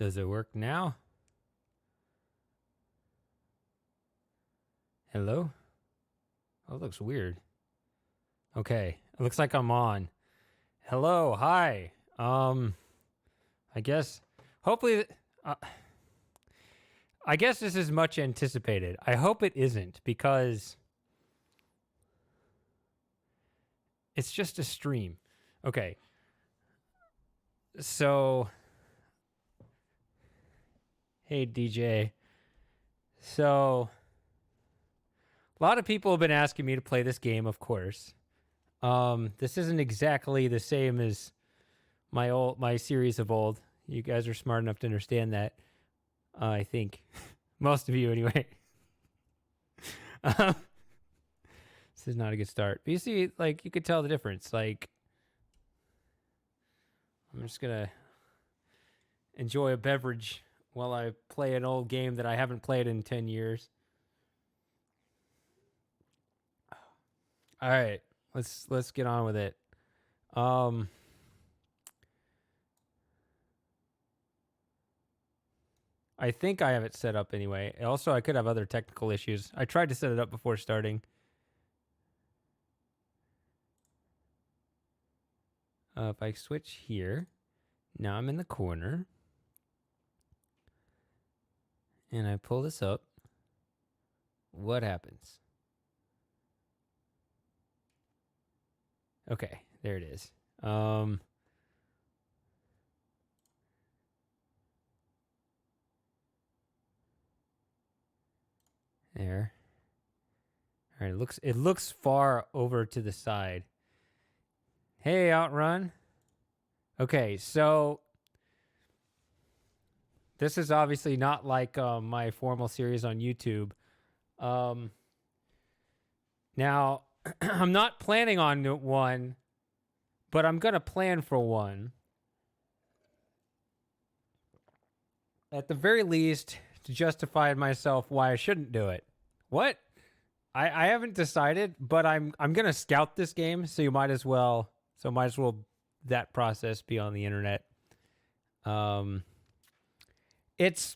Does it work now? Hello? Oh, it looks weird. Okay, it looks like I'm on. Hello, hi. I guess, hopefully, I guess this is much anticipated. I hope it isn't, because it's just a stream. Okay. So, hey, DJ. So, a lot of people have been asking me to play this game, of course. This isn't exactly the same as my series of old. You guys are smart enough to understand that. I think most of you, anyway. This is not a good start. But you see, like, you could tell the difference. Like, I'm just gonna enjoy a beverage while I play an old game that I haven't played in 10 years. All right, let's get on with it. I think I have it set up anyway. Also, I could have other technical issues. I tried to set it up before starting. If I switch here, now I'm in the corner. And I pull this up. What happens? Okay, there it is. There. All right, it looks far over to the side. Hey, Outrun. Okay, so this is obviously not like my formal series on YouTube. Now, I'm not planning on one, but I'm going to plan for one. At the very least, to justify myself why I shouldn't do it. What? I haven't decided, but I'm gonna scout this game, so might as well that process be on the internet. It's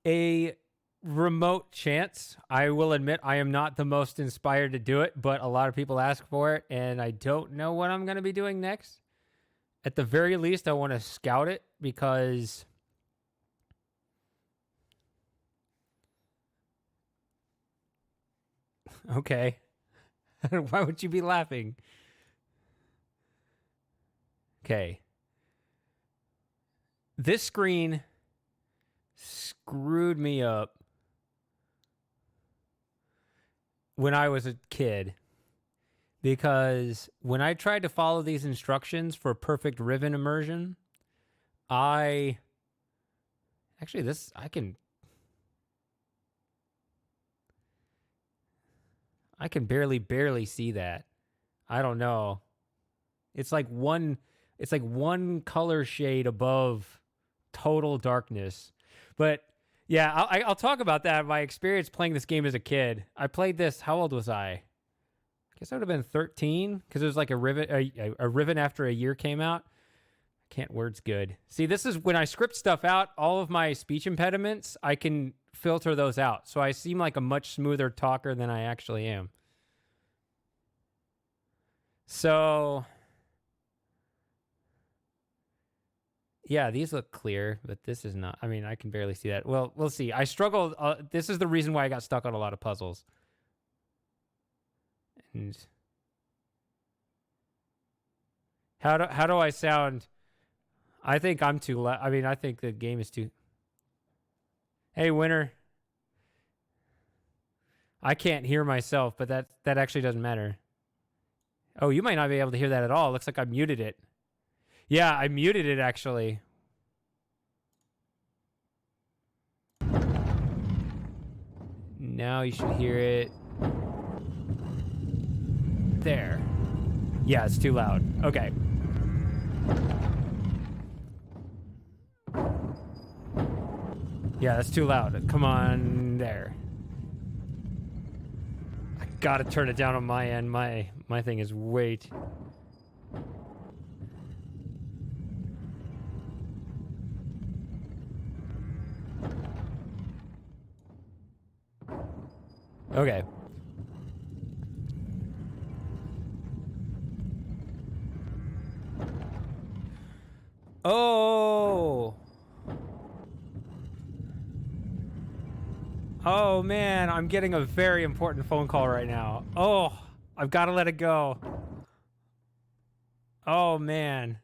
a remote chance. I will admit I am not the most inspired to do it, but a lot of people ask for it, and I don't know what I'm gonna be doing next. At the very least, I want to scout it because okay. Why would you be laughing? Okay. This screen screwed me up when I was a kid, because when I tried to follow these instructions for perfect Riven immersion, I can barely see that. I don't know. It's like one color shade above total darkness. But yeah, I'll talk about that. My experience playing this game as a kid. I played this. How old was I? I guess I would have been 13, because it was like a Riven after a year came out. I can't words good. See, this is when I script stuff out. All of my speech impediments, I can filter those out, so I seem like a much smoother talker than I actually am. So yeah, these look clear, but this is not. I mean, I can barely see that. Well, we'll see. I struggled. This is the reason why I got stuck on a lot of puzzles. And how do I sound? I think I'm too loud. I mean, I think the game is too. Hey, winner. I can't hear myself, but that actually doesn't matter. Oh, you might not be able to hear that at all. It looks like I muted it. Yeah, I muted it, actually. Now you should hear it. There. Yeah, it's too loud. Okay. Yeah, that's too loud. Come on, there. I gotta turn it down on my end. My thing is way too... Okay. Oh. Oh man, I'm getting a very important phone call right now. Oh, I've got to let it go. Oh man.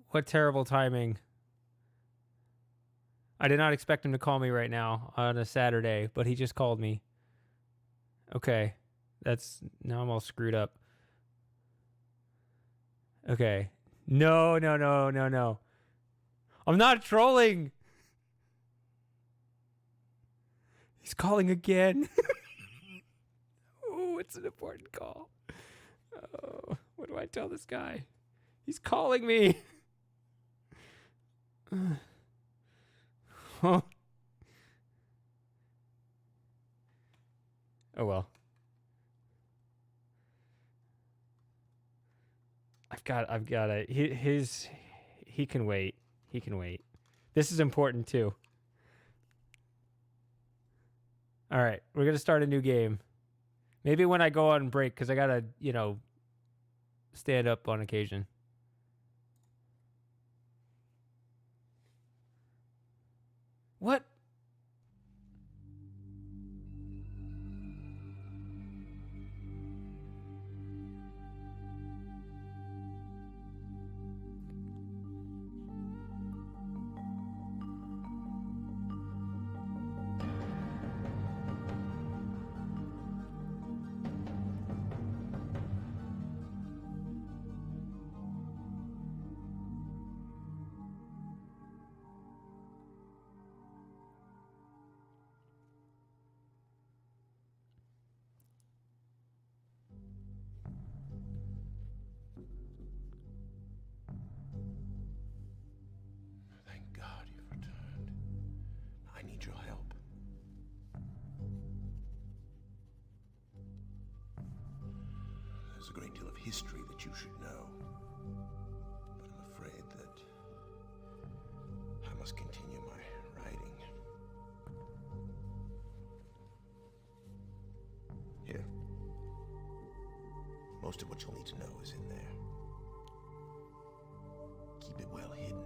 What terrible timing. I did not expect him to call me right now on a Saturday, but he just called me. Okay. Now I'm all screwed up. Okay. No, no, no, no, no. I'm not trolling. He's calling again. Oh, it's an important call. Oh, what do I tell this guy? He's calling me. Oh. Oh well. I've got it. He can wait. He can wait. This is important too. All right, we're gonna start a new game. Maybe when I go on break, because I gotta, stand up on occasion. What? Thank God you've returned. I need your help. There's a great deal of history that you should know, but I'm afraid that I must continue my writing. Here. Most of what you'll need to know is in there. Keep it well hidden.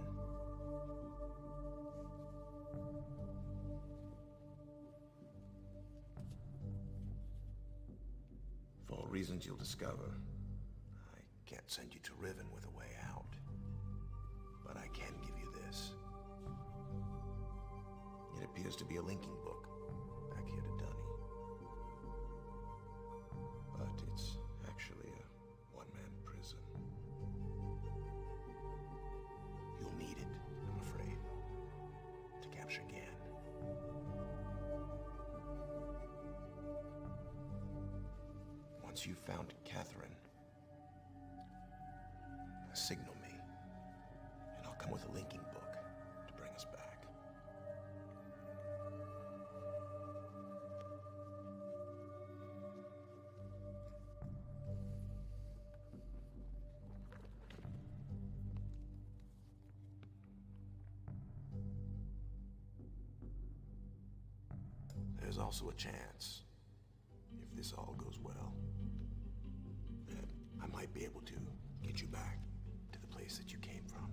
For reasons you'll discover, I can't send you to Riven with a way out. But I can give you this. It appears to be a linking book, back here to Dunny. But it's actually a one-man prison. You'll need it, I'm afraid, to capture Gan. Once you've found Catherine, signal me, and I'll come with a linking book to bring us back. There's also a chance, if this all goes well, that I might be able to get you back to the place that you came from.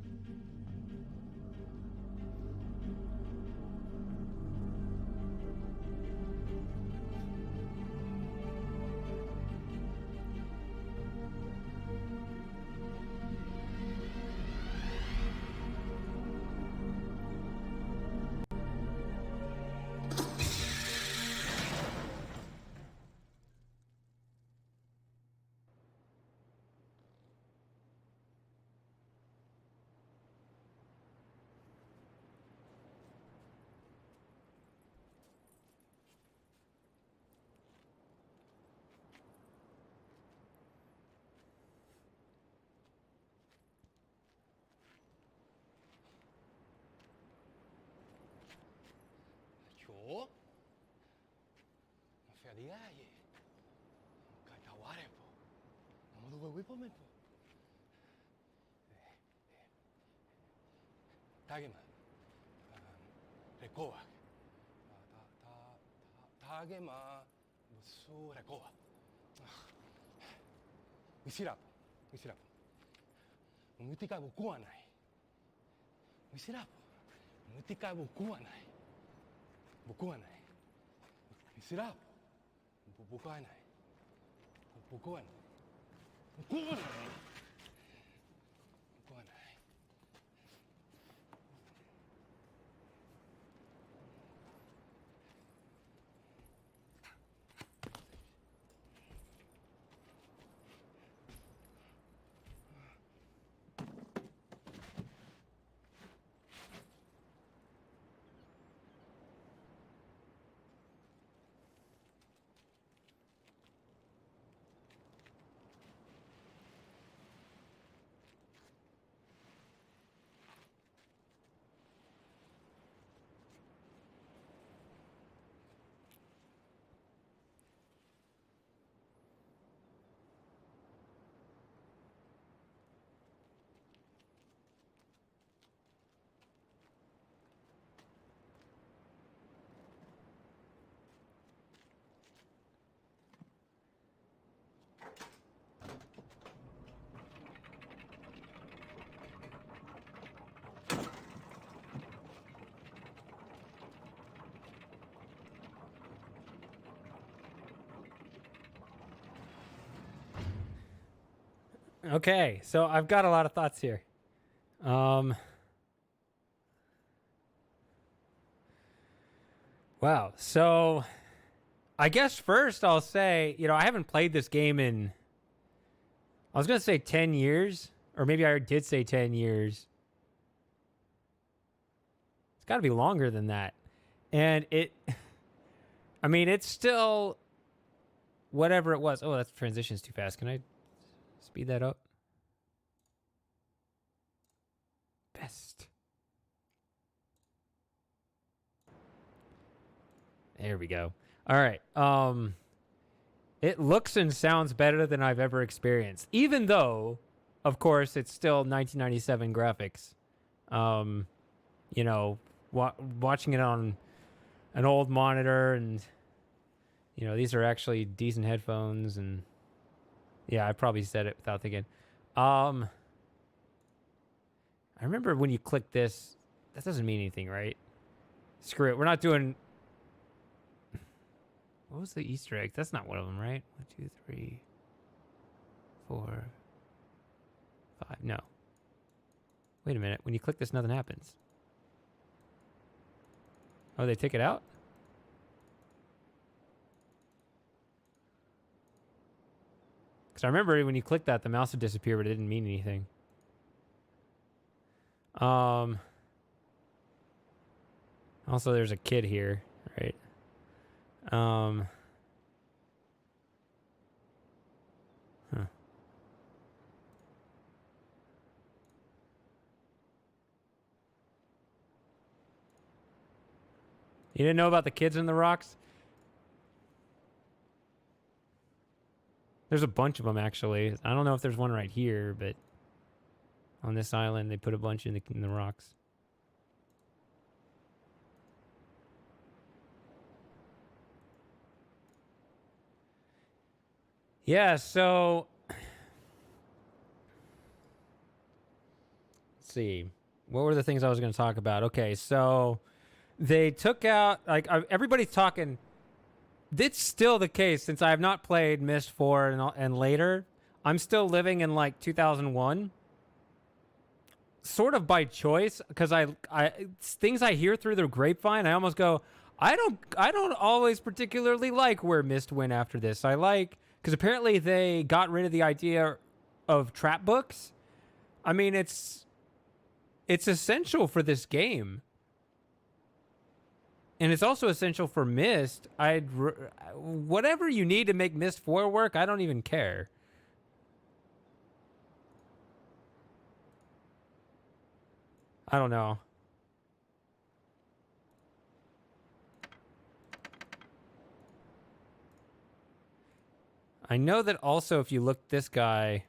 요? Feriaje. Kakaware po. Namudugo wipo men po. Tageman. Rekoak. tagema busurakoa. Wisirapo, wisirapo. Umutika bukua nai. Wisirapo. Umutika bukua nai. Bukua nai. Wisirapo. Bukua nai. Bukua nai. Bukua nai. Bukua nai. Okay, so I've got a lot of thoughts here. Wow. So I guess first I'll say, I haven't played this game in, I was going to say 10 years, or maybe I did say 10 years. It's got to be longer than that. And it's still whatever it was. Oh, that transition's too fast. Can I speed that up? Best. There we go. All right. It looks and sounds better than I've ever experienced, even though, of course, it's still 1997 graphics. Watching it on an old monitor, and these are actually decent headphones, and yeah, I probably said it without thinking. I remember when you click this, that doesn't mean anything, right? Screw it. We're not doing. What was the Easter egg? That's not one of them, right? 1, 2, 3, 4, 5. No. Wait a minute. When you click this, nothing happens. Oh, they take it out? Because I remember when you click that, the mouse would disappear, but it didn't mean anything. Also, there's a kid here, right? Huh. You didn't know about the kids in the rocks? There's a bunch of them, actually. I don't know if there's one right here, but on this island, they put a bunch in the rocks. Yeah, so let's see. What were the things I was going to talk about? Okay, so they took out, everybody's talking. It's still the case since I have not played Myst 4 and later. I'm still living in 2001. Sort of by choice, because things I hear through the grapevine, I almost go, I don't always particularly like where Myst went after this. I like, because apparently they got rid of the idea of trap books. I mean, it's essential for this game. And it's also essential for Myst. Whatever you need to make Myst 4 work, I don't even care. I don't know. I know that also if you look this guy.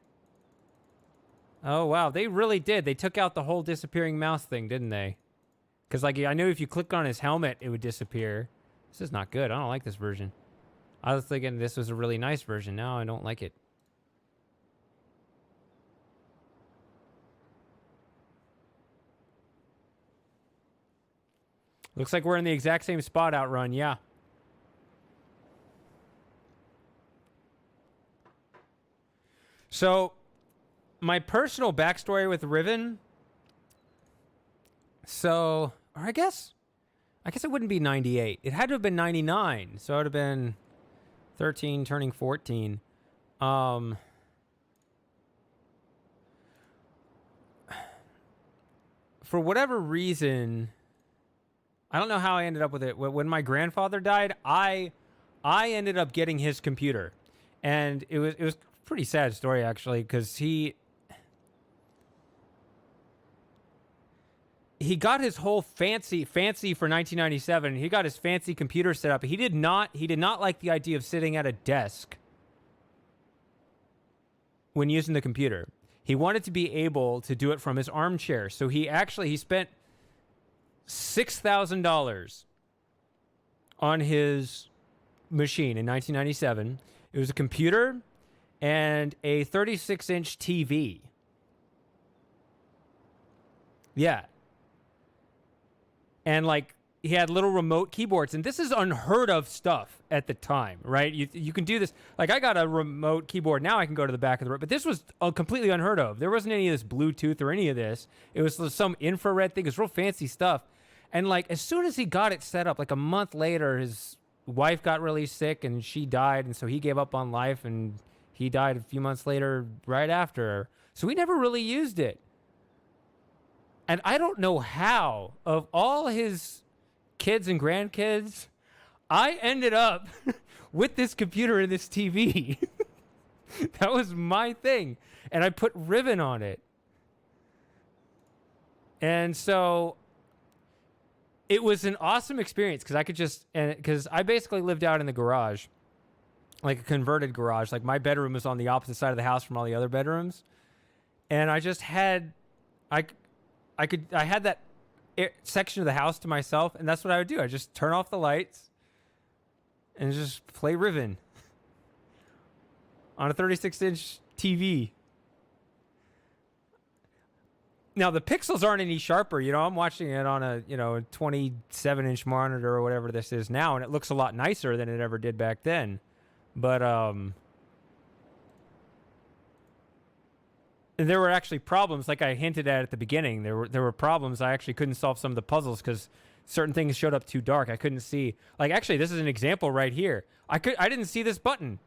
Oh, wow. They really did. They took out the whole disappearing mouse thing, didn't they? Because, I knew if you click on his helmet, it would disappear. This is not good. I don't like this version. I was thinking this was a really nice version. Now I don't like it. Looks like we're in the exact same spot, Outrun. Yeah. So, my personal backstory with Riven. So, or I guess it wouldn't be 98. It had to have been 99. So it would have been 13 turning 14. For whatever reason, I don't know how I ended up with it. When my grandfather died, I ended up getting his computer. And it was a pretty sad story actually, because he got his whole fancy for 1997. He got his fancy computer set up. He did not like the idea of sitting at a desk when using the computer. He wanted to be able to do it from his armchair. So he spent $6,000 on his machine in 1997. It was a computer and a 36-inch TV. Yeah. And like he had little remote keyboards, and this is unheard of stuff at the time, right? You can do this. Like I got a remote keyboard now. I can go to the back of the room, but this was completely unheard of. There wasn't any of this Bluetooth or any of this. It was some infrared thing. It was real fancy stuff. And like as soon as he got it set up, like a month later, his wife got really sick and she died, and so he gave up on life, and he died a few months later right after her. So we never really used it. And I don't know how, of all his kids and grandkids, I ended up with this computer and this TV. That was my thing. And I put Riven on it. And so it was an awesome experience because I basically lived out in the garage, like a converted garage. Like my bedroom was on the opposite side of the house from all the other bedrooms. And I just had, I had that section of the house to myself, and that's what I would do. I just turn off the lights and just play Riven on a 36-inch TV. Now the pixels aren't any sharper, I'm watching it on a 27-inch monitor or whatever this is now, and it looks a lot nicer than it ever did back then. But there were actually problems, like I hinted at the beginning. There were problems. I actually couldn't solve some of the puzzles because certain things showed up too dark. I couldn't see. Like, actually, this is an example right here. I didn't see this button.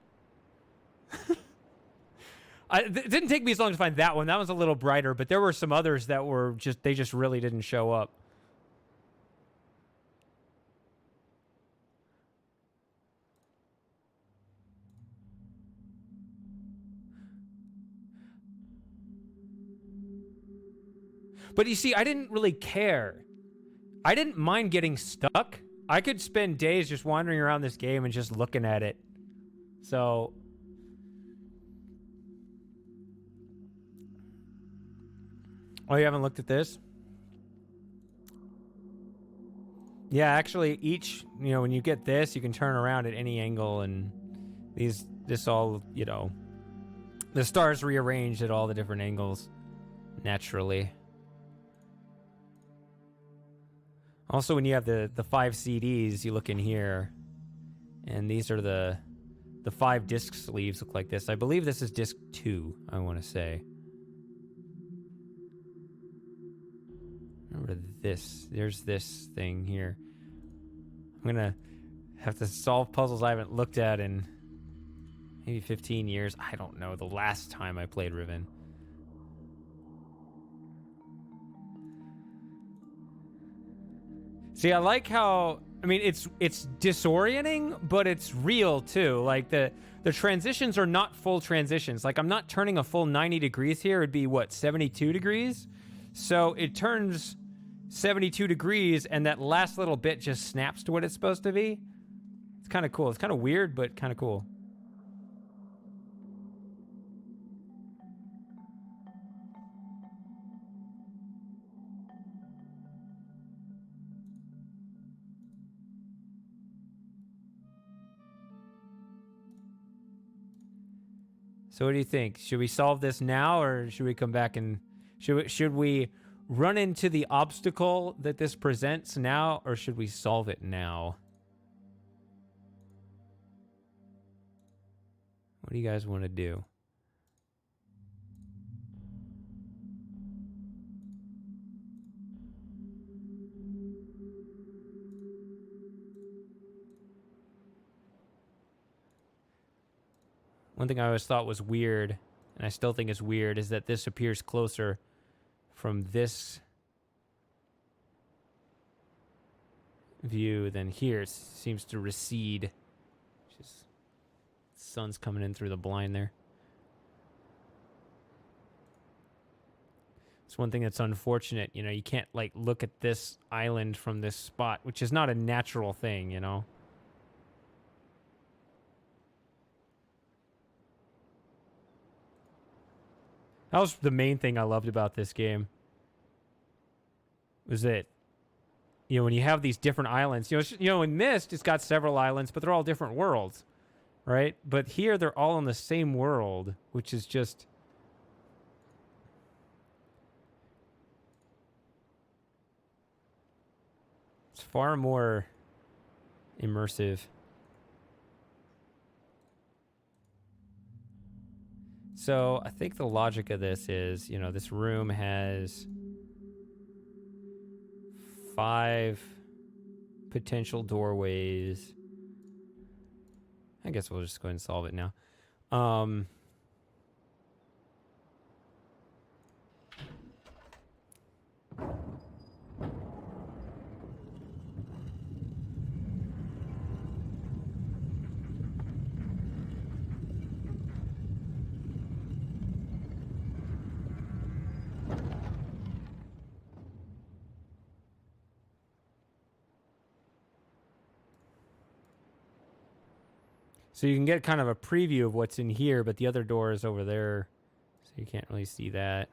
It didn't take me as long to find that one. That was a little brighter, but there were some others that were they just really didn't show up. But you see, I didn't really care. I didn't mind getting stuck. I could spend days just wandering around this game and just looking at it. So oh, you haven't looked at this? Yeah, actually each, when you get this, you can turn around at any angle, and this all, the stars rearranged at all the different angles naturally. Also, when you have the 5 CDs, you look in here, and these are the 5 disc sleeves look like this. I believe this is disc 2, I want to say. Remember this. There's this thing here. I'm going to have to solve puzzles I haven't looked at in maybe 15 years. I don't know, the last time I played Riven. See, I like how, it's disorienting, but it's real too. Like the transitions are not full transitions. Like I'm not turning a full 90 degrees here. It'd be 72 degrees? So it turns 72 degrees, and that last little bit just snaps to what it's supposed to be. It's kind of cool. It's kind of weird, but kind of cool. So what do you think? Should we solve this now, or should we come back and should we run into the obstacle that this presents now, or should we solve it now? What do you guys want to do? One thing I always thought was weird, and I still think is weird, is that this appears closer from this view than here. It seems to recede. Just sun's coming in through the blind there. It's one thing that's unfortunate, you know, you can't like look at this island from this spot, which is not a natural thing, you know. That was the main thing I loved about this game. Was that, you know, when you have these different islands, you know, in Myst, it's got several islands, but they're all different worlds, right? But here, they're all in the same world, which is just... It's far more immersive. So I think the logic of this is, you know, this room has 5 potential doorways. I guess we'll just go ahead and solve it now. So you can get kind of a preview of what's in here, but the other door is over there, so you can't really see that.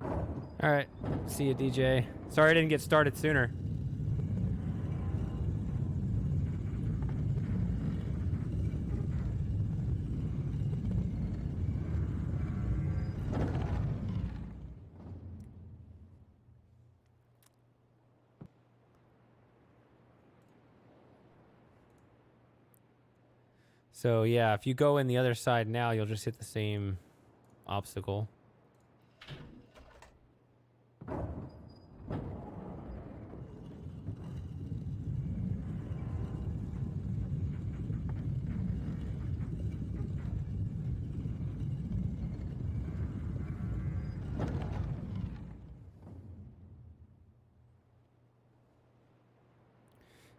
All right, see you, DJ. Sorry I didn't get started sooner. So yeah, if you go in the other side now, you'll just hit the same obstacle.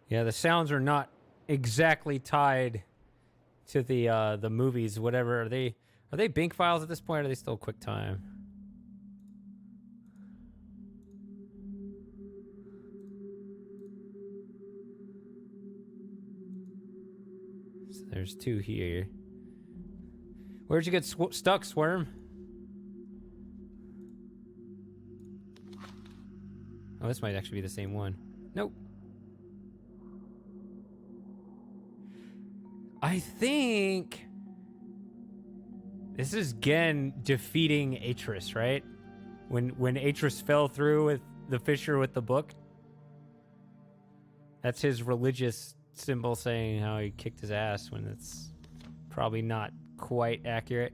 Yeah, the sounds are not exactly tied to the movies. Whatever, are they Bink files at this point, or are they still QuickTime? So there's 2 here. Where'd you get stuck, Swerm? Oh, this might actually be the same one. Nope. I think this is Gen defeating Atris, right? When Atris fell through with the fissure with the book. That's his religious symbol saying how he kicked his ass, when it's probably not quite accurate.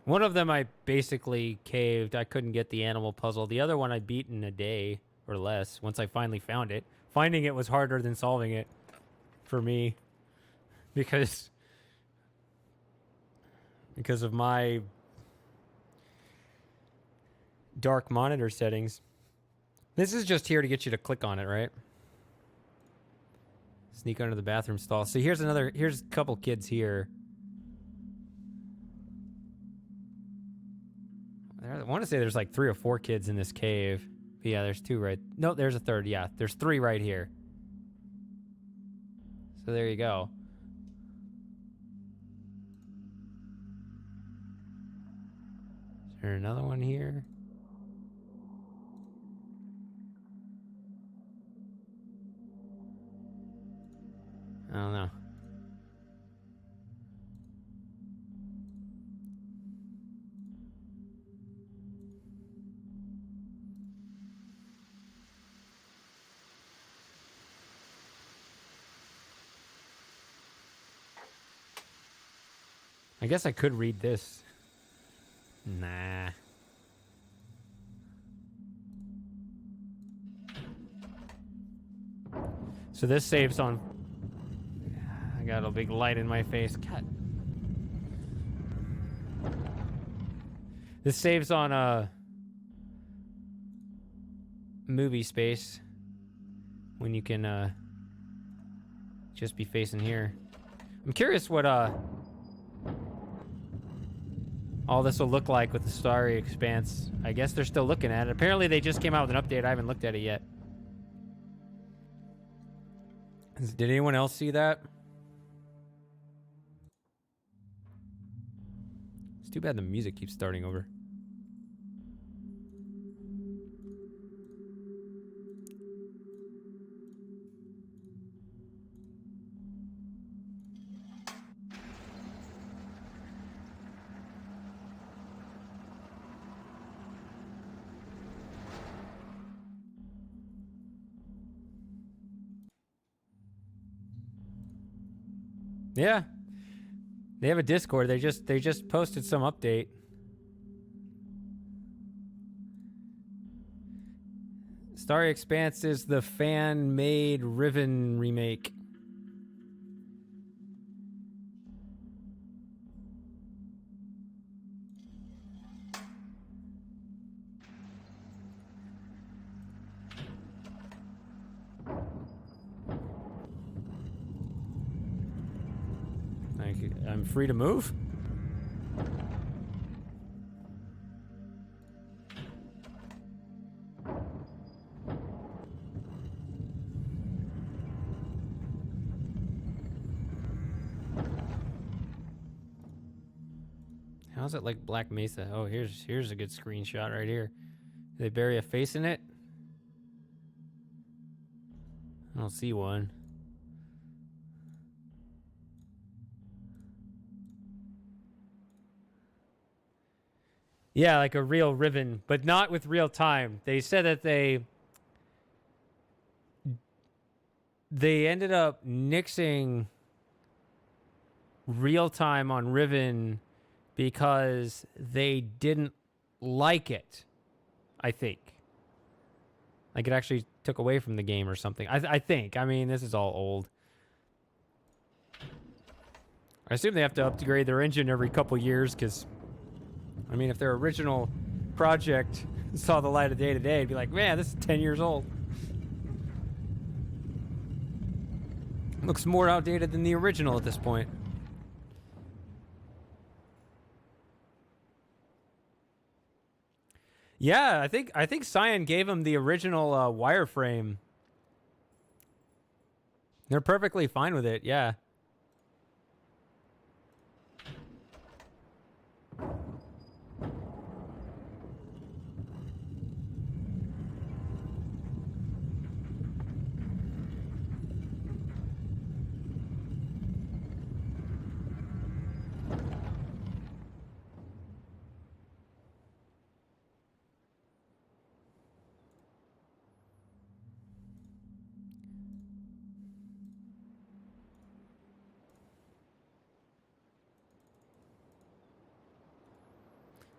One of them I basically caved. I couldn't get the animal puzzle. The other one I beat in a day or less once I finally found it. Finding it was harder than solving it for me, because because of my dark monitor settings. This is just here to get you to click on it, right? Sneak under the bathroom stall. So here's a couple kids here. I want to say there's like 3 or 4 kids in this cave. But yeah, there's 2 right. No, there's a third. Yeah, there's 3 right here. So there you go. Is there another one here? I don't know. I guess I could read this. Nah. So this saves on... I got a big light in my face. God. This saves on movie space. When you can just be facing here. I'm curious what all this will look like with the Starry Expanse. I guess they're still looking at it. Apparently they just came out with an update. I haven't looked at it yet. Did anyone else see that? It's too bad the music keeps starting over. Yeah. They have a Discord. They just posted some update. Starry Expanse is the fan-made Riven remake. I'm free to move? How's it like Black Mesa? Oh, here's a good screenshot right here. Do they bury a face in it? I don't see one. Yeah, like a real Riven, but not with real time. They said that they ended up nixing real time on Riven because they didn't like it, I think. Like it actually took away from the game or something. I think. I mean, this is all old. I assume they have to upgrade their engine every couple years because... I mean, if their original project saw the light of day today, it'd be like, man, this is 10 years old. Looks more outdated than the original at this point. Yeah, I think Cyan gave him the original wireframe. They're perfectly fine with it, yeah.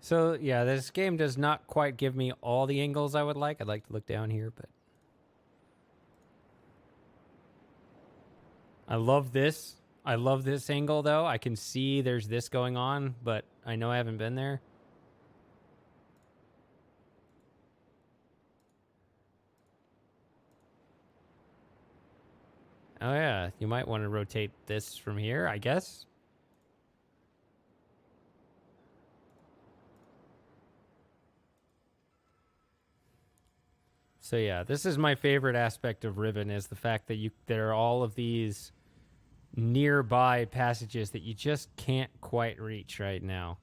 So, yeah, this game does not quite give me all the angles I would like. I'd like to look down here, but... I love this. I love this angle, though. I can see there's this going on, but I know I haven't been there. Oh yeah, you might want to rotate this from here, I guess. So yeah, this is my favorite aspect of Riven, is the fact that there are all of these nearby passages that you just can't quite reach right now.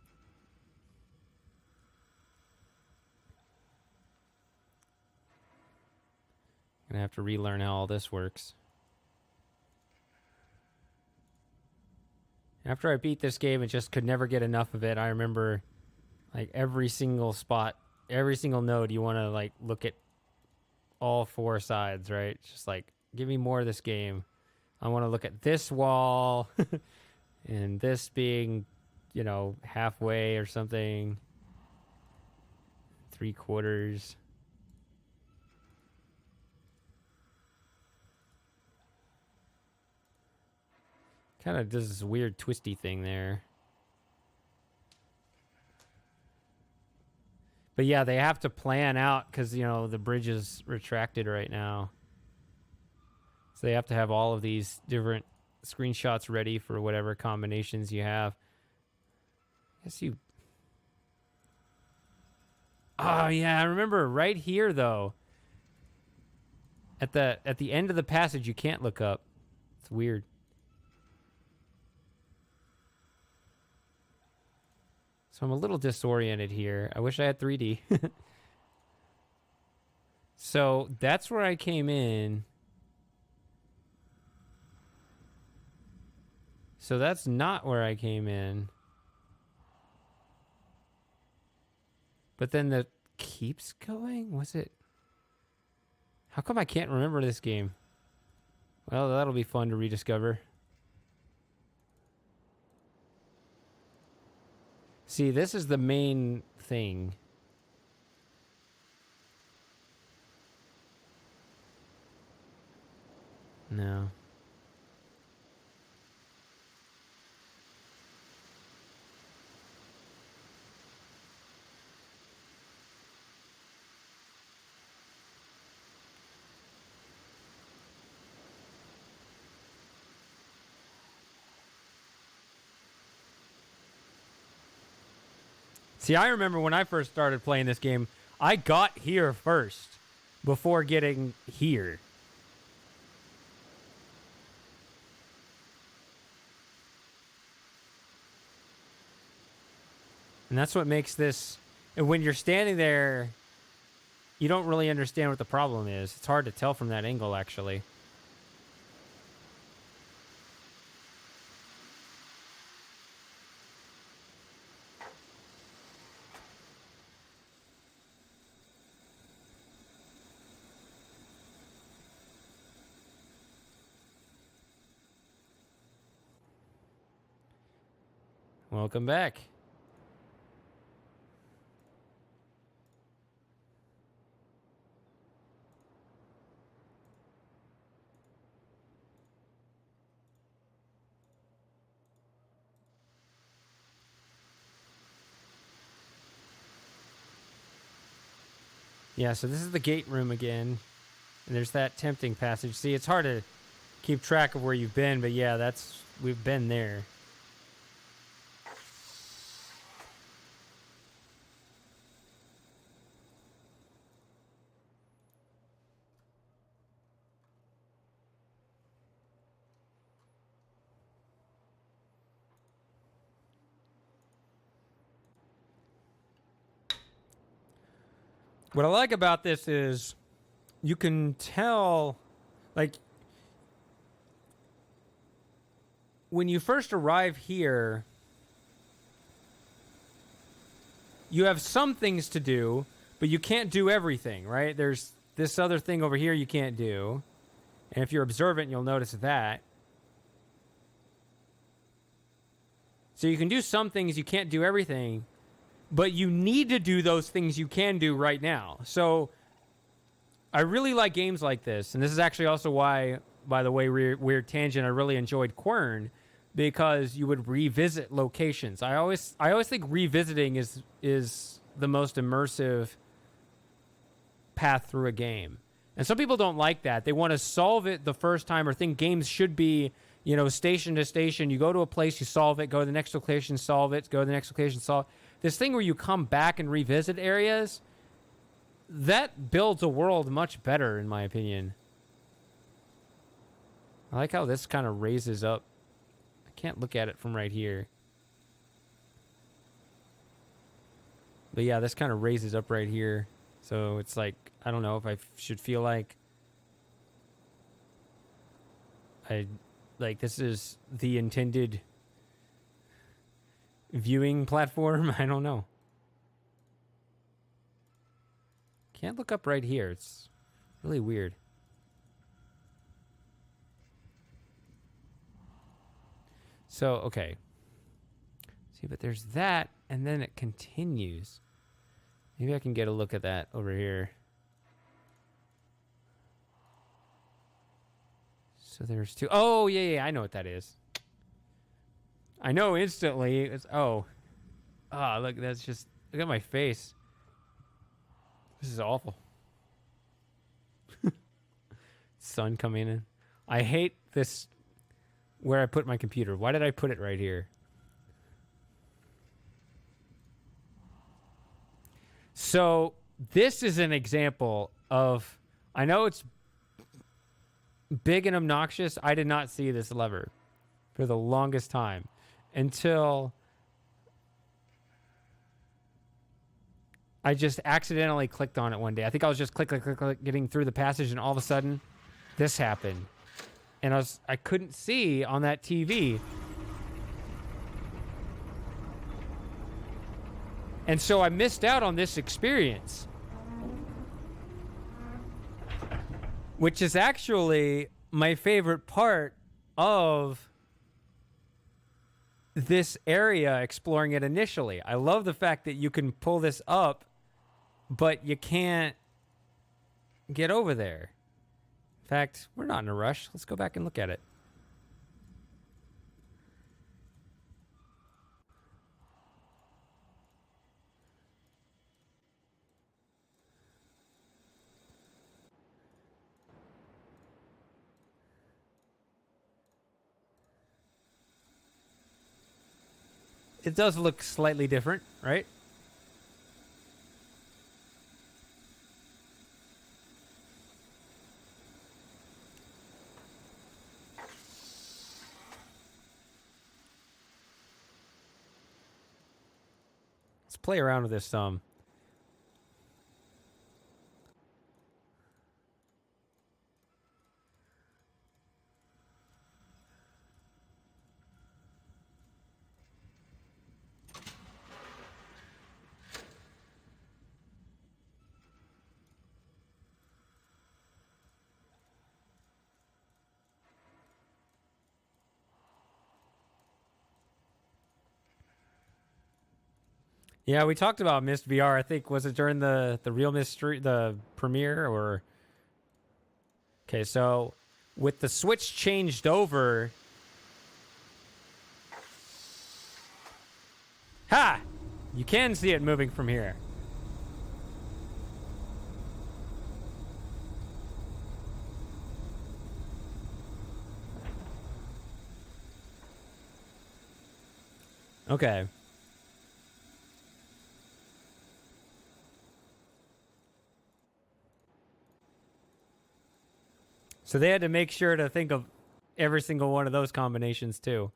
Gonna have to relearn how all this works. After I beat this game and just could never get enough of it, I remember like every single spot, every single node, you want to like look at all four sides, right? Just like, give me more of this game. I want to look at this wall and this being, you know, halfway or something. 3/4. Kind of does this weird twisty thing there. But yeah, they have to plan out because, you know, the bridge is retracted right now. So they have to have all of these different screenshots ready for whatever combinations you have. I guess you... Oh, yeah, I remember right here, though. At the end of the passage, you can't look up. It's weird. So I'm a little disoriented here. I wish I had 3D. So that's where I came in. So that's not where I came in. But then the keeps going? Was it? How come I can't remember this game? Well, that'll be fun to rediscover. See, this is the main thing. No. See, I remember when I first started playing this game, I got here first before getting here. And that's what makes this... And when you're standing there, you don't really understand what the problem is. It's hard to tell from that angle, actually. Welcome back. Yeah, so this is the gate room again. And there's that tempting passage. See, it's hard to keep track of where you've been, but yeah, we've been there. What I like about this is you can tell, like, when you first arrive here, you have some things to do, but you can't do everything, right? There's this other thing over here you can't do. And if you're observant, you'll notice that. So you can do some things, you can't do everything. But you need to do those things you can do right now. So I really like games like this. And this is actually also why, by the way, weird tangent, I really enjoyed Quern. because you would revisit locations. I always think revisiting is the most immersive path through a game. And some people don't like that. They want to solve it the first time or think games should be, you know, station to station. You go to a place, you solve it, go to the next location, solve it, go to the next location, solve. This thing where you come back and revisit areas, that builds a world much better, in my opinion. I like how this kind of raises up. I can't look at it from right here. But yeah, this kind of raises up right here. So it's like, I don't know if I should feel like this is the intended viewing platform. I don't know. Can't look up right here. It's really weird. So, okay. See, but there's that, and then it continues. Maybe I can get a look at that over here. So there's two. Oh, yeah, I know what that is. I know instantly. It's, oh. Ah, look, that's just, look at my face. This is awful. Sun coming in. I hate this, where I put my computer. Why did I put it right here? So this is an example of, I know it's big and obnoxious. I did not see this lever for the longest time until I just accidentally clicked on it one day. I think I was just click, getting through the passage, and all of a sudden this happened. And I couldn't see on that TV. And so I missed out on this experience. Which is actually my favorite part of this area, exploring it initially. I love the fact that you can pull this up, but you can't get over there. In fact, we're not in a rush. Let's go back and look at it. It does look slightly different, right? Let's play around with this some. Yeah, we talked about Mist VR. I think, was it during the real Mystery, the premiere, or? Okay, so with the Switch changed over. Ha! You can see it moving from here. Okay. So they had to make sure to think of every single one of those combinations too.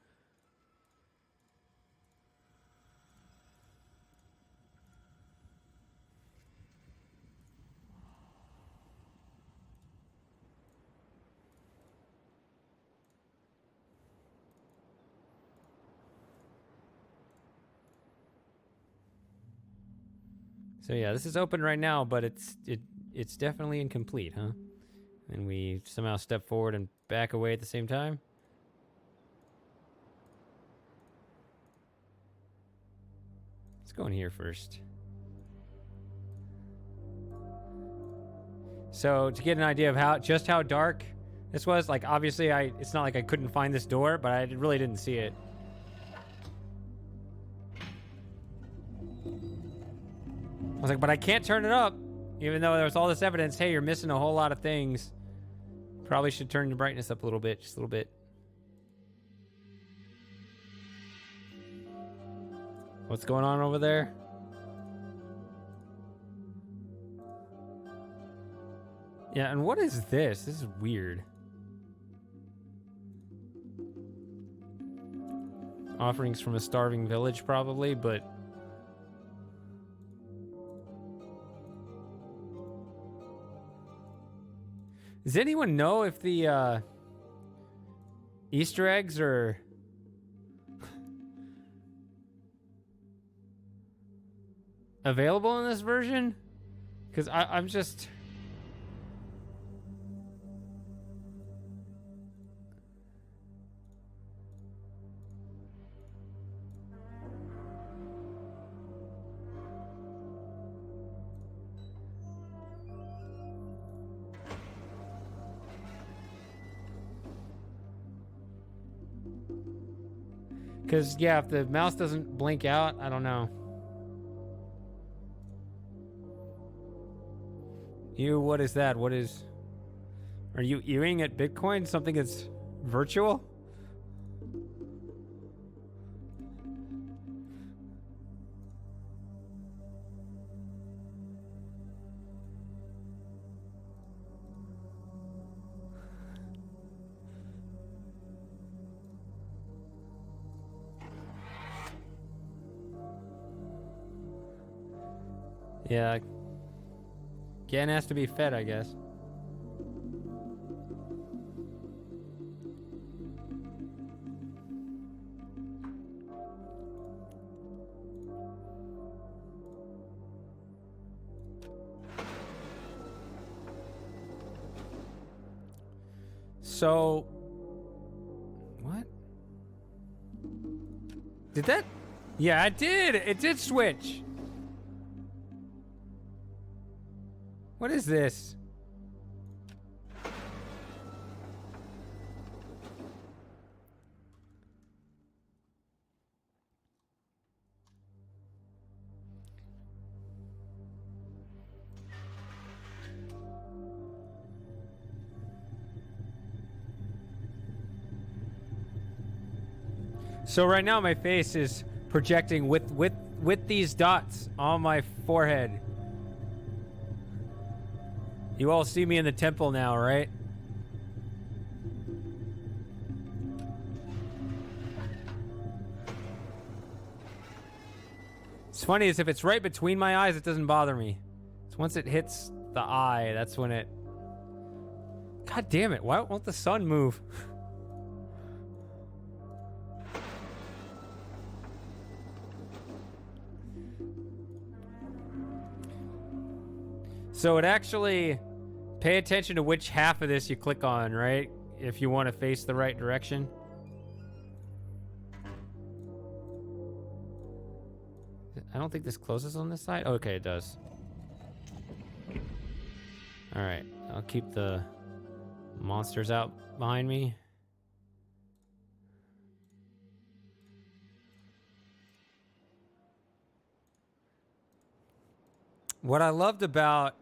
So yeah, this is open right now, but it's definitely incomplete, huh? And we somehow step forward and back away at the same time. Let's go in here first. So to get an idea of how dark This was like, obviously it's not like I couldn't find this door, but I really didn't see it. I was like, but I can't turn it up, even though there's all this evidence. Hey, you're missing a whole lot of things. Probably should turn the brightness up a little bit, just a little bit. What's going on over there? Yeah, and what is this? This is weird. Offerings from a starving village, probably, but... Does anyone know if the, Easter eggs are... available in this version? Because I'm just... Because, yeah, if the mouse doesn't blink out, I don't know. What is that? What is... Are you earring at Bitcoin? Something that's virtual? Yeah. Gan has to be fed, I guess. So... What? Did that... Yeah, it did! It did switch! What is this? So right now my face is projecting with these dots on my forehead. You all see me in the temple now, right? It's funny is if it's right between my eyes, it doesn't bother me. It's once it hits the eye, that's when it... God damn it, why won't the sun move? So it actually... Pay attention to which half of this you click on, right? If you want to face the right direction. I don't think this closes on this side. Okay, it does. All right, I'll keep the monsters out behind me. What I loved about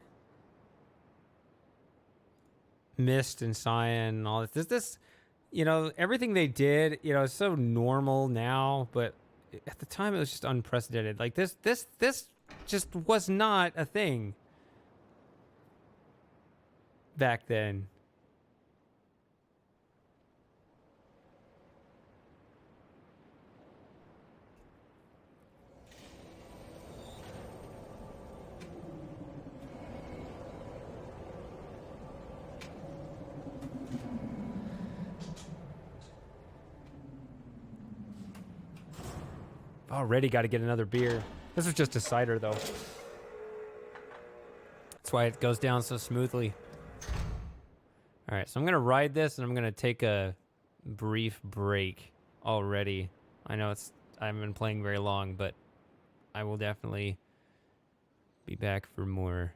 Mist and Cyan and all this, you know, everything they did, you know, is so normal now, but at the time it was just unprecedented. Like this just was not a thing back then. Already got to get another beer. This is just a cider, though. That's why it goes down so smoothly. All right, so I'm going to ride this, and I'm going to take a brief break already. I know I haven't been playing very long, but I will definitely be back for more.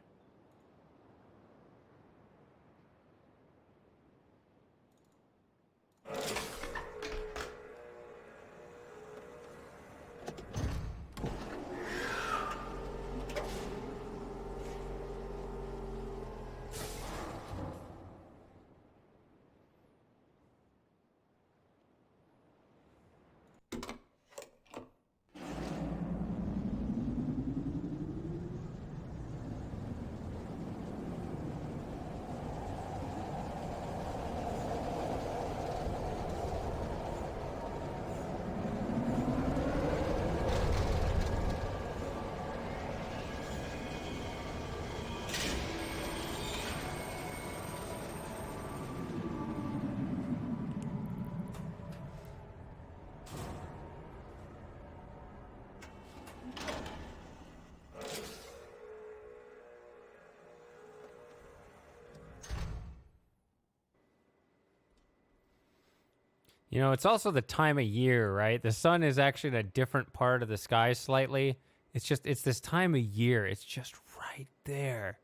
You know, it's also the time of year, right? The sun is actually in a different part of the sky slightly. It's this time of year. It's just right there.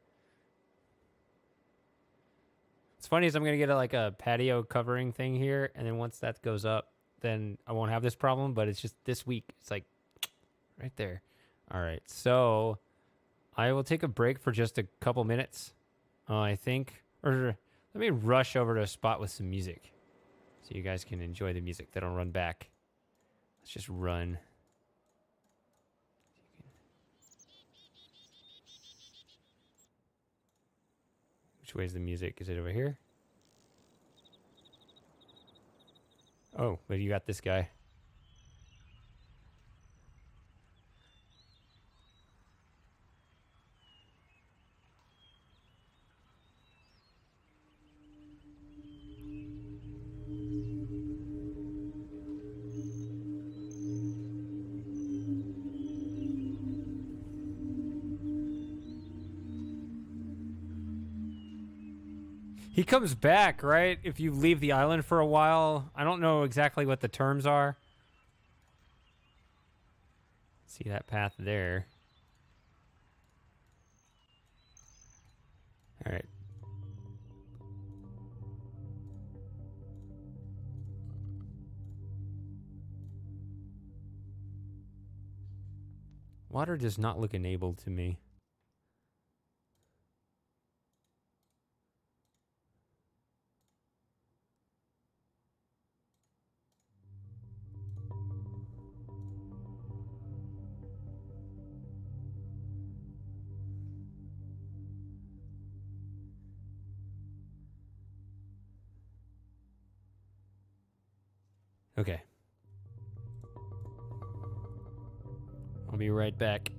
It's funny is I'm going to get like a patio covering thing here. And then once that goes up, then I won't have this problem. But it's just this week. It's like right there. All right. So I will take a break for just a couple minutes, I think. Or let me rush over to a spot with some music so you guys can enjoy the music. Then I'll run back. Let's just run. Which way is the music? Is it over here? Oh, but you got this guy. He comes back, right? If you leave the island for a while. I don't know exactly what the terms are. See that path there. All right. Water does not look enabled to me. Okay. I'll be right back.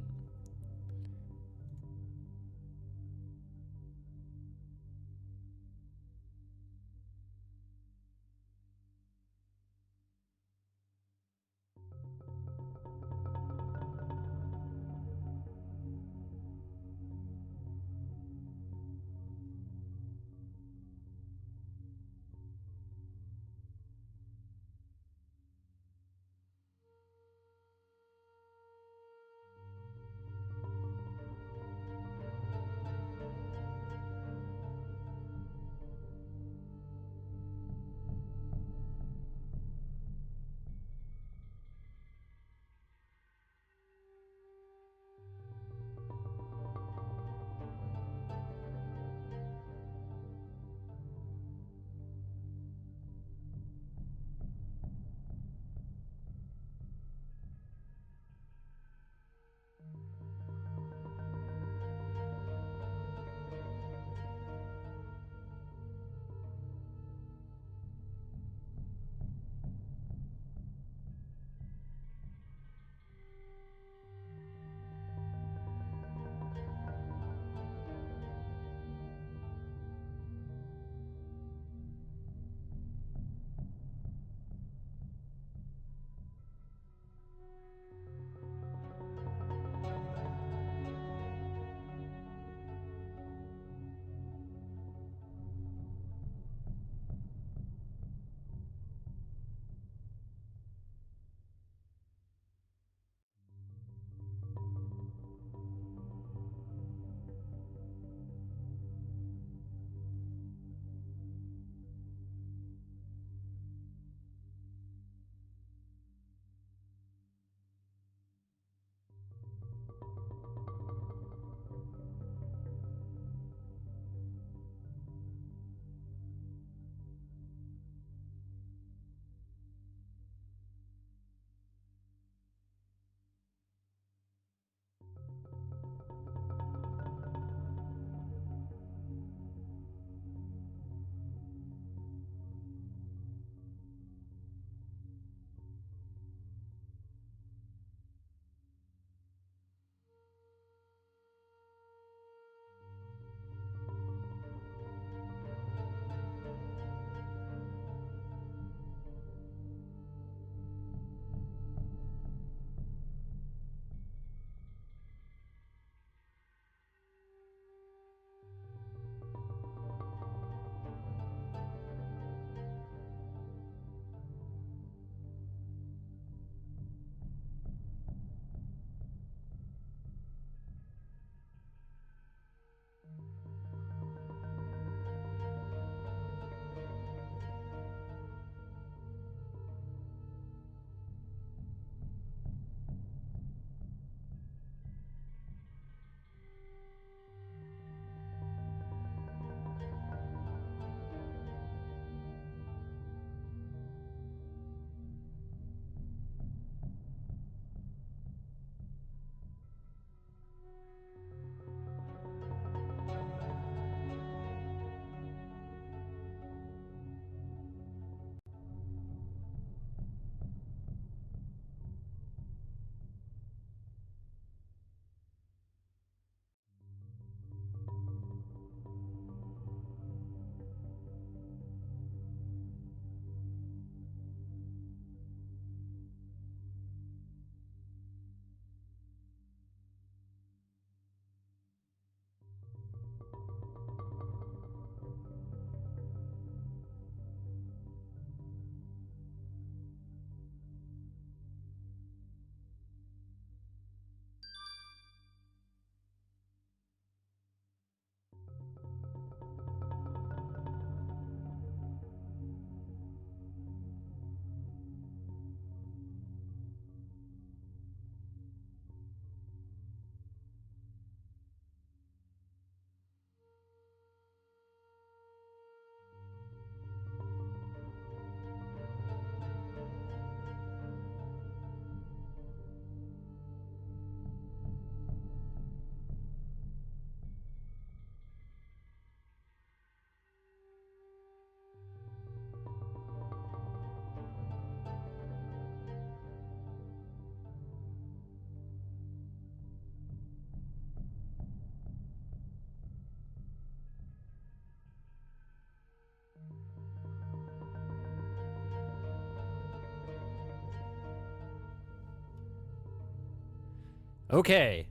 Okay.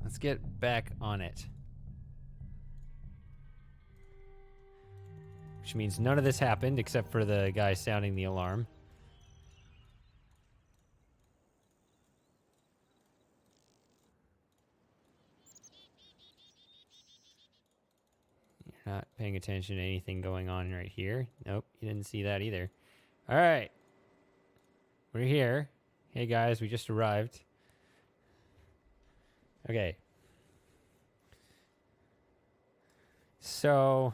Let's get back on it. Which means none of this happened except for the guy sounding the alarm. You're not paying attention to anything going on right here. Nope, you didn't see that either. All right. We're here. Hey guys, we just arrived. Okay. So,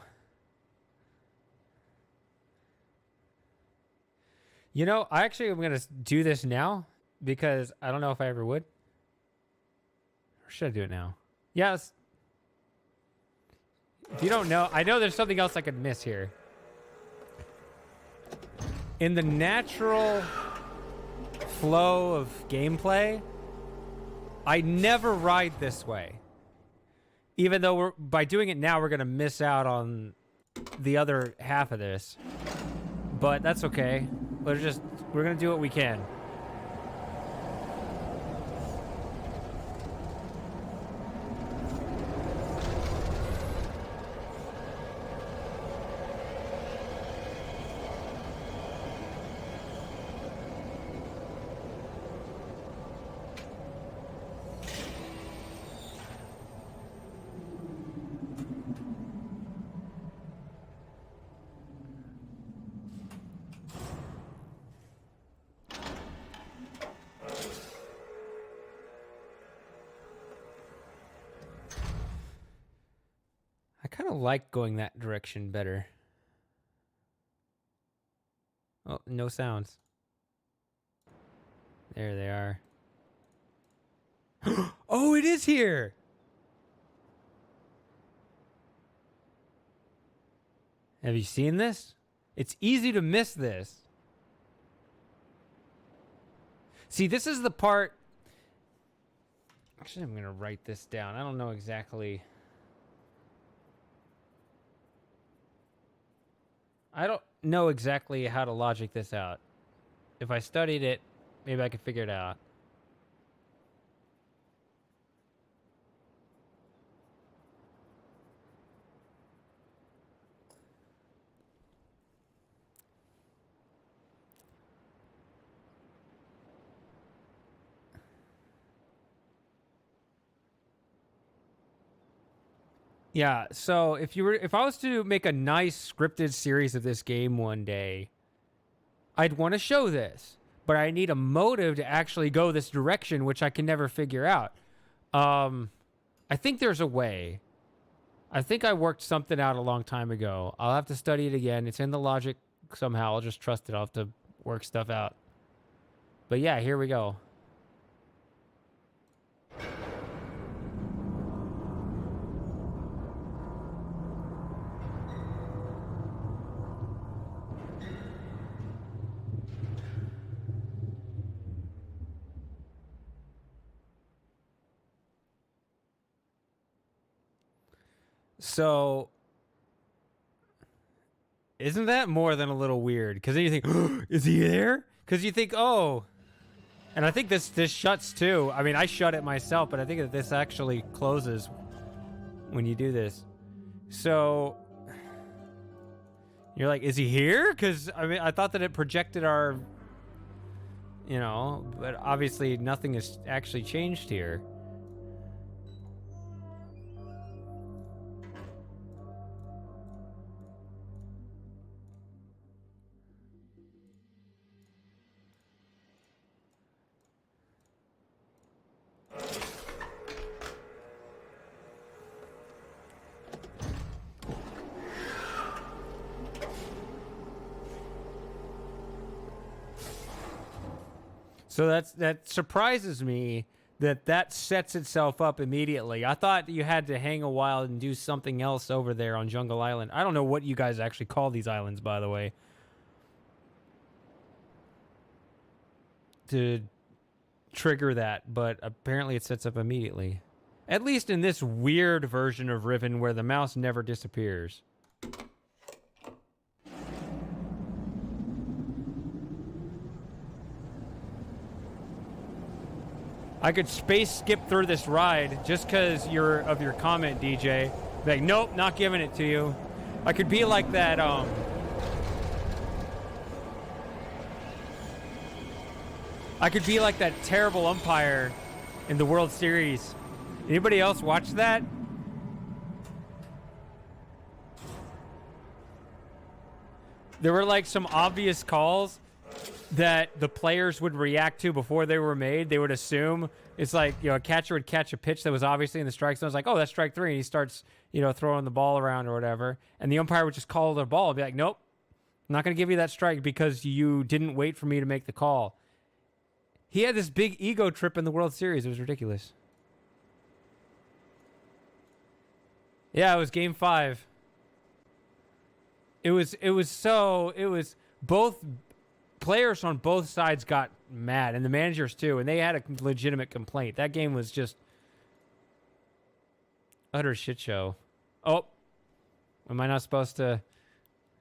you know, I actually am going to do this now because I don't know if I ever would. Or should I do it now? Yes. If you don't know, I know there's something else I could miss here. In the natural flow of gameplay, I never ride this way. Even though by doing it now, we're going to miss out on the other half of this. But that's okay. We're going to do what we can. I kind of like going that direction better. Oh, no sounds. There they are. Oh, it is here! Have you seen this? It's easy to miss this. See, this is the part... Actually, I'm going to write this down. I don't know exactly... I don't know exactly how to logic this out. If I studied it, maybe I could figure it out. Yeah, so if I was to make a nice scripted series of this game one day, I'd want to show this, but I need a motive to actually go this direction, which I can never figure out. I think there's a way. I think I worked something out a long time ago. I'll have to study it again. It's in the logic somehow. I'll just trust it. I'll have to work stuff out. But yeah, here we go. So, isn't that more than a little weird? Because then you think, oh, is he there? Because you think, oh, and I think this shuts too. I mean, I shut it myself, but I think that this actually closes when you do this. So, you're like, is he here? Because, I mean, I thought that it projected our, you know, but obviously nothing has actually changed here. So that surprises me that sets itself up immediately. I thought you had to hang a while and do something else over there on Jungle Island. I don't know what you guys actually call these islands, by the way. To trigger that, but apparently it sets up immediately. At least in this weird version of Riven where the mouse never disappears. I could space skip through this ride just because of your comment, DJ. Be like, nope, not giving it to you. I could be like that, I could be like that terrible umpire in the World Series. Anybody else watch that? There were like some obvious calls that the players would react to before they were made. They would assume it's like, you know, a catcher would catch a pitch that was obviously in the strike zone. It's like, oh, that's strike 3. And he starts, you know, throwing the ball around or whatever. And the umpire would just call the ball and be like, nope, I'm not going to give you that strike because you didn't wait for me to make the call. He had this big ego trip in the World Series. It was ridiculous. Yeah, it was game 5. It was both players on both sides got mad, and the managers too, and they had a legitimate complaint. That game was just utter shit show. Oh, am I not supposed to?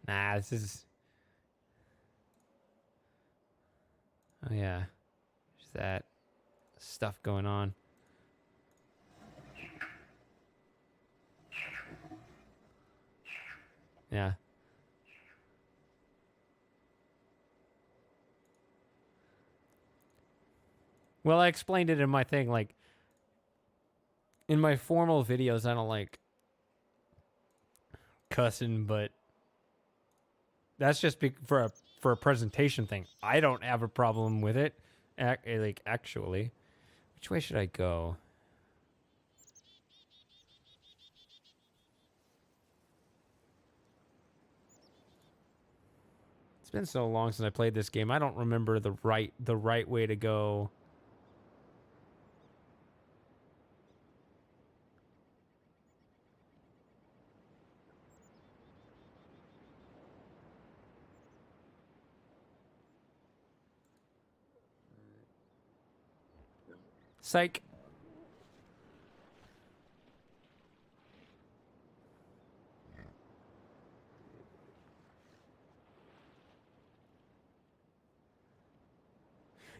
Nah, this is. Oh yeah, there's that stuff going on. Yeah. Well, I explained it in my thing, like, in my formal videos, I don't like cussing, but that's just for a presentation thing. I don't have a problem with it, like, actually. Which way should I go? It's been so long since I played this game. I don't remember the right way to go. Psych.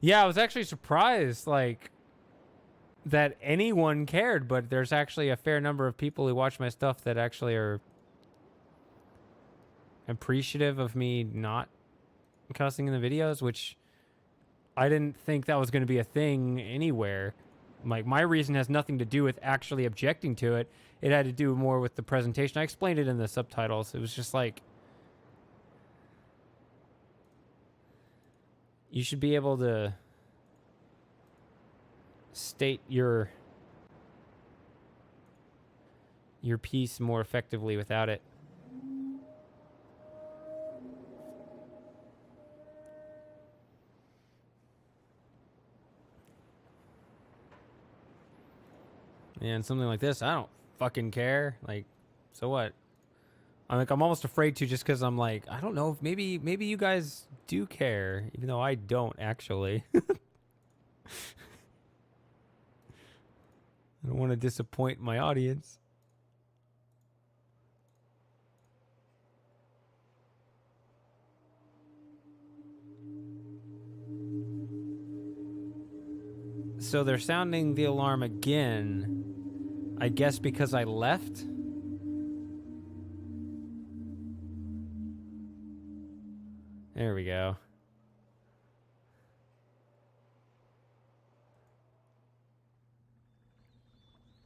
Yeah, I was actually surprised, like, that anyone cared, but there's actually a fair number of people who watch my stuff that actually are appreciative of me not cussing in the videos, which I didn't think that was going to be a thing anywhere. Like, my reason has nothing to do with actually objecting to it. It had to do more with the presentation. I explained it in the subtitles. It was just like, you should be able to state your piece more effectively without it. And something like this, I don't fucking care. Like, so what? I'm almost afraid to, just because I'm like, I don't know if maybe you guys do care, even though I don't actually. I don't want to disappoint my audience. So they're sounding the alarm again, I guess because I left. There we go.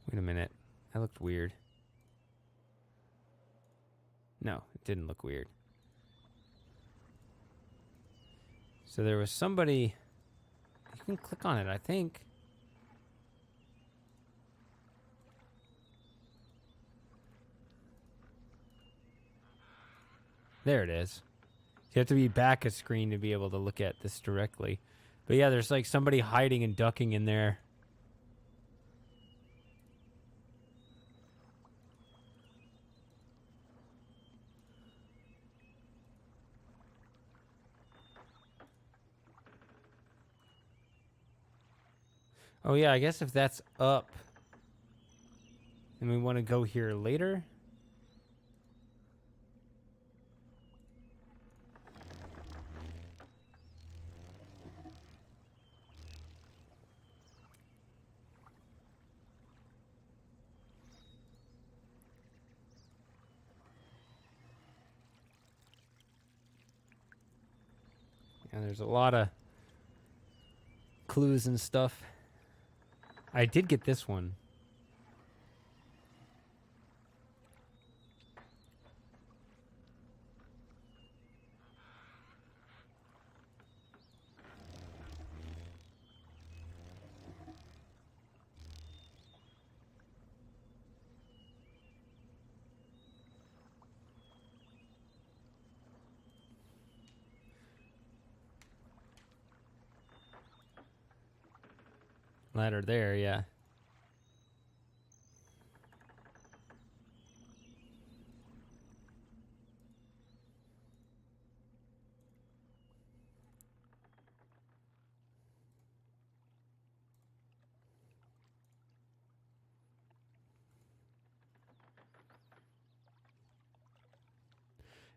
Wait a minute. That looked weird. No, it didn't look weird. So there was somebody. You can click on it, I think. There it is. You have to be back a screen to be able to look at this directly. But yeah, there's like somebody hiding and ducking in there. Oh yeah, I guess if that's up and we want to go here later. And there's a lot of clues and stuff. I did get this one. Ladder there, yeah.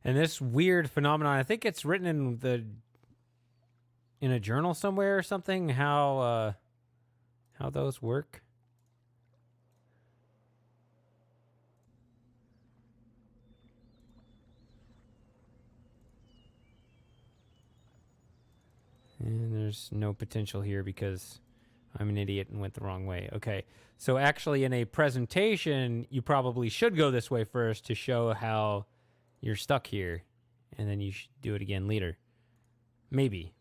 And this weird phenomenon, I think it's written in a journal somewhere or something, how those work. And there's no potential here because I'm an idiot and went the wrong way. Okay, so actually in a presentation, you probably should go this way first to show how you're stuck here. And then you should do it again later. Maybe.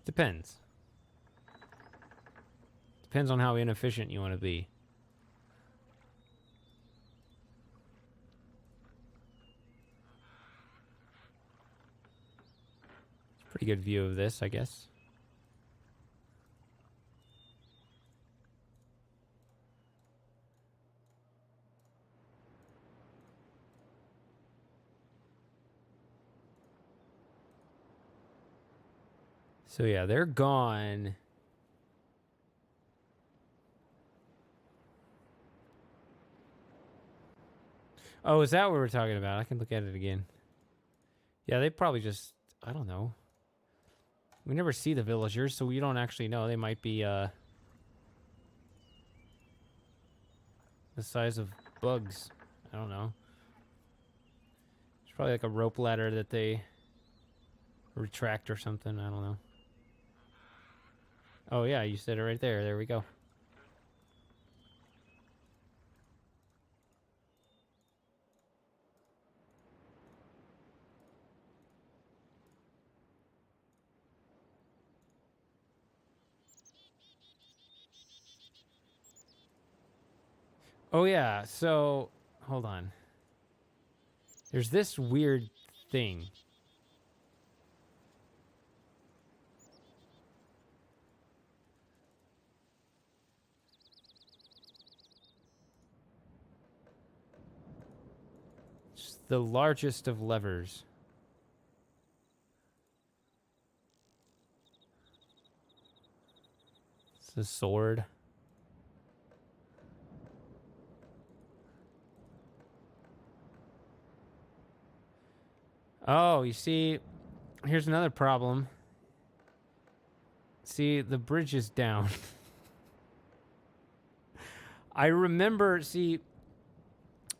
Depends. Depends on how inefficient you want to be. Pretty good view of this, I guess. So yeah, they're gone. Oh, is that what we're talking about? I can look at it again. Yeah, they probably just, I don't know. We never see the villagers, so we don't actually know. They might be the size of bugs. I don't know. It's probably like a rope ladder that they retract or something. I don't know. Oh yeah, you said it right there. There we go. Oh yeah, so hold on. There's this weird thing. It's the largest of levers. It's a sword. Oh, you see, here's another problem. See, the bridge is down. I remember, see,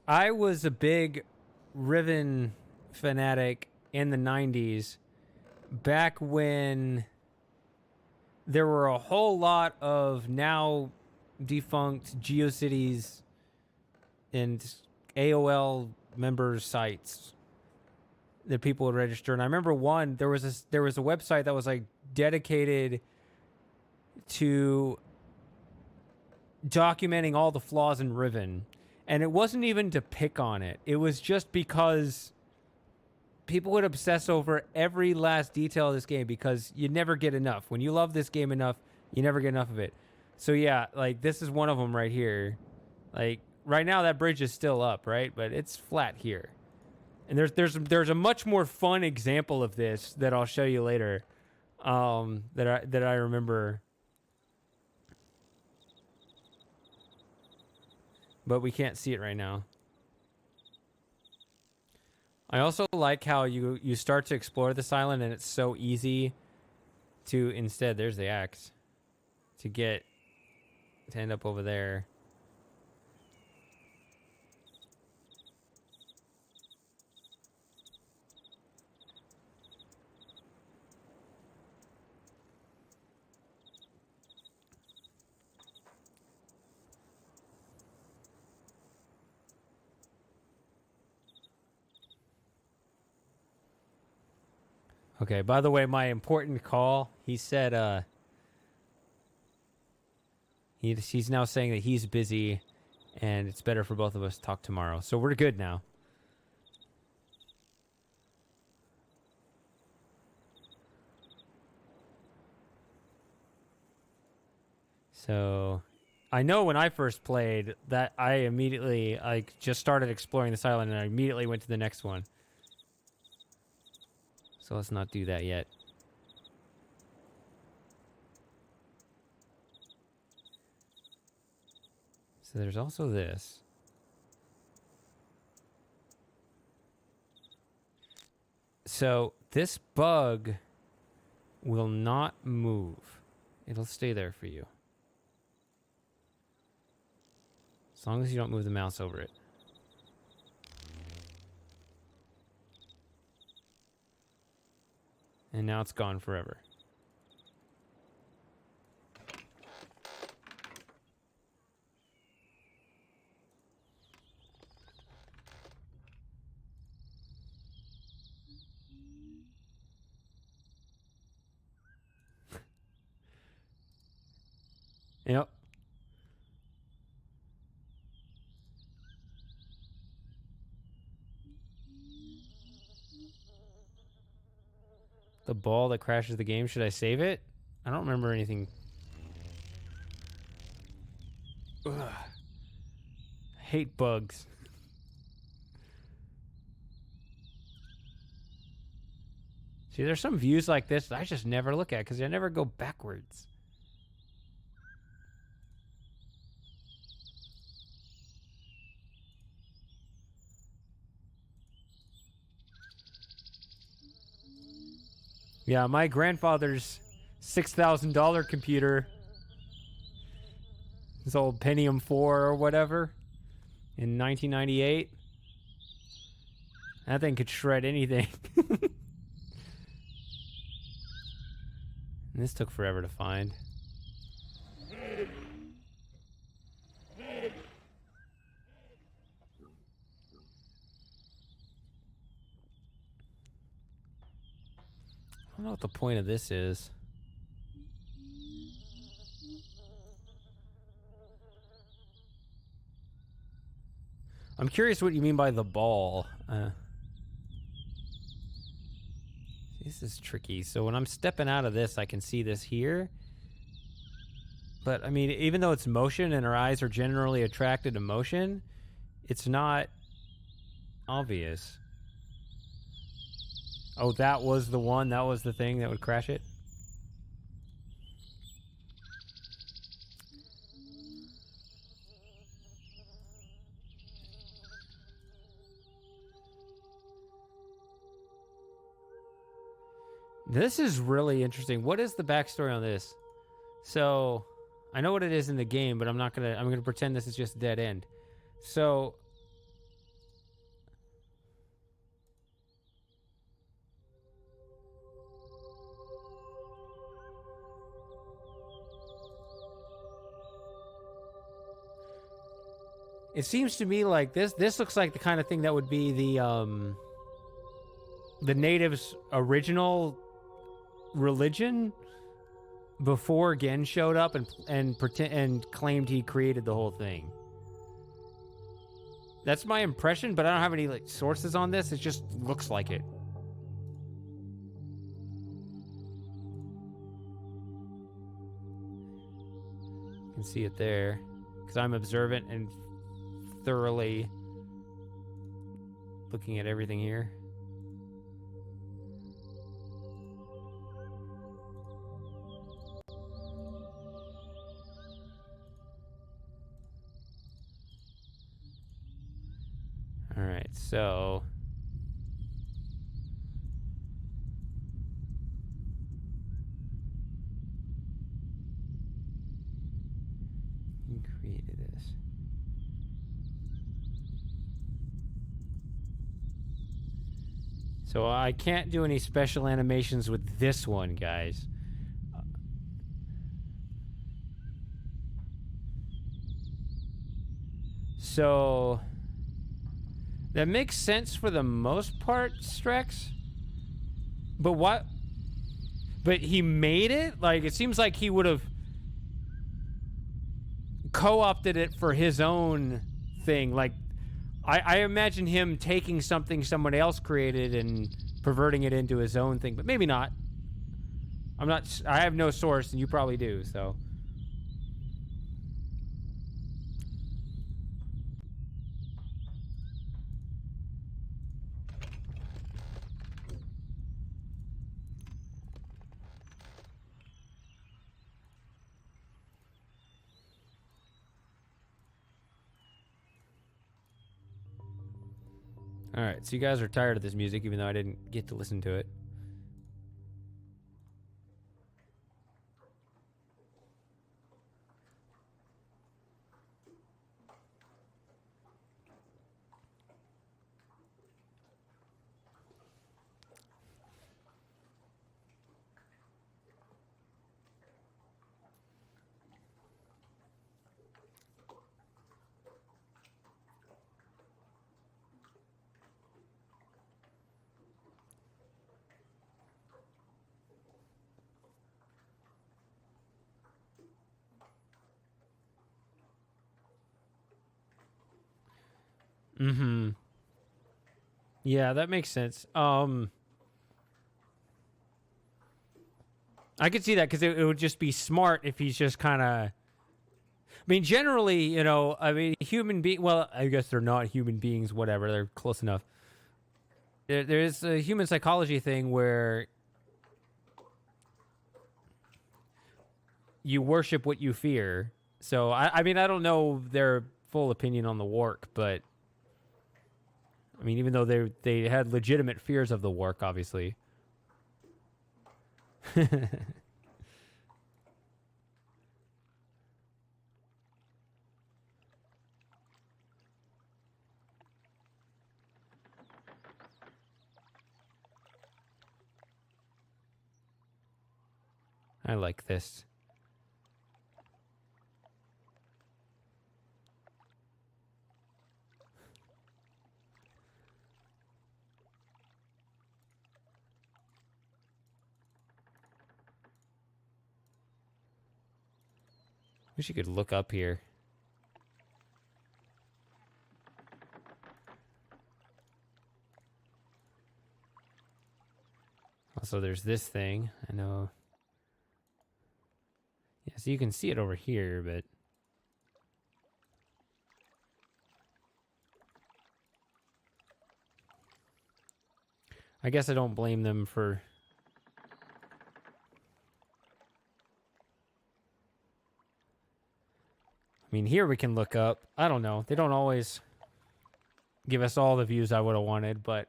I was a big Riven fanatic in the 90s, back when there were a whole lot of now defunct GeoCities and AOL member sites that people would register. And I remember there was a website that was like dedicated to documenting all the flaws in Riven. And it wasn't even to pick on it. It was just because people would obsess over every last detail of this game because you never get enough. When you love this game enough, you never get enough of it. So yeah, like this is one of them right here. Like right now that bridge is still up, right? But it's flat here. And there's a much more fun example of this that I'll show you later. That I remember. But we can't see it right now. I also like how you start to explore this island and it's so easy to instead, there's the axe, to end up over there. Okay, by the way, my important call, he said he's now saying that he's busy and it's better for both of us to talk tomorrow. So we're good now. So I know when I first played that I just started exploring this island and I immediately went to the next one. So let's not do that yet. So there's also this. So this bug will not move. It'll stay there for you. As long as you don't move the mouse over it. And now it's gone forever. Yep. The ball that crashes the game. Should I save it? I don't remember anything. Ugh. I hate bugs. See, there's some views like this that I just never look at because I never go backwards. Yeah, my grandfather's $6,000 computer, his old Pentium 4 or whatever, in 1998. That thing could shred anything. And this took forever to find. I don't know what the point of this is. I'm curious what you mean by the ball. This is tricky. So when I'm stepping out of this, I can see this here. But, I mean, even though it's motion and our eyes are generally attracted to motion, it's not obvious. Oh, that was the one? That was the thing that would crash it? This is really interesting. What is the backstory on this? So, I know what it is in the game, but I'm gonna pretend this is just a dead end. So, it seems to me like this looks like the kind of thing that would be the natives' original religion before Gen showed up and claimed he created the whole thing. That's my impression, but I don't have any sources on this. It just looks like it. You can see it there because I'm observant and thoroughly looking at everything here. All right, so who created this? So I can't do any special animations with this one, guys. So that makes sense for the most part, Strex. But But he made it? Like, it seems like he would have co-opted it for his own thing. Like, I imagine him taking something someone else created and perverting it into his own thing, but maybe not. I have no source, and you probably do, so. All right, so you guys are tired of this music, even though I didn't get to listen to it. Mm-hmm. Yeah, that makes sense. I could see that because it would just be smart if he's just kind of. I mean, generally, you know, I mean, well, I guess they're not human beings, whatever. They're close enough. There's a human psychology thing where you worship what you fear. So, I mean, I don't know their full opinion on the work, but I mean, even though they had legitimate fears of the work, obviously. I like this. Wish you could look up here. Also, there's this thing. I know. Yeah, so you can see it over here, but I guess I don't blame them for. I mean, here we can look up. I don't know. They don't always give us all the views I would have wanted, but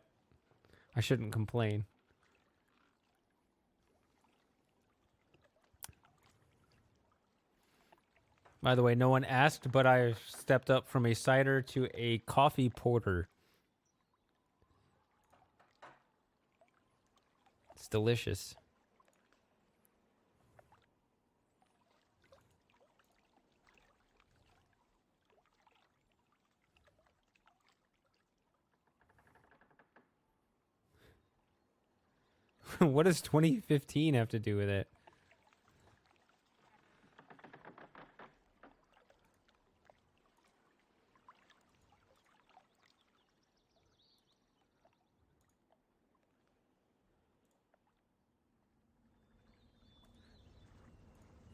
I shouldn't complain. By the way, no one asked, but I stepped up from a cider to a coffee porter. It's delicious. What does 2015 have to do with it?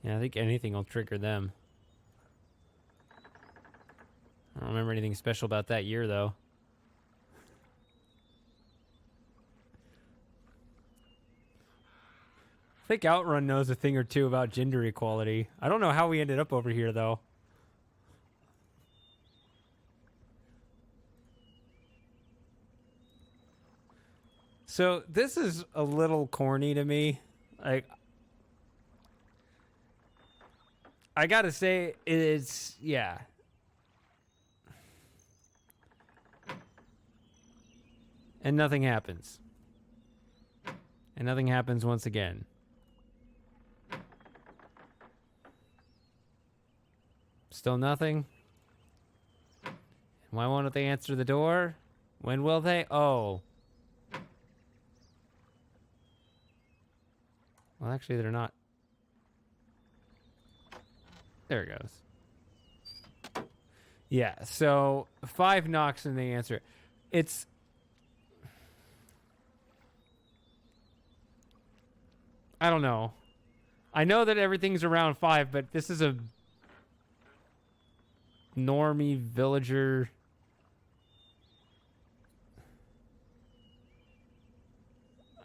Yeah, I think anything will trigger them. I don't remember anything special about that year, though. I think Outrun knows a thing or two about gender equality. I don't know how we ended up over here, though. So this is a little corny to me. Like, I gotta say, it's, yeah. And nothing happens. And nothing happens once again. Still nothing? Why won't they answer the door? When will they? Oh. Well, actually, they're not. There it goes. Yeah, so 5 knocks and they answer. It's... I don't know. I know that everything's around 5, but this is a normie villager.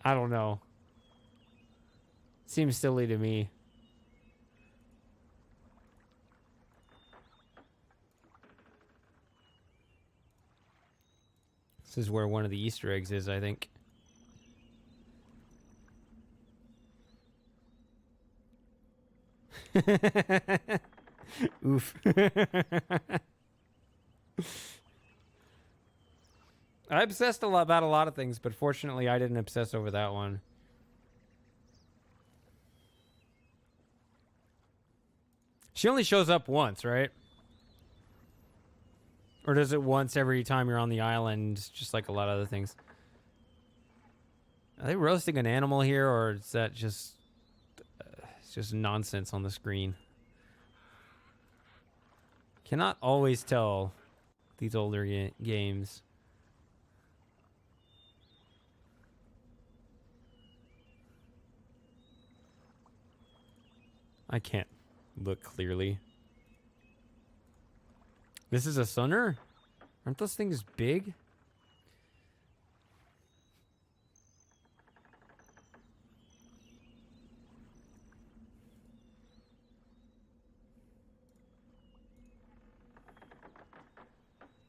I don't know. Seems silly to me. This is where one of the Easter eggs is, I think. Oof. I obsessed a lot about a lot of things, but fortunately I didn't obsess over that one. She only shows up once, right? Or does it once every time you're on the island, just like a lot of other things? Are they roasting an animal here, or is that just... it's just nonsense on the screen? Cannot always tell these older games. I can't look clearly. This is a sunner? Aren't those things big?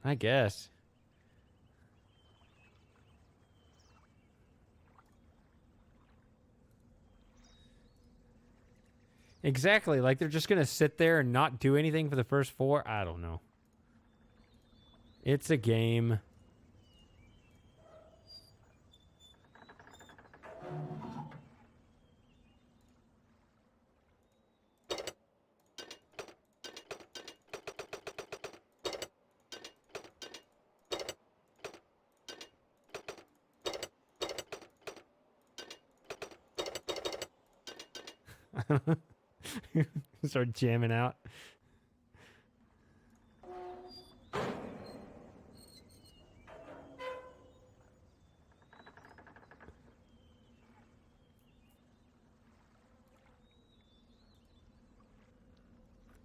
I guess. Exactly, like they're just gonna sit there and not do anything for the first 4? I don't know. It's a game. Start jamming out.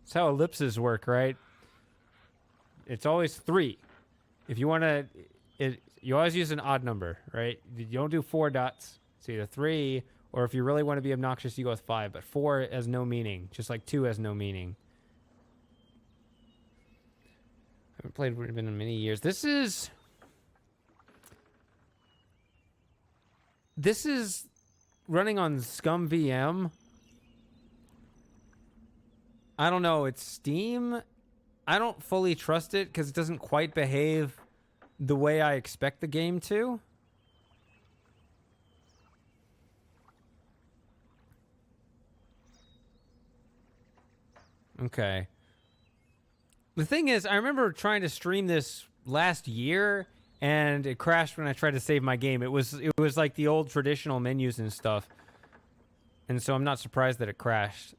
That's how ellipses work, right? It's always 3. If you want to, you always use an odd number, right? You don't do 4 dots. It's either 3, or if you really want to be obnoxious, you go with 5. But 4 has no meaning, just like 2 has no meaning. I haven't played Riven in many years. This is running on Scum VM. I don't know. It's Steam. I don't fully trust it because it doesn't quite behave the way I expect the game to. Okay. The thing is, I remember trying to stream this last year, and it crashed when I tried to save my game. It was like the old traditional menus and stuff, and so I'm not surprised that it crashed.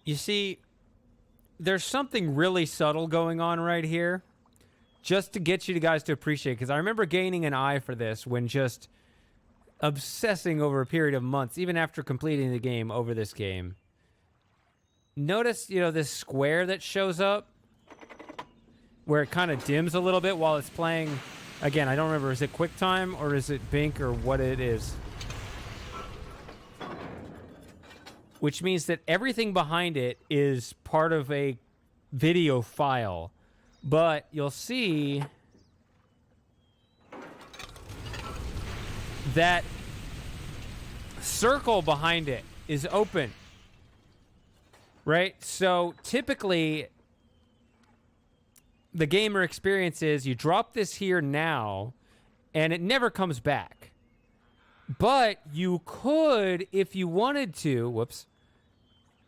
You see, there's something really subtle going on right here, just to get you guys to appreciate, because I remember gaining an eye for this when just obsessing over a period of months, even after completing the game, over this game. Notice, this square that shows up, where it kind of dims a little bit while it's playing. Again, I don't remember, is it QuickTime, or is it Bink, or what it is? Which means that everything behind it is part of a video file. But you'll see that circle behind it is open. Right? So typically, the gamer experience is you drop this here now, and it never comes back. But you could, if you wanted to,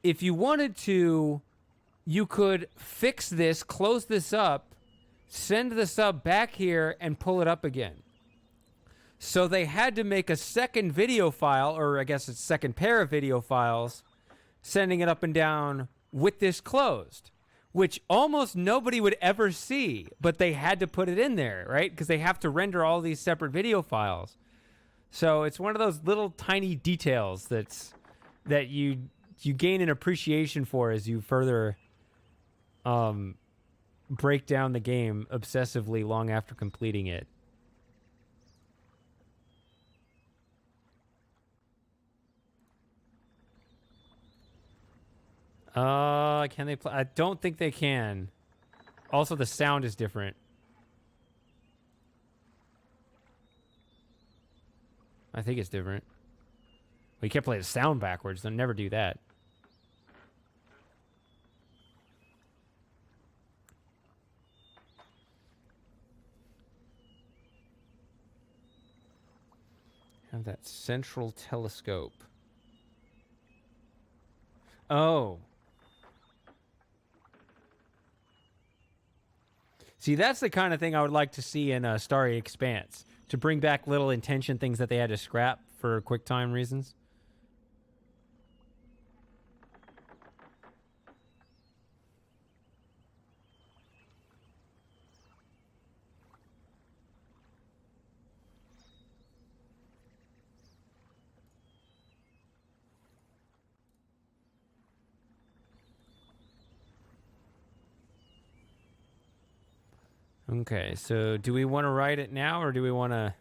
if you wanted to, you could fix this, close this up, send the sub back here, and pull it up again. So they had to make a second video file, or I guess it's second pair of video files, sending it up and down with this closed, which almost nobody would ever see, but they had to put it in there, right? Because they have to render all these separate video files. So it's one of those little tiny details that you gain an appreciation for as you further break down the game obsessively long after completing it. Can they play? I don't think they can. Also, the sound is different. I think it's different. Well, you can't play the sound backwards. They'll never do that. Have that central telescope. Oh. See, that's the kind of thing I would like to see in Starry Expanse. To bring back little intention things that they had to scrap for QuickTime reasons. Okay, so do we want to write it now, or do we want to...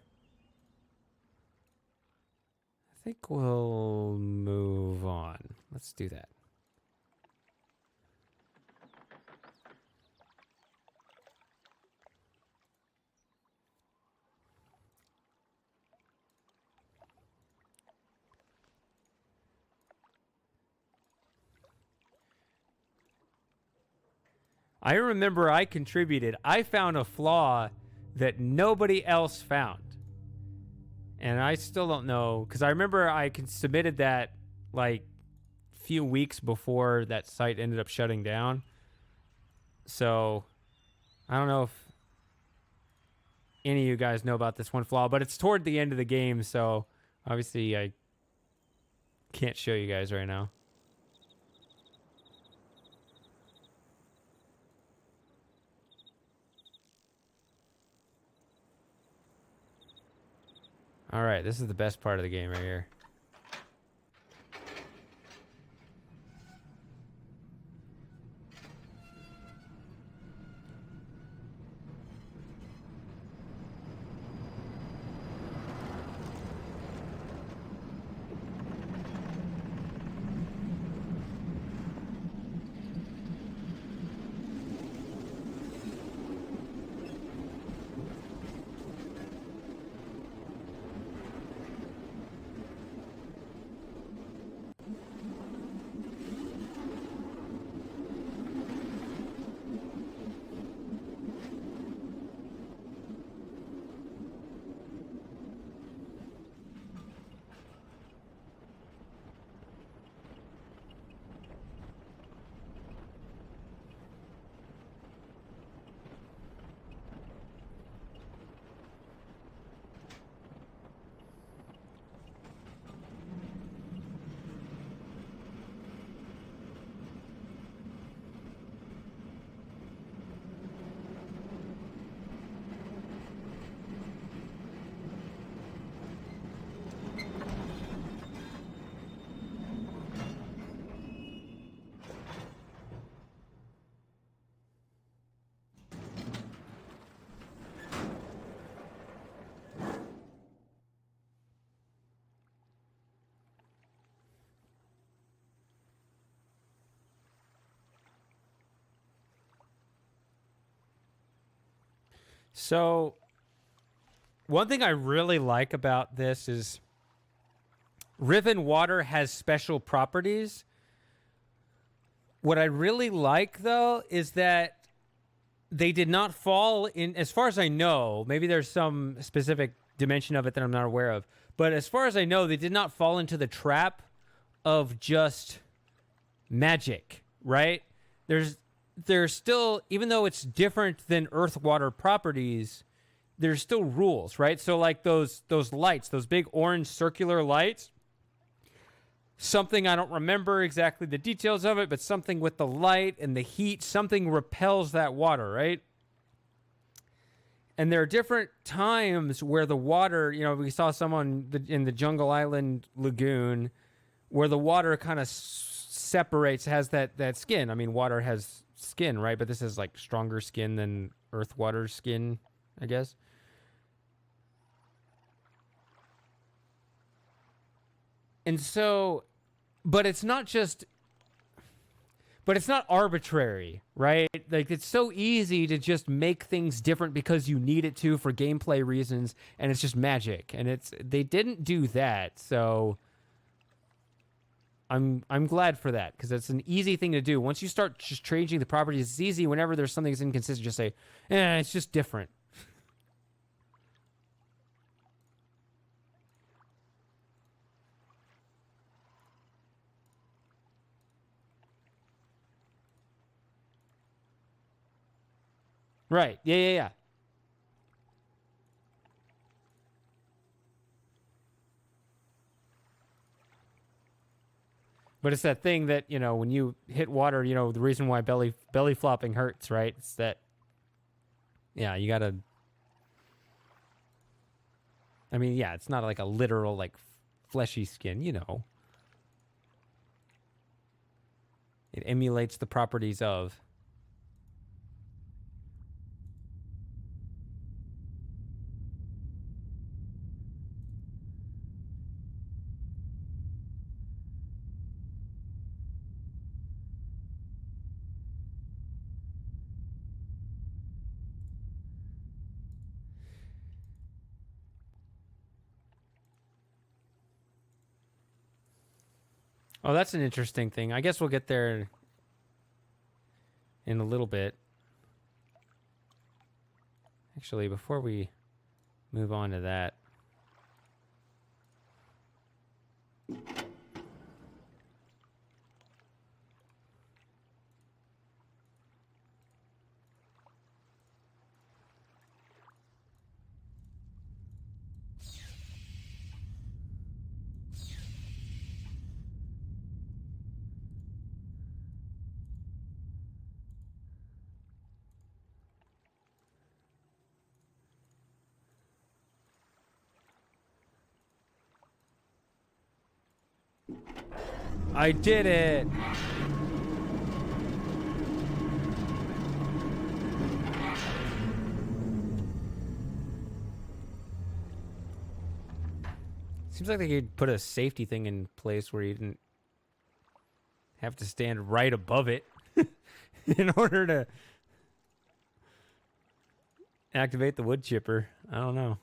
I think we'll move on. Let's do that. I remember I contributed. I found a flaw that nobody else found. And I still don't know, because I remember I submitted that like a few weeks before that site ended up shutting down. So I don't know if any of you guys know about this one flaw, but it's toward the end of the game, so obviously I can't show you guys right now. All right, this is the best part of the game right here. So, one thing I really like about this is Riven water has special properties. What I really like, though, is that they did not fall in, as far as I know, maybe there's some specific dimension of it that I'm not aware of, but as far as I know, they did not fall into the trap of just magic, right? There's still, even though it's different than earth water properties, there's still rules, right? So like those lights, those big orange circular lights, something, I don't remember exactly the details of it, but something with the light and the heat, something repels that water, right? And there are different times where the water, you know, we saw someone in the Jungle Island Lagoon where the water kind of separates, has that skin. I mean, water has skin, right? But this is like stronger skin than earth water skin, I guess. And so, but it's not arbitrary, right? Like, it's so easy to just make things different because you need it to for gameplay reasons, and it's just magic. And they didn't do that, so I'm glad for that, because it's an easy thing to do. Once you start just changing the properties, it's easy. Whenever there's something that's inconsistent, just say, it's just different. Right. Yeah. But it's that thing that, you know, when you hit water, you know, the reason why belly flopping hurts, right? It's that, yeah, you gotta, I mean, yeah, it's not like a literal, like, fleshy skin, you know. It emulates the properties of. Oh, that's an interesting thing. I guess we'll get there in a little bit. Actually, before we move on to that. I did it! Seems like they could put a safety thing in place where you didn't have to stand right above it in order to activate the wood chipper. I don't know.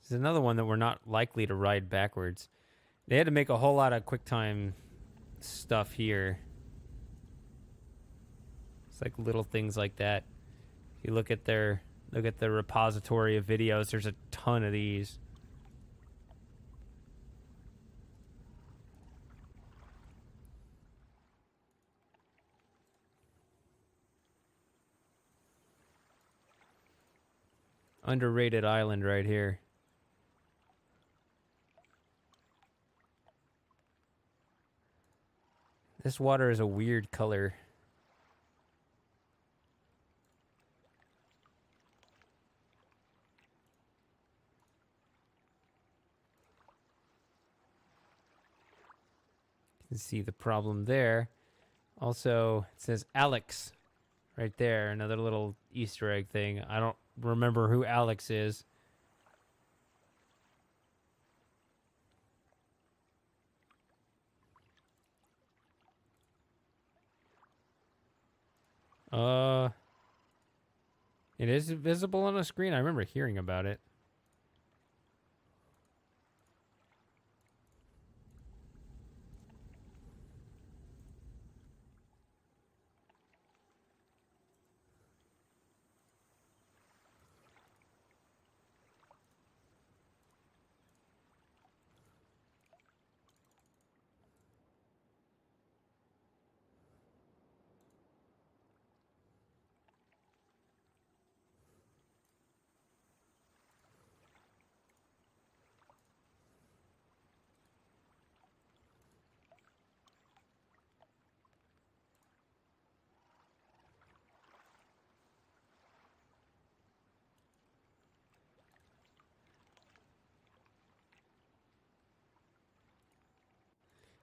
This is another one that we're not likely to ride backwards. They had to make a whole lot of QuickTime stuff here. It's like little things like that. If you look at the repository of videos, there's a ton of these. Underrated island right here. This water is a weird color. You can see the problem there. Also, it says Alex right there. Another little Easter egg thing. I don't remember who Alex is. It is visible on a screen. I remember hearing about it.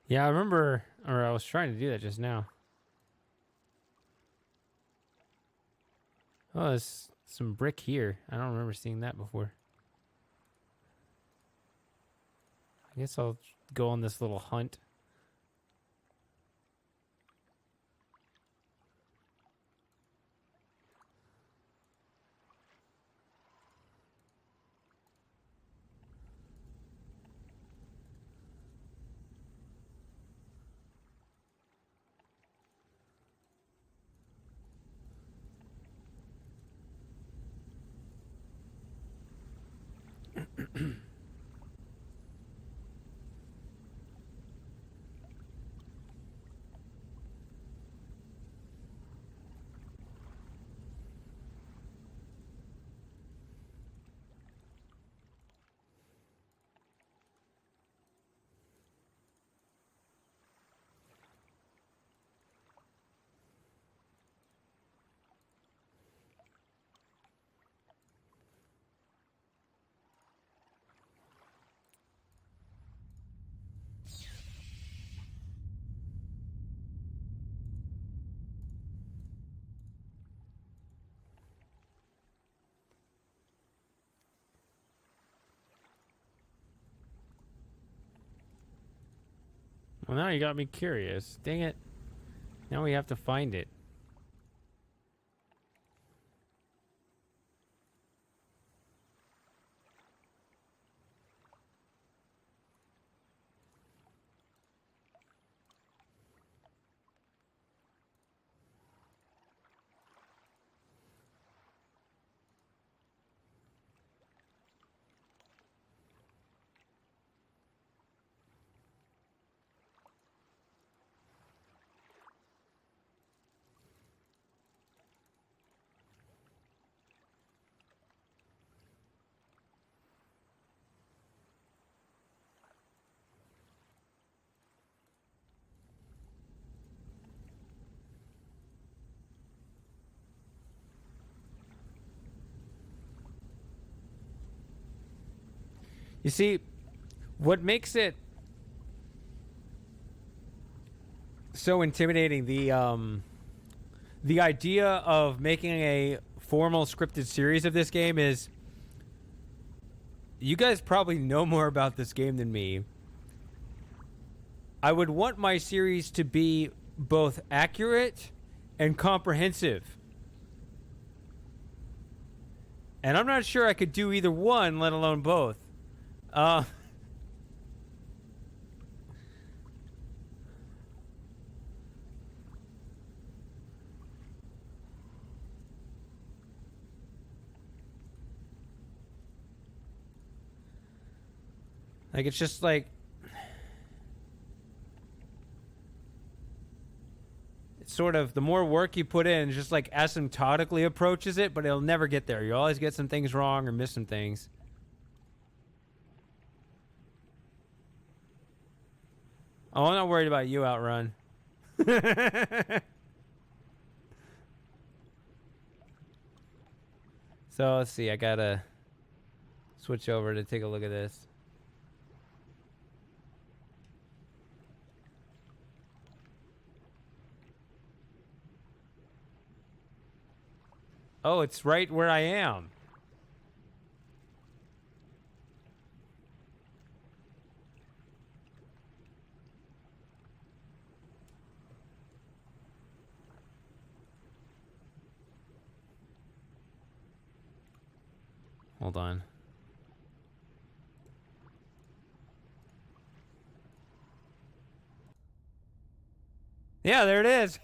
Yeah, I remember, or I was trying to do that just now. Oh, there's some brick here. I don't remember seeing that before. I guess I'll go on this little hunt. Well, now you got me curious. Dang it. Now we have to find it. You see, what makes it so intimidating, the idea of making a formal scripted series of this game is you guys probably know more about this game than me. I would want my series to be both accurate and comprehensive. And I'm not sure I could do either one, let alone both. Like, it's just like... It's sort of, the more work you put in, just like asymptotically approaches it, but it'll never get there. You always get some things wrong or miss some things. Oh, I'm not worried about you, Outrun. So, let's see. I gotta switch over to take a look at this. Oh, it's right where I am. Hold on. Yeah, there it is.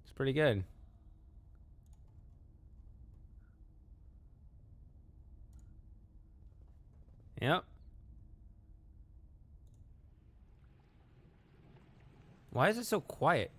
It's pretty good. Yep. Why is it so quiet?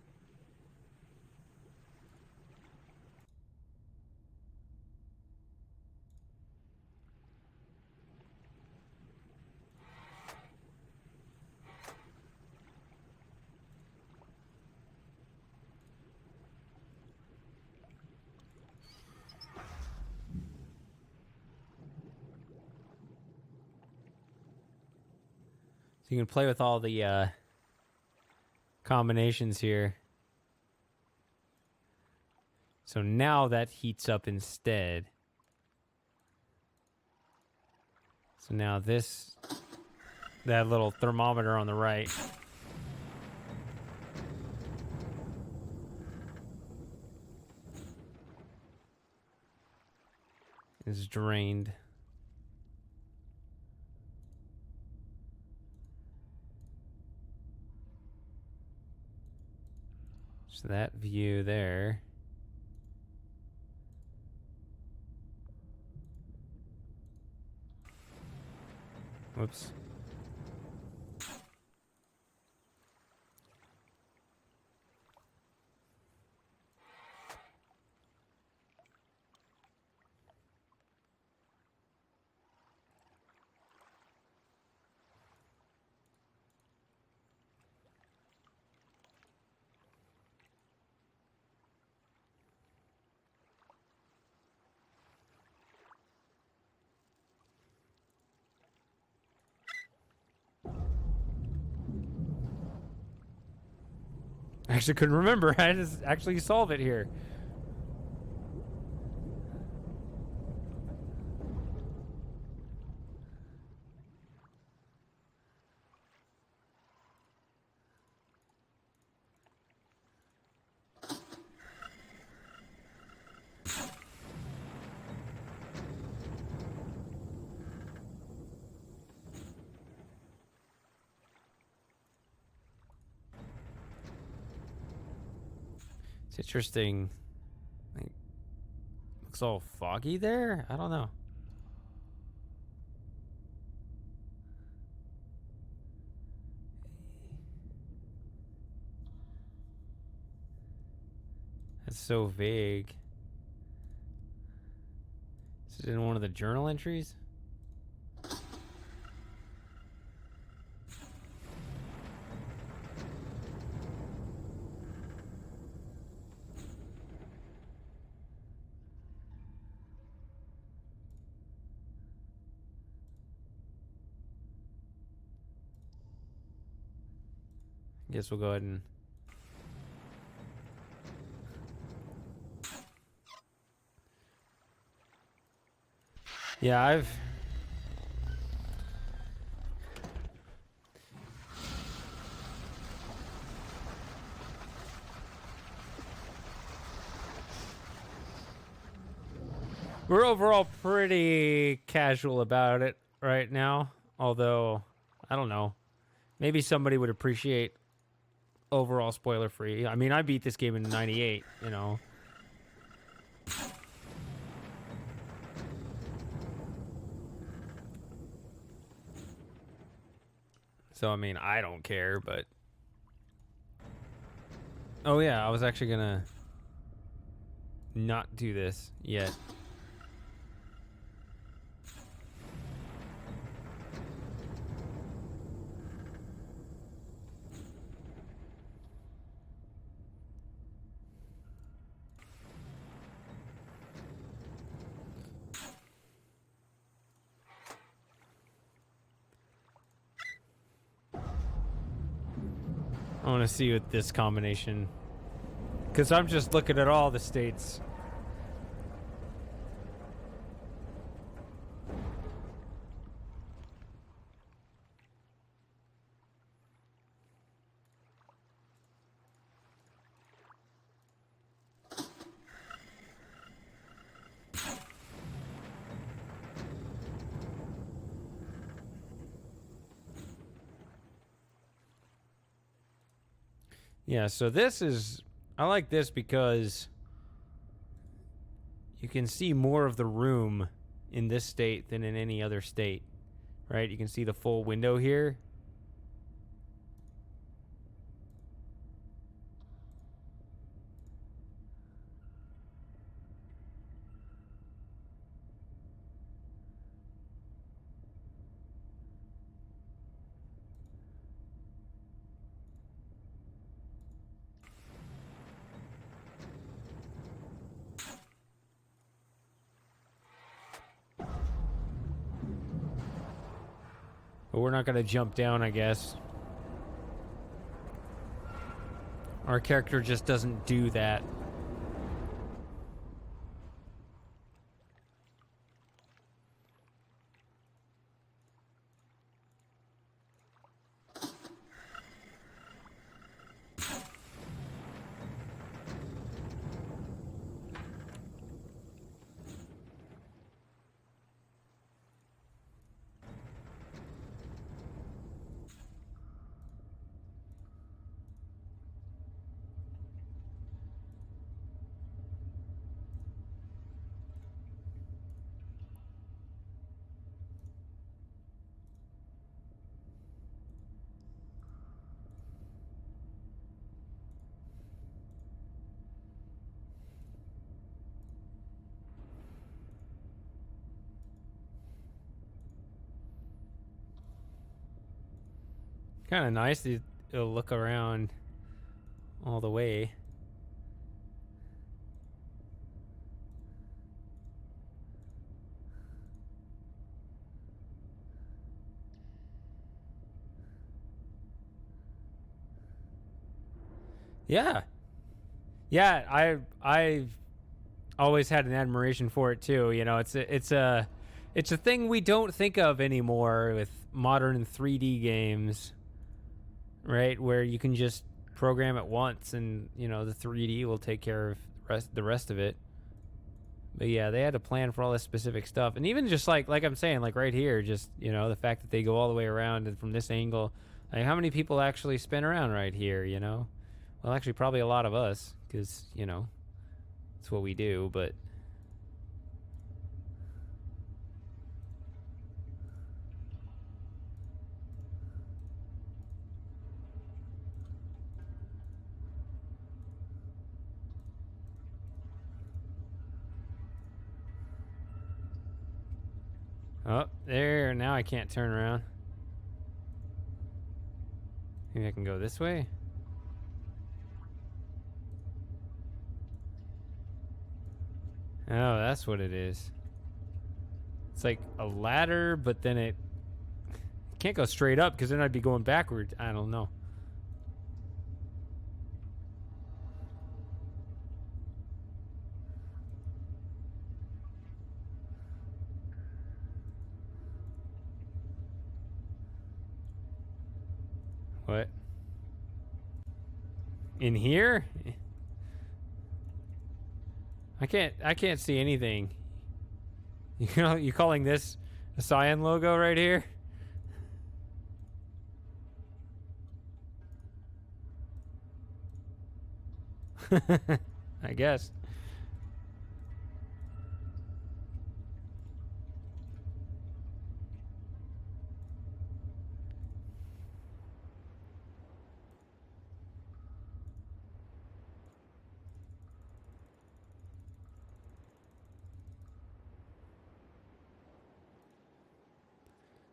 you can play with all the combinations here. So now that heats up instead. So now that little thermometer on the right is drained. So that view there. Whoops. I actually couldn't remember. I just actually solve it here. It's interesting. Like, looks all foggy there. I don't know. That's so vague. Is it in one of the journal entries? I guess we'll go ahead and... Yeah, we're overall pretty casual about it right now. Although, I don't know. Maybe somebody would appreciate overall spoiler free. I mean, I beat this game in '98, you know. So, I mean, I don't care, but... Oh, yeah, I was actually gonna not do this yet. I want to see what this combination... Because I'm just looking at all the states. Yeah, so this is... I like this because you can see more of the room in this state than in any other state, right? You can see the full window here. But we're not going to jump down, I guess. Our character just doesn't do that. Kind of nice to look around all the way. Yeah. Yeah, I've always had an admiration for it too. You know, it's a thing we don't think of anymore with modern 3D games, right? Where you can just program it once and, you know, the 3D will take care of the rest of it. But yeah, they had a plan for all this specific stuff. And even just like I'm saying, like right here, just, you know, the fact that they go all the way around and from this angle, like how many people actually spin around right here, you know? Well, actually probably a lot of us, because, you know, it's what we do, but oh, there, now I can't turn around. Maybe I can go this way? Oh, that's what it is. It's like a ladder, but then it can't go straight up because then I'd be going backward. I don't know. What? In here? I can't see anything. You know, you calling this a cyan logo right here? I guess.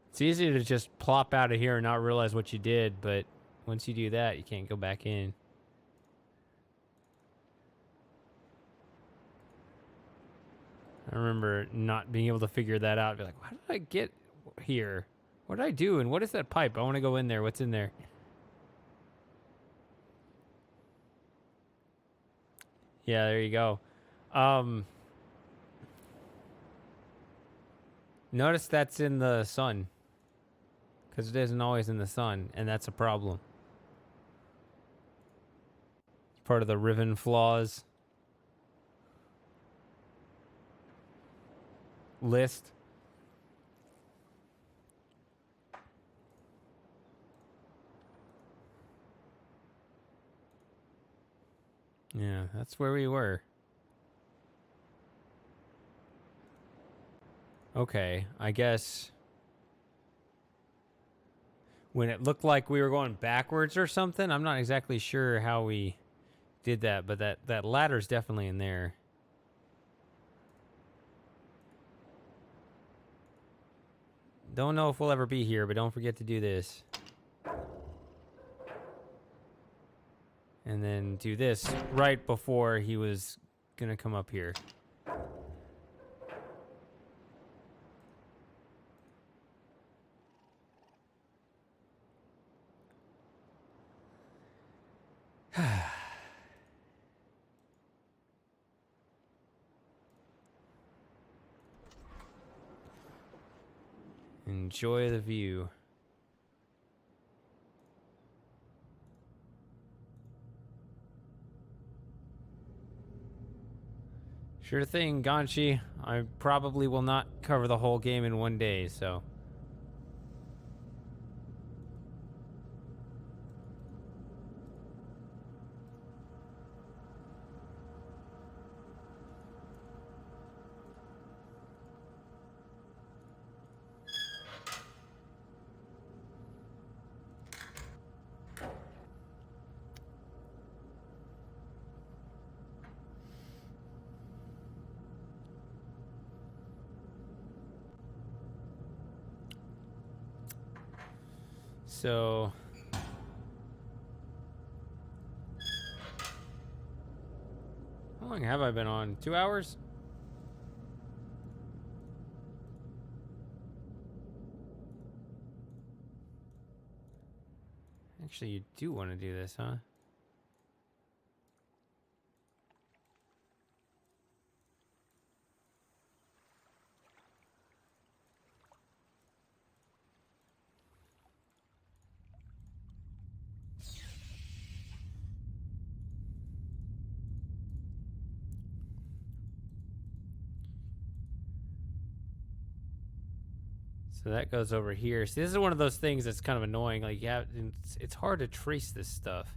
It's easy to just plop out of here and not realize what you did, but once you do that, you can't go back in. I remember not being able to figure that out. Be like, how did I get here? What did I do? And what is that pipe? I want to go in there. What's in there? Yeah, there you go. Notice that's in the sun. Because it isn't always in the sun, and that's a problem. It's part of the Riven flaws list. Yeah, that's where we were. Okay, I guess when it looked like we were going backwards or something, I'm not exactly sure how we did that, but that ladder's definitely in there. Don't know if we'll ever be here, but don't forget to do this. And then do this right before he was gonna come up here. Enjoy the view. Sure thing, Ganshi. I probably will not cover the whole game in one day, so. So, how long have I been on? 2 hours? Actually, you do want to do this, huh? So that goes over here. See, this is one of those things that's kind of annoying. Like, yeah, it's hard to trace this stuff.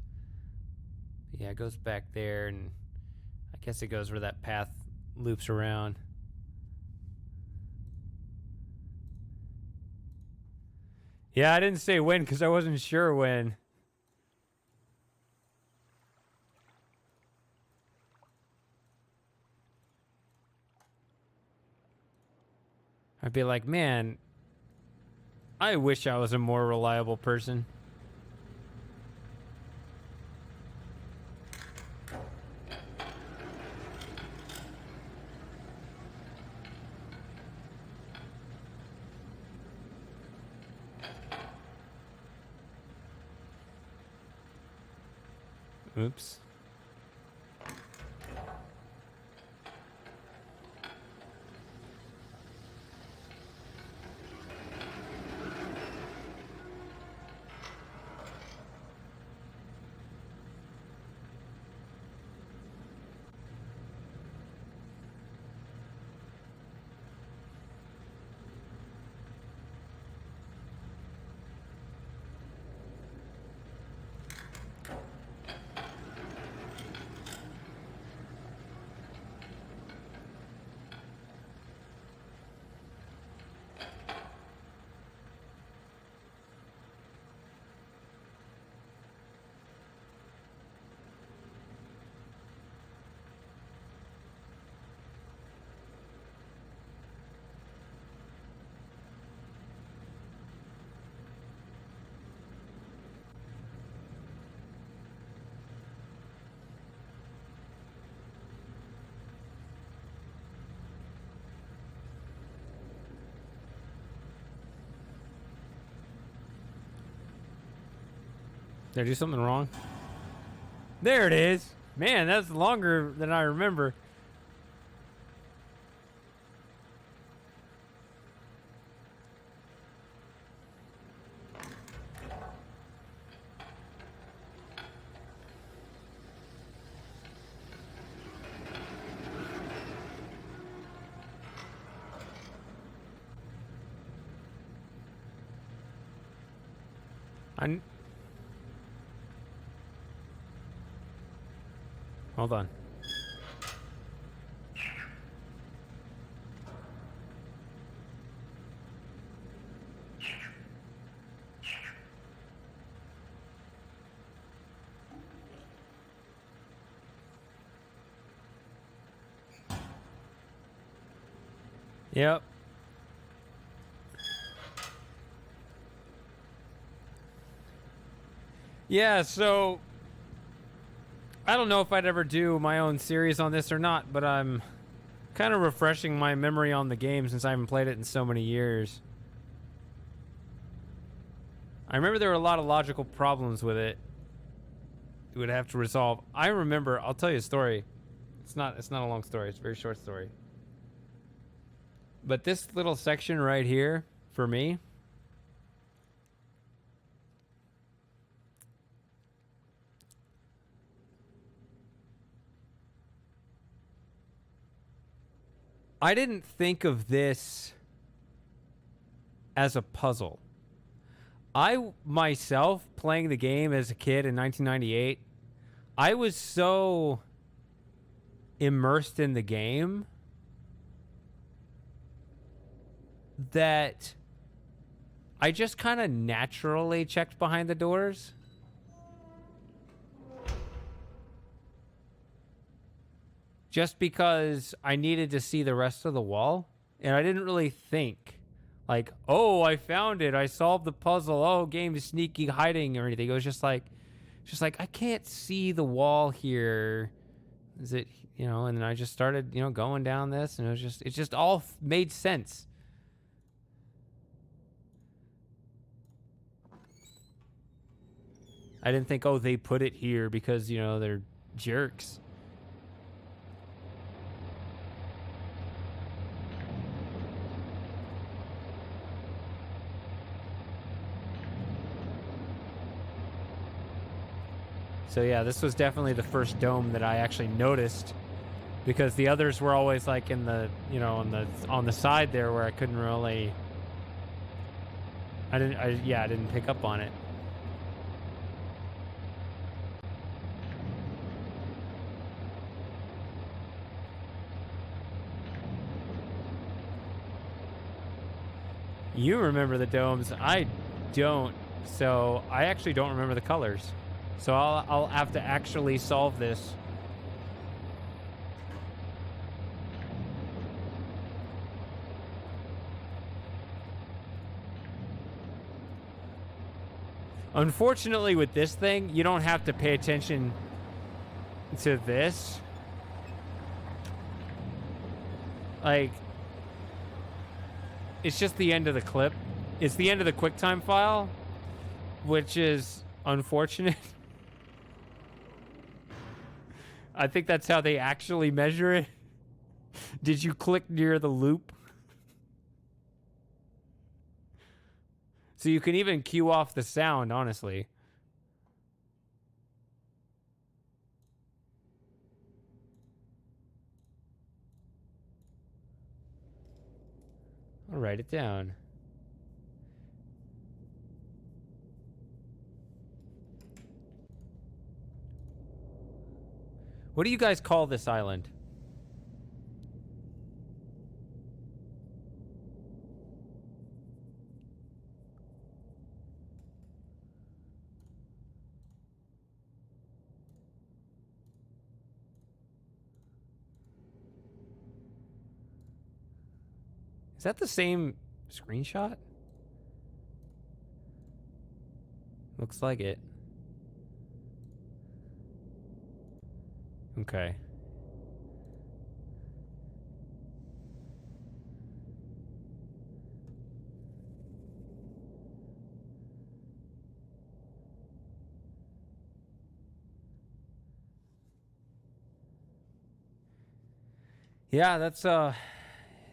Yeah, it goes back there, and I guess it goes where that path loops around. Yeah, I didn't say when because I wasn't sure when. I'd be like, man, I wish I was a more reliable person. Oops. Did I do something wrong? There it is. Man, that's longer than I remember. Hold on. Yep. Yeah, so I don't know if I'd ever do my own series on this or not, but I'm kind of refreshing my memory on the game since I haven't played it in so many years. I remember there were a lot of logical problems with it would have to resolve. I remember, I'll tell you a story. It's not a long story. It's a very short story. But this little section right here, for me, I didn't think of this as a puzzle. I myself, playing the game as a kid in 1998, I was so immersed in the game that I just kind of naturally checked behind the doors. Just because I needed to see the rest of the wall. And I didn't really think, like, oh, I found it. I solved the puzzle. Oh, game is sneaky hiding or anything. It was just like, I can't see the wall here. Is it, you know, and then I just started, you know, going down this, and it just all made sense. I didn't think, oh, they put it here because, you know, they're jerks. So yeah, this was definitely the first dome that I actually noticed, because the others were always like in the, you know, on the side there where I couldn't really. I didn't pick up on it. You remember the domes. I don't. So I actually don't remember the colors. So I'll have to actually solve this. Unfortunately, with this thing, you don't have to pay attention to this. Like, it's just the end of the clip. It's the end of the QuickTime file, which is unfortunate. I think that's how they actually measure it. Did you click near the loop? So you can even cue off the sound, honestly. I'll write it down. What do you guys call this island? Is that the same screenshot? Looks like it. Okay. Yeah, that's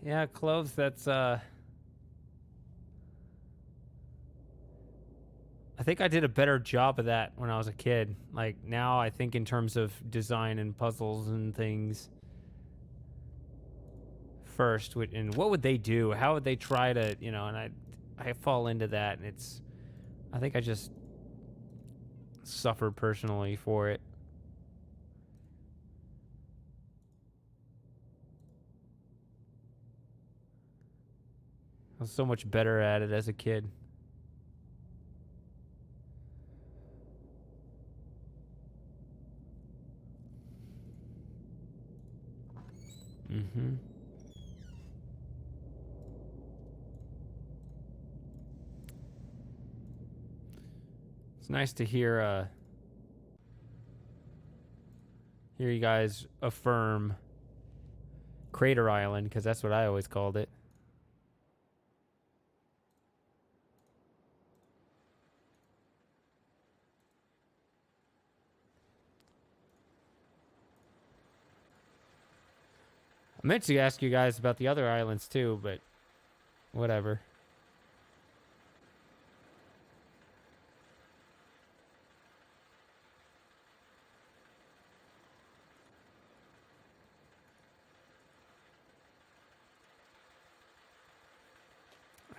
yeah, cloves, that's I think I did a better job of that when I was a kid. Like, now I think in terms of design and puzzles and things first, and what would they do? How would they try to, you know, and I fall into that, and I think I just suffered personally for it. I was so much better at it as a kid. Mm-hmm. It's nice to hear you guys affirm Crater Island, because that's what I always called it. I meant to ask you guys about the other islands too, but whatever.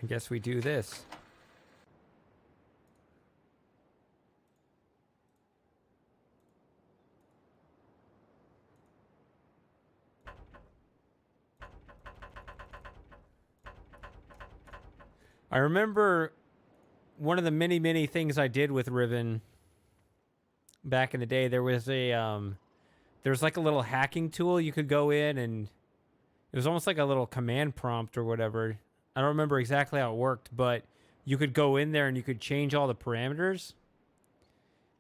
I guess we do this. I remember one of the many things I did with Riven back in the day. There was like a little hacking tool you could go in, and it was almost like a little command prompt or whatever. I don't remember exactly how it worked, but you could go in there and you could change all the parameters.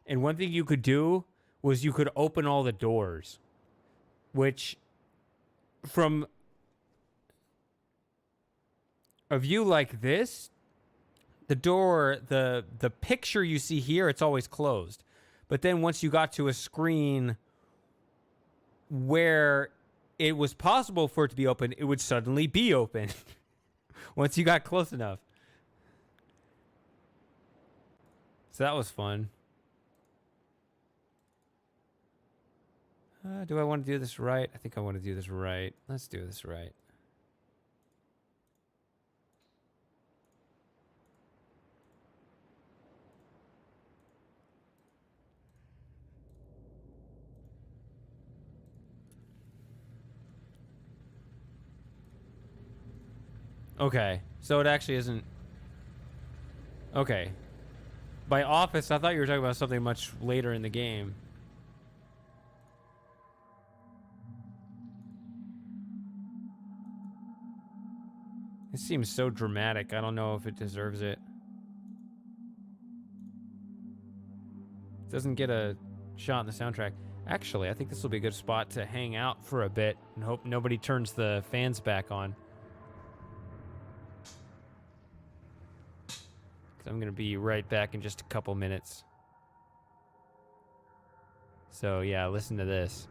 And one thing you could do was you could open all the doors, which from a view like this, the door, the picture you see here, it's always closed. But then once you got to a screen where it was possible for it to be open, it would suddenly be open once you got close enough. So that was fun. Do I want to do this right? I think I want to do this right. Let's do this right. Okay, so it actually isn't... Okay. By office, I thought you were talking about something much later in the game. It seems so dramatic. I don't know if it deserves it. It doesn't get a shot in the soundtrack. Actually, I think this will be a good spot to hang out for a bit and hope nobody turns the fans back on. I'm going to be right back in just a couple minutes. So, yeah, listen to this.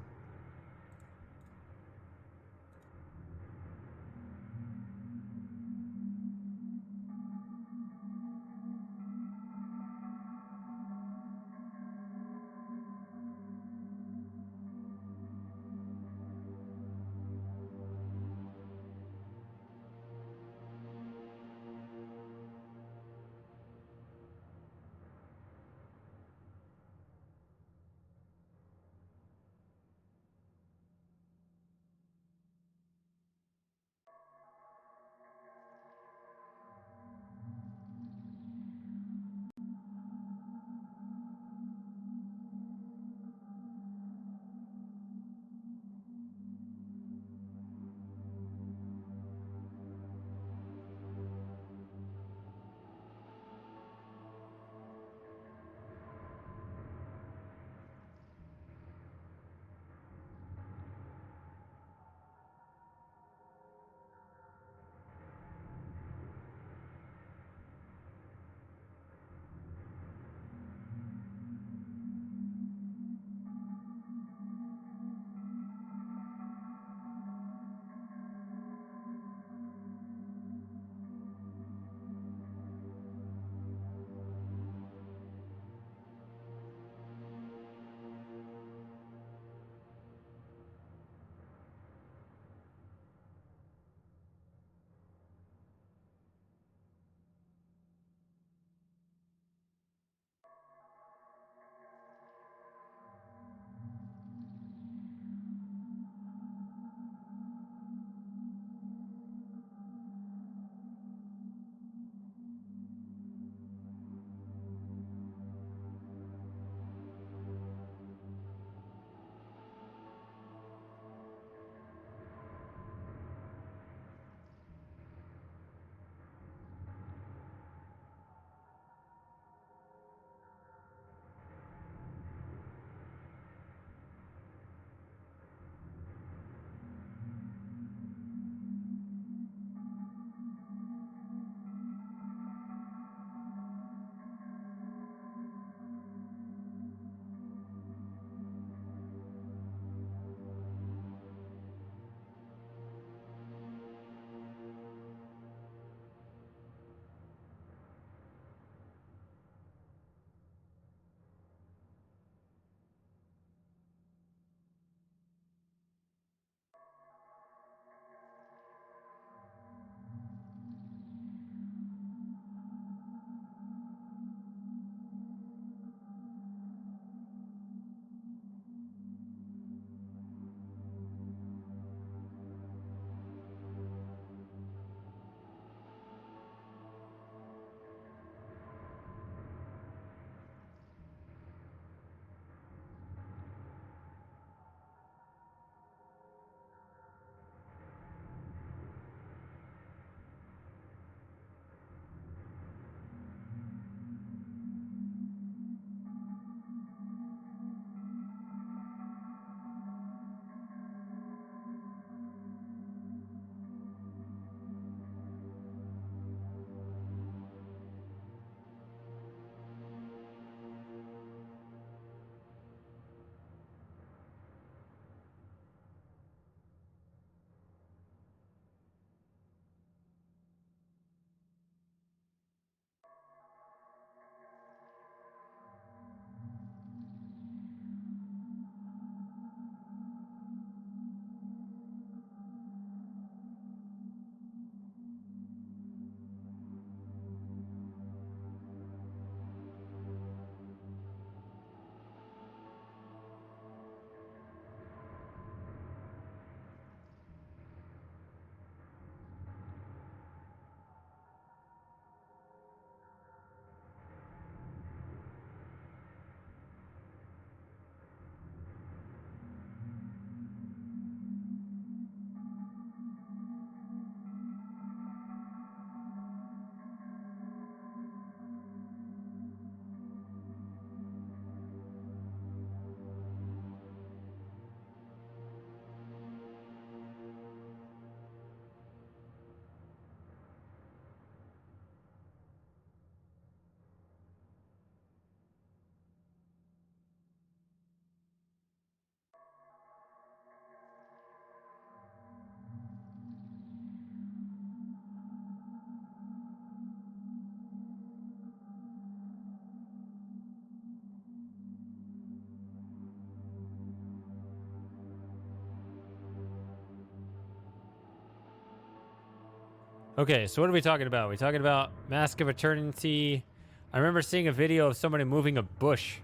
Okay, so what are we talking about? We're talking about Mask of Eternity. I remember seeing a video of somebody moving a bush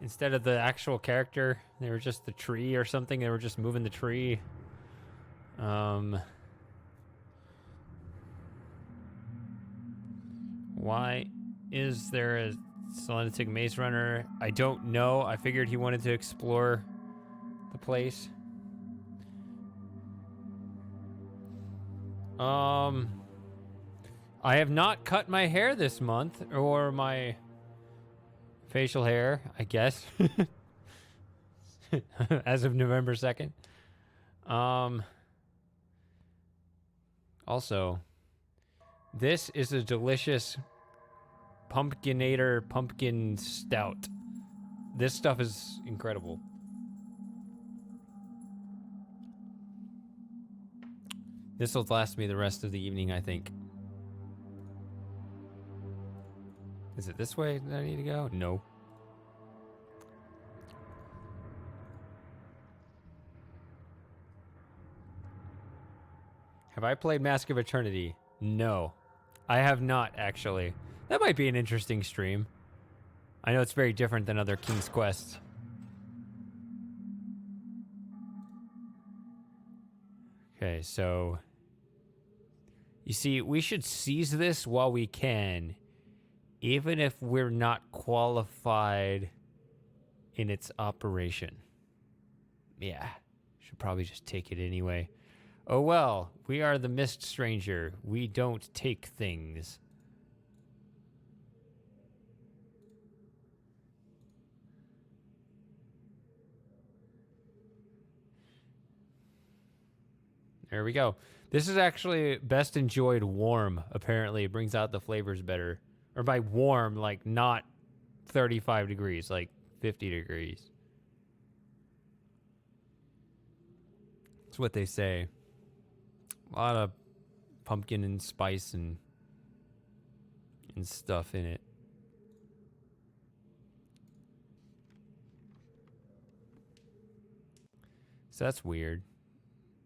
instead of the actual character. They were just the tree or something. They were just moving the tree. Why is there a Lunatic Maze Runner? I don't know. I figured he wanted to explore the place. I have not cut my hair this month, or my facial hair, I guess, as of November 2nd. Also, this is a delicious Pumpkinator pumpkin stout. This stuff is incredible. This will last me the rest of the evening, I think. Is it this way that I need to go? No. Have I played Mask of Eternity? No. I have not, actually. That might be an interesting stream. I know it's very different than other King's Quests. Okay, so... You see, we should seize this while we can, even if we're not qualified in its operation. Yeah, should probably just take it anyway. Oh well, we are the Mist Stranger. We don't take things. There we go. This is actually best enjoyed warm, apparently. It brings out the flavors better. Or by warm, like not 35 degrees, like 50 degrees. That's what they say. A lot of pumpkin and spice and stuff in it. So that's weird.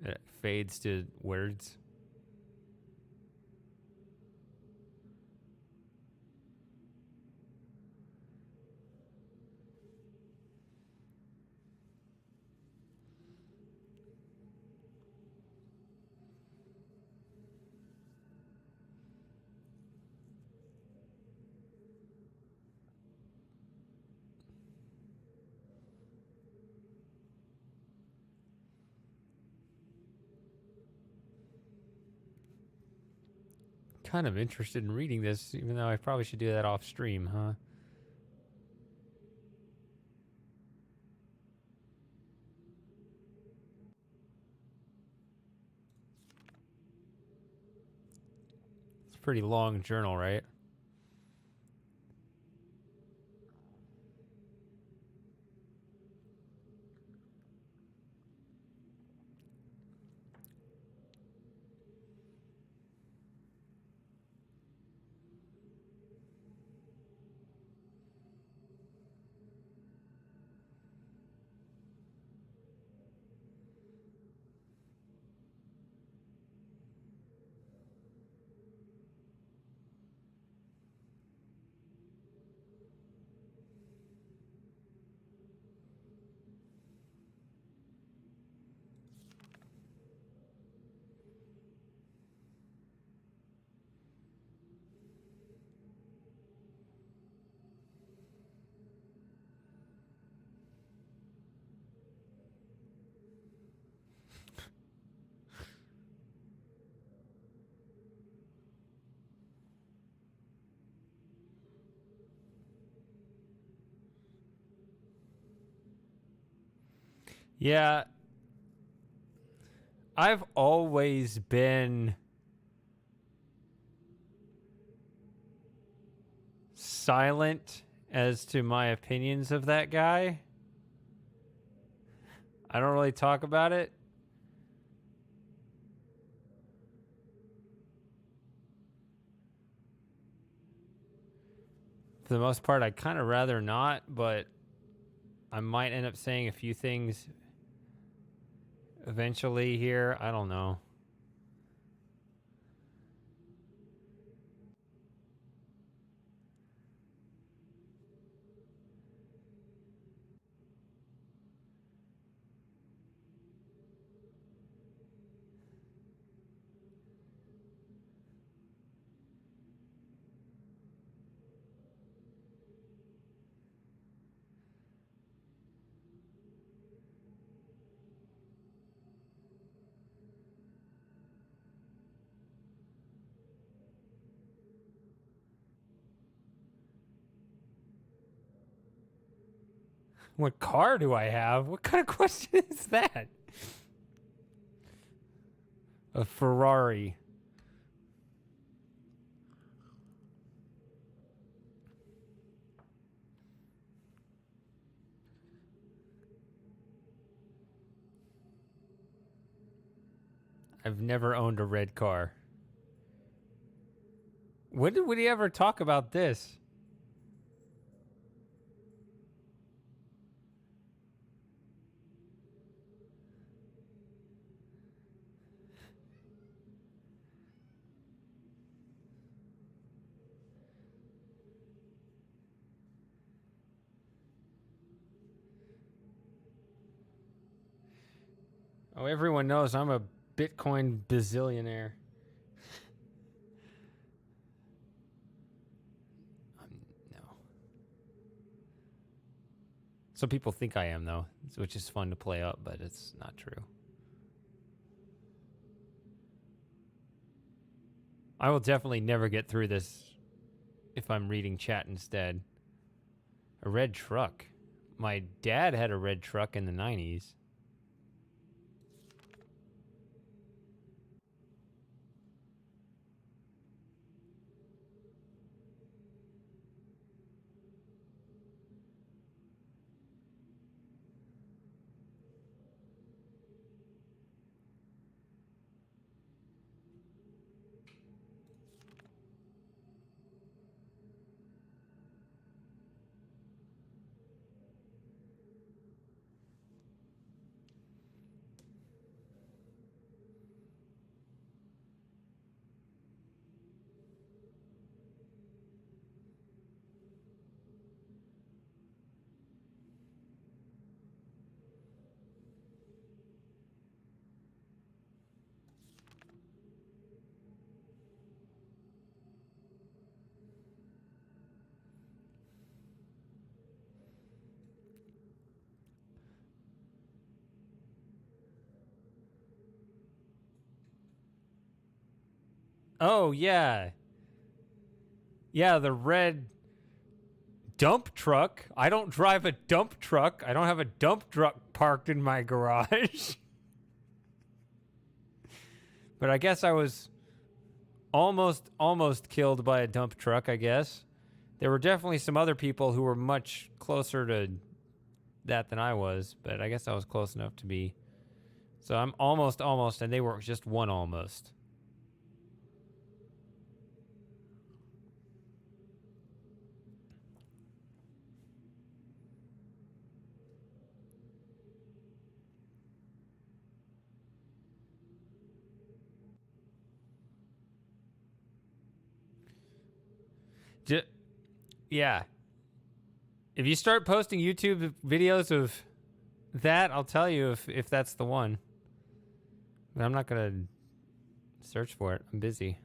It fades to words. Kind of interested in reading this, even though I probably should do that off stream, huh? It's a pretty long journal, right? Yeah. I've always been silent as to my opinions of that guy. I don't really talk about it. For the most part, I'd kind of rather not, but I might end up saying a few things eventually here. I don't know. What car do I have? What kind of question is that? A Ferrari. I've never owned a red car. When would he ever talk about this? Oh, everyone knows I'm a Bitcoin bazillionaire. No. Some people think I am, though, which is fun to play up, but it's not true. I will definitely never get through this if I'm reading chat instead. A red truck. My dad had a red truck in the 90s. Oh, yeah. Yeah, the red dump truck. I don't drive a dump truck. I don't have a dump truck parked in my garage. But I guess I was almost killed by a dump truck, I guess. There were definitely some other people who were much closer to that than I was, but I guess I was close enough to be. So I'm almost, and they were just one almost. Yeah. If you start posting YouTube videos of that, I'll tell you if that's the one. But I'm not going to search for it. I'm busy.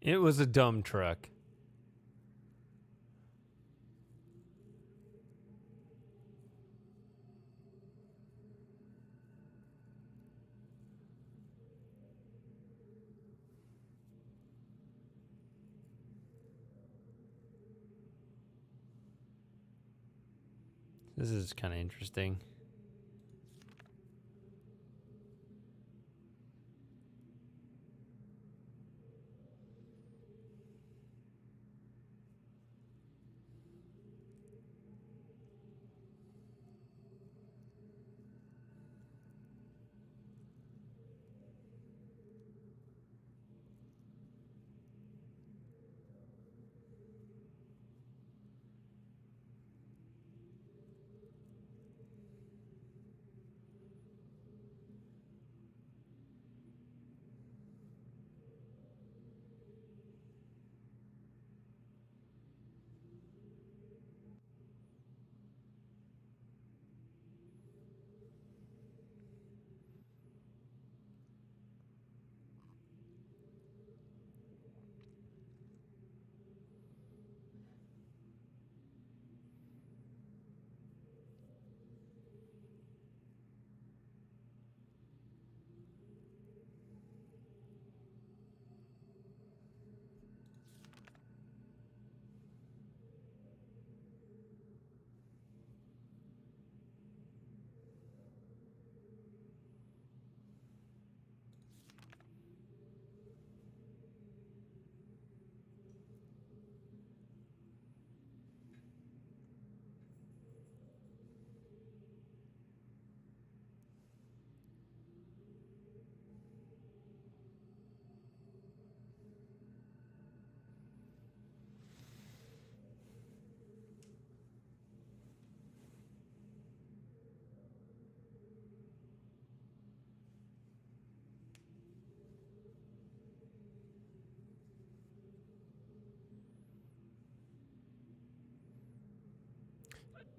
It was a dumb truck. This is kind of interesting.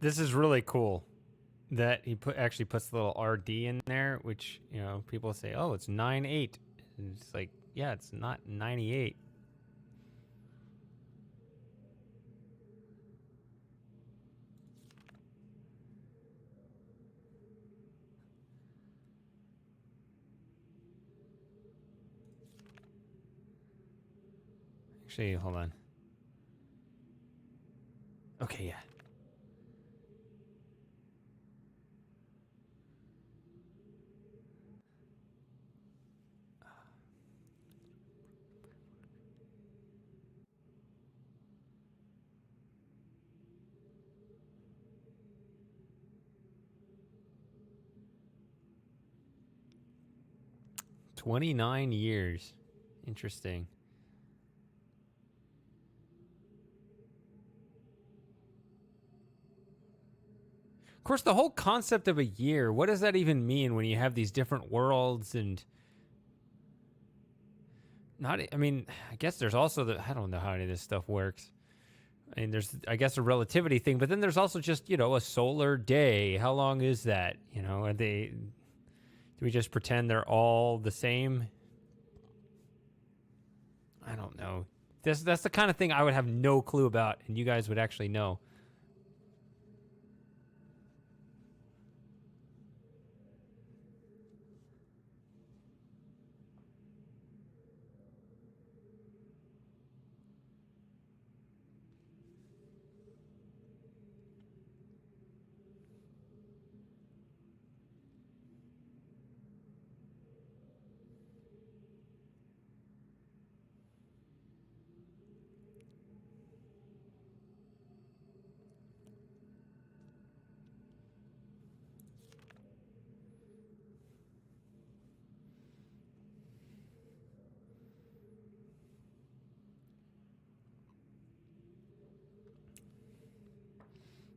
this is really cool that he actually puts the little RD in there, which, you know, people say, oh, it's 9.8. And it's like, yeah, it's not 98. Actually, hold on. Okay, yeah. $29 years. Interesting. Of course, the whole concept of a year, what does that even mean when you have these different worlds and not, I mean, I guess there's also the, I don't know how any of this stuff works. I mean, there's, I guess, a relativity thing, but then there's also just, you know, a solar day. How long is that? You know, are they, do we just pretend they're all the same? I don't know. That's the kind of thing I would have no clue about, and you guys would actually know.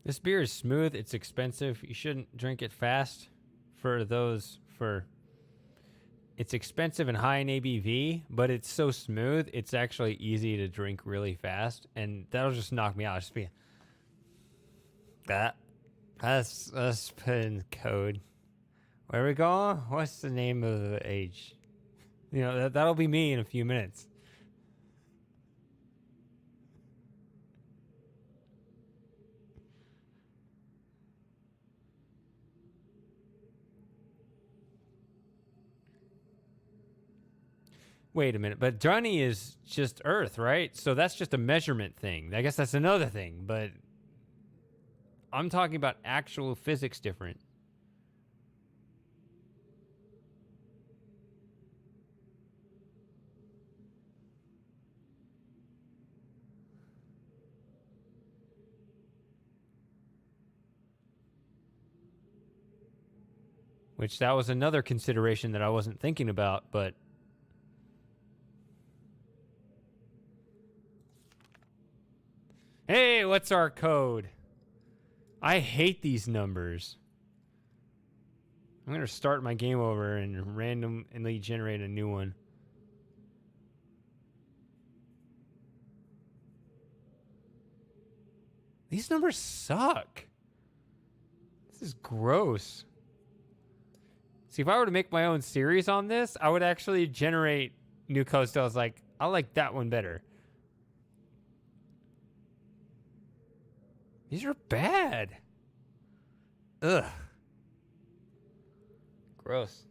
This beer is smooth. It's expensive. You shouldn't drink it fast. It's expensive and high in ABV, but it's so smooth. It's actually easy to drink really fast, and that'll just knock me out. Just be that's put in code. Where we go? What's the name of the age? You know, that'll be me in a few minutes. Wait a minute, but Johnny is just Earth, right? So that's just a measurement thing. I guess that's another thing, but I'm talking about actual physics different. Which that was another consideration that I wasn't thinking about, but hey, what's our code? I hate these numbers. I'm going to start my game over and randomly generate a new one. These numbers suck. This is gross. See, if I were to make my own series on this, I would actually generate new code styles. Like, I like that one better. These are bad. Ugh. Gross.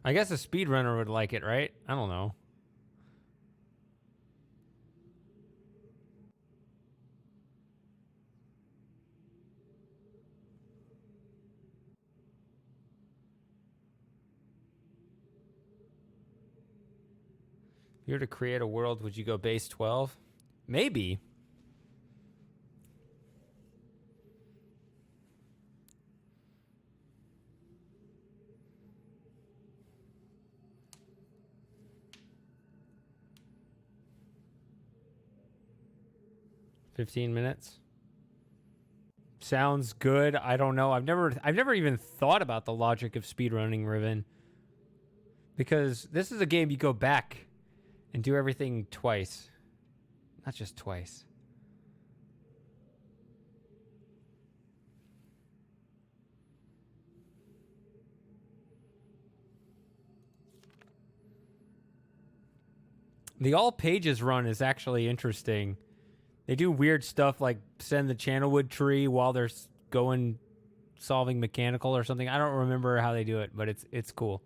I guess a speedrunner would like it, right? I don't know. If you were to create a world, would you go base 12? Maybe. $15 minutes. Sounds good. I don't know. I've never even thought about the logic of speedrunning Riven. Because this is a game you go back and do everything twice. Not just twice. The all pages run is actually interesting. They do weird stuff like send the channelwood tree while they're going solving mechanical or something. I don't remember how they do it, but it's cool.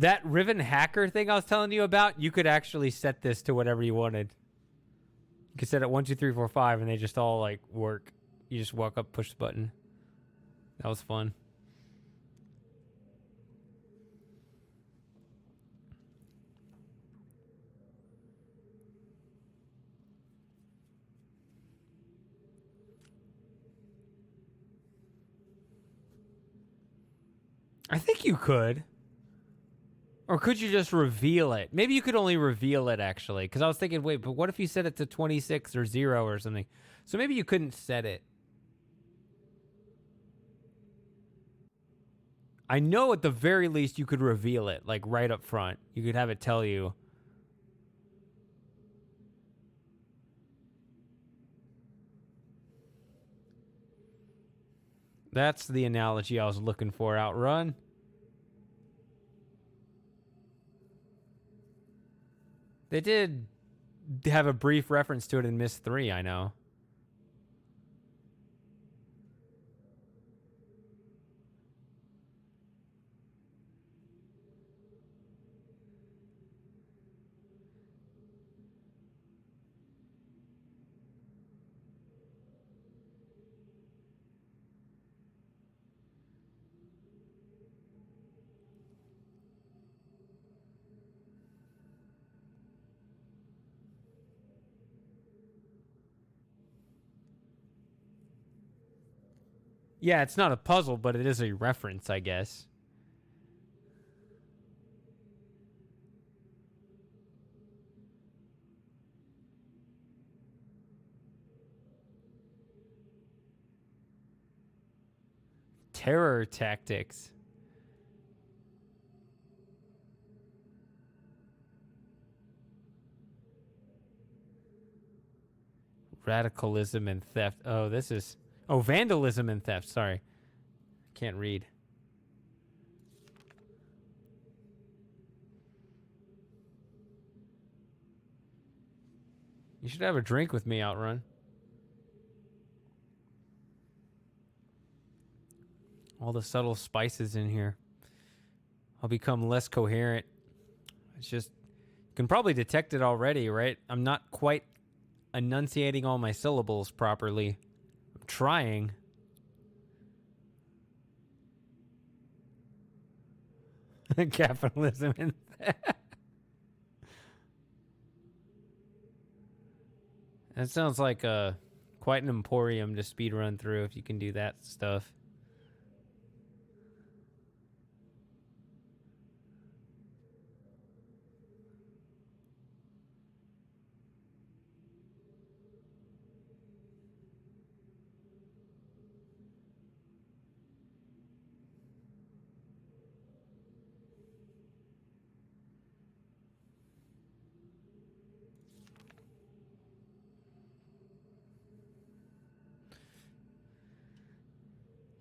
That Riven hacker thing I was telling you about, you could actually set this to whatever you wanted. You could set it 1, 2, 3, 4, 5, and they just all like work. You just walk up, push the button. That was fun. I think you could. Or could you just reveal it? Maybe you could only reveal it, actually. Because I was thinking, wait, but what if you set it to 26 or 0 or something? So maybe you couldn't set it. I know at the very least you could reveal it, like right up front. You could have it tell you. That's the analogy I was looking for, Outrun. They did have a brief reference to it in Myst 3, I know. Yeah, it's not a puzzle, but it is a reference, I guess. Terror tactics. Radicalism and theft. Oh, this is... Oh, vandalism and theft. Sorry. Can't read. You should have a drink with me, Outrun. All the subtle spices in here. I'll become less coherent. It's just... You can probably detect it already, right? I'm not quite enunciating all my syllables properly. I'm trying. Capitalism and theft. That sounds like quite an emporium to speedrun through if you can do that stuff.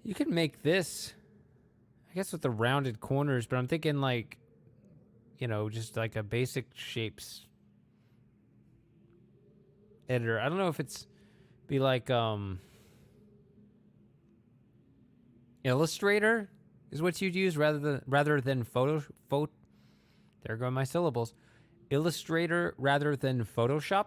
You could make this, I guess, with the rounded corners, but I'm thinking like, you know, just like a basic shapes editor. I don't know if it's be like Illustrator is what you'd use rather than there go my syllables. Illustrator rather than Photoshop.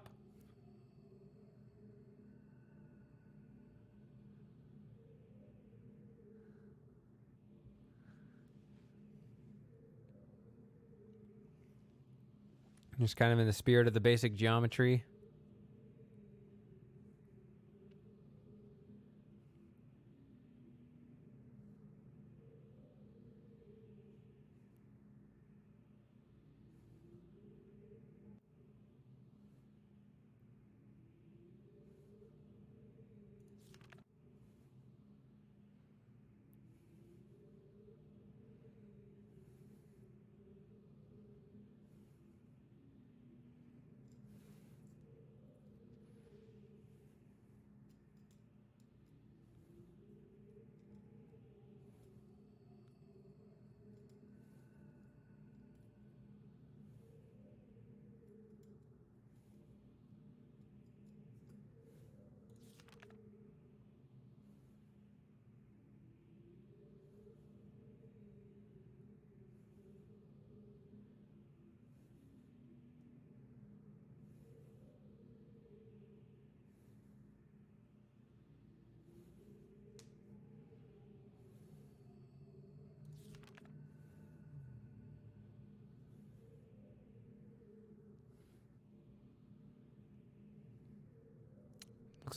Just kind of in the spirit of the basic geometry.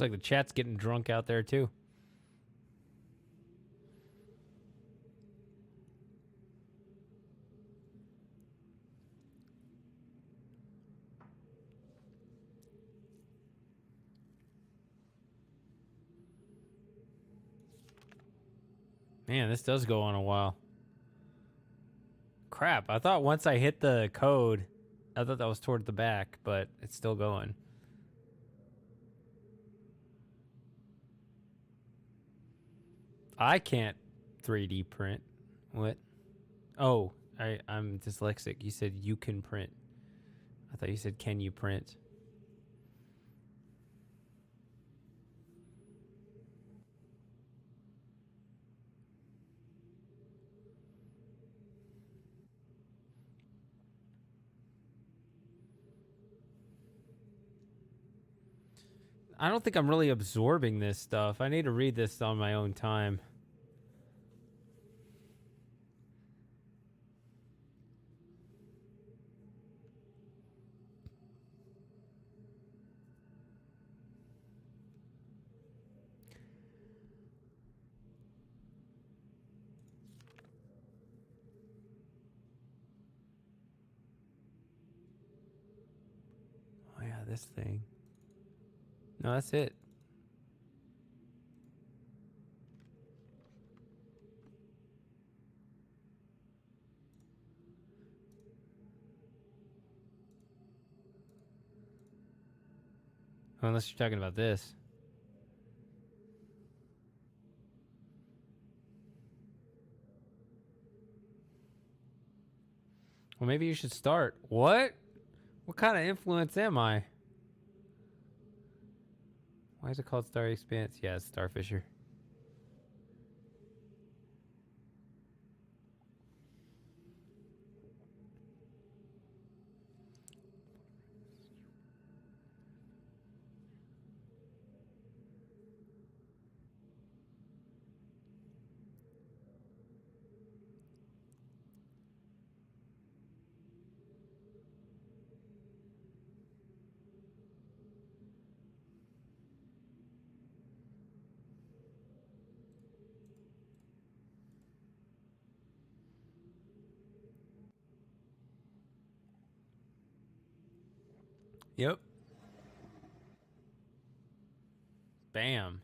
Looks like the chat's getting drunk out there too. Man, this does go on a while. Crap, I thought once I hit the code, I thought that was toward the back, but it's still going. I can't 3D print. What? Oh, I'm dyslexic. You said you can print. I thought you said can you print? I don't think I'm really absorbing this stuff. I need to read this on my own time. Oh yeah, this thing. No, that's it. Unless you're talking about this. Well, maybe you should start. What? What kind of influence am I? Why is it called Starry Expanse? Yeah, it's Starfisher. Yep. Bam.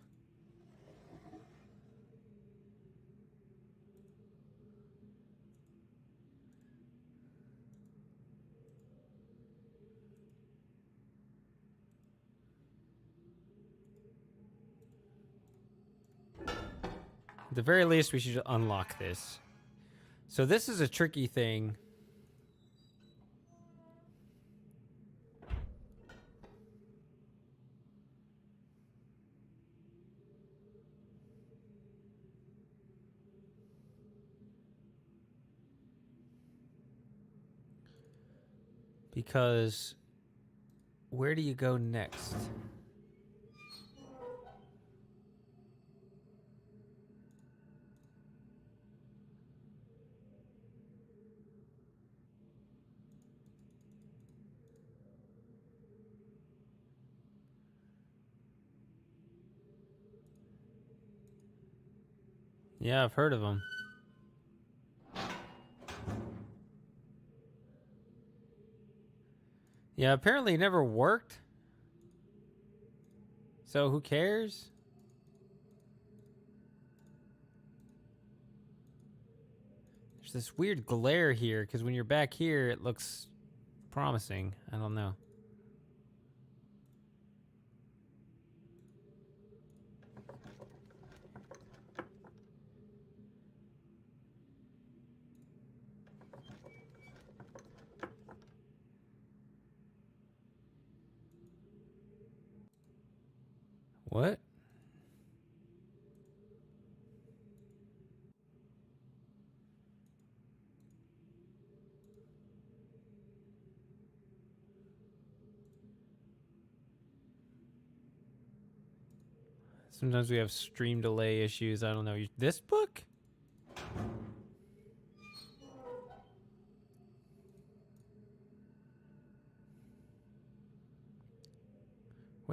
At the very least, we should unlock this. So this is a tricky thing. Because where do you go next? Yeah, I've heard of them. Yeah, apparently it never worked. So who cares? There's this weird glare here because when you're back here, it looks promising. I don't know. What? Sometimes we have stream delay issues. I don't know. This book?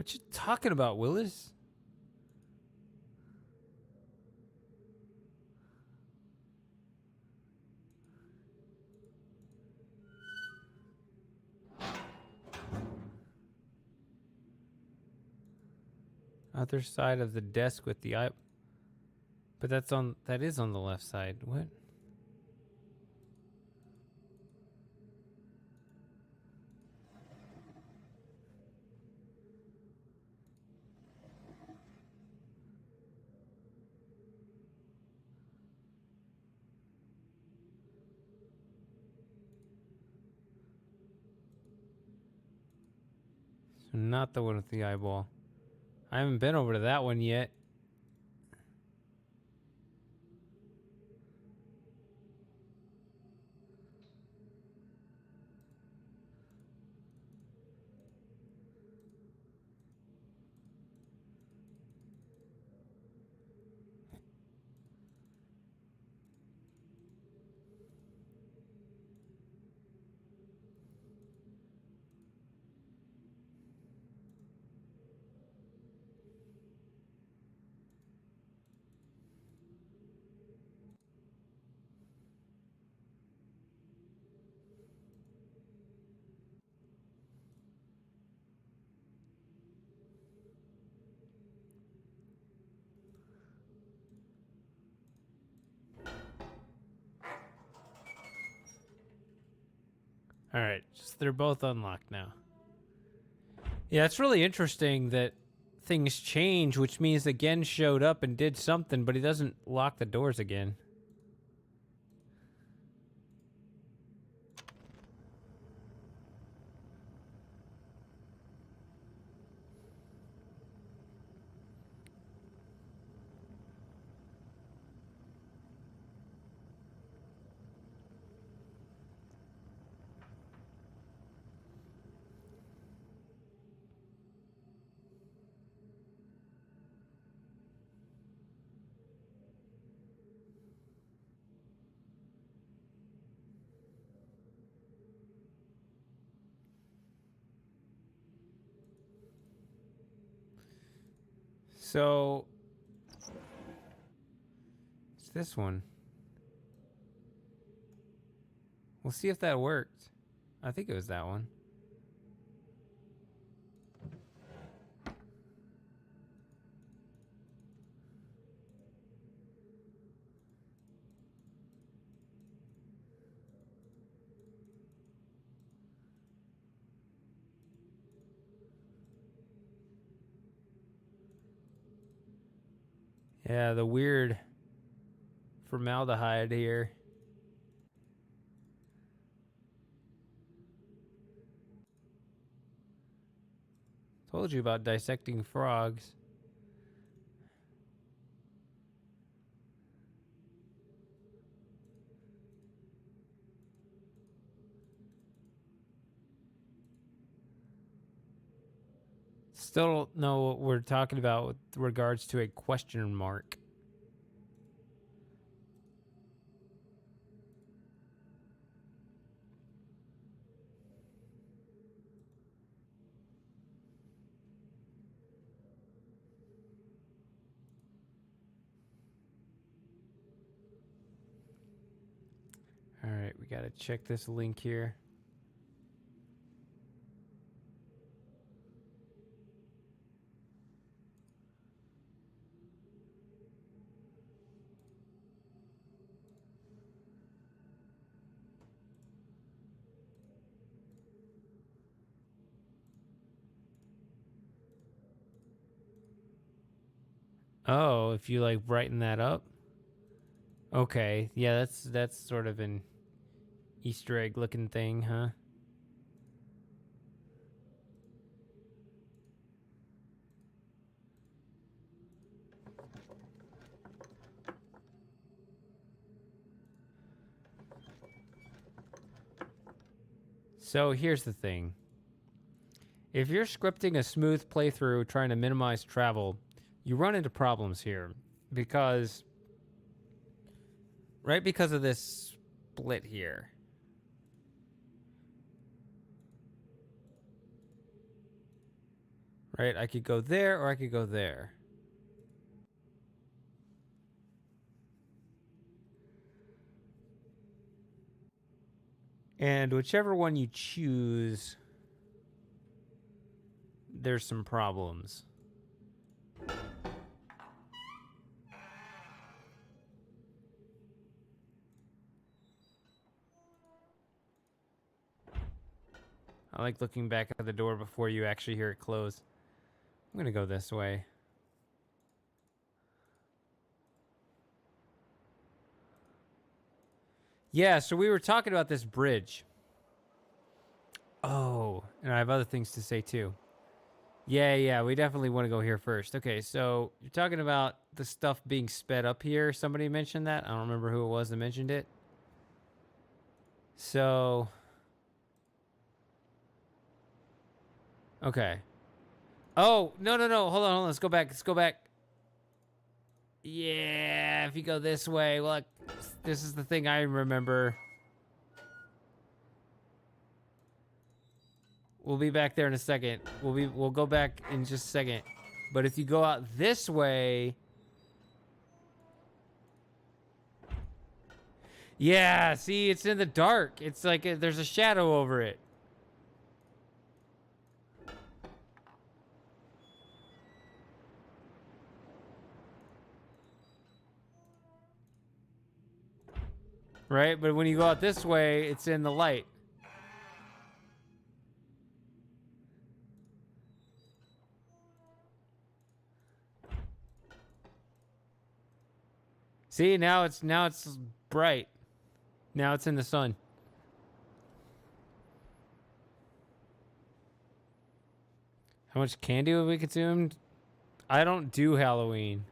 What you talking about, Willis? Other side of the desk with the eye. But that is on the left side. What? So not the one with the eyeball. I haven't been over to that one yet. All right, so they're both unlocked now. Yeah, it's really interesting that things change, which means that Gen showed up and did something, but he doesn't lock the doors again. So it's this one. We'll see if that worked. I think it was that one. Yeah, the weird formaldehyde here. Told you about dissecting frogs. Still don't know what we're talking about with regards to a question mark. All right, we got to check this link here. Oh, if you like brighten that up. Okay, yeah, that's sort of an Easter egg looking thing, huh? So here's the thing. If you're scripting a smooth playthrough trying to minimize travel, you run into problems here because because of this split here. Right? I could go there or I could go there. And whichever one you choose, there's some problems. I like looking back at the door before you actually hear it close. I'm going to go this way. Yeah, so we were talking about this bridge. Oh, and I have other things to say too. Yeah, we definitely want to go here first. Okay, so you're talking about the stuff being sped up here. Somebody mentioned that. I don't remember who it was that mentioned it. So, okay. Oh, no. Hold on. Let's go back. Yeah, if you go this way, look, this is the thing I remember. We'll be back there in a second. We'll go back in just a second. But if you go out this way, yeah, see, it's in the dark. It's like there's a shadow over it. Right? But when you go out this way, it's in the light. See, now it's bright. Now it's in the sun. How much candy have we consumed? I don't do Halloween.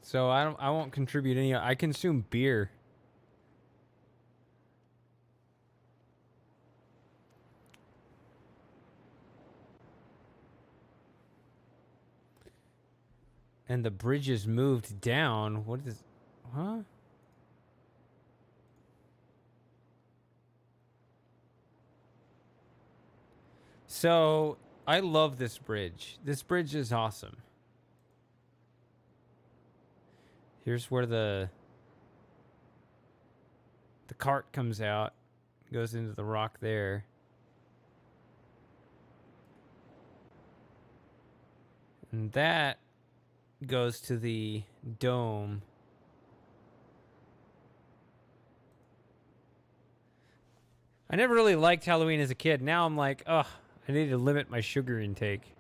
So I won't contribute any. I consume beer. And the bridge is moved down. What is... Huh? So, I love this bridge. This bridge is awesome. Here's where the cart comes out. Goes into the rock there. And that goes to the dome. I never really liked Halloween as a kid. Now I'm like, ugh, I need to limit my sugar intake.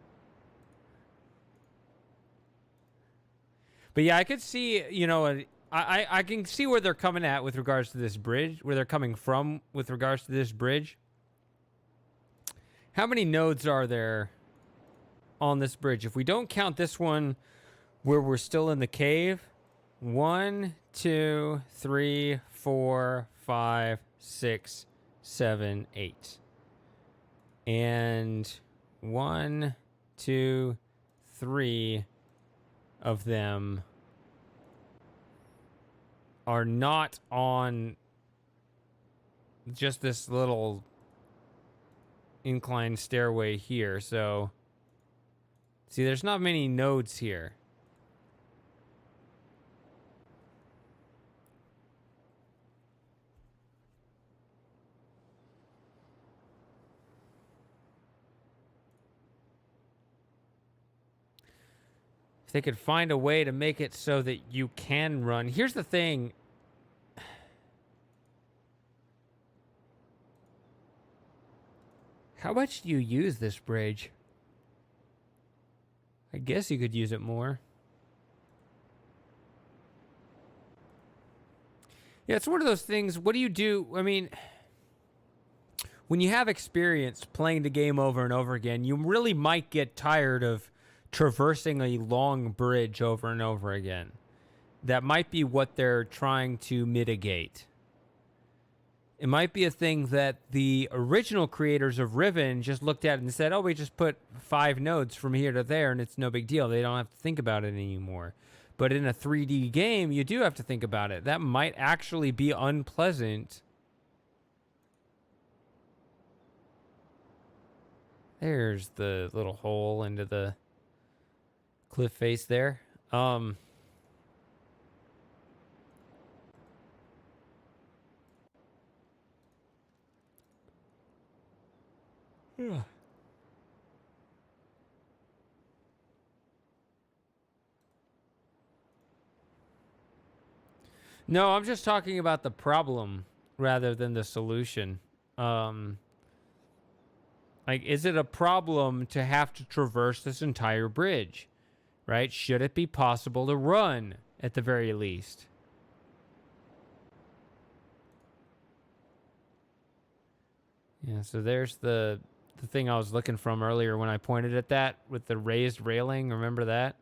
But yeah, I could see, you know, I can see where they're coming at with regards to this bridge, where they're coming from with regards to this bridge. How many nodes are there on this bridge? If we don't count this one where we're still in the cave, 1, 2, 3, 4, 5, 6, 7, 8. And 1, 2, 3 of them are not on just this little inclined stairway here. So, see, there's not many nodes here. If they could find a way to make it so that you can run. Here's the thing. How much do you use this bridge? I guess you could use it more. Yeah, it's one of those things. What do you do? I mean, when you have experience playing the game over and over again, you really might get tired of traversing a long bridge over and over again. That might be what they're trying to mitigate. It might be a thing that the original creators of Riven just looked at and said, oh, we just put 5 nodes from here to there and it's no big deal. They don't have to think about it anymore. But in a 3D game, you do have to think about it. That might actually be unpleasant There's the little hole into the cliff face there. Yeah. No, I'm just talking about the problem rather than the solution. Like, is it a problem to have to traverse this entire bridge? Right? Should it be possible to run at the very least? Yeah, so there's the thing I was looking from earlier when I pointed at that with the raised railing. Remember that?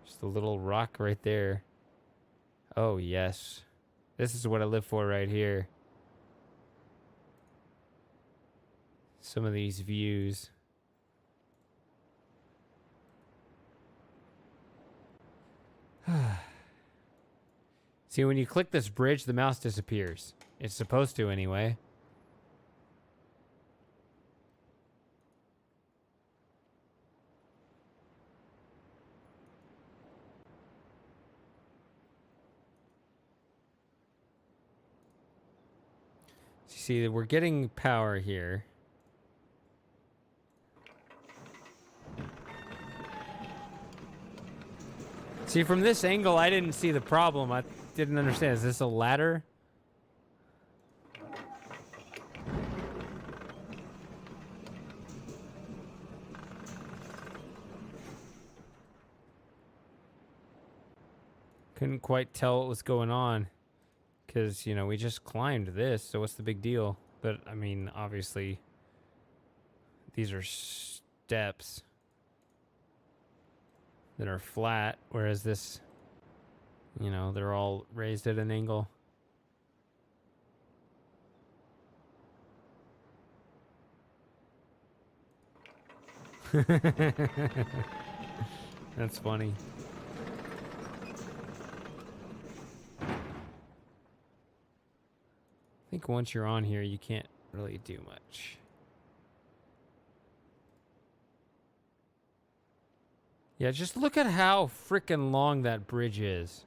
Just a little rock right there. Oh, yes. This is what I live for right here. Some of these views. See, when you click this bridge, the mouse disappears. It's supposed to anyway. See, we're getting power here. See, from this angle, I didn't see the problem. I didn't understand. Is this a ladder? Couldn't quite tell what was going on. Because, you know, we just climbed this, so what's the big deal? But, I mean, obviously, these are steps that are flat, whereas this, you know, they're all raised at an angle. That's funny. I think once you're on here, you can't really do much. Yeah, just look at how freaking long that bridge is.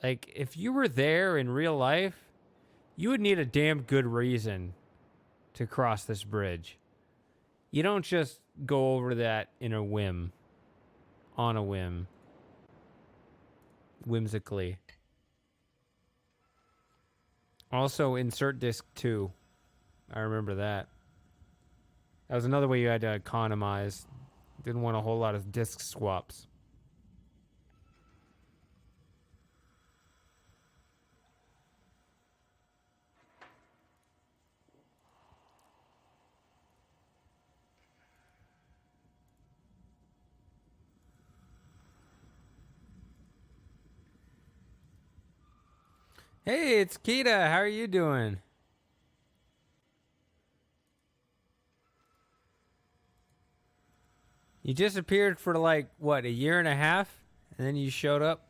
Like, if you were there in real life, you would need a damn good reason to cross this bridge. You don't just go over that in a whim. On a whim. Whimsically. Also, insert disc 2. I remember that. That was another way you had to economize. Didn't want a whole lot of disc swaps. Hey, it's Kita. How are you doing? You disappeared for like, what, a year and a half? And then you showed up?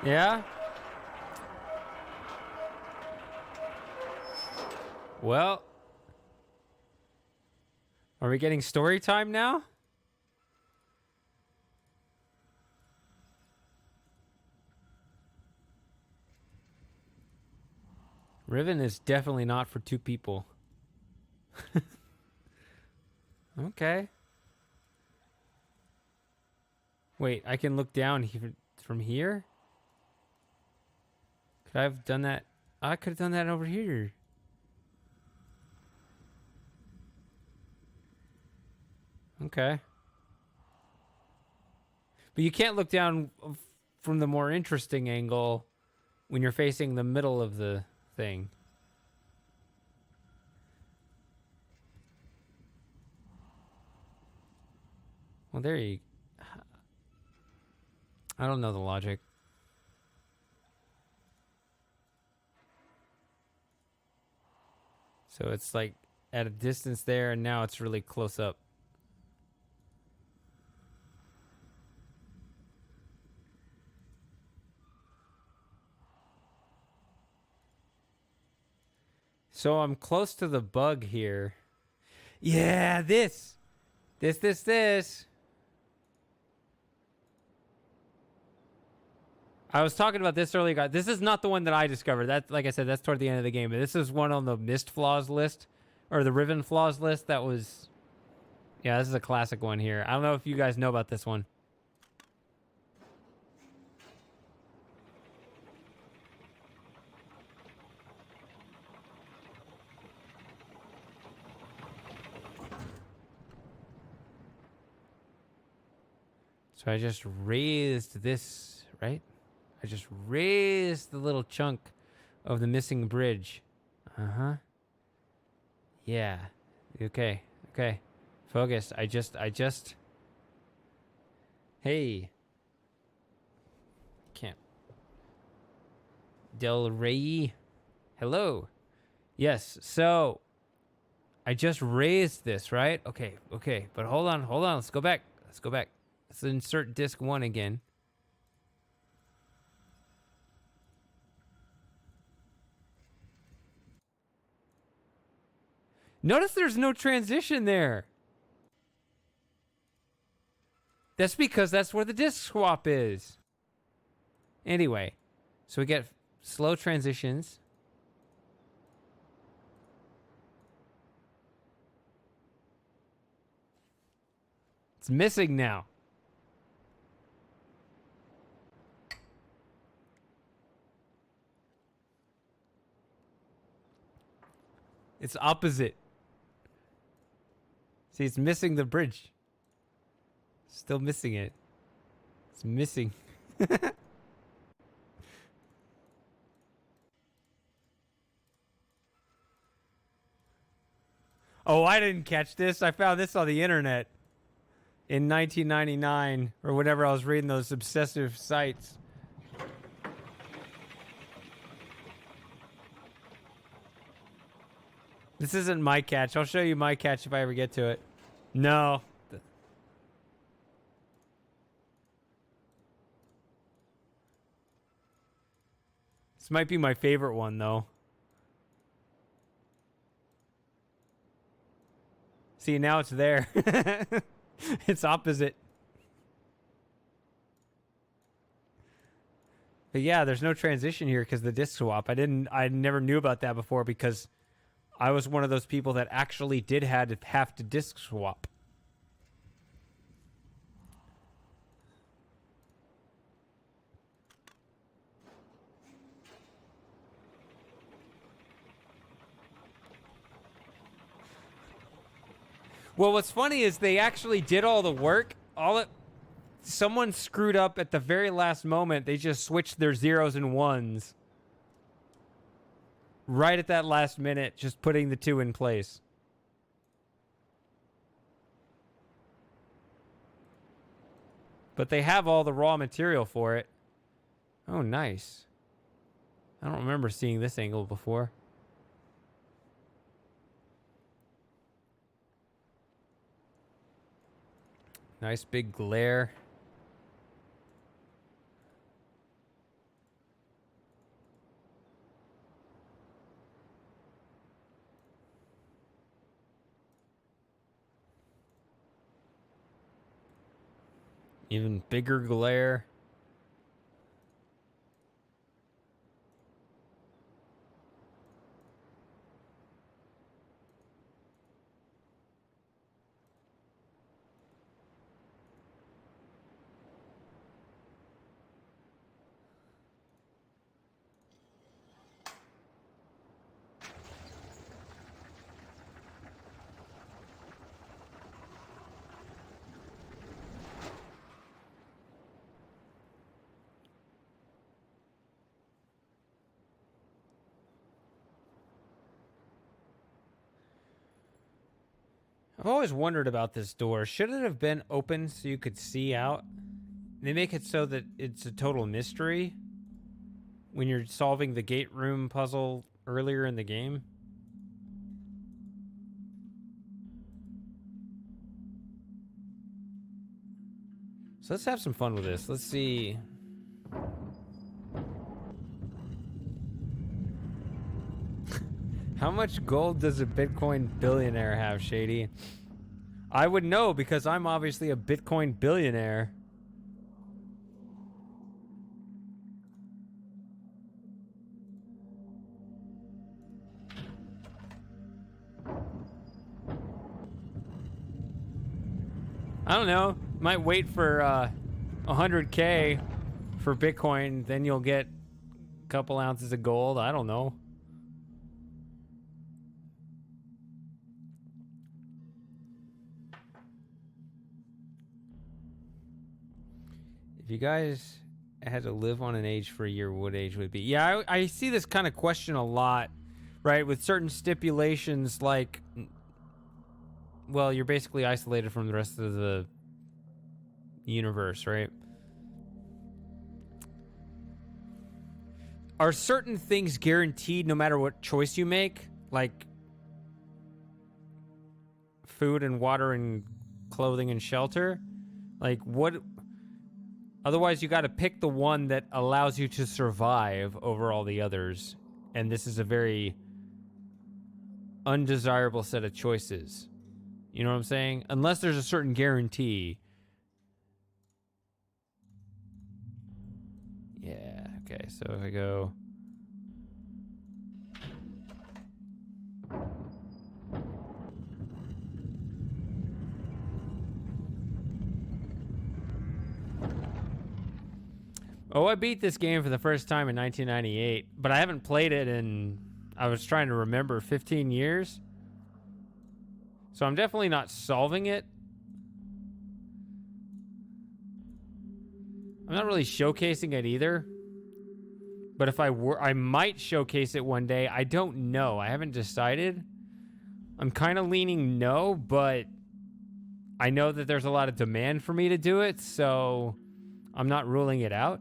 Yeah? Well, are we getting story time now? Riven is definitely not for two people. Okay. Wait, I can look down from here? Could I have done that? I could have done that over here. Okay. But you can't look down from the more interesting angle when you're facing the middle of the thing. Well, there you... I don't know the logic. So it's like at a distance there, and now it's really close up. So I'm close to the bug here. Yeah, this. I was talking about this earlier, guys. This is not the one that I discovered. That, like I said, that's toward the end of the game. But this is one on the missed flaws list, or the Riven flaws list. That was, yeah, this is a classic one here. I don't know if you guys know about this one. So I just raised this, right? I just raised the little chunk of the missing bridge. Uh-huh. Yeah. Okay. Okay. Focus. I just... Hey. Can't. Del Rey. Hello. Yes, so... I just raised this, right? Okay, okay. But hold on. Let's go back. Let's insert disc 1 again. Notice there's no transition there. That's because that's where the disc swap is. Anyway, so we get slow transitions. It's missing now. It's opposite. See, it's missing the bridge. Still missing it. It's missing. Oh, I didn't catch this. I found this on the internet in 1999 or whenever I was reading those obsessive sites. This isn't my catch. I'll show you my catch if I ever get to it. No. This might be my favorite one, though. See, now it's there. It's opposite. But yeah, there's no transition here because the disc swap. I never knew about that before because I was one of those people that actually did have to disc swap. Well, what's funny is they actually did all the work. Someone screwed up at the very last moment. They just switched their zeros and ones. Right at that last minute, just putting the 2 in place. But they have all the raw material for it. Oh, nice. I don't remember seeing this angle before. Nice big glare. Even bigger glare. I've always wondered about this door. Should it have been open so you could see out? They make it so that it's a total mystery when you're solving the gate room puzzle earlier in the game. So let's have some fun with this. Let's see. How much gold does a Bitcoin billionaire have, Shady? I would know because I'm obviously a Bitcoin billionaire. I don't know. Might wait for 100K for Bitcoin, then you'll get a couple ounces of gold. I don't know. If you guys had to live on an age for a year, what age would it be? Yeah, I see this kind of question a lot, right? With certain stipulations like, well, you're basically isolated from the rest of the universe, right? Are certain things guaranteed no matter what choice you make? Like food and water and clothing and shelter? Like what? Otherwise, you got to pick the one that allows you to survive over all the others. And this is a very undesirable set of choices. You know what I'm saying? Unless there's a certain guarantee. Yeah, okay, so if I go... Oh, I beat this game for the first time in 1998, but I haven't played it in, I was trying to remember, 15 years. So I'm definitely not solving it. I'm not really showcasing it either. But if I were, I might showcase it one day. I don't know. I haven't decided. I'm kind of leaning no, but I know that there's a lot of demand for me to do it, so I'm not ruling it out.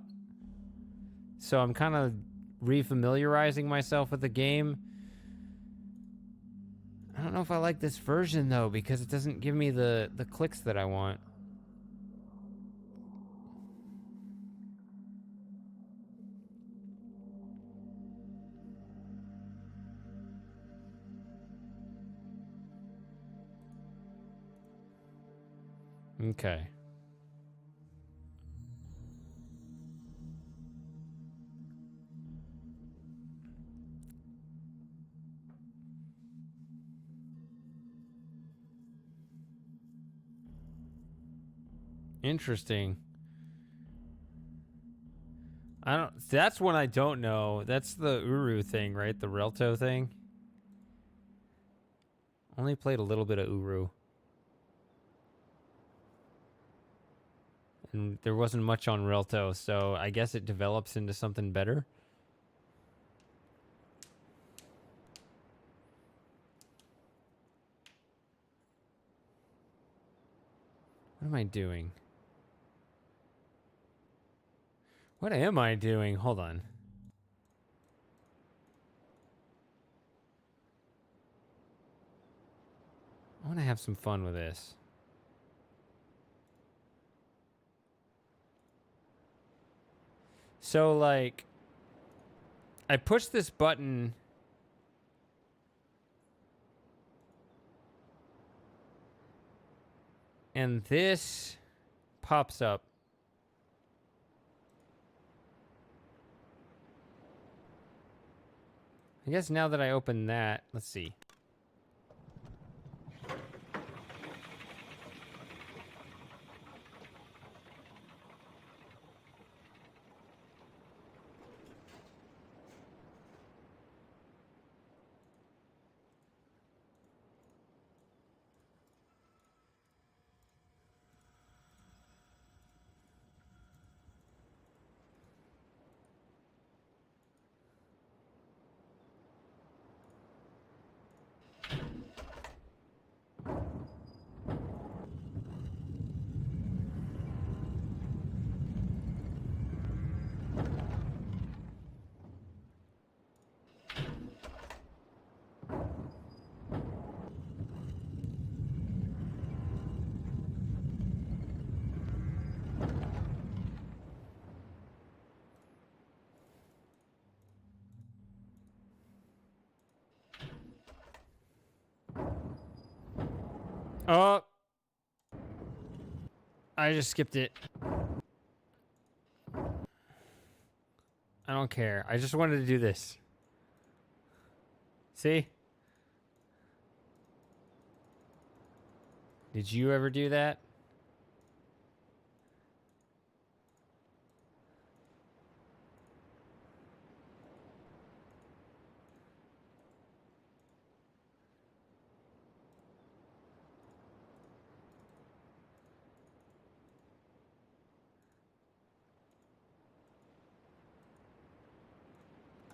So I'm kind of refamiliarizing myself with the game. I don't know if I like this version, though, because it doesn't give me the clicks that I want. Okay. Interesting. I don't. That's one I don't know. That's the Uru thing, right? The Relto thing. Only played a little bit of Uru. And there wasn't much on Relto, so I guess it develops into something better. What am I doing? What am I doing? Hold on. I want to have some fun with this. So, like, I push this button. And this pops up. I guess now that I open that, let's see. Oh. I just skipped it. I don't care. I just wanted to do this. See? Did you ever do that?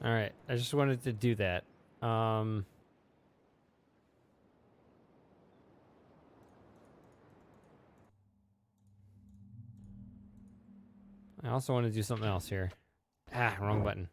All right. I just wanted to do that. I also want to do something else here. Ah, wrong button.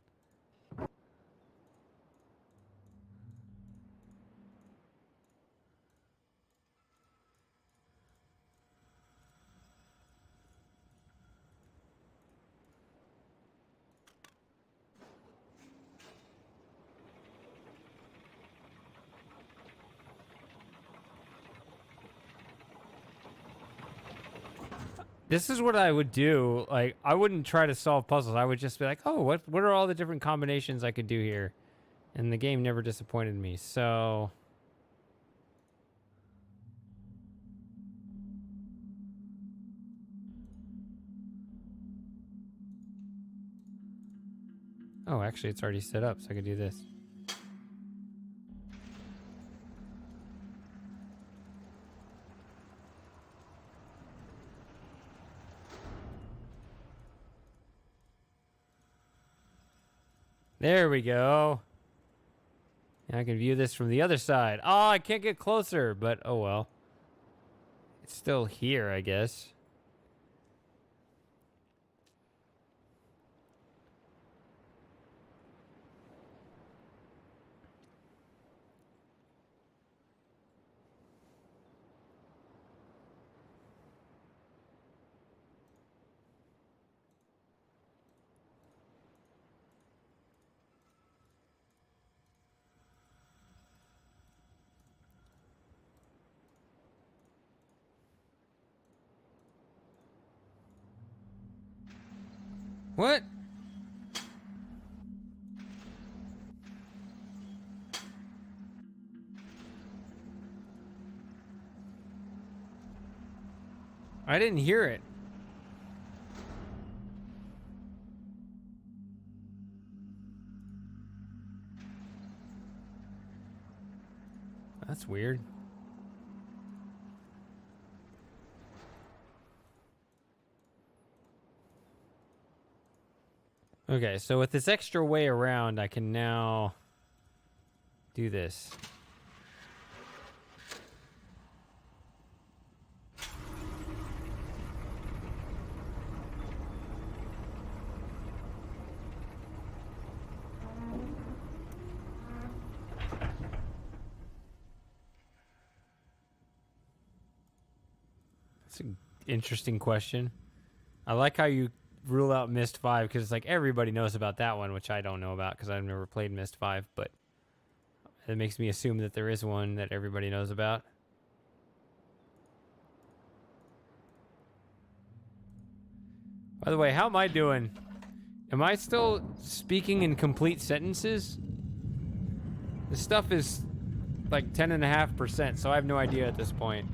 This is what I would do. Like, I wouldn't try to solve puzzles. I would just be like, oh, what are all the different combinations I could do here? And the game never disappointed me. So... Oh, actually, it's already set up, so I could do this. There we go. And I can view this from the other side. Oh, I can't get closer, but oh well. It's still here, I guess. What? I didn't hear it. That's weird. Okay, so with this extra way around, I can now do this. That's an interesting question. I like how you rule out Myst 5 because it's like everybody knows about that one, which I don't know about because I've never played Myst 5, but it makes me assume that there is one that everybody knows about. By the way, how am I doing? Am I still speaking in complete sentences? This stuff is like 10.5%, so I have no idea at this point.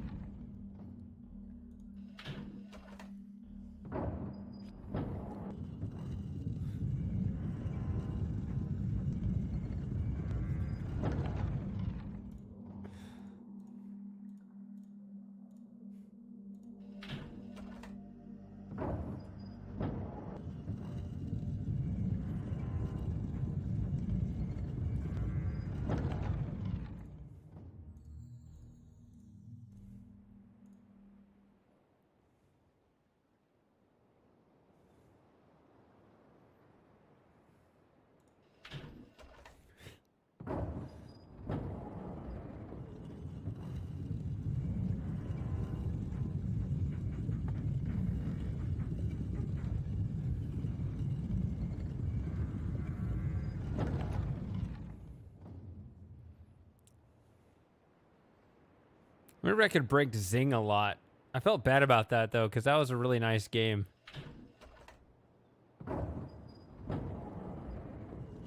Remember, I could break Zing a lot. I felt bad about that, though, because that was a really nice game.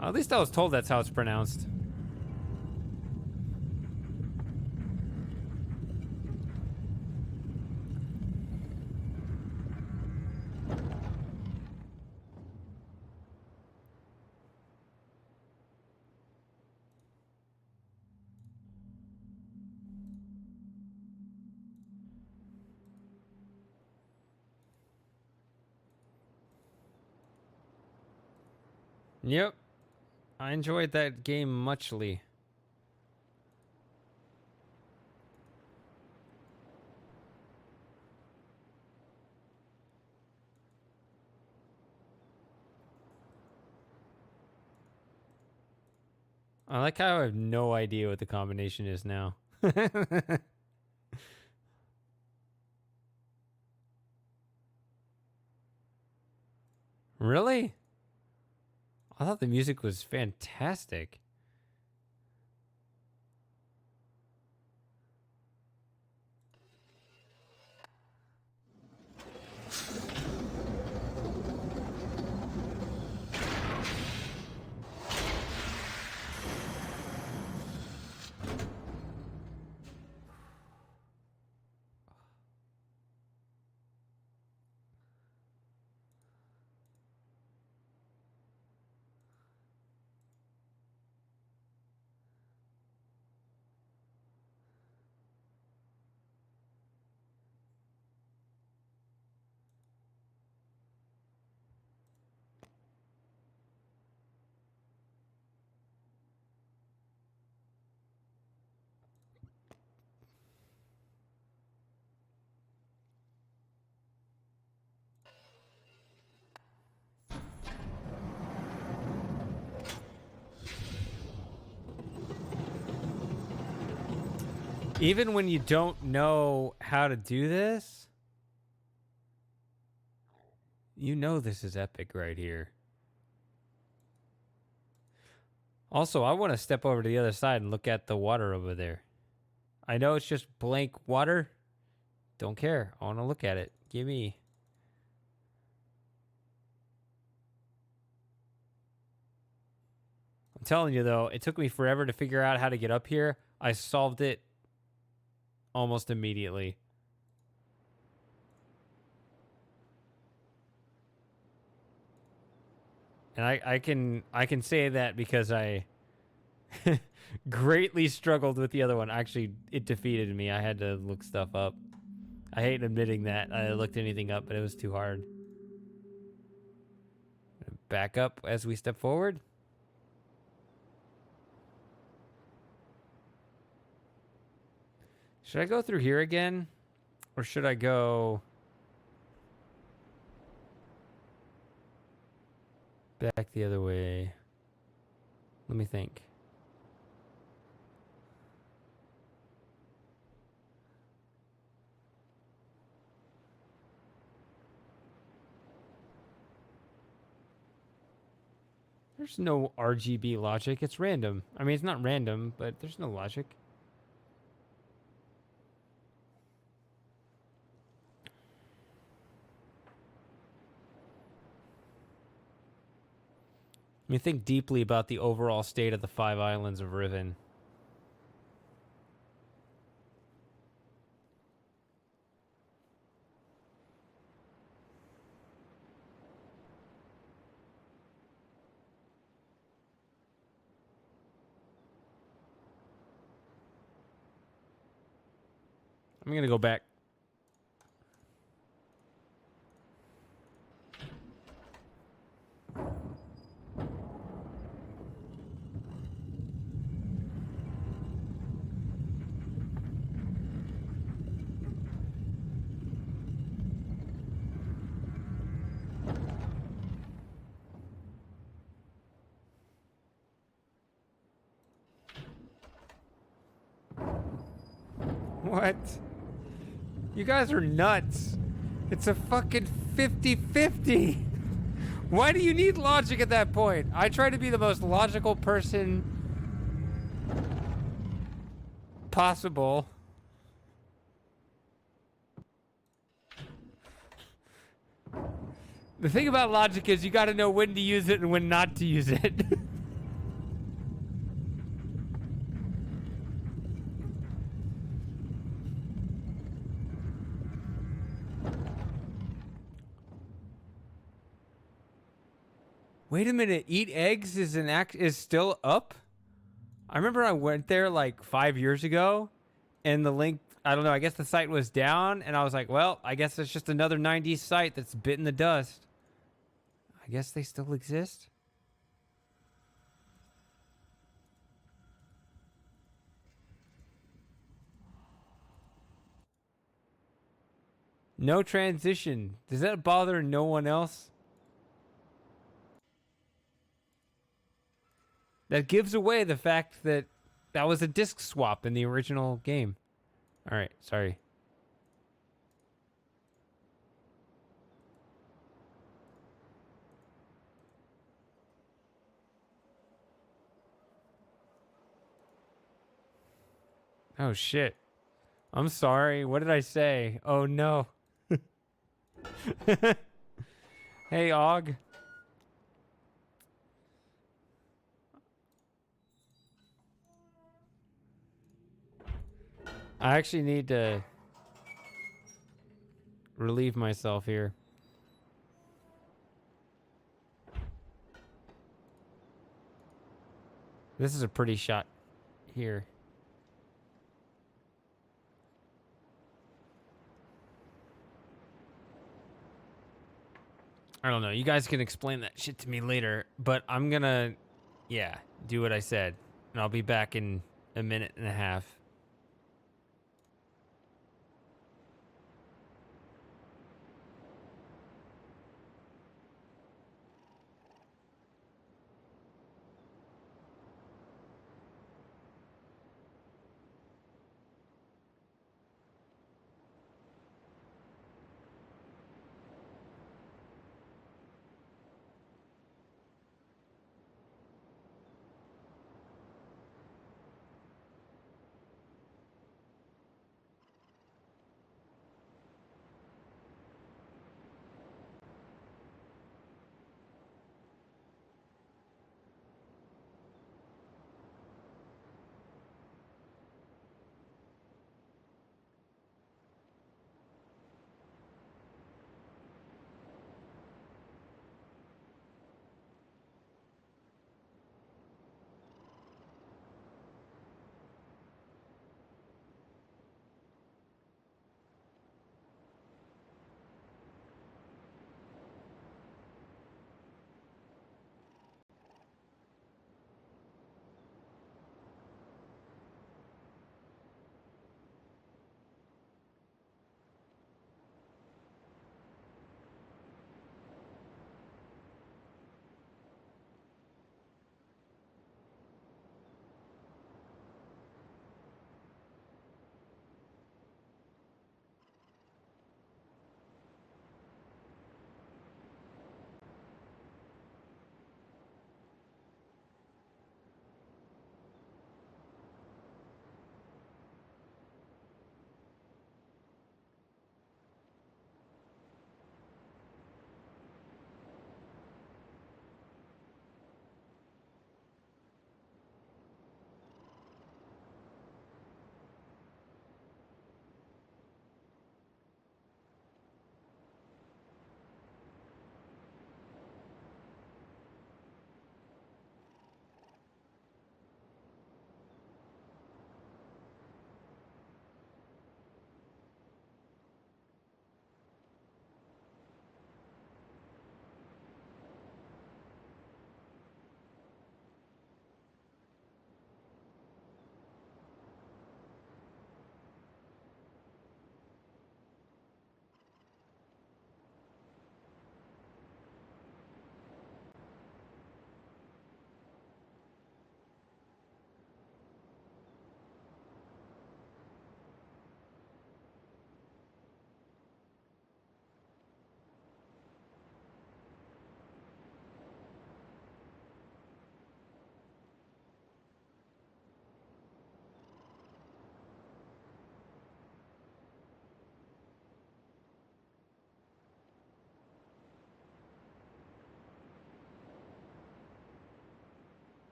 At least I was told that's how it's pronounced. Yep. I enjoyed that game muchly. I like how I have no idea what the combination is now. Really? I thought the music was fantastic. Even when you don't know how to do this, you know this is epic right here. Also, I want to step over to the other side and look at the water over there. I know it's just blank water. Don't care. I want to look at it. Give me. I'm telling you, though, it took me forever to figure out how to get up here. I solved it almost immediately. And I can say that because I greatly struggled with the other one. Actually, it defeated me. I had to look stuff up. I hate admitting that I looked anything up, but it was too hard. Back up as we step forward. Should I go through here again? Or should I go back the other way? Let me think. There's no RGB logic. It's random. I mean, it's not random, but there's no logic. I mean, think deeply about the overall state of the 5 islands of Riven. I'm going to go back. What? You guys are nuts. It's a fucking 50-50. Why do you need logic at that point? I try to be the most logical person possible. The thing about logic is you got to know when to use it and when not to use it. Wait a minute, eat eggs is still up? I remember I went there like 5 years ago and the link, I don't know, I guess the site was down and I was like, well, I guess it's just another 90s site that's bitten the dust. I guess they still exist. No transition. Does that bother no one else? That gives away the fact that that was a disc swap in the original game. All right, sorry. Oh shit. I'm sorry. What did I say? Oh no. Hey, Og. I actually need to relieve myself here. This is a pretty shot here. I don't know. You guys can explain that shit to me later, but I'm gonna, yeah, do what I said. And I'll be back in a minute and a half.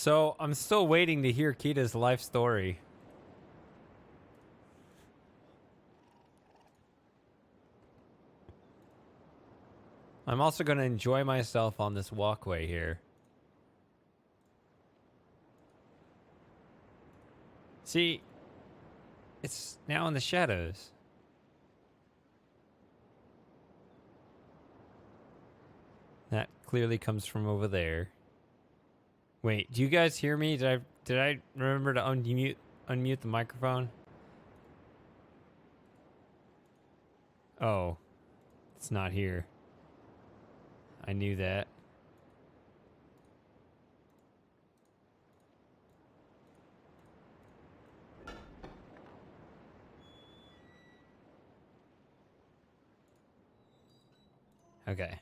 So I'm still waiting to hear Kita's life story. I'm also going to enjoy myself on this walkway here. See, it's now in the shadows. That clearly comes from over there. Wait, do you guys hear me? Did I remember to unmute the microphone? Oh, it's not here. I knew that. Okay.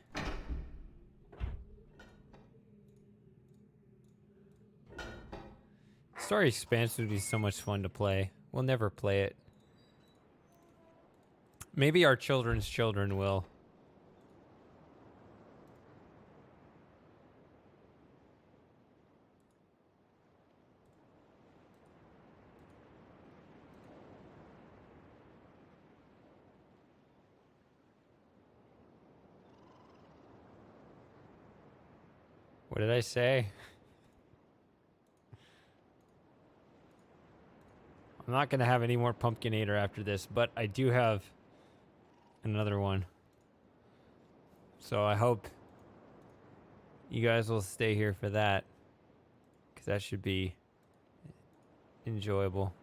Story Expanse would be so much fun to play. We'll never play it. Maybe our children's children will. What did I say? I'm not going to have any more Pumpkinator after this, but I do have another one. So I hope you guys will stay here for that, because that should be enjoyable.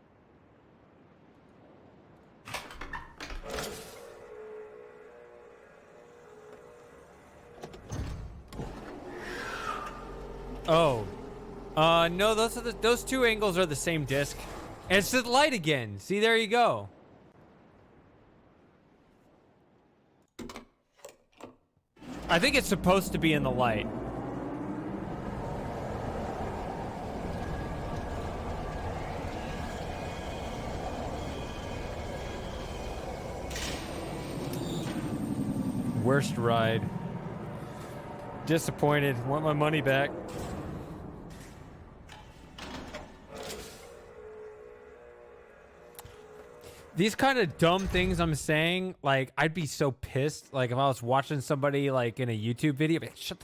Oh. No, those two angles are the same disc. And it's the light again. See, there you go. I think it's supposed to be in the light. Worst ride. Disappointed. Want my money back. These kind of dumb things I'm saying, like, I'd be so pissed. Like, if I was watching somebody, like, in a YouTube video, I'd be like,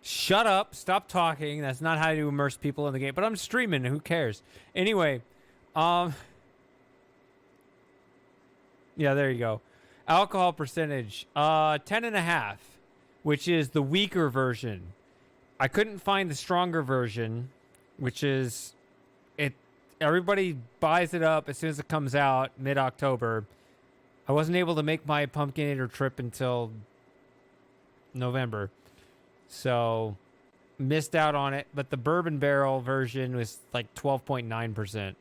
shut up, stop talking. That's not how you immerse people in the game. But I'm streaming, who cares? Anyway, yeah, there you go. Alcohol percentage, 10.5, which is the weaker version. I couldn't find the stronger version, which is everybody buys it up as soon as it comes out mid-October. I wasn't able to make my Pumpkinator trip until November, so missed out on it. But the bourbon barrel version was like 12.9%.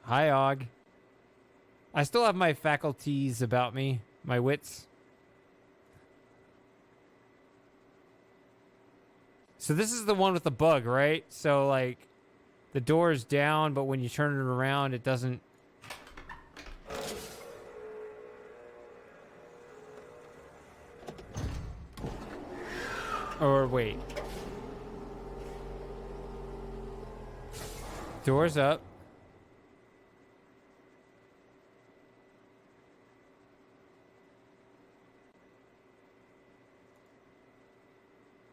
Hi, Og. I still have my faculties about me, my wits. So this is the one with the bug, right? So, like, the door is down, but when you turn it around, it doesn't... Or, wait. Door's up.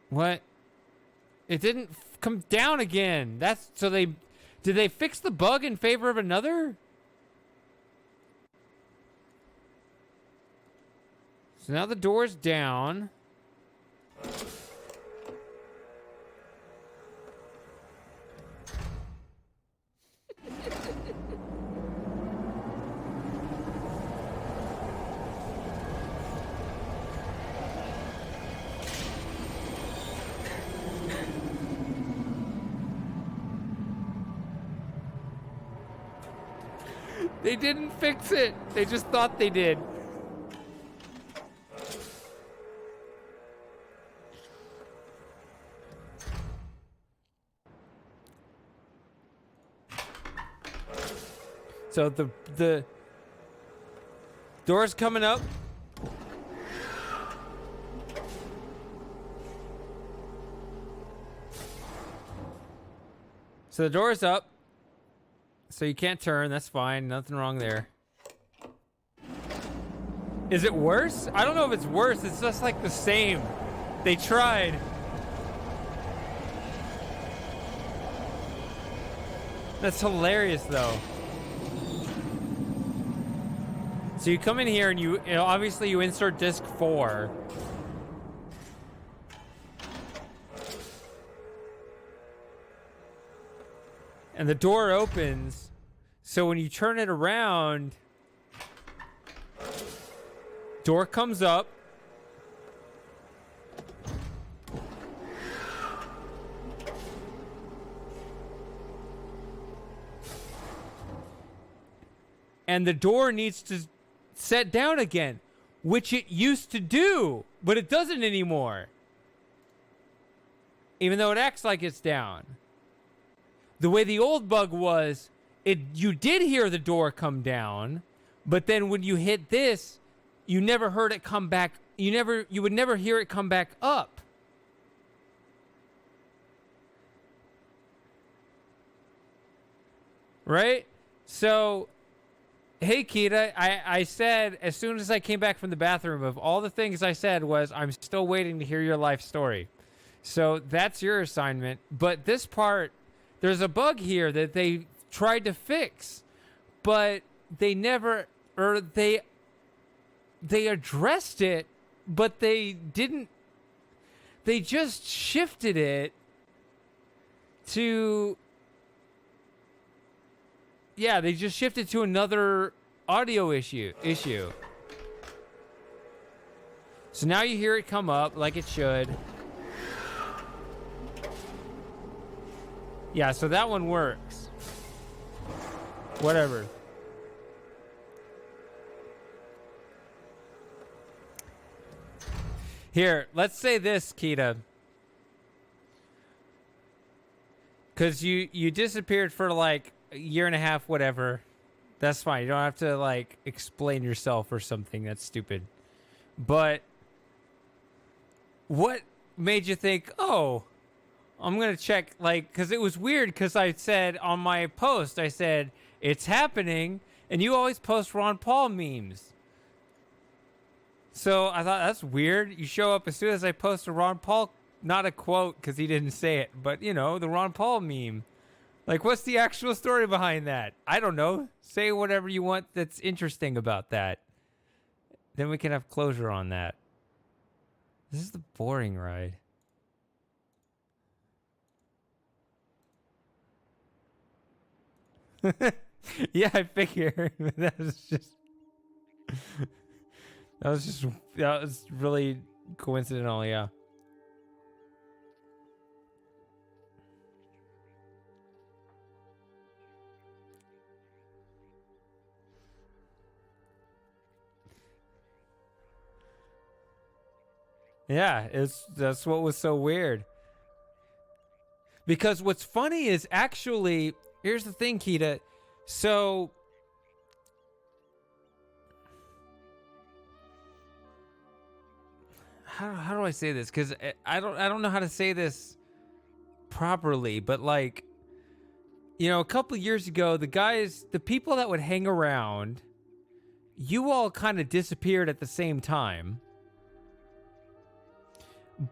What? It didn't come down again. That's so did they fix the bug in favor of another? So now the door's down. They didn't fix it. They just thought they did. So the door's coming up. So the door's up. So you can't turn. That's fine. Nothing wrong there. Is it worse? I don't know if it's worse. It's just like the same. They tried. That's hilarious, though. So you come in here and you know, obviously you insert disc 4. And the door opens. So when you turn it around, door comes up. And the door needs to set down again, which it used to do, but it doesn't anymore. Even though it acts like it's down. The way the old bug was, you did hear the door come down, but then when you hit this, you never heard it come back. You would never hear it come back up. Right? So, hey, Kita, I said, as soon as I came back from the bathroom, of all the things I said was, I'm still waiting to hear your life story. So that's your assignment. But this part, there's a bug here that they tried to fix, but they never, or they addressed it, but they didn't, they just shifted it to, yeah, they just shifted to another audio issue. So now you hear it come up like it should. Yeah, so that one works. Whatever. Here, let's say this, Kita. Because you disappeared for like a year and a half, whatever. That's fine. You don't have to like explain yourself or something. That's stupid. But what made you think, oh, I'm going to check, like, because it was weird because I said on my post, I said, it's happening, and you always post Ron Paul memes. So I thought, that's weird. You show up as soon as I post a Ron Paul, not a quote because he didn't say it, but, you know, the Ron Paul meme. Like, what's the actual story behind that? I don't know. Say whatever you want that's interesting about that. Then we can have closure on that. This is the boring ride. Yeah, I figure. that was really coincidental, yeah. Yeah, that's what was so weird. Because what's funny is actually, here's the thing, Kita. So how do I say this? Because I don't know how to say this properly, but like, you know, a couple years ago, the people that would hang around, you all kind of disappeared at the same time.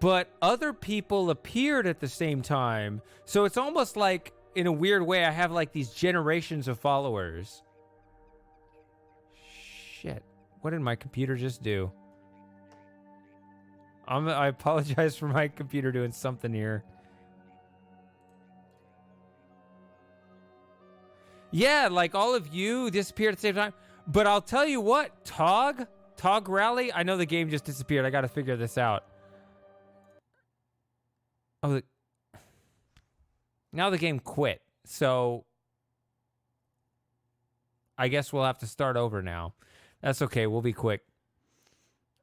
But other people appeared at the same time. So it's almost like, in a weird way, I have like these generations of followers. Shit. What did my computer just do? I apologize for my computer doing something here. Yeah, like all of you disappeared at the same time. But I'll tell you what, Tog Rally, I know the game just disappeared. I got to figure this out. Oh, now the game quit. So I guess we'll have to start over now. That's okay. We'll be quick.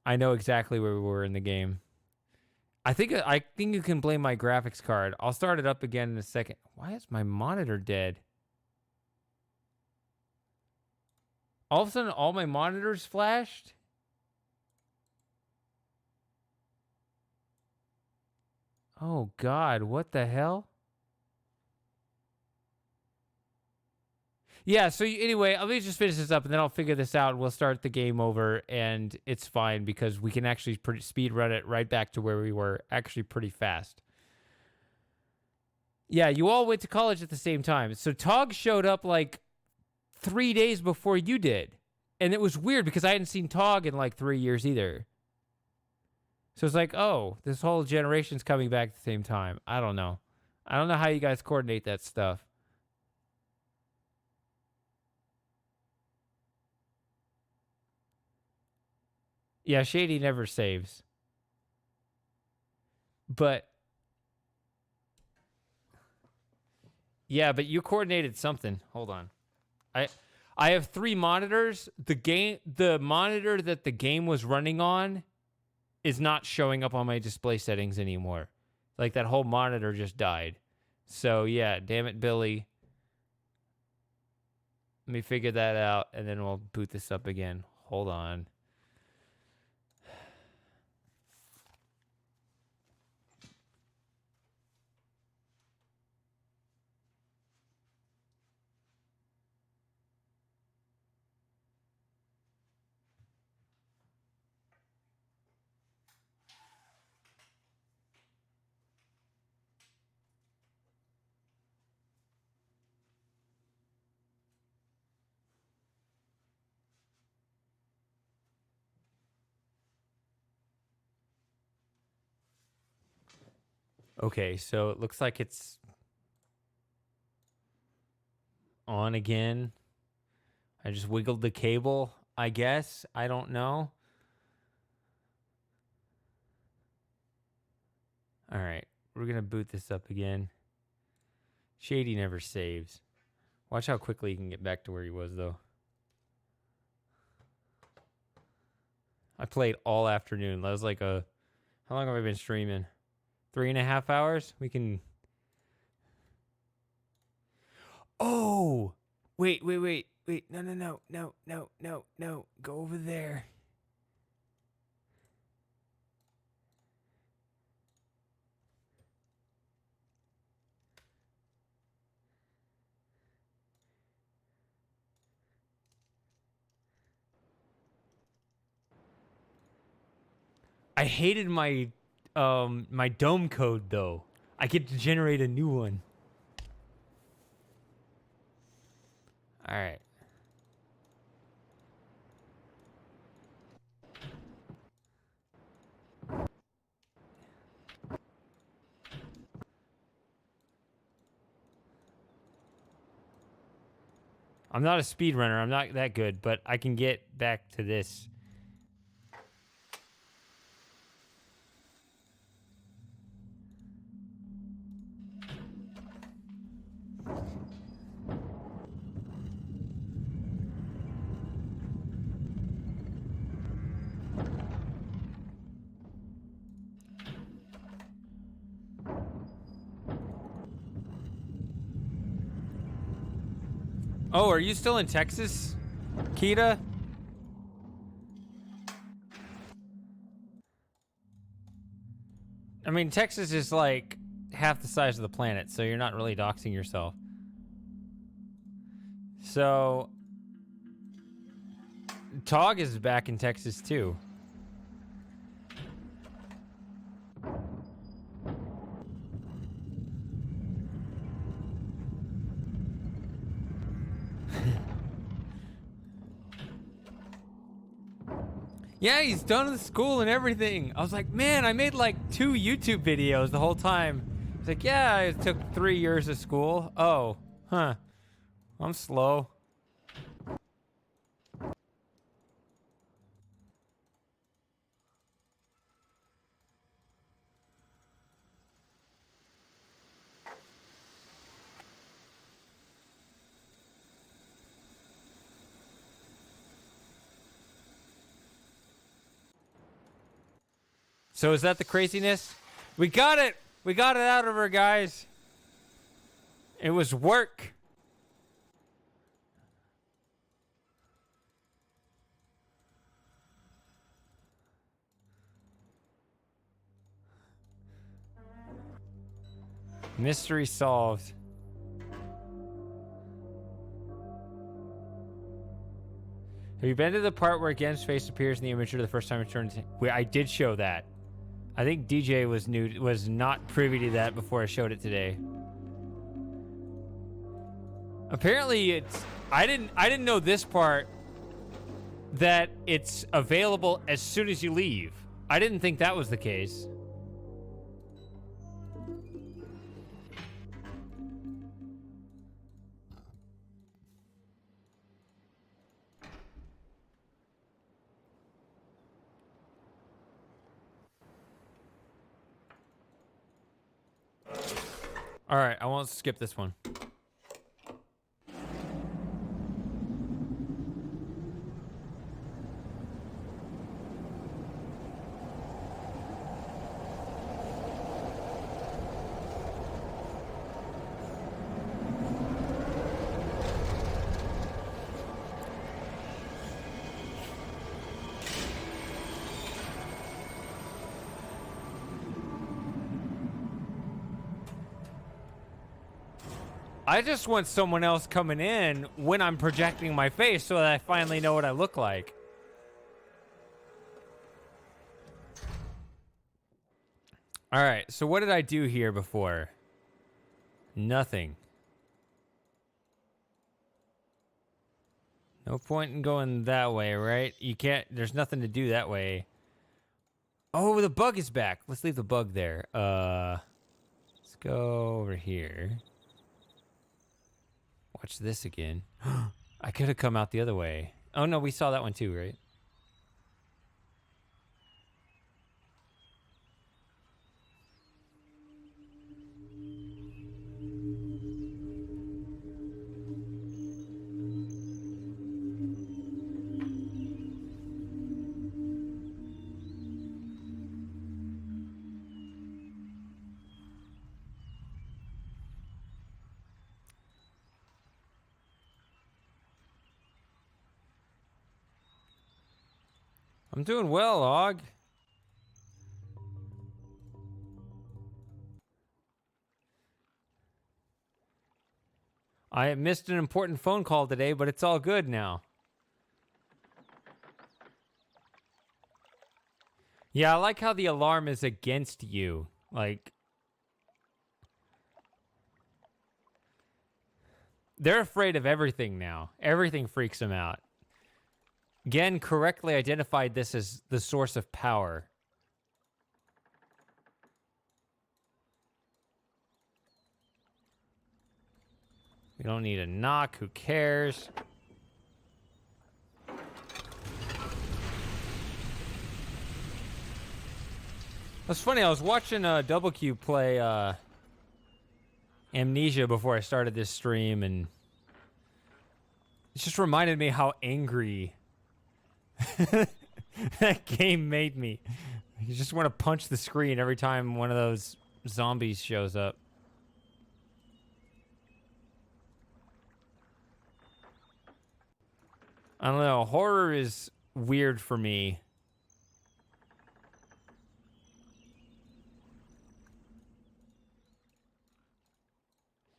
I know exactly where we were in the game. I think you can blame my graphics card. I'll start it up again in a second. Why is my monitor dead? All of a sudden, all my monitors flashed? Oh, God. What the hell? Yeah, so anyway, let me just finish this up, and then I'll figure this out. We'll start the game over, and it's fine because we can actually speed run it right back to where we were, actually pretty fast. Yeah, you all went to college at the same time. So Tog showed up like 3 days before you did. And it was weird because I hadn't seen Tog in like 3 years either. So it's like, oh, this whole generation's coming back at the same time. I don't know. I don't know how you guys coordinate that stuff. Yeah, Shady never saves. But yeah, but you coordinated something. Hold on. I have 3 monitors. The monitor that the game was running on is not showing up on my display settings anymore. Like that whole monitor just died. So yeah, damn it, Billy. Let me figure that out and then we'll boot this up again. Hold on. Okay, so it looks like it's on again. I just wiggled the cable, I guess. I don't know. All right, we're going to boot this up again. Shady never saves. Watch how quickly he can get back to where he was, though. I played all afternoon. That was like a... How long have I been streaming? 3.5 hours? We can... Oh! Wait. No. Go over there. I hated my my dome code though. I get to generate a new one. All right. I'm not a speedrunner. I'm not that good, but I can get back to this. Oh, are you still in Texas, Kita? I mean, Texas is like half the size of the planet, so you're not really doxing yourself. So, Tog is back in Texas too. Yeah, he's done with school and everything. I was like, man, I made like 2 YouTube videos the whole time. He's like, yeah, it took 3 years of school. Oh, huh. I'm slow. So is that the craziness? We got it! We got it out of her, guys. It was work. Mystery solved. Have you been to the part where Gen's face appears in the image for the first time it turns? I did show that. I think DJ was not privy to that before I showed it today. Apparently it's I didn't know this part, that it's available as soon as you leave. I didn't think that was the case. All right, I won't skip this one. I just want someone else coming in when I'm projecting my face so that I finally know what I look like. All right, so what did I do here before? Nothing. No point in going that way, right? You can't, there's nothing to do that way. Oh, the bug is back. Let's leave the bug there. Let's go over here. Watch this again. I could have come out the other way. Oh, no, we saw that one too, right? I'm doing well, Og. I missed an important phone call today, but it's all good now. Yeah, I like how the alarm is against you. Like, they're afraid of everything now. Everything freaks them out. Gen correctly identified this as the source of power. We don't need a knock. Who cares? That's funny. I was watching Double Q play Amnesia before I started this stream, and it just reminded me how angry that game made me. You just want to punch the screen every time one of those zombies shows up. I don't know. Horror is weird for me.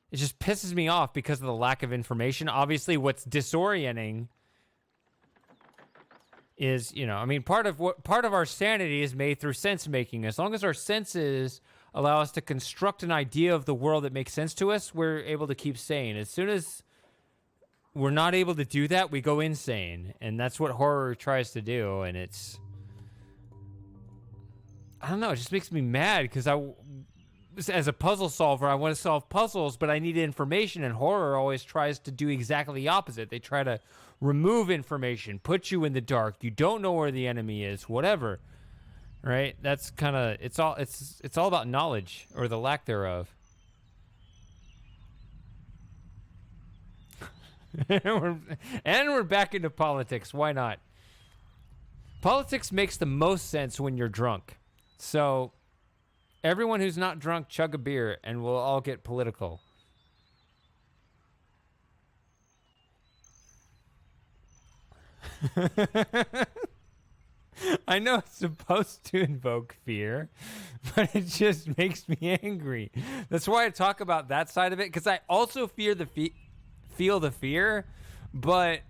It just pisses me off because of the lack of information. Obviously, what's disorienting is, you know, I mean, part of our sanity is made through sense making. As long as our senses allow us to construct an idea of the world that makes sense to us, we're able to keep sane. As soon as we're not able to do that, we go insane. And that's what horror tries to do. And it's, I don't know, it just makes me mad because as a puzzle solver, I want to solve puzzles, but I need information, and horror always tries to do exactly the opposite. They try to remove information, put you in the dark. You don't know where the enemy is, whatever. Right? That's kind of, it's all about knowledge, or the lack thereof. and we're back into politics. Why not? Politics makes the most sense when you're drunk. So everyone who's not drunk, chug a beer, and we'll all get political. I know it's supposed to invoke fear, but it just makes me angry. That's why I talk about that side of it, because I also feel the fear, but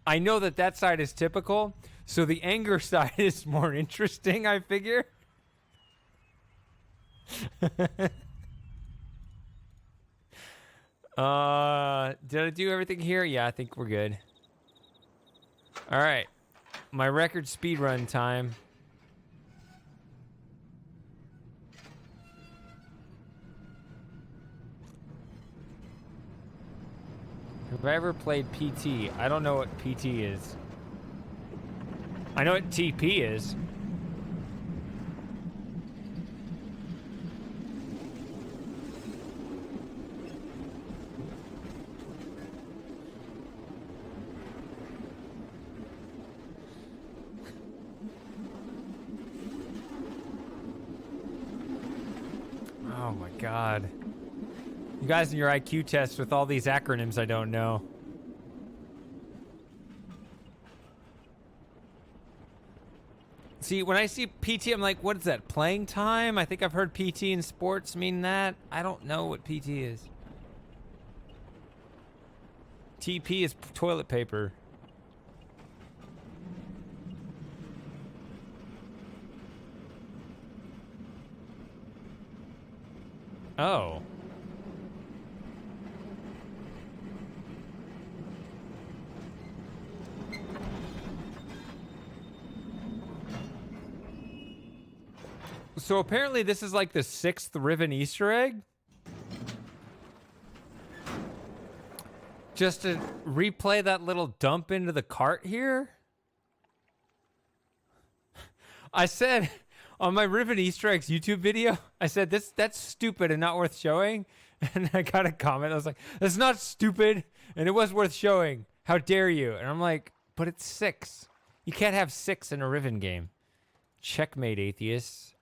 I know that that side is typical, so the anger side is more interesting, I figure. Did I do everything here? Yeah, I think we're good. All right. My record speedrun time. Have I ever played PT? I don't know what PT is. I know what TP is. Oh my god. You guys in your IQ test with all these acronyms I don't know. See, when I see PT, I'm like, what is that? Playing time? I think I've heard PT in sports mean that. I don't know what PT is. TP is toilet paper. Oh. So apparently this is like the 6th Riven Easter egg. Just to replay that little dump into the cart here. I said on my Riven Easter eggs YouTube video, I said that's stupid and not worth showing. And I got a comment. I was like, that's not stupid and it was worth showing. How dare you? And I'm like, but it's 6. You can't have 6 in a Riven game. Checkmate, atheists.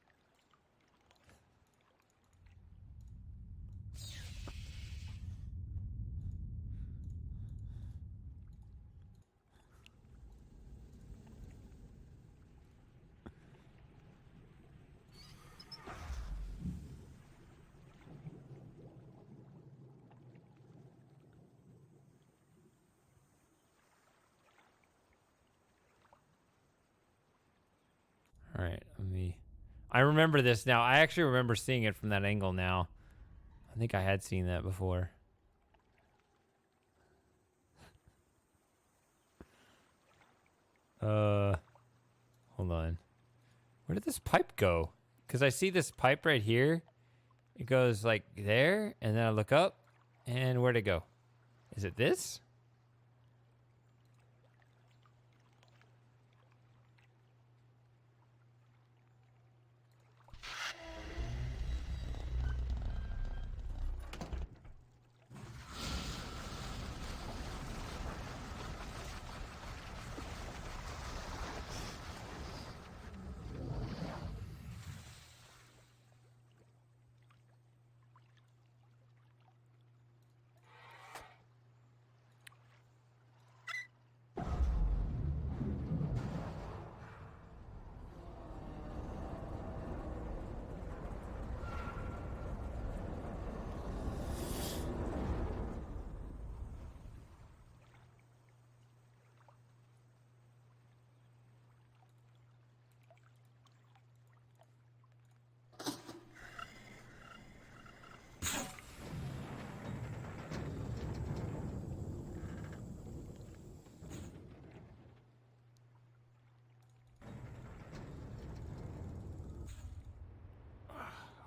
All right, let me... I remember this now. I actually remember seeing it from that angle now. I think I had seen that before. Hold on. Where did this pipe go? Because I see this pipe right here. It goes like there, and then I look up, and where'd it go? Is it this?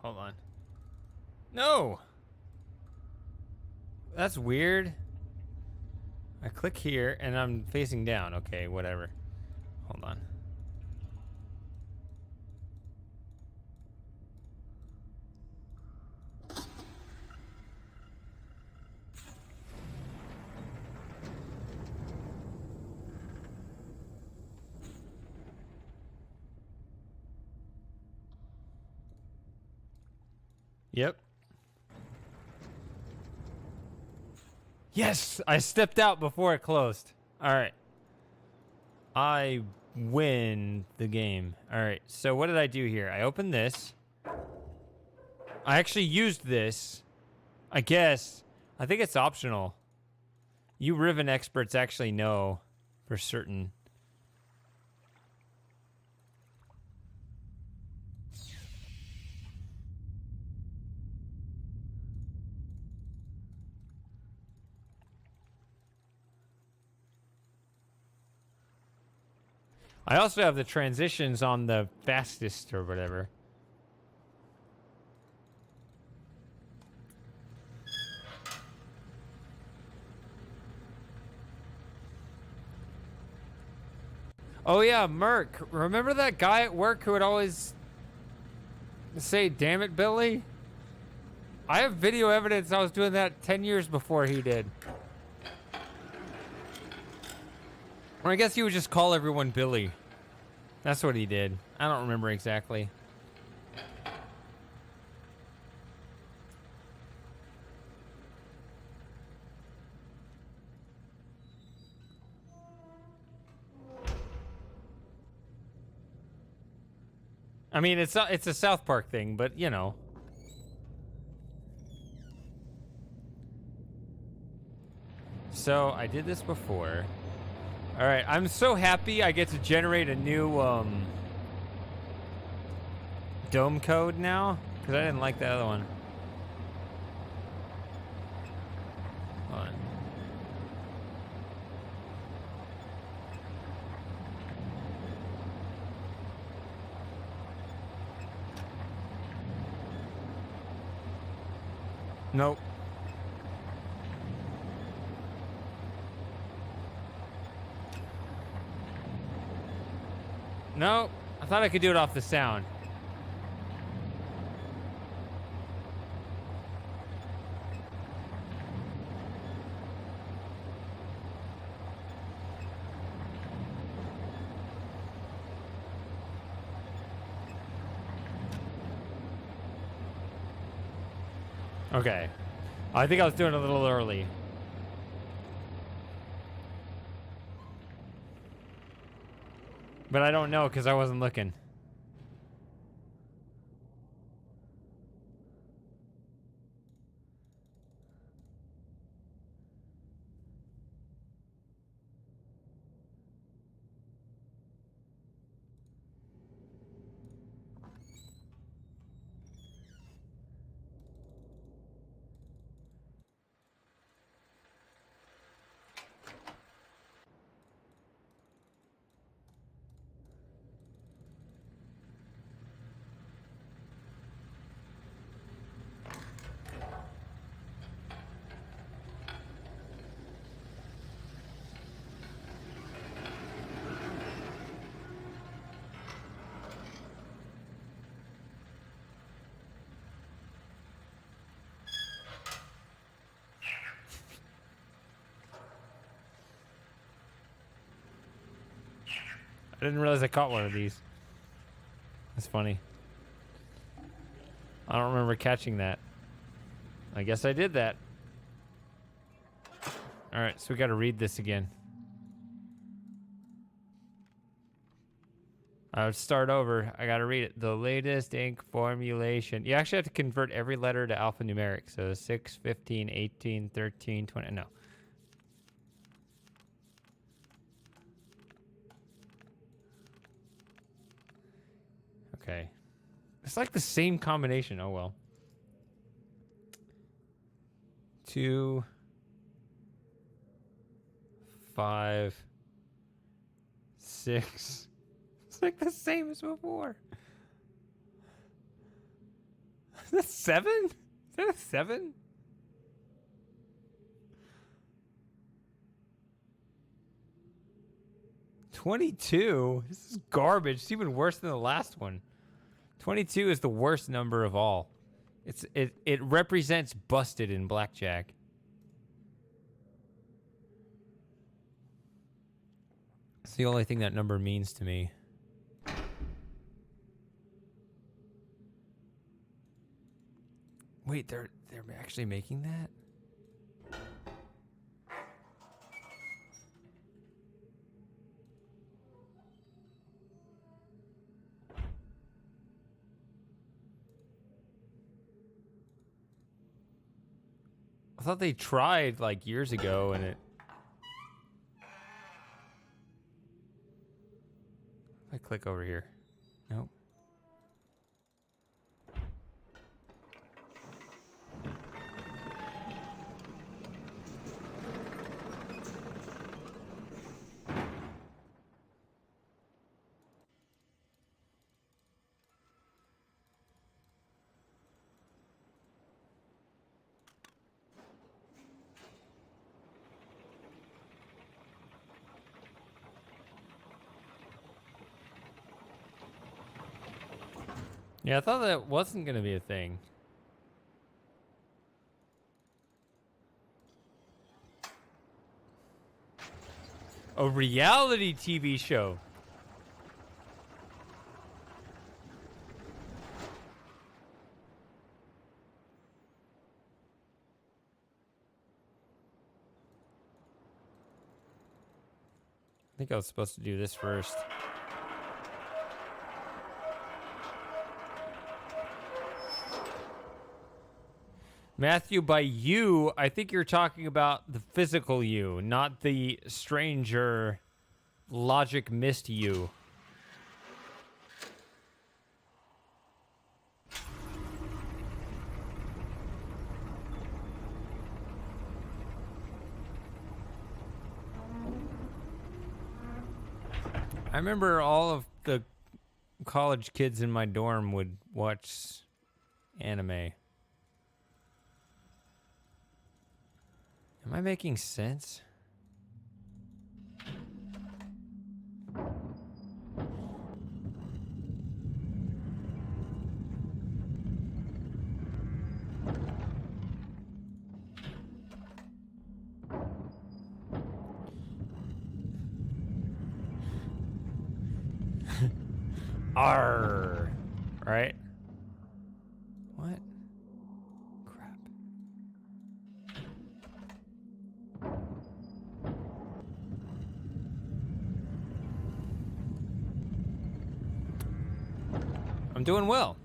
Hold on. No! That's weird. I click here and I'm facing down. Okay, whatever. Hold on. Yep. Yes! I stepped out before it closed. Alright. I win the game. Alright, so what did I do here? I opened this. I actually used this. I guess. I think it's optional. You Riven experts actually know. for certain. I also have the transitions on the fastest or whatever. Oh yeah, Merc. Remember that guy at work who would always say, "Damn it, Billy"? I have video evidence I was doing that 10 years before he did. Or I guess he would just call everyone Billy. That's what he did. I don't remember exactly. I mean, it's a South Park thing, but you know. So I did this before. All right, I'm so happy I get to generate a new dome code now, because I didn't like the other one. Hold on. Nope. No, I thought I could do it off the sound. Okay. I think I was doing it a little early. But I don't know because I wasn't looking. I didn't realize I caught one of these. That's funny. I don't remember catching that. I guess I did that. All right, so we got to read this again. I would start over. I got to read it. The latest ink formulation. You actually have to convert every letter to alphanumeric. So 6, 15, 18, 13, 20. No. Okay. It's like the same combination. Oh, well. 2, 5, 6. It's like the same as before. Is that 7? Is that a 7? $22? This is garbage. It's even worse than the last one. 22 is the worst number of all. It represents busted in blackjack. It's the only thing that number means to me. Wait, they're actually making that? I thought they tried like years ago and it... click over here. Nope. Yeah, I thought that wasn't going to be a thing. A reality TV show. I think I was supposed to do this first. Matthew, by you, I think you're talking about the physical you, not the stranger logic missed you. I remember all of the college kids in my dorm would watch anime. Am I making sense? Arr! Right? What? Crap. I'm doing well.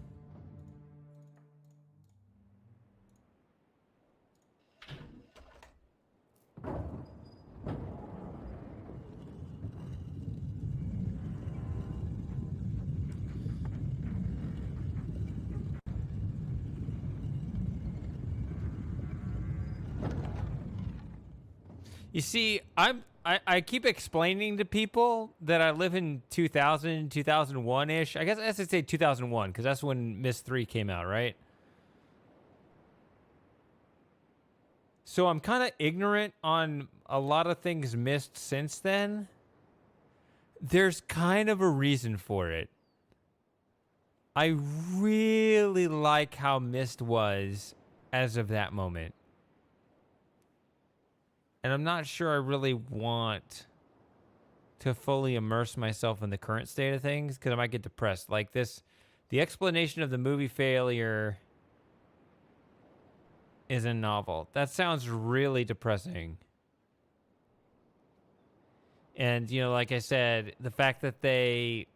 You see, I keep explaining to people that I live in 2000, 2001-ish. I guess I should say 2001, because that's when Myst 3 came out, right? So I'm kind of ignorant on a lot of things Myst since then. There's kind of a reason for it. I really like how Myst was as of that moment. And I'm not sure I really want to fully immerse myself in the current state of things because I might get depressed. Like this, the explanation of the movie failure is a novel. That sounds really depressing. And, you know, like I said, the fact that they...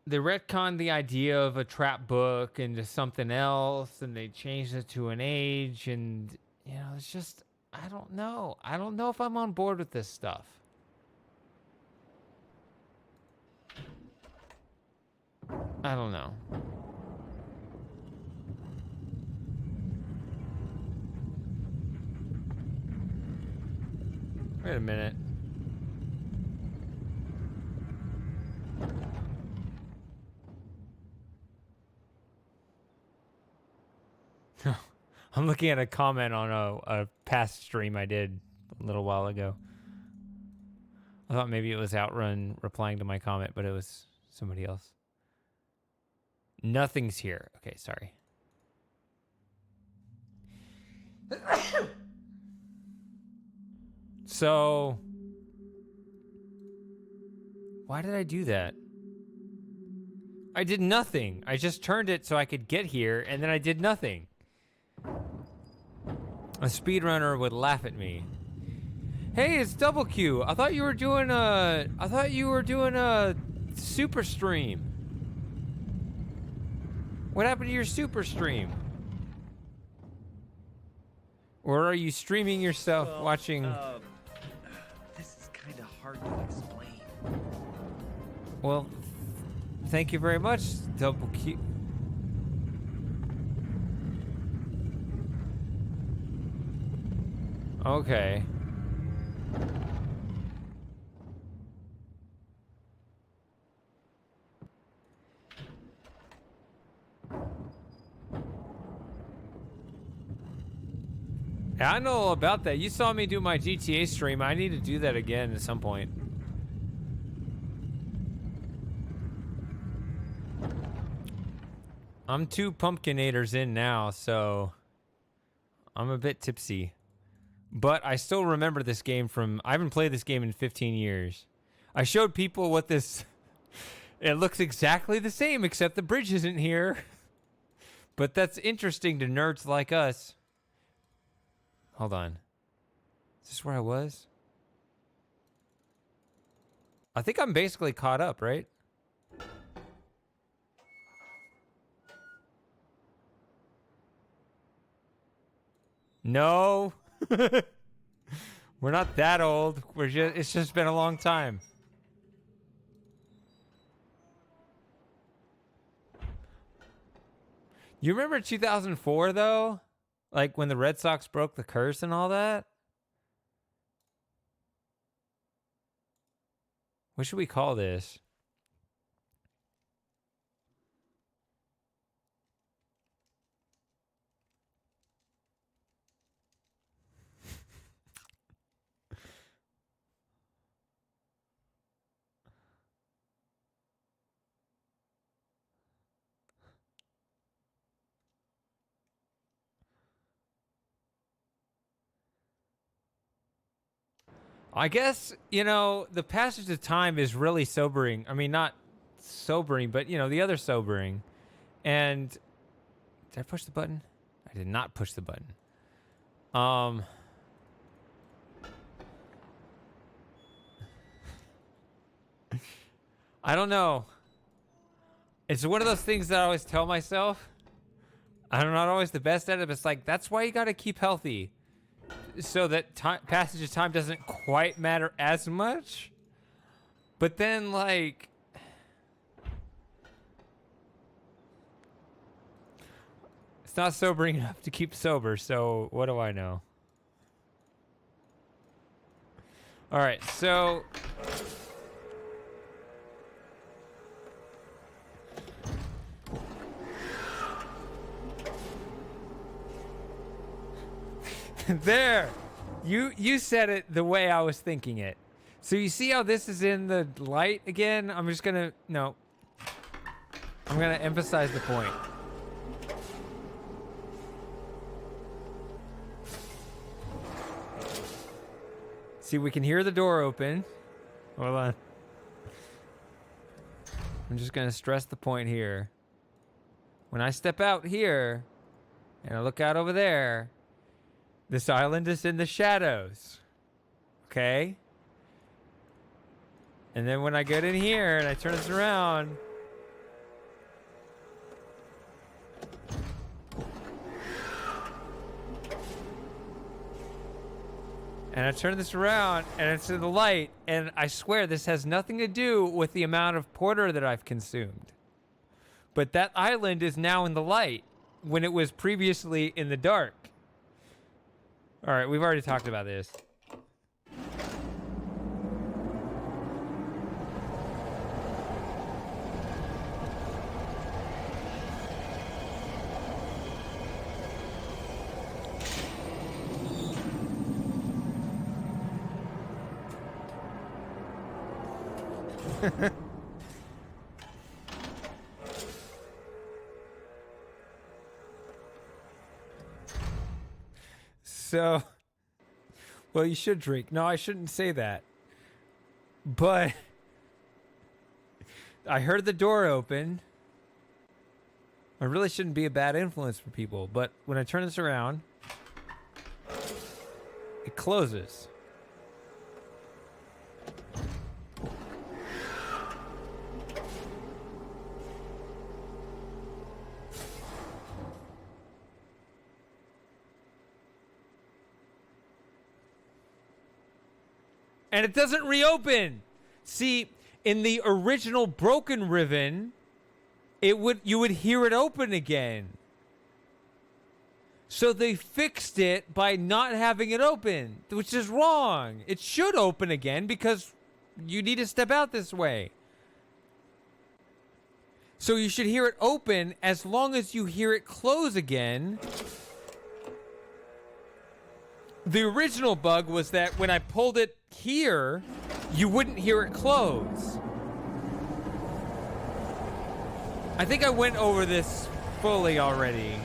They retconned the idea of a trap book into something else, and they changed it to an age, and, you know, it's just, I don't know. I don't know if I'm on board with this stuff. I don't know. Wait a minute. I'm looking at a comment on a past stream I did a little while ago. I thought maybe it was Outrun replying to my comment, but it was somebody else. Nothing's here. Okay, sorry. So, why did I do that? I did nothing. I just turned it so I could get here, and then I did nothing. A speedrunner would laugh at me. Hey, it's Double Q. I thought you were doing a super stream. What happened to your super stream? Or are you streaming yourself Well, watching? This is kind of hard to explain. Well, thank you very much, Double Q. Okay. I know all about that. You saw me do my GTA stream. I need to do that again at some point. I'm 2 pumpkinators in now, so I'm a bit tipsy. But I still remember this game from... I haven't played this game in 15 years. I showed people what this... It looks exactly the same, except the bridge isn't here. But that's interesting to nerds like us. Hold on. Is this where I was? I think I'm basically caught up, right? No. We're not that old. It's just been a long time. You remember 2004 though? Like when the Red Sox broke the curse and all that? What should we call this? I guess, you know, the passage of time is really sobering. I mean, not sobering, but, you know, the other sobering. And did I push the button? I did not push the button. I don't know. It's one of those things that I always tell myself. I'm not always the best at it, but it's like, that's why you got to keep healthy. So that passage of time doesn't quite matter as much. But then, like... It's not sobering enough to keep sober, so what do I know? Alright, so... There! You said it the way I was thinking it. So you see how this is in the light again? I'm just gonna... No. I'm gonna emphasize the point. See, we can hear the door open. Hold on. I'm just gonna stress the point here. When I step out here, and I look out over there, this island is in the shadows. Okay? And then when I get in here and I turn this around... And I turn this around and it's in the light, and I swear this has nothing to do with the amount of porter that I've consumed. But that island is now in the light when it was previously in the dark. All right, we've already talked about this. So, well, you should drink. No, I shouldn't say that. But I heard the door open. I really shouldn't be a bad influence for people, but when I turn this around, it closes. And it doesn't reopen. See, in the original broken Riven, you would hear it open again. So they fixed it by not having it open, which is wrong. It should open again because you need to step out this way. So you should hear it open as long as you hear it close again. The original bug was that when I pulled it here, you wouldn't hear it close. I think I went over this fully already.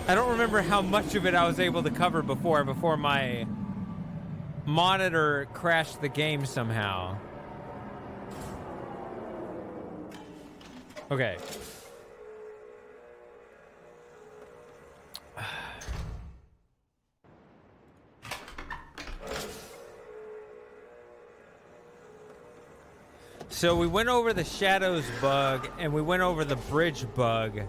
I don't remember how much of it I was able to cover before my monitor crashed the game somehow. Okay. So we went over the shadows bug and we went over the bridge bug.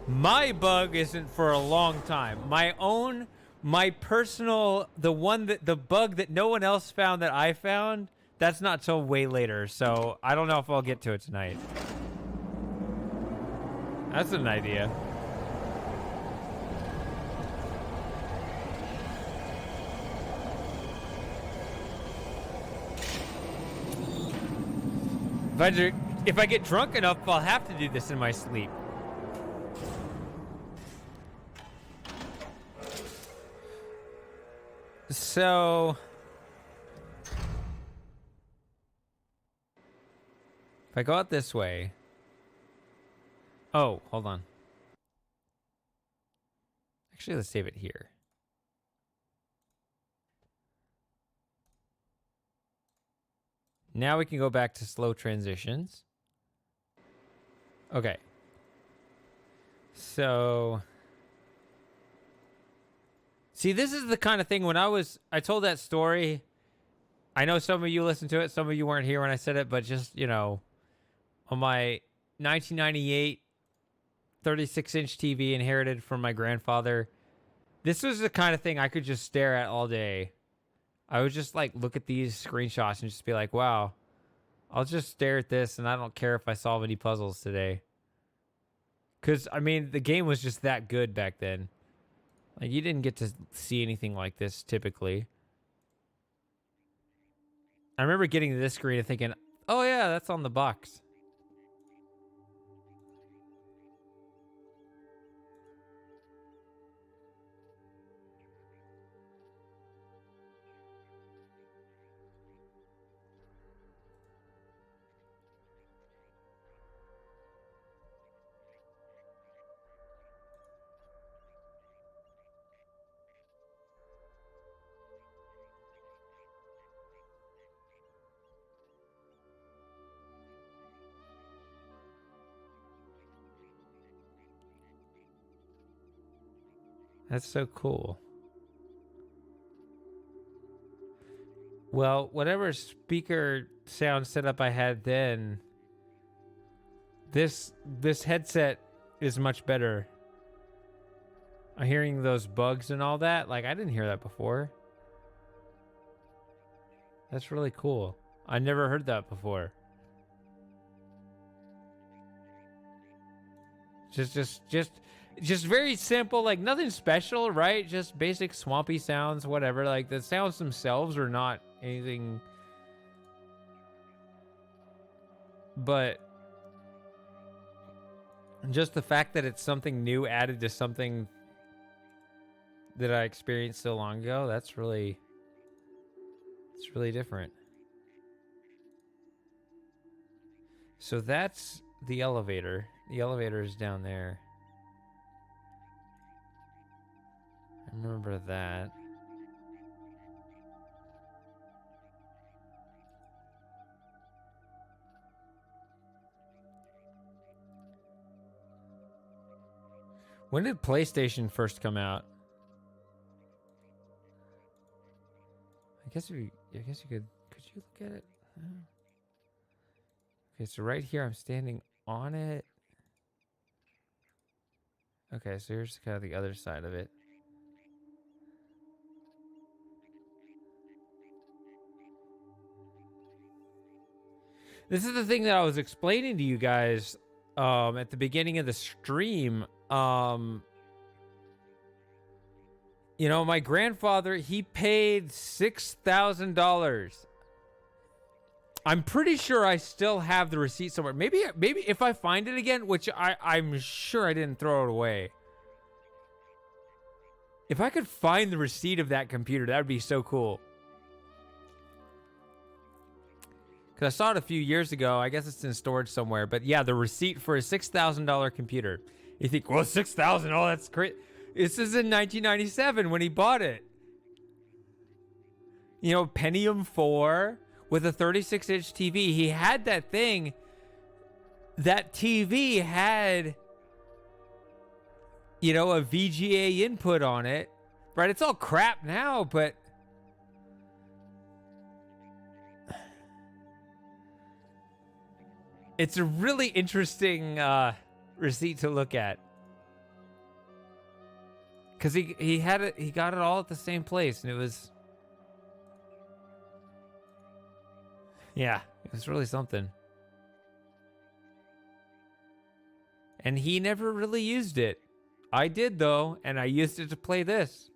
My bug isn't for a long time. My personal, the bug that no one else found that I found, that's not till way later. So I don't know if I'll get to it tonight. That's an idea. If I get drunk enough, I'll have to do this in my sleep. So, if I go out this way. Oh, hold on. Actually, let's save it here. Now we can go back to slow transitions. Okay. So, see, this is the kind of thing when I told that story. I know some of you listened to it. Some of you weren't here when I said it, but just, you know, on my 1998 36-inch TV inherited from my grandfather, this was the kind of thing I could just stare at all day. I would just like look at these screenshots and just be like, wow, I'll just stare at this and I don't care if I solve any puzzles today. Because, I mean, the game was just that good back then. Like, you didn't get to see anything like this typically. I remember getting to this screen and thinking, oh yeah, that's on the box. That's so cool. Well, whatever speaker sound setup I had then, this headset is much better. I'm hearing those bugs and all that. Like, I didn't hear that before. That's really cool. I never heard that before. Just very simple, like nothing special, right? Just basic swampy sounds, whatever. Like the sounds themselves are not anything, but just the fact that it's something new added to something that I experienced so long ago, it's really different. So that's the elevator. The elevator is down there. I remember that. When did PlayStation first come out? I guess you could you look at it? Okay, so right here I'm standing on it. Okay, so here's kind of the other side of it. This is the thing that I was explaining to you guys at the beginning of the stream. You know, my grandfather, he paid $6,000. I'm pretty sure I still have the receipt somewhere. Maybe if I find it again, which I'm sure I didn't throw it away. If I could find the receipt of that computer, that would be so cool. Because I saw it a few years ago. I guess it's in storage somewhere. But yeah, the receipt for a $6,000 computer. You think, well, $6,000, oh, that's great. This is in 1997 when he bought it. You know, Pentium 4 with a 36-inch TV. He had that thing. That TV had, you know, a VGA input on it. Right? It's all crap now, but it's a really interesting receipt to look at. Because he had it, he got it all at the same place, and it was, yeah, it was really something. And he never really used it. I did though, and I used it to play this.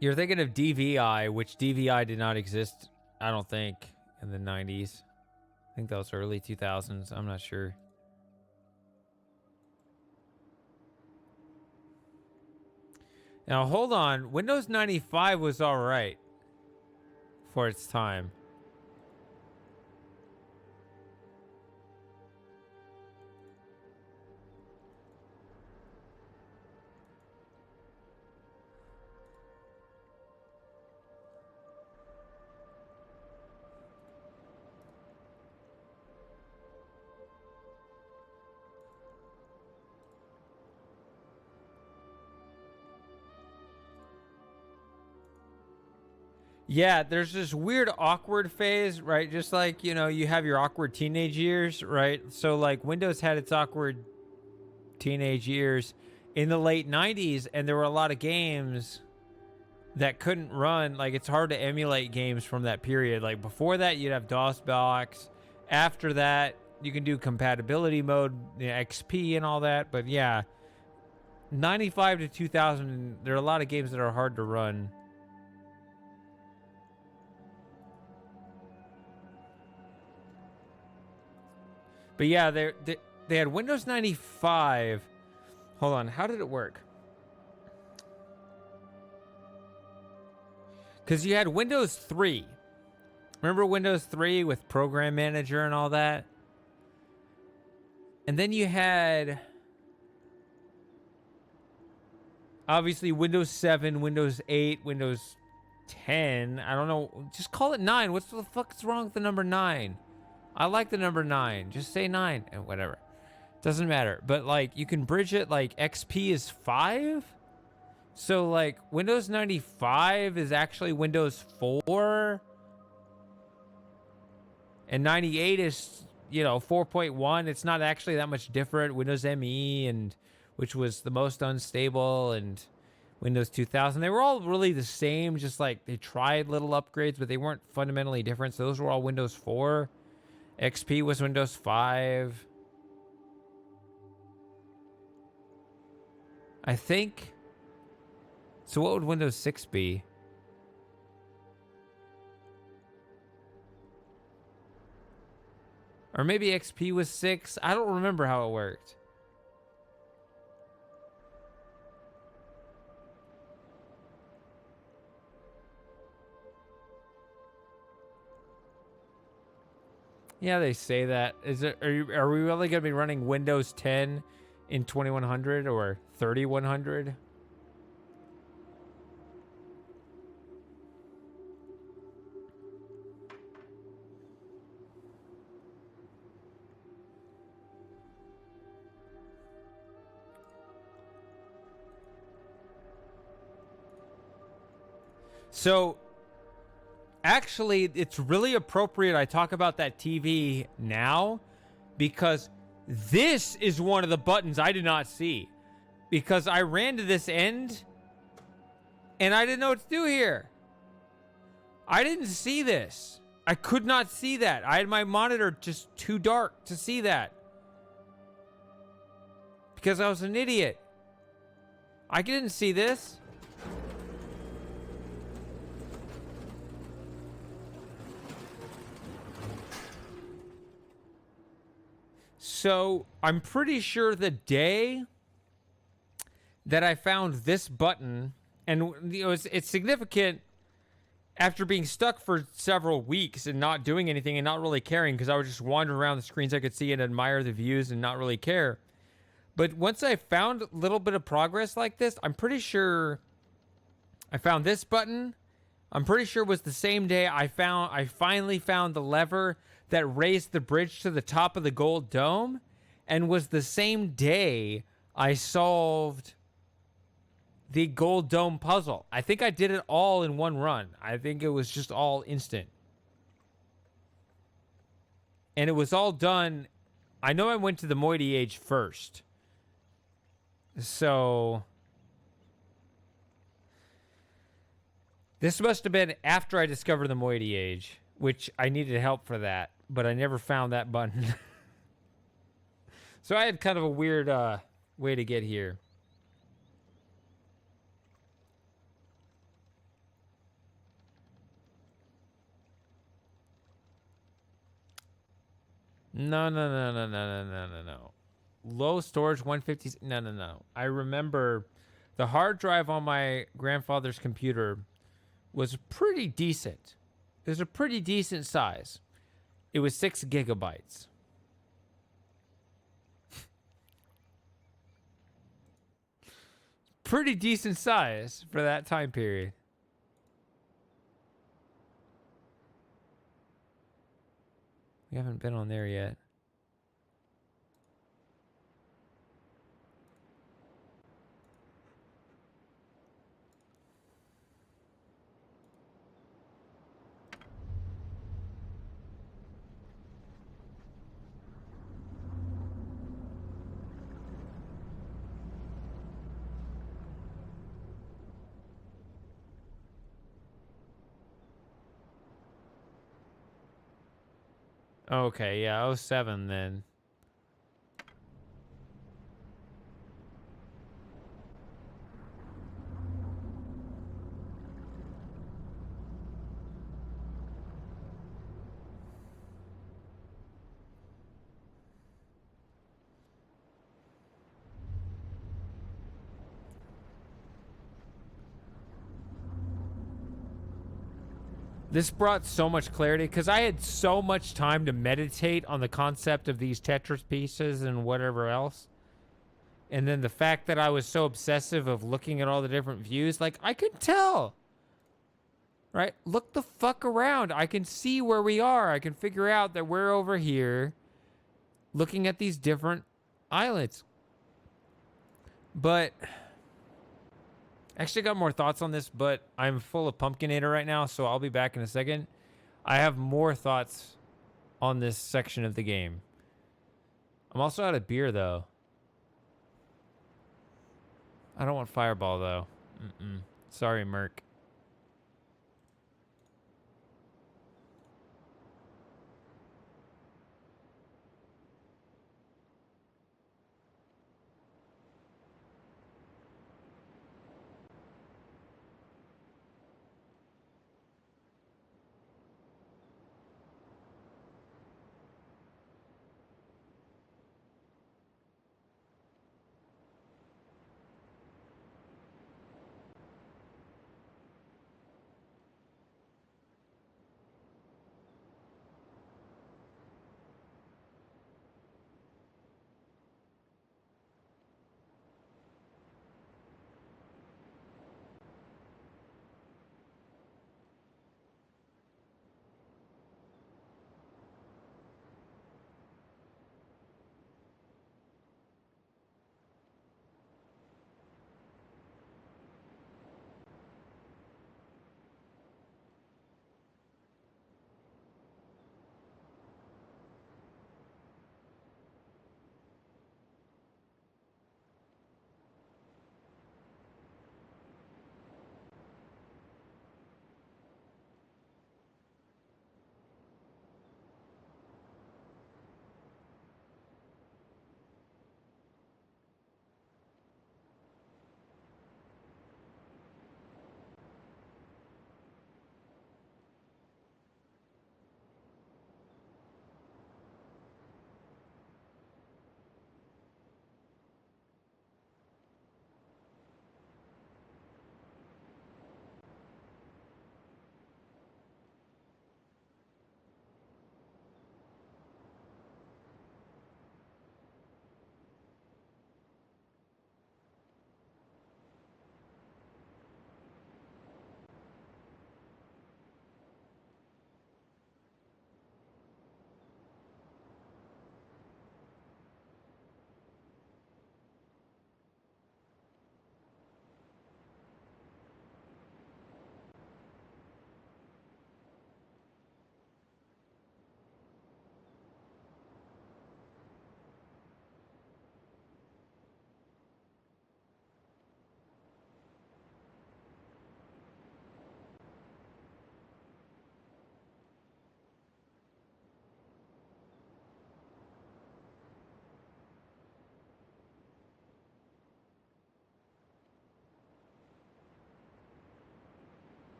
You're thinking of DVI, which DVI did not exist, I don't think, in the 90s. I think that was early 2000s. I'm not sure. Now, hold on. Windows 95 was all right for its time. Yeah, there's this weird awkward phase, right? Just like, you know, you have your awkward teenage years, right? So like Windows had its awkward teenage years in the late 90s, and there were a lot of games that couldn't run. Like, it's hard to emulate games from that period. Like before that, you'd have DOSBox. After that, you can do compatibility mode, you know, XP and all that. But yeah, 95 to 2000, there are a lot of games that are hard to run. But yeah, they had Windows 95. Hold on, how did it work? Because you had Windows 3. Remember Windows 3 with Program Manager and all that? And then you had, obviously, Windows 7, Windows 8, Windows 10. I don't know. Just call it 9. What the fuck's wrong with the number 9? I like the number 9. Just say 9 and whatever. Doesn't matter. But like, you can bridge it. Like XP is 5. So like Windows 95 is actually Windows 4. And 98 is, you know, 4.1. It's not actually that much different. Windows ME, and which was the most unstable, and Windows 2000. They were all really the same. Just like they tried little upgrades, but they weren't fundamentally different. So those were all Windows 4. XP was Windows 5. I think. So what would Windows 6 be? Or maybe XP was 6. I don't remember how it worked. Yeah, they say that. Is it? Are we really going to be running Windows 10 in 2100 or 3100? So, actually, it's really appropriate I talk about that TV now, because This is one of the buttons I did not see. Because I ran to this end, and I didn't know what to do here. I didn't see this. I could not see that. I had my monitor just too dark to see that. Because I was an idiot. I didn't see this. So, I'm pretty sure the day that I found this button, and it's significant after being stuck for several weeks and not doing anything and not really caring, because I was just wandering around the screens I could see and admire the views and not really care. But once I found a little bit of progress like this, I'm pretty sure I found this button. I'm pretty sure it was the same day I finally found the lever that raised the bridge to the top of the gold dome, and was the same day I solved the gold dome puzzle. I think I did it all in one run. I think it was just all instant. And it was all done. I know I went to the Moiety Age first. So this must have been after I discovered the Moiety Age, which I needed help for that, but I never found that button. So I had kind of a weird way to get here. No. Low storage 150. No. I remember the hard drive on my grandfather's computer was pretty decent. It was a pretty decent size. It was 6 gigabytes. Pretty decent size for that time period. We haven't been on there yet. Okay, yeah, 07 then. This brought so much clarity because I had so much time to meditate on the concept of these Tetris pieces and whatever else. And then the fact that I was so obsessive of looking at all the different views, like, I could tell. Right? Look the fuck around. I can see where we are. I can figure out that we're over here looking at these different islets. But I actually got more thoughts on this, but I'm full of Pumpkinator right now, so I'll be back in a second. I have more thoughts on this section of the game. I'm also out of beer, though. I don't want Fireball, though. Sorry, Merc.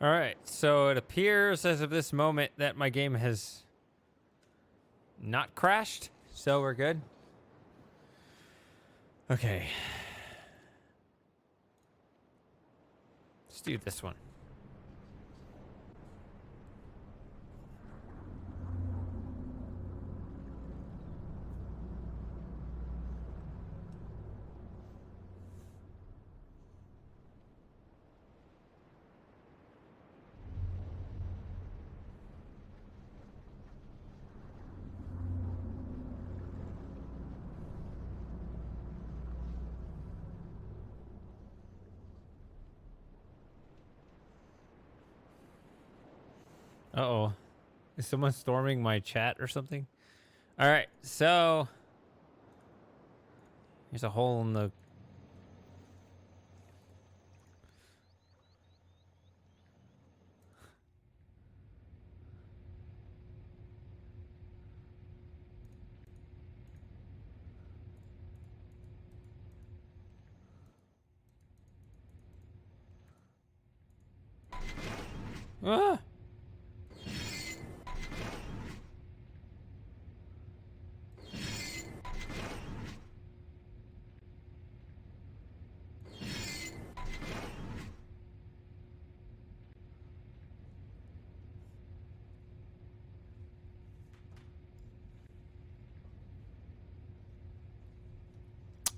All right, so it appears as of this moment that my game has not crashed, so we're good. Okay. Let's do this one. Uh-oh. Is someone storming my chat or something? All right, so there's a hole in the... Ah!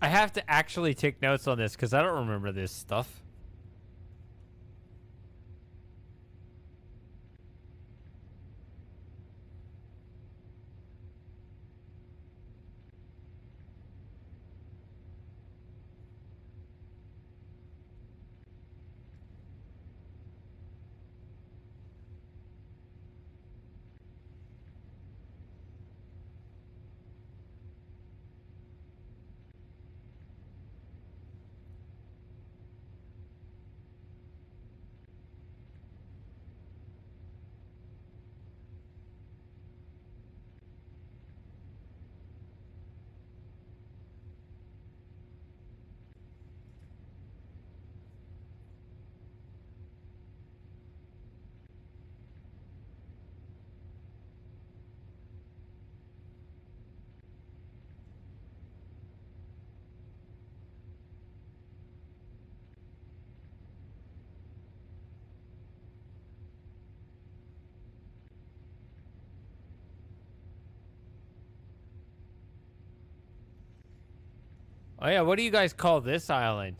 I have to actually take notes on this because I don't remember this stuff. Oh yeah, what do you guys call this island?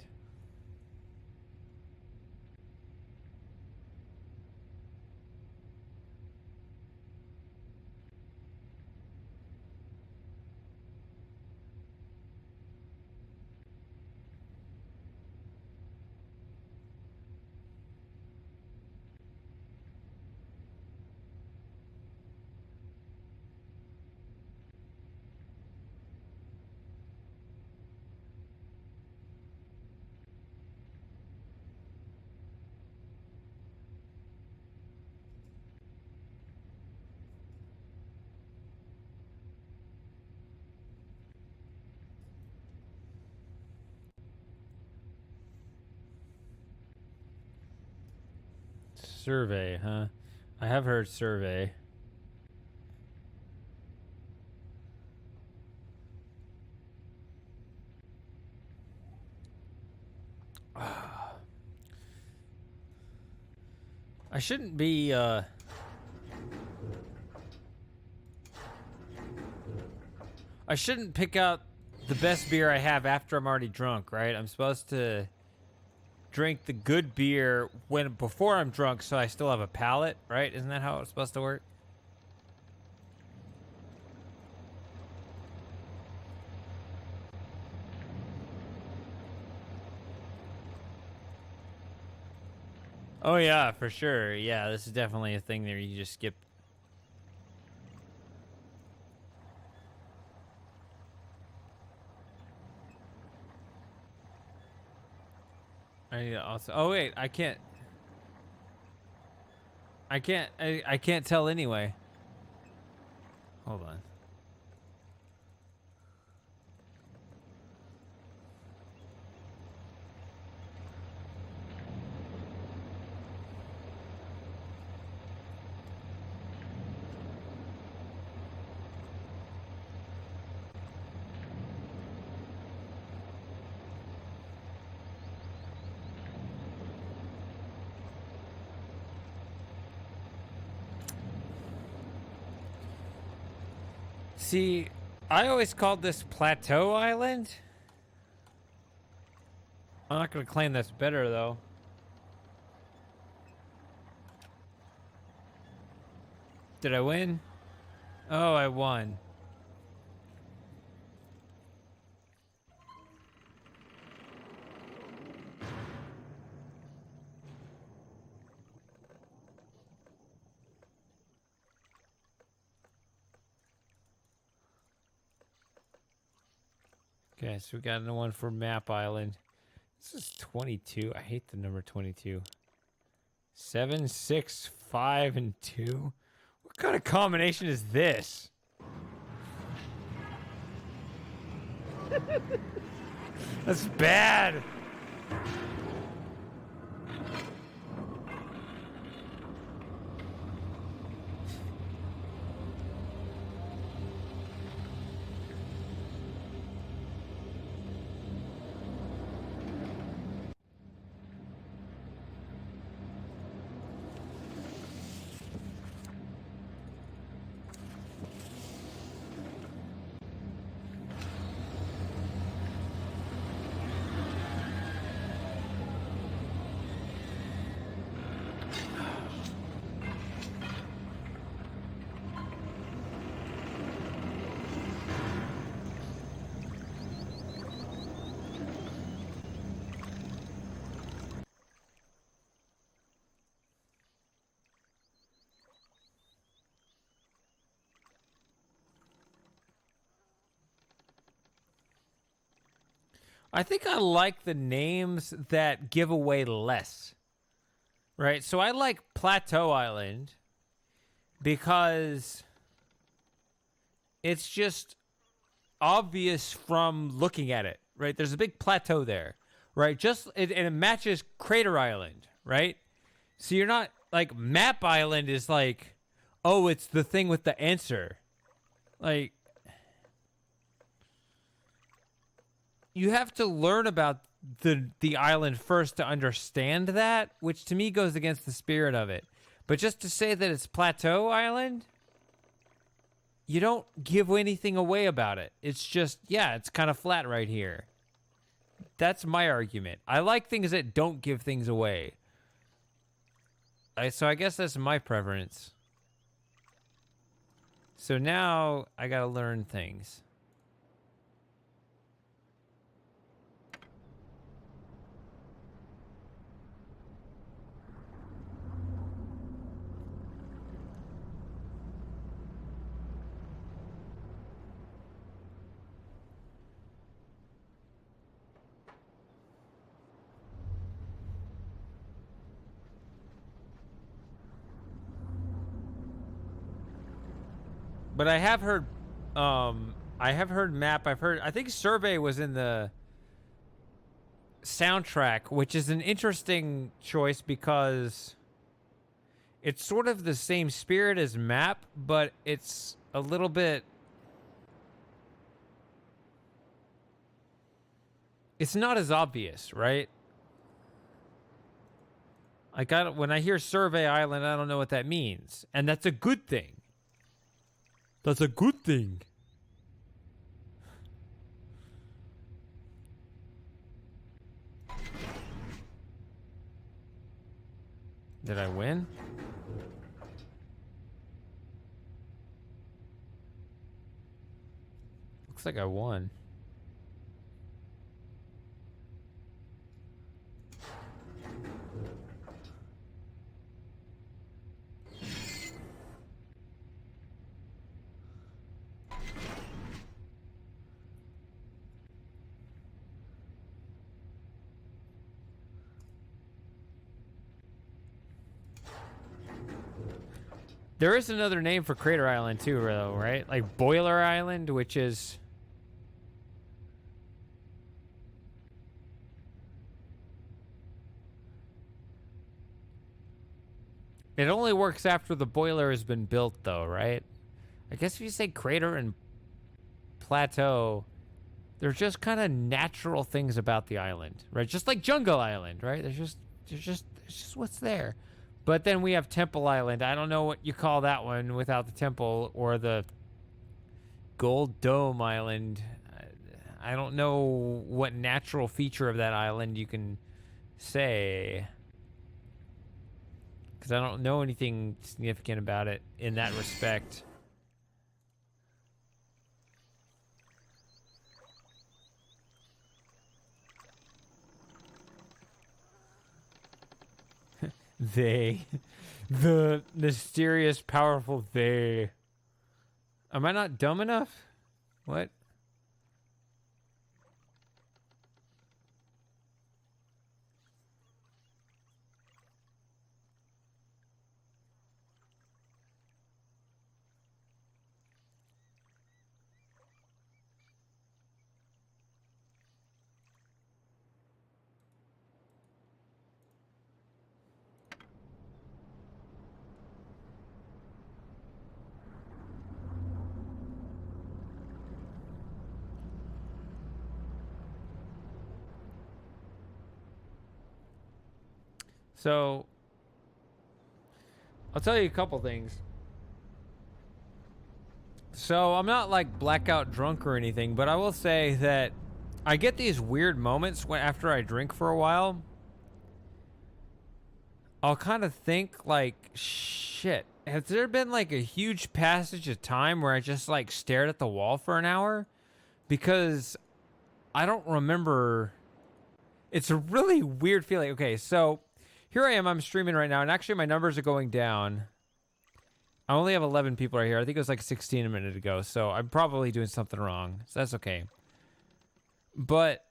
Survey, huh? I have heard survey. I shouldn't be, I shouldn't pick out the best beer I have after I'm already drunk, right? I'm supposed to drink the good beer before I'm drunk so I still have a palate, right? Isn't that how it's supposed to work? Oh yeah, for sure. Yeah, this is definitely a thing that you just skip. I also. Oh wait, I can't. I can't tell anyway. Hold on. See, I always called this Plateau Island. I'm not going to claim that's better, though. Did I win? Oh, I won. Okay, so we got another one for Map Island. This is 22. I hate the number 22. 7, 6, 5, and 2. What kind of combination is this? That's bad. I think I like the names that give away less. Right? So I like Plateau Island because it's just obvious from looking at it, right? There's a big plateau there, right? And it matches Crater Island, right? So you're not like Map Island is like, oh, it's the thing with the answer. Like, you have to learn about the island first to understand that, which to me goes against the spirit of it. But just to say that it's Plateau Island, you don't give anything away about it. It's just, yeah, it's kind of flat right here. That's my argument. I like things that don't give things away. So I guess that's my preference. So now I gotta learn things. But I have heard map. I think survey was in the soundtrack, which is an interesting choice because it's sort of the same spirit as map, but it's a little bit, it's not as obvious, right? When I hear Survey Island, I don't know what that means, and that's a good thing. That's a good thing. Did I win? Looks like I won. There is another name for Crater Island too, though, right? Like Boiler Island, which is... It only works after the boiler has been built, though, right? I guess if you say crater and plateau, they're just kind of natural things about the island, right? Just like Jungle Island, right? There's just what's there. But then we have Temple Island. I don't know what you call that one without the temple or the Gold Dome Island. I don't know what natural feature of that island you can say, because I don't know anything significant about it in that respect. They. The mysterious, powerful they. Am I not dumb enough? What? So, I'll tell you a couple things. So, I'm not like blackout drunk or anything, but I will say that I get these weird moments when after I drink for a while. I'll kind of think like, shit, has there been like a huge passage of time where I just like stared at the wall for an hour? Because I don't remember. It's a really weird feeling. Okay, so here I am, I'm streaming right now, and actually my numbers are going down. I only have 11 people right here. I think it was like 16 a minute ago, so I'm probably doing something wrong. So that's okay. But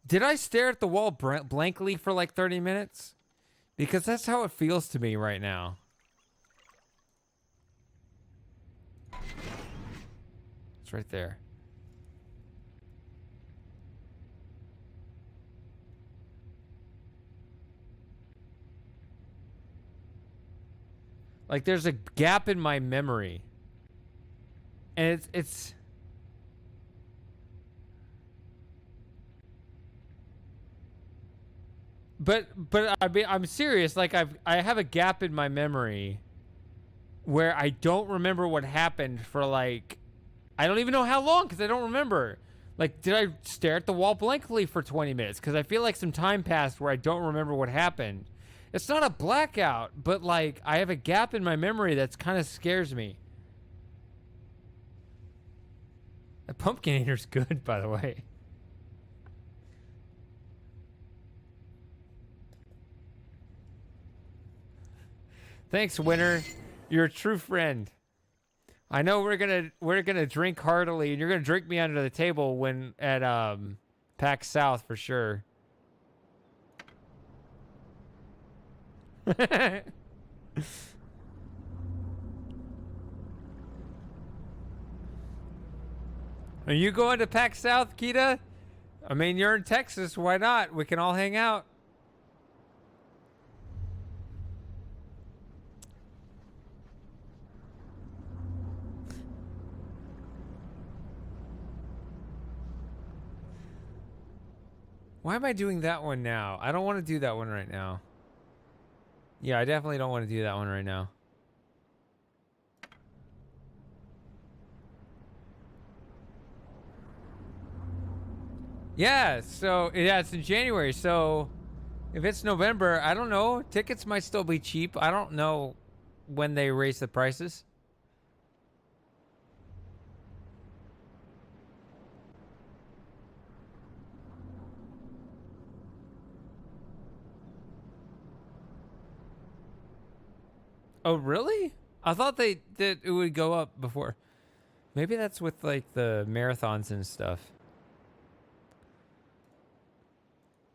did I stare at the wall blankly for like 30 minutes? Because that's how it feels to me right now. It's right there. Like there's a gap in my memory. And it's But I mean, I'm serious. Like I have a gap in my memory where I don't remember what happened for like, I don't even know how long because I don't remember. Like, did I stare at the wall blankly for 20 minutes? Because I feel like some time passed where I don't remember what happened. It's not a blackout, but like I have a gap in my memory that's kind of scares me. The Pumpkinator's good, by the way. Thanks, Winner. You're a true friend. I know we're gonna drink heartily, and you're gonna drink me under the table when at PAX South for sure. Are you going to PAX South, Kita? I mean, you're in Texas. Why not? We can all hang out. Why am I doing that one now? I don't want to do that one right now. Yeah, I definitely don't want to do that one right now. Yeah, so yeah, it's in January. So if it's November, I don't know. Tickets might still be cheap. I don't know when they raise the prices. Oh, really? I thought that it would go up before. Maybe that's with like the marathons and stuff.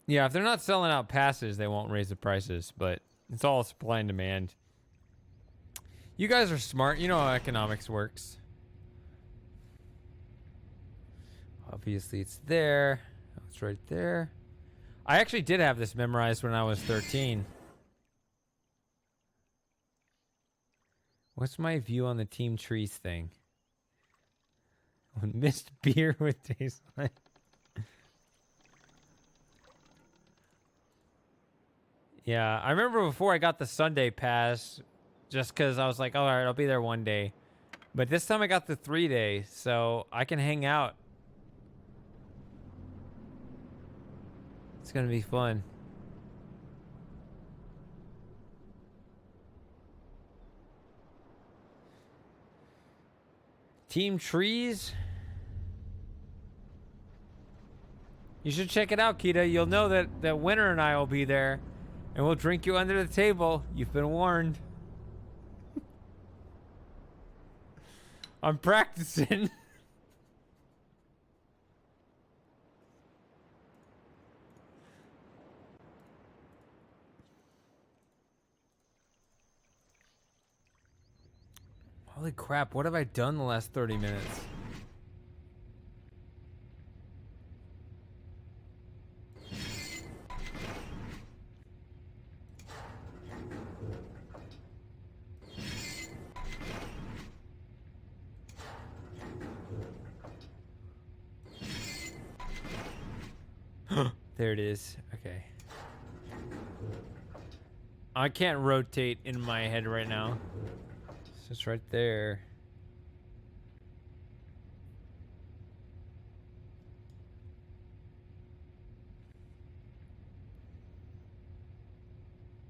Yeah, if they're not selling out passes, they won't raise the prices, but it's all supply and demand. You guys are smart. You know how economics works. Obviously, it's there. Oh, it's right there. I actually did have this memorized when I was 13. What's my view on the Team Trees thing? Missed beer with taste like. Yeah, I remember before I got the Sunday pass, just because I was like, all right, I'll be there one day. But this time I got the 3-day, so I can hang out. It's gonna be fun. Team Trees. You should check it out, Kita. You'll know that Winter and I will be there, and we'll drink you under the table. You've been warned. I'm practicing. Holy crap, what have I done the last 30 minutes? There it is. Okay. I can't rotate in my head right now. So it's right there.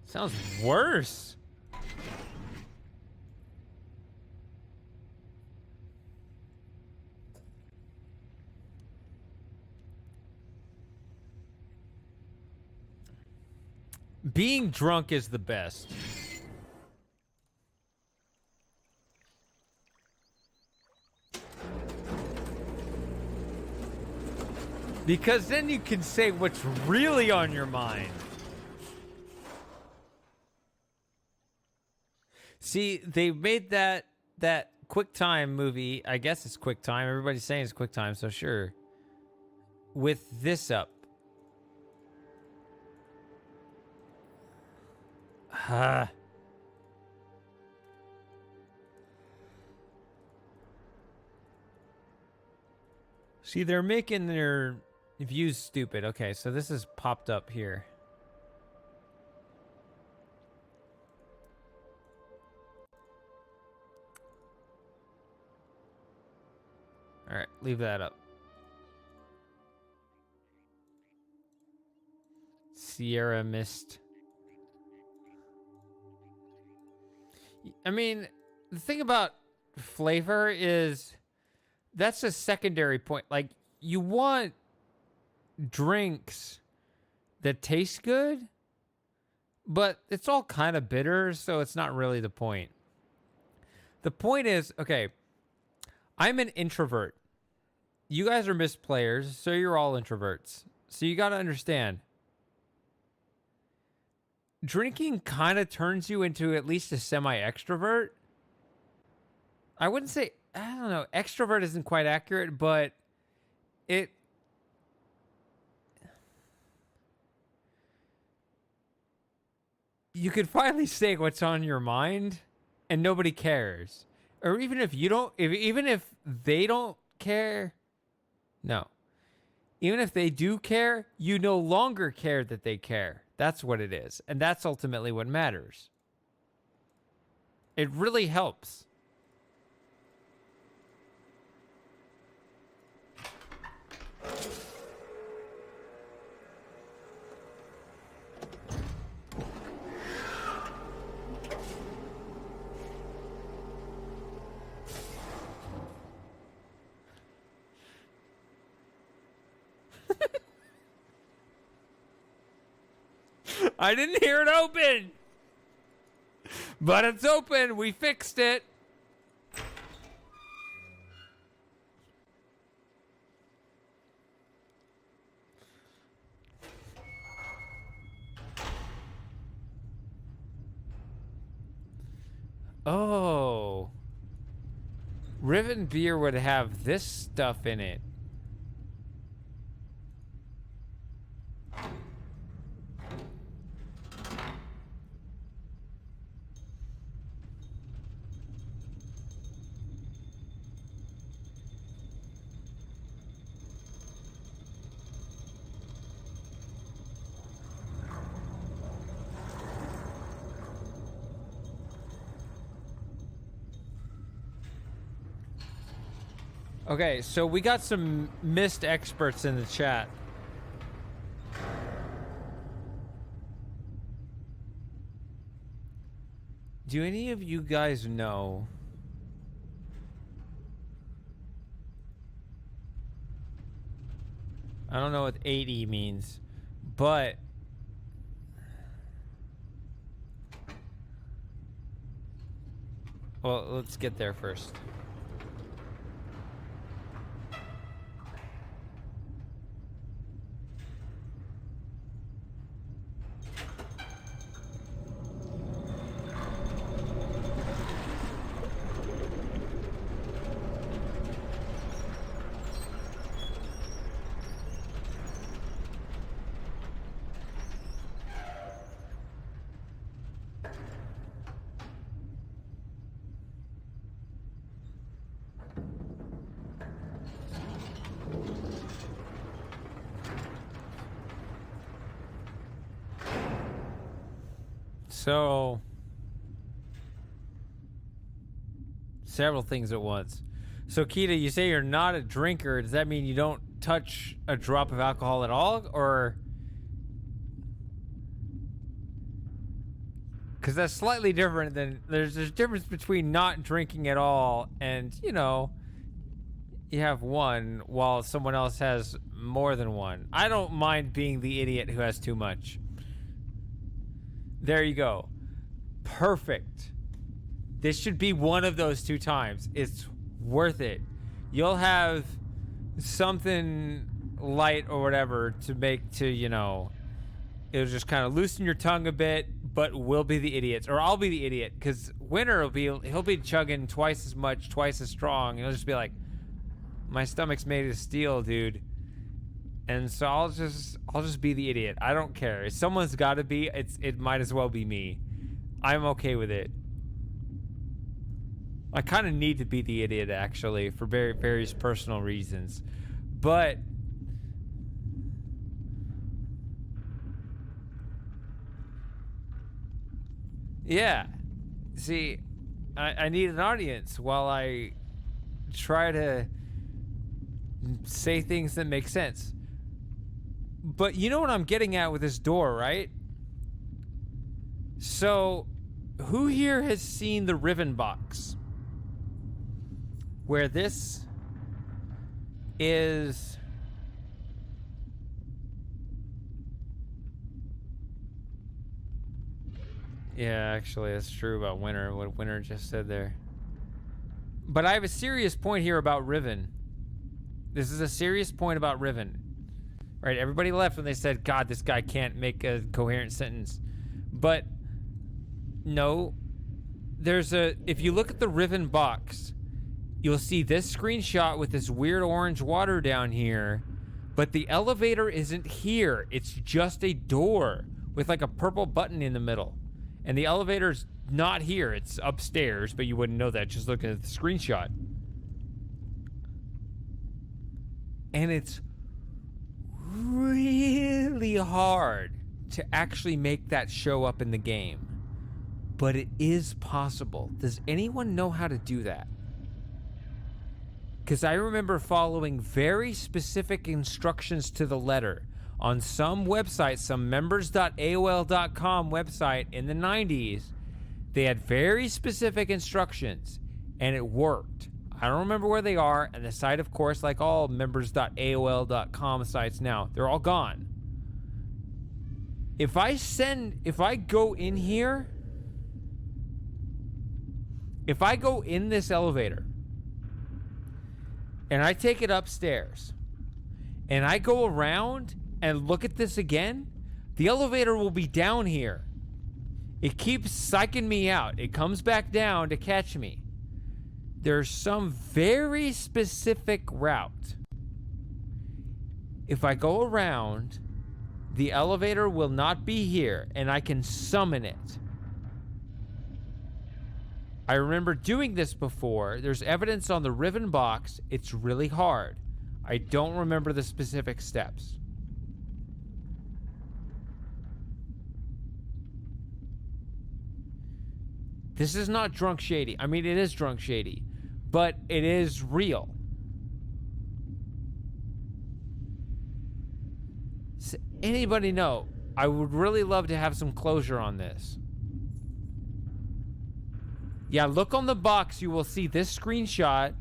Sounds worse. Being drunk is the best. Because then you can say what's really on your mind. See, they made that QuickTime movie. I guess it's QuickTime. Everybody's saying it's QuickTime, so sure. With this up. See, they're making their views stupid. Okay, so this is popped up here. All right, leave that up. Sierra Mist. I mean, the thing about flavor is that's a secondary point. Like, you want drinks that taste good, but it's all kind of bitter, so it's not really the point. The point is, okay, I'm an introvert. You guys are Mist players, so you're all introverts. So you got to understand. Drinking kind of turns you into at least a semi-extrovert. I wouldn't say, I don't know, extrovert isn't quite accurate, but it... You could finally say what's on your mind, and nobody cares. Or even if you don't, even if they don't care, no. Even if they do care, you no longer care that they care. That's what it is. And that's ultimately what matters. It really helps. I didn't hear it open. But it's open. We fixed it. Oh. Riven beer would have this stuff in it. Okay, so we got some mist experts in the chat. Do any of you guys know I don't know what 8E means, but well, let's get there first. So, several things at once. So, Kita, you say you're not a drinker. Does that mean you don't touch a drop of alcohol at all? Or... because that's slightly different than... There's a difference between not drinking at all and, you know, you have one while someone else has more than one. I don't mind being the idiot who has too much. There you go. Perfect. This should be one of those 2 times. It's worth it. You'll have something light or whatever to make to, you know, it'll just kind of loosen your tongue a bit, but we'll be the idiots. Or I'll be the idiot, because Winter he'll be chugging twice as much, twice as strong, and he'll just be like, my stomach's made of steel, dude. And so I'll just be the idiot. I don't care. Someone's got to be. It might as well be me. I'm okay with it. I kind of need to be the idiot, actually, for various personal reasons. But yeah, see, I need an audience while I try to say things that make sense. But you know what I'm getting at with this door, right? So, who here has seen the Riven box? Where this is... yeah, actually, that's true about Winter, what Winter just said there. But I have a serious point here about Riven. This is a serious point about Riven. Right, everybody left when they said, God, this guy can't make a coherent sentence. But, no, if you look at the Riven box, you'll see this screenshot with this weird orange water down here, but the elevator isn't here. It's just a door with like a purple button in the middle. And the elevator's not here. It's upstairs, but you wouldn't know that just looking at the screenshot. And it's really hard to actually make that show up in the game, but it is possible. Does anyone know how to do that? Because I remember following very specific instructions to the letter on some website, some members.aol.com website in the 90s. They had very specific instructions, and it worked. I don't remember where they are, and the site, of course, like all members.aol.com sites now, they're all gone. If I go in here, if I go in this elevator, and I take it upstairs, and I go around and look at this again, the elevator will be down here. It keeps psyching me out. It comes back down to catch me. There's some very specific route. If I go around, the elevator will not be here, and I can summon it. I remember doing this before. There's evidence on the Riven box. It's really hard. I don't remember the specific steps. This is not drunk shady. I mean, it is drunk shady, but it is real. Anybody know? I would really love to have some closure on this. Yeah, look on the box. You will see this screenshot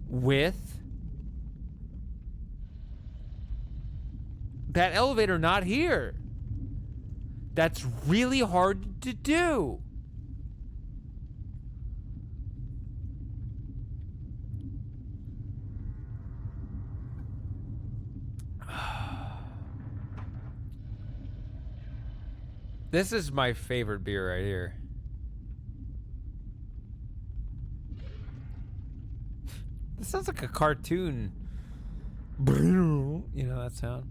with that elevator not here. That's really hard to do. This is my favorite beer right here. This sounds like a cartoon. You know that sound?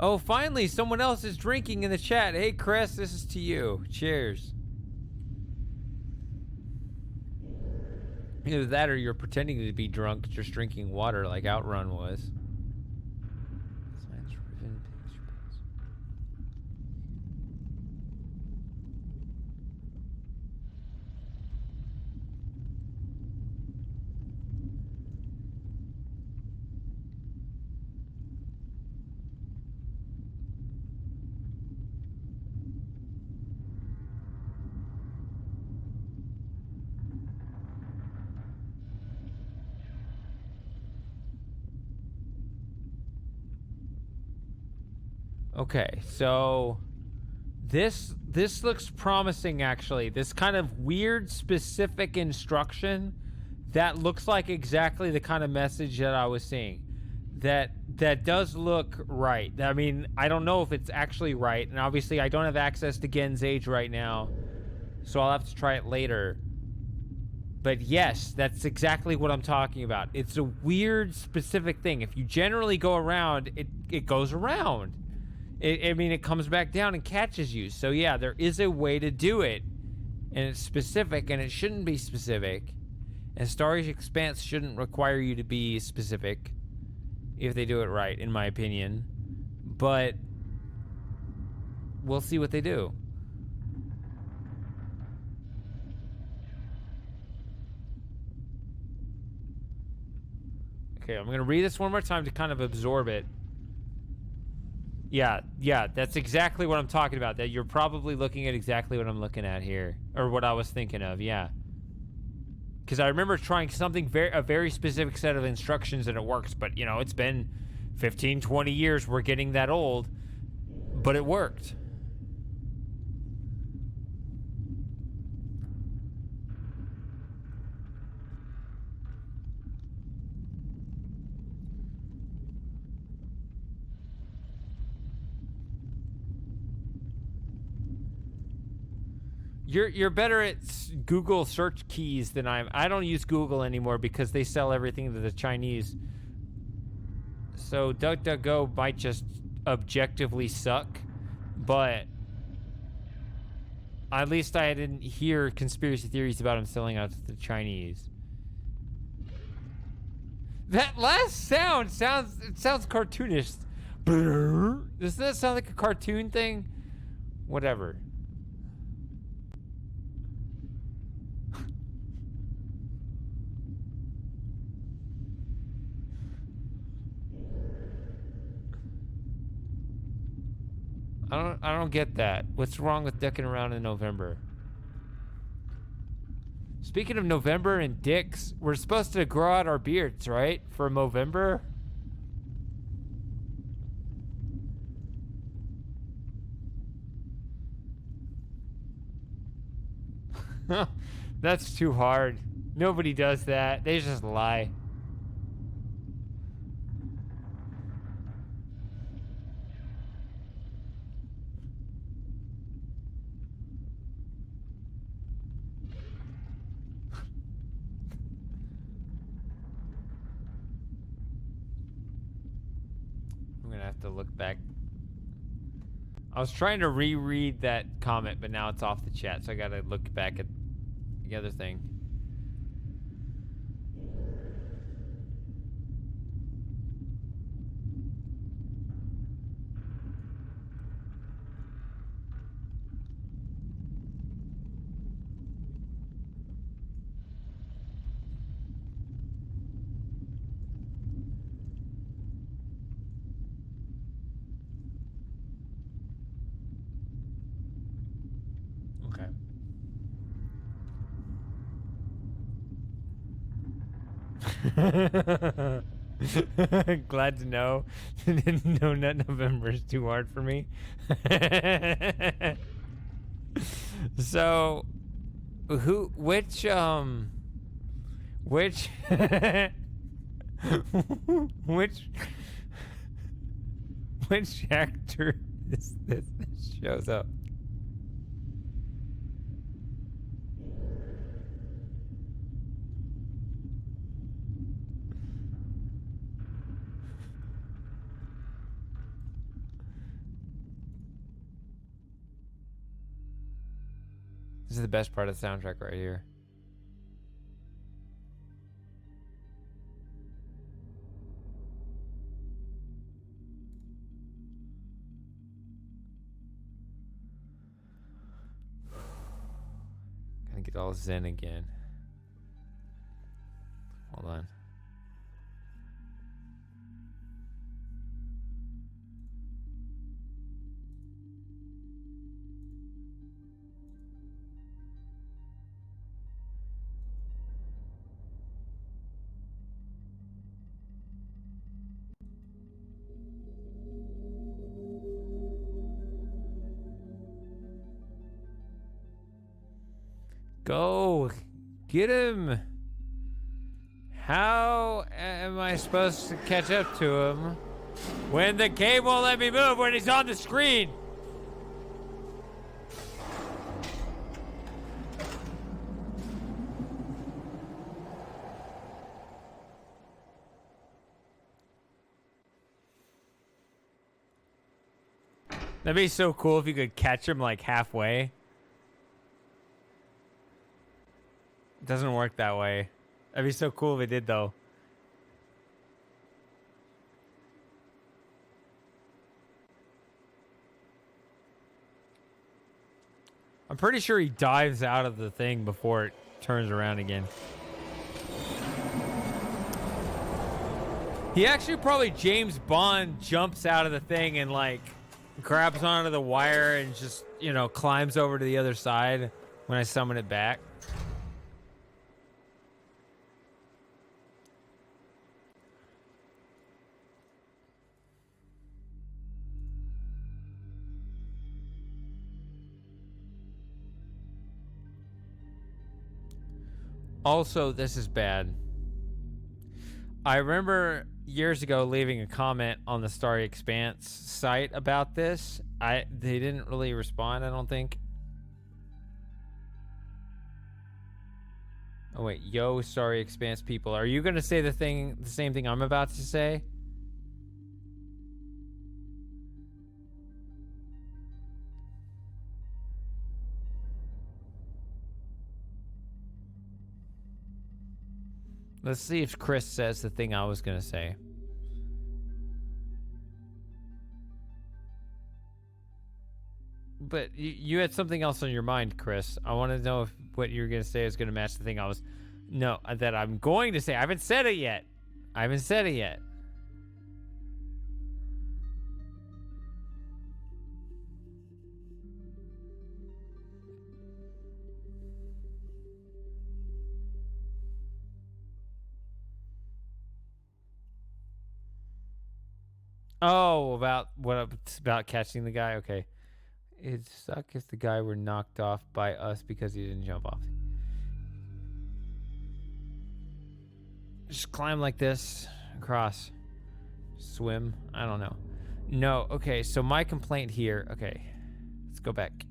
Oh, finally, someone else is drinking in the chat. Hey, Chris, this is to you. Cheers. Either that or you're pretending to be drunk, just drinking water like Outrun was. Science Riven picture books. Okay, so this looks promising actually. This kind of weird specific instruction that looks like exactly the kind of message that I was seeing. That does look right. I mean, I don't know if it's actually right, and obviously I don't have access to Gen's age right now, so I'll have to try it later. But yes, that's exactly what I'm talking about. It's a weird specific thing. If you generally go around, it goes around. I mean, it comes back down and catches you. So yeah, there is a way to do it. And it's specific, and it shouldn't be specific. And Starry Expanse shouldn't require you to be specific if they do it right, in my opinion. But we'll see what they do. Okay, I'm going to read this one more time to kind of absorb it. Yeah, that's exactly what I'm talking about. That you're probably looking at exactly what I'm looking at here. Or what I was thinking of, yeah. Because I remember trying something, a very specific set of instructions and it works. But, you know, it's been 15, 20 years. We're getting that old. But it worked. You're better at Google search keys than I am. I don't use Google anymore because they sell everything to the Chinese. So DuckDuckGo might just objectively suck, but at least I didn't hear conspiracy theories about him selling out to the Chinese. That last sound sounds cartoonish. Doesn't that sound like a cartoon thing? Whatever. I don't get that. What's wrong with dicking around in November? Speaking of November and dicks, we're supposed to grow out our beards, right? For Movember? That's too hard. Nobody does that. They just lie. To look back. I was trying to reread that comment, but now it's off the chat, so I gotta look back at the other thing. Glad to know. No, Nut November is too hard for me. So, which which which actor is this that shows up? This is the best part of the soundtrack right here. Gotta get all zen again. Hold on. Go! Get him! How am I supposed to catch up to him when the game won't let me move when he's on the screen? That'd be so cool if you could catch him like halfway. It doesn't work that way. That'd be so cool if it did, though. I'm pretty sure he dives out of the thing before it turns around again. He actually probably James Bond jumps out of the thing and like grabs onto the wire and just, you know, climbs over to the other side when I summon it back. Also, this is bad. I remember years ago leaving a comment on the Starry Expanse site about this. They didn't really respond, I don't think. Oh wait, yo, Starry Expanse people, are you gonna say the same thing I'm about to say? Let's see if Chris says the thing I was going to say. But you had something else on your mind, Chris. I want to know if what you're going to say is going to match the thing I was... No, that I'm going to say. I haven't said it yet. Oh, about catching the guy? Okay. It'd suck if the guy were knocked off by us because he didn't jump off. Just climb like this. Across. Swim. I don't know. No. Okay, so my complaint here. Okay. Let's go back.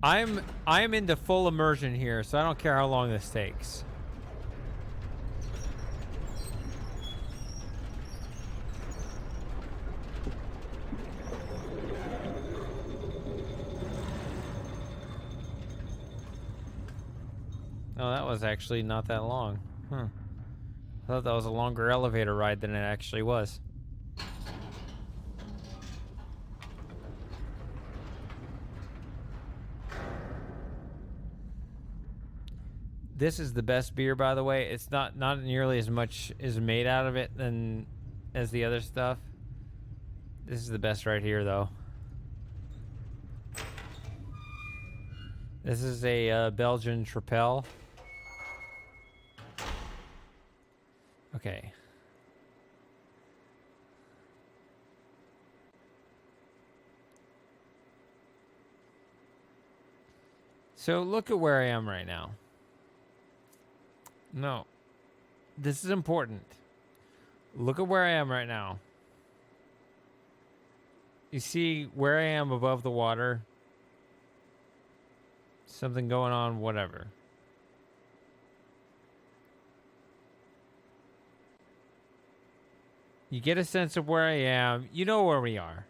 I'm into full immersion here, so I don't care how long this takes. Oh, that was actually not that long. I thought that was a longer elevator ride than it actually was. This is the best beer, by the way. It's not nearly as much is made out of it than as the other stuff. This is the best right here, though. This is a Belgian Tripel. Okay. So look at where I am right now. No. This is important. Look at where I am right now. You see where I am above the water? Something going on, whatever. You get a sense of where I am. You know where we are.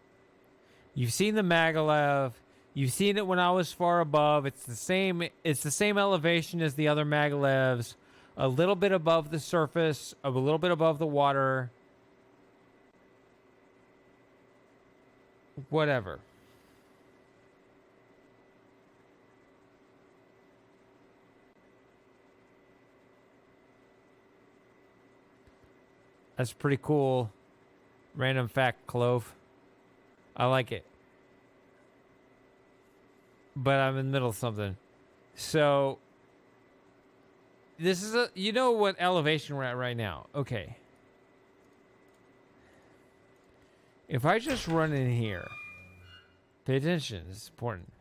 You've seen the Maglev. You've seen it when I was far above. It's the same elevation as the other Maglevs. A little bit above the surface, a little bit above the water. Whatever. That's pretty cool. Random fact, Clove. I like it. But I'm in the middle of something. So, this is a... You know what elevation we're at right now. Okay. If I just run in here... Pay attention. This is important.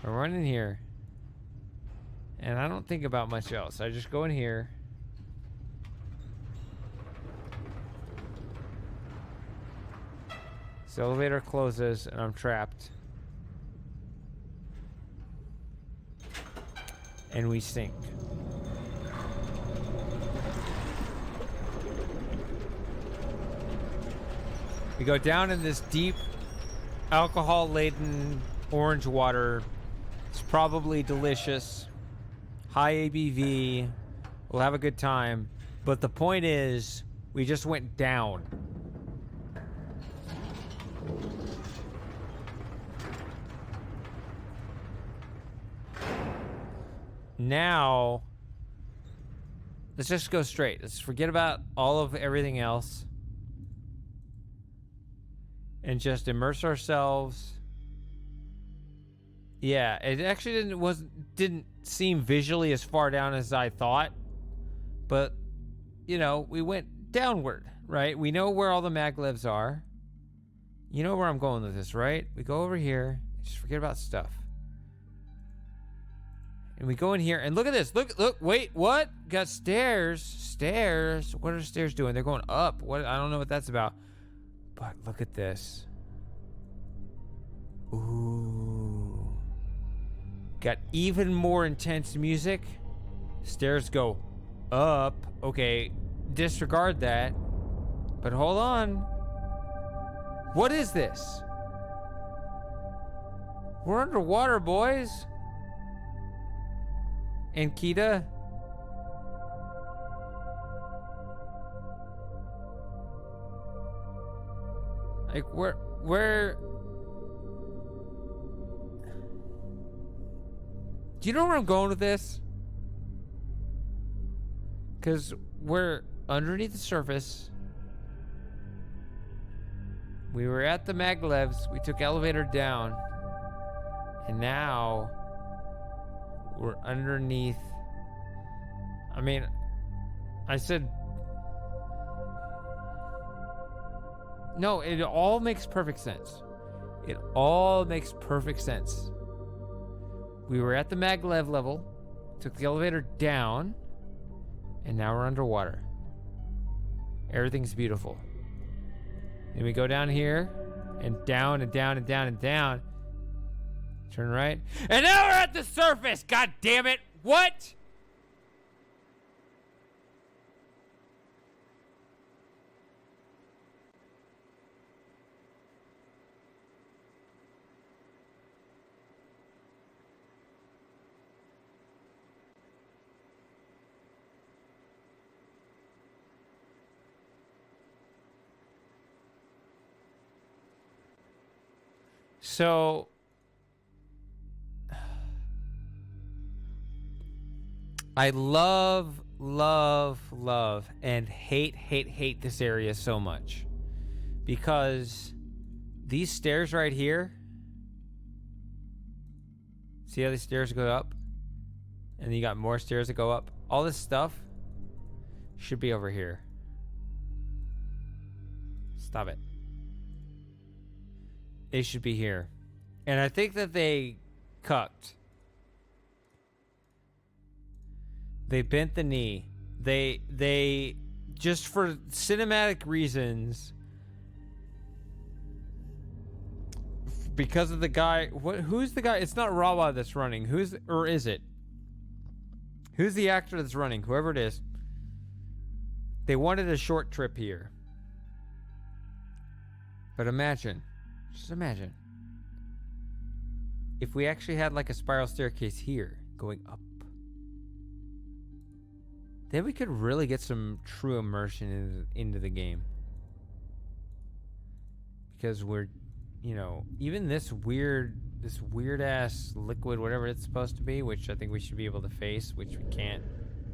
I run in here. And I don't think about much else. I just go in here... This elevator closes and I'm trapped. And we sink. We go down in this deep, alcohol-laden orange water. It's probably delicious. High ABV. We'll have a good time. But the point is, we just went down. Now, let's just go straight. Let's forget about all of everything else and just immerse ourselves. Yeah, it actually didn't seem visually as far down as I thought, but you know, we went downward, right? We know where all the maglevs are. You know where I'm going with this, right? We go over here, just forget about stuff. And we go in here, and look at this. Look, wait, what? Got stairs. Stairs. What are stairs doing? They're going up. What? I don't know what that's about. But look at this. Ooh. Got even more intense music. Stairs go up. Okay, disregard that. But hold on. What is this? We're underwater, boys. And Kita? Like, where... Do you know where I'm going with this? Because we're underneath the surface. We were at the maglevs. We took elevator down. And now... we're underneath. I mean, I said... No, it all makes perfect sense. It all makes perfect sense. We were at the maglev level, took the elevator down, and now we're underwater. Everything's beautiful. Then we go down here, and down, and down, and down, and down. Turn right. And now we're at the surface! God damn it! What? So... I love, and hate this area so much. Because these stairs right here, see how the stairs go up? And then you got more stairs that go up. All this stuff should be over here. Stop it. It should be here. And I think that they cucked. They bent the knee. They just for cinematic reasons, because of the guy. Who's the guy? It's not Rawa that's running. Or is it? Who's the actor that's running? Whoever it is. They wanted a short trip here. But imagine, just imagine, if we actually had like a spiral staircase here going up. Then we could really get some true immersion into the game. Because we're, you know, even this weird ass liquid, whatever it's supposed to be, which I think we should be able to face, which we can't,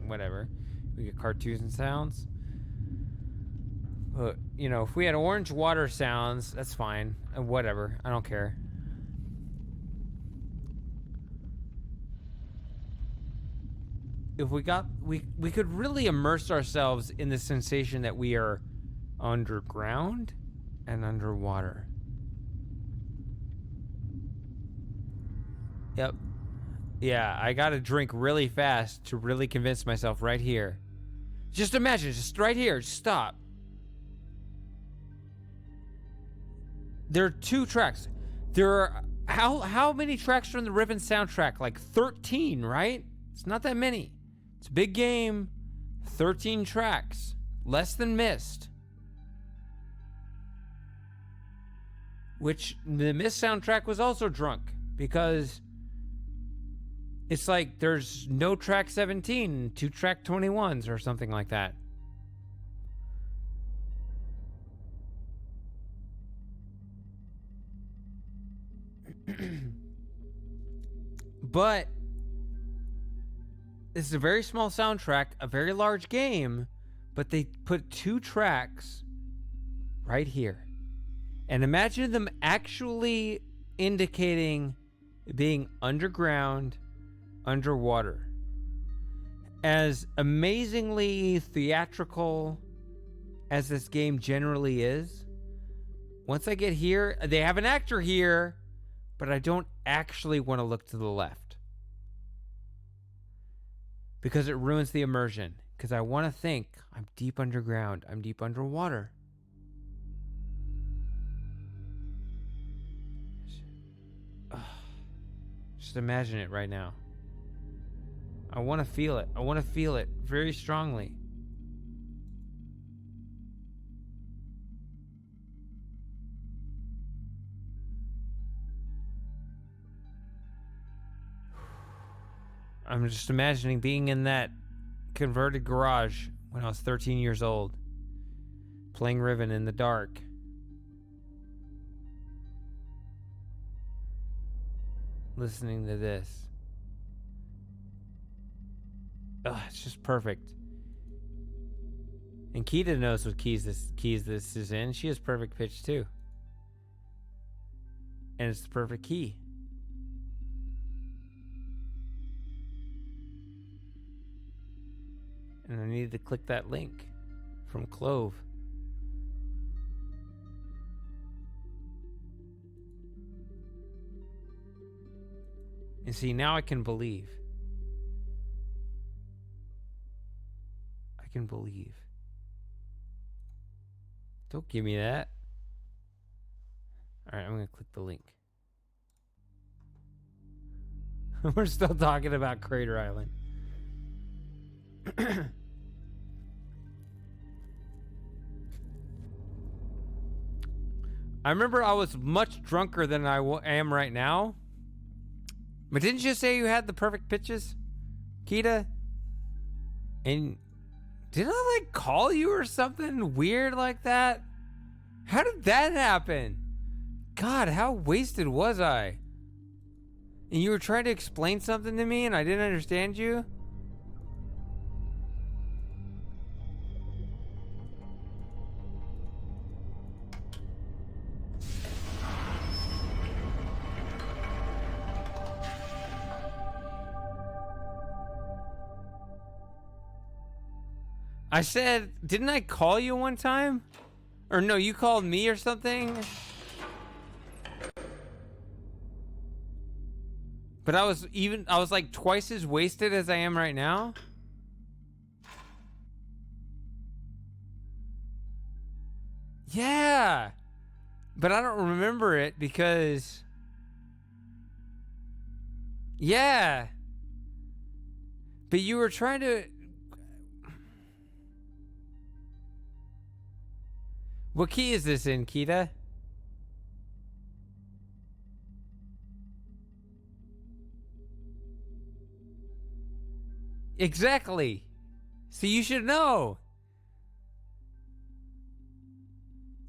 whatever. We get cartoons and sounds. You know, if we had orange water sounds, that's fine. Whatever, I don't care. If we could really immerse ourselves in the sensation that we are underground and underwater. Yep. Yeah, I gotta drink really fast to really convince myself right here. Just imagine, just right here, just stop. There are 2 tracks. There are, how many tracks are in the Riven soundtrack? Like 13, right? It's not that many. It's a big game. 13 tracks. Less than Myst. Which the Myst soundtrack was also drunk. Because it's like there's no track 17, 2 track 21s or something like that. But this is a very small soundtrack, a very large game, but they put 2 tracks right here. And imagine them actually indicating being underground, underwater. As amazingly theatrical as this game generally is, once I get here, they have an actor here, but I don't actually want to look to the left. Because it ruins the immersion. Because I want to think, I'm deep underground, I'm deep underwater. Just imagine it right now. I want to feel it. I want to feel it very strongly. I'm just imagining being in that converted garage when I was 13 years old, playing Riven in the dark. Listening to this. Ugh, it's just perfect. And Kita knows what keys this is in. She has perfect pitch too. And it's the perfect key. And I needed to click that link from Clove. And see, now I can believe. I can believe. Don't give me that. Alright, I'm going to click the link. We're still talking about Crater Island. I remember I was much drunker than I am right now. But didn't you say you had the perfect pitches, Kita? And didn't I like call you or something weird like that? How did that happen? God, how wasted was I? And you were trying to explain something to me and I didn't understand you? I said, didn't I call you one time? Or no, you called me or something? But I was like twice as wasted as I am right now. Yeah. But I don't remember it because... Yeah. But you were trying to... What key is this in, Kita? Exactly. So you should know.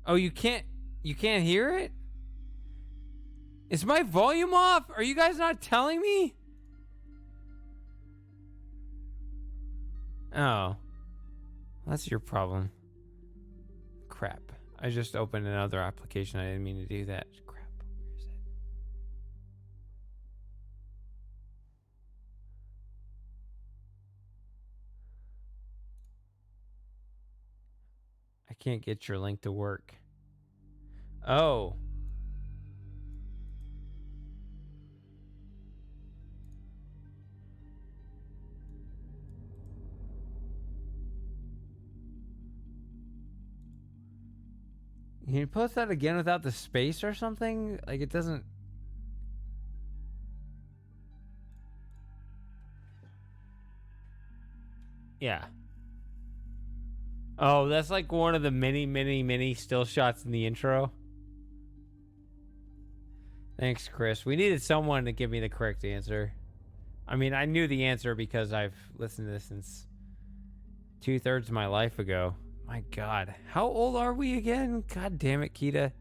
Oh, you can't hear it? Is my volume off? Are you guys not telling me? Oh. That's your problem. Crap. I just opened another application. I didn't mean to do that. Crap. Where is it? I can't get your link to work. Oh. Can you post that again without the space or something? Like it doesn't... Yeah. Oh, that's like one of the many still shots in the intro. Thanks, Chris. We needed someone to give me the correct answer. I mean, I knew the answer because I've listened to this since 2/3 of my life ago. My God. How old are we again? God damn it, Kita.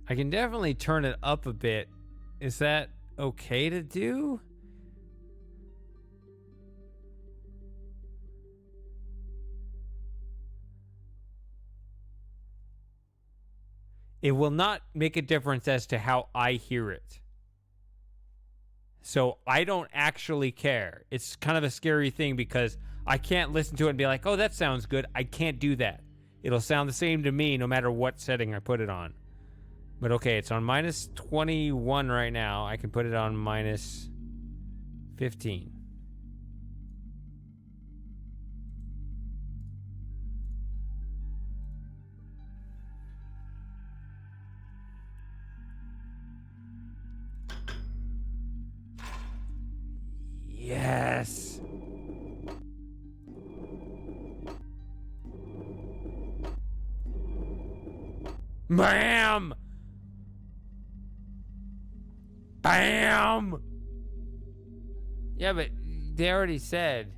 I can definitely turn it up a bit. Is that okay to do? It will not make a difference as to how I hear it. So I don't actually care. It's kind of a scary thing because I can't listen to it and be like, oh, that sounds good. I can't do that. It'll sound the same to me no matter what setting I put it on. But okay, it's on -21 right now. I can put it on -15. Yes. Bam! Bam! Yeah, but they already said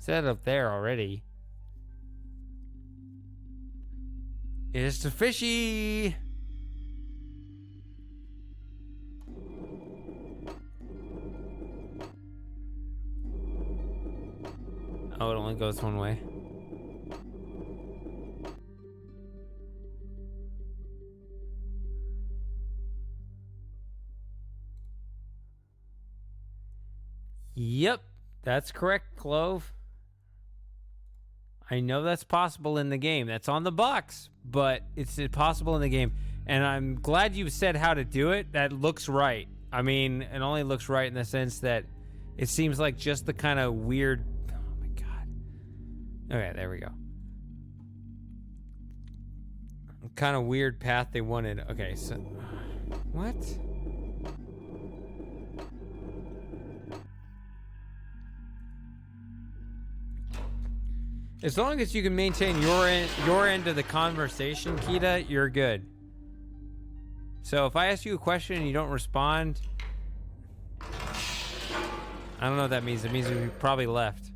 up there already. It's the fishy. Oh, it only goes one way. Yep, that's correct, Clove. I know that's possible in the game. That's on the box, but it's possible in the game. And I'm glad you said how to do it. That looks right. I mean, it only looks right in the sense that it seems like just the kind of weird... Oh, my God. Okay, there we go. Kind of weird path they wanted. Okay, so... What? As long as you can maintain your end of the conversation, Kita, you're good. So if I ask you a question and you don't respond, I don't know what that means. It means we probably left.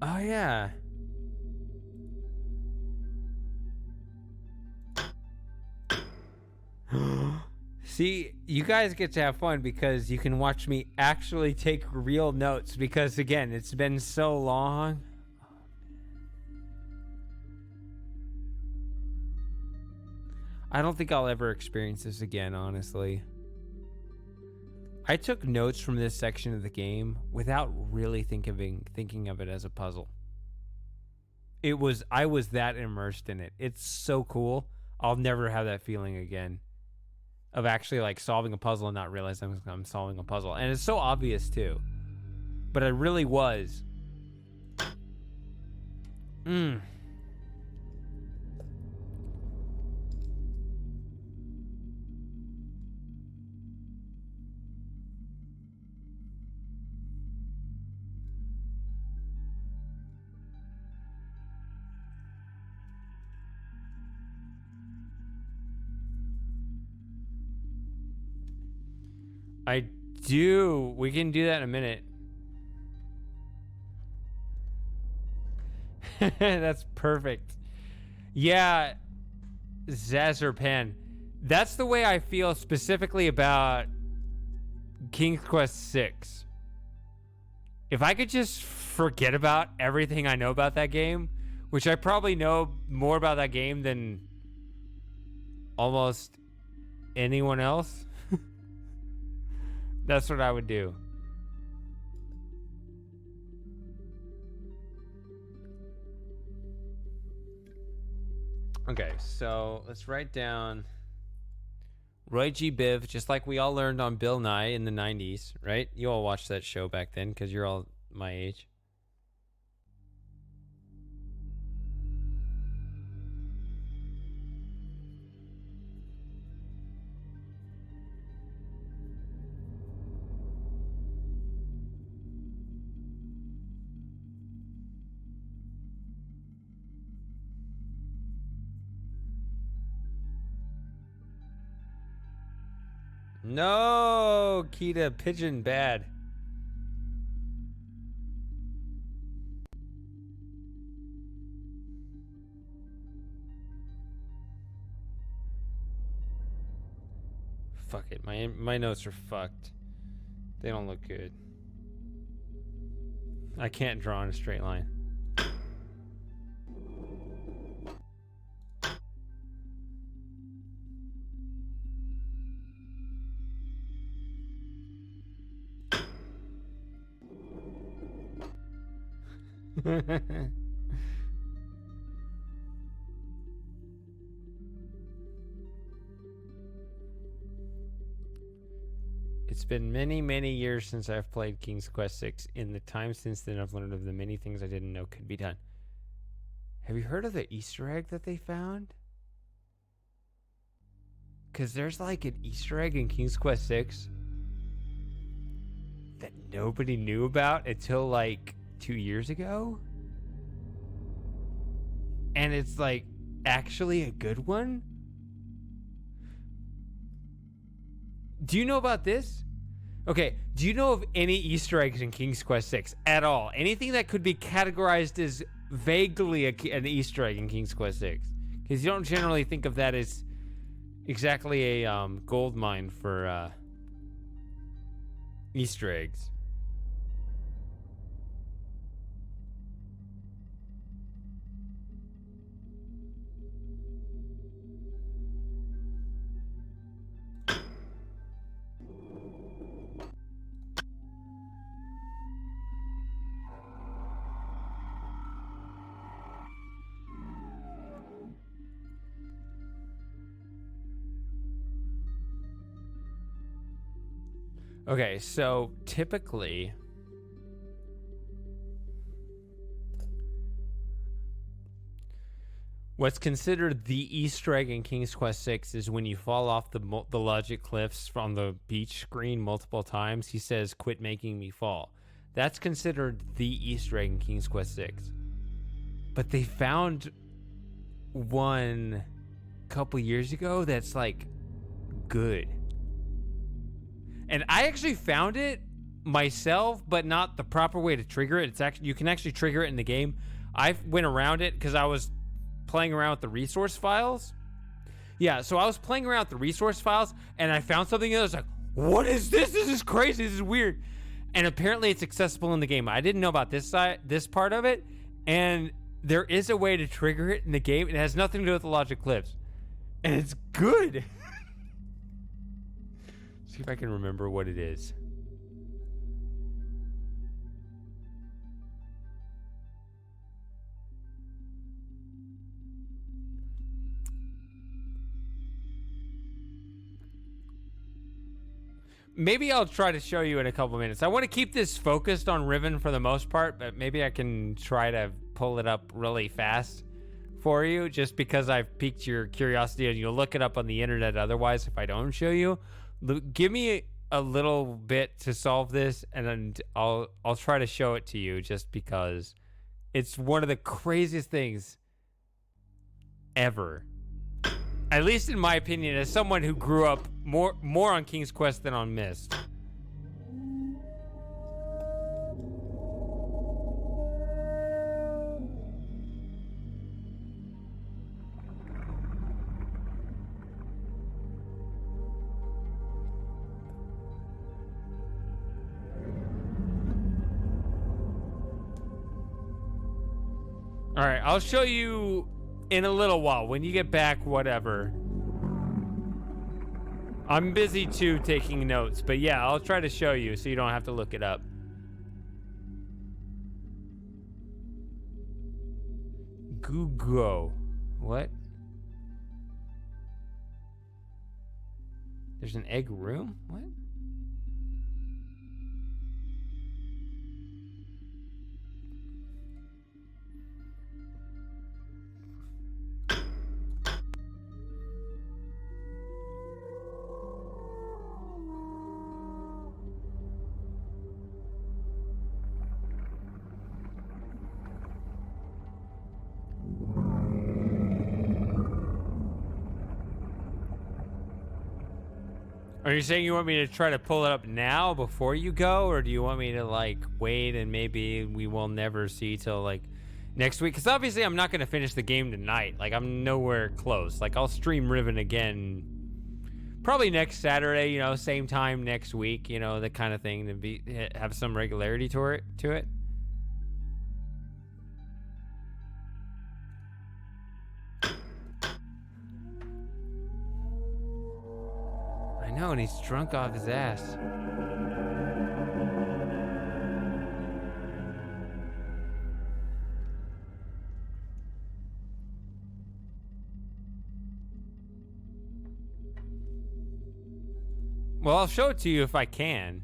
Oh, yeah. See, you guys get to have fun because you can watch me actually take real notes because, again, it's been so long. I don't think I'll ever experience this again, honestly. I took notes from this section of the game without really thinking of it as a puzzle. I was that immersed in it. It's so cool. I'll never have that feeling again of actually like solving a puzzle and not realizing I'm solving a puzzle. And it's so obvious too. But it really was. I do. We can do that in a minute. That's perfect. Yeah, Zazerpan. That's the way I feel specifically about King's Quest 6. If I could just forget about everything I know about that game, which I probably know more about that game than almost anyone else, that's what I would do. Okay, so let's write down Roy G. Biv, just like we all learned on Bill Nye in the 90s, right? You all watched that show back then because you're all my age. No, Kita, pigeon bad. Fuck it, my notes are fucked. They don't look good. I can't draw in a straight line. It's been many, many years since I've played King's Quest 6. In the time since then, I've learned of the many things I didn't know could be done. Have you heard of the Easter egg that they found? Because there's like an Easter egg in King's Quest 6 that nobody knew about until like 2 years ago. And it's like actually a good one. Do you know about this? Okay, do you know of any Easter eggs in King's Quest 6 at all? Anything that could be categorized as vaguely an Easter egg in King's Quest 6? Because you don't generally think of that as exactly a gold mine for Easter eggs. Okay, so typically what's considered the Easter egg in King's Quest 6 is when you fall off the logic cliffs from the beach screen multiple times. He says, "Quit making me fall." That's considered the Easter egg in King's Quest 6. But they found one a couple years ago that's like good. And I actually found it myself, but not the proper way to trigger it. It's actually, you can actually trigger it in the game. I went around it because I was playing around with the resource files. Yeah, so I was playing around with the resource files, and I found something that was like, what is this? This is crazy. This is weird. And apparently it's accessible in the game. I didn't know about this part of it, and there is a way to trigger it in the game. It has nothing to do with the logic clips. And it's good. See if I can remember what it is. Maybe I'll try to show you in a couple minutes. I want to keep this focused on Riven for the most part, but maybe I can try to pull it up really fast for you just because I've piqued your curiosity and you'll look it up on the internet otherwise if I don't show you. Give me a little bit to solve this and then I'll try to show it to you just because it's one of the craziest things ever. At least in my opinion, as someone who grew up more on King's Quest than on Myst. All right, I'll show you in a little while. When you get back, whatever. I'm busy too taking notes, but yeah, I'll try to show you so you don't have to look it up. Google. What? There's an egg room? What? Are you saying you want me to try to pull it up now before you go, or do you want me to like wait and maybe we will never see till like next week? Because obviously I'm not going to finish the game tonight. Like I'm nowhere close. Like I'll stream Riven again probably next Saturday, you know, same time next week, you know, the kind of thing to have some regularity to it. I know, and he's drunk off his ass. Well, I'll show it to you if I can.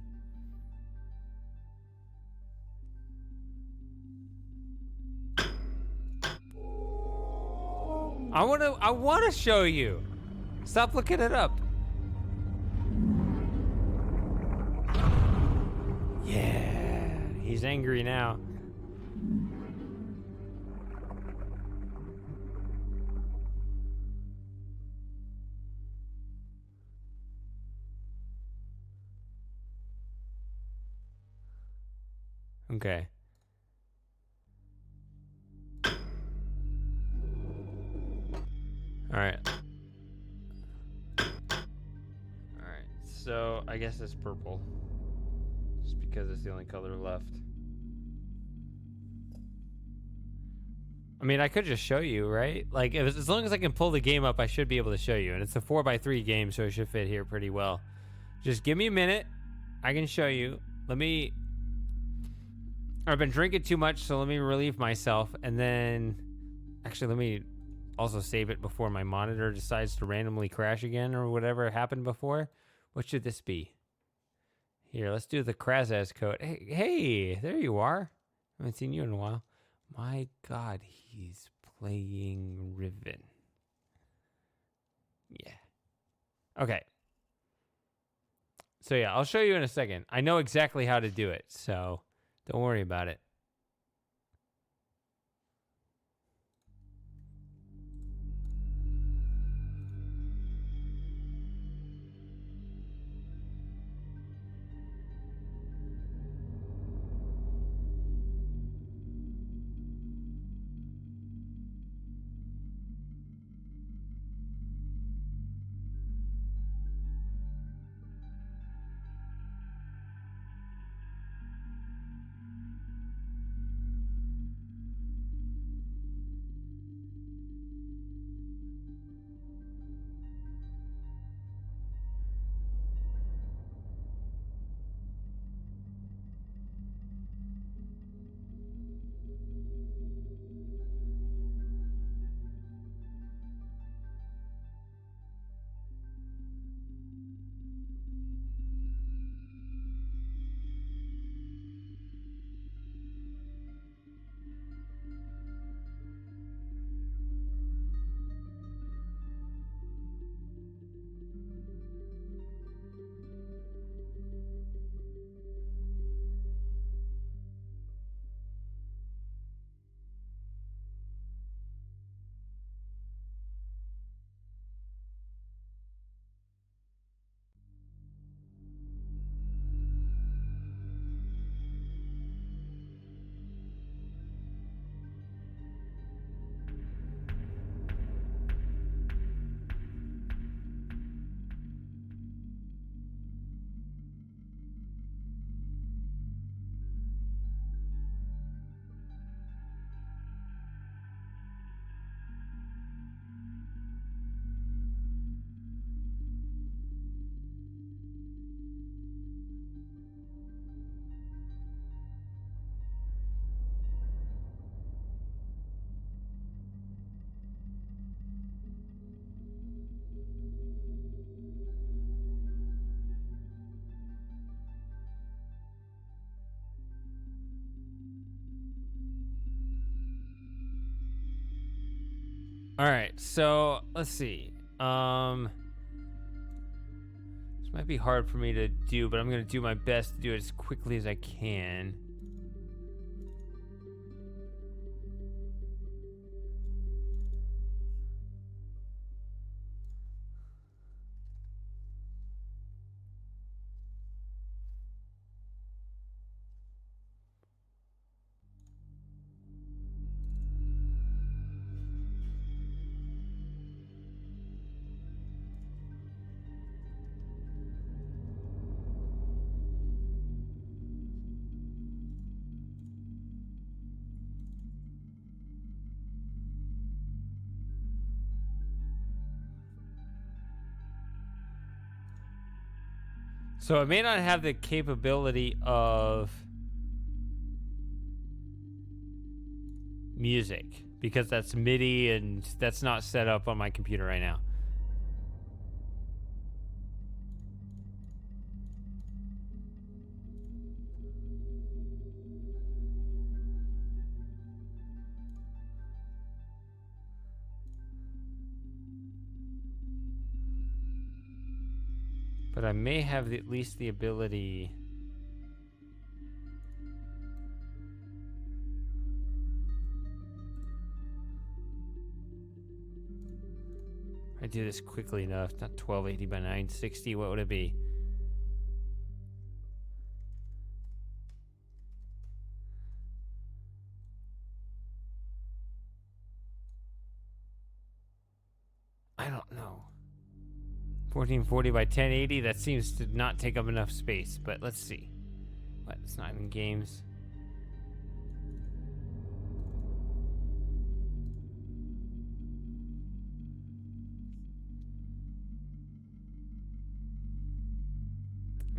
I want to show you. Stop looking it up. Yeah, he's angry now. Okay. All right. All right. So I guess it's purple. Just because it's the only color left. I mean, I could just show you, right? Like, as long as I can pull the game up, I should be able to show you. And it's a 4x3 game, so it should fit here pretty well. Just give me a minute. I can show you. I've been drinking too much, so let me relieve myself. And then, actually, let me also save it before my monitor decides to randomly crash again or whatever happened before. What should this be? Here, let's do the Krazaz code. Hey, there you are. I haven't seen you in a while. My God, he's playing Riven. Yeah. Okay. So yeah, I'll show you in a second. I know exactly how to do it, so don't worry about it. All right, so let's see. This might be hard for me to do, but I'm gonna do my best to do it as quickly as I can. So it may not have the capability of music because that's MIDI and that's not set up on my computer right now. But I may have at least the ability. I do this quickly enough. Not 1280 by 960. What would it be? I don't know. 1440 by 1080. That seems to not take up enough space. But let's see. What? It's not in games.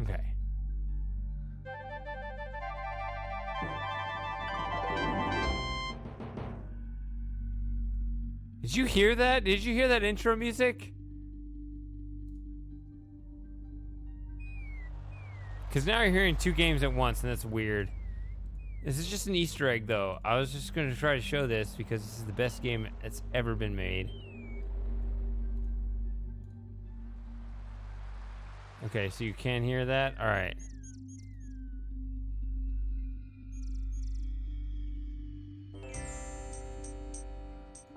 Okay. Did you hear that? Did you hear that intro music? Because now you're hearing two games at once, and that's weird. This is just an Easter egg, though. I was just going to try to show this because this is the best game that's ever been made. Okay, so you can hear that? All right.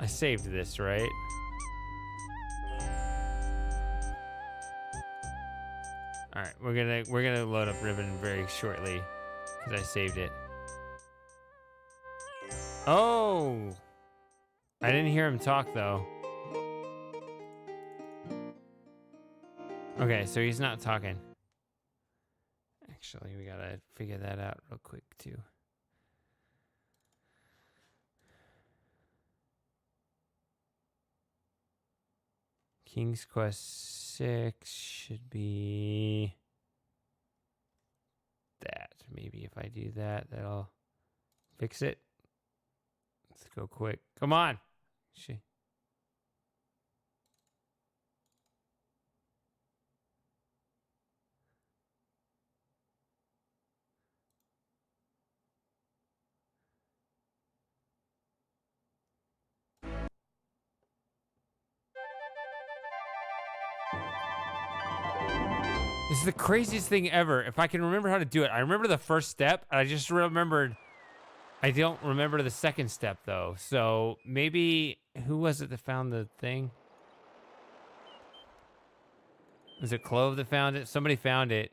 I saved this, right? All right, we're gonna load up Riven very shortly because I saved it. Oh, I didn't hear him talk though. Okay, so he's not talking. Actually, we gotta figure that out real quick too. King's Quest 6 should be that. Maybe if I do that, that'll fix it. Let's go quick. Come on. This is the craziest thing ever. If I can remember how to do it. I remember the first step. I just remembered. I don't remember the second step, though. So maybe... Who was it that found the thing? Was it Clove that found it? Somebody found it.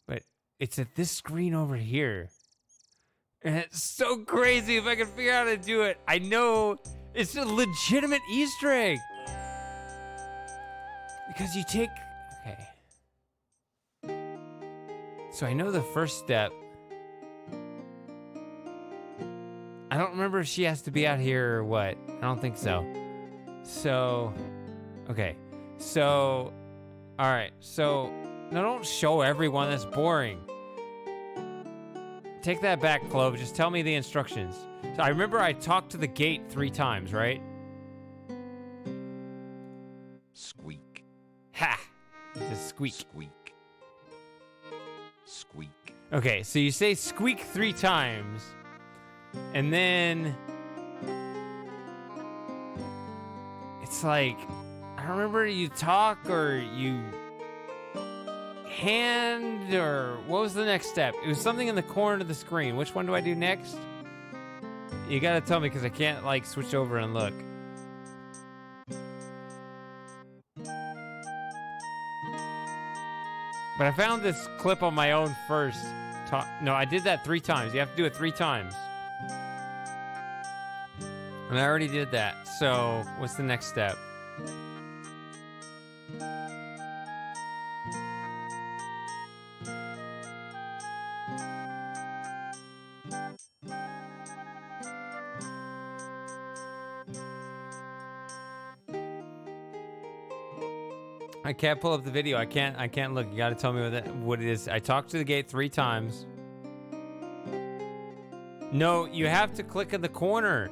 But it's at this screen over here. And it's so crazy if I can figure out how to do it. I know it's a legitimate Easter egg. Because you take... Okay. So I know the first step. I don't remember if she has to be out here or what. I don't think so. So... Okay. So... Alright. So... No, don't show everyone. That's boring. Take that back, Clove. Just tell me the instructions. So I remember I talked to the gate 3 times, right? Squeak. Ha! It's a squeak. Squeak. Squeak. Okay, so you say squeak 3 times, and then it's like, I don't remember you talk or you hand or what was the next step? It was something in the corner of the screen. Which one do I do next? You gotta tell me because I can't like switch over and look. But I found this clip on my own first. No, I did that 3 times. You have to do it 3 times. And I already did that. So what's the next step? I can't pull up the video. I can't look. You gotta tell me what it is. I talked to the gate 3 times. No, you have to click in the corner.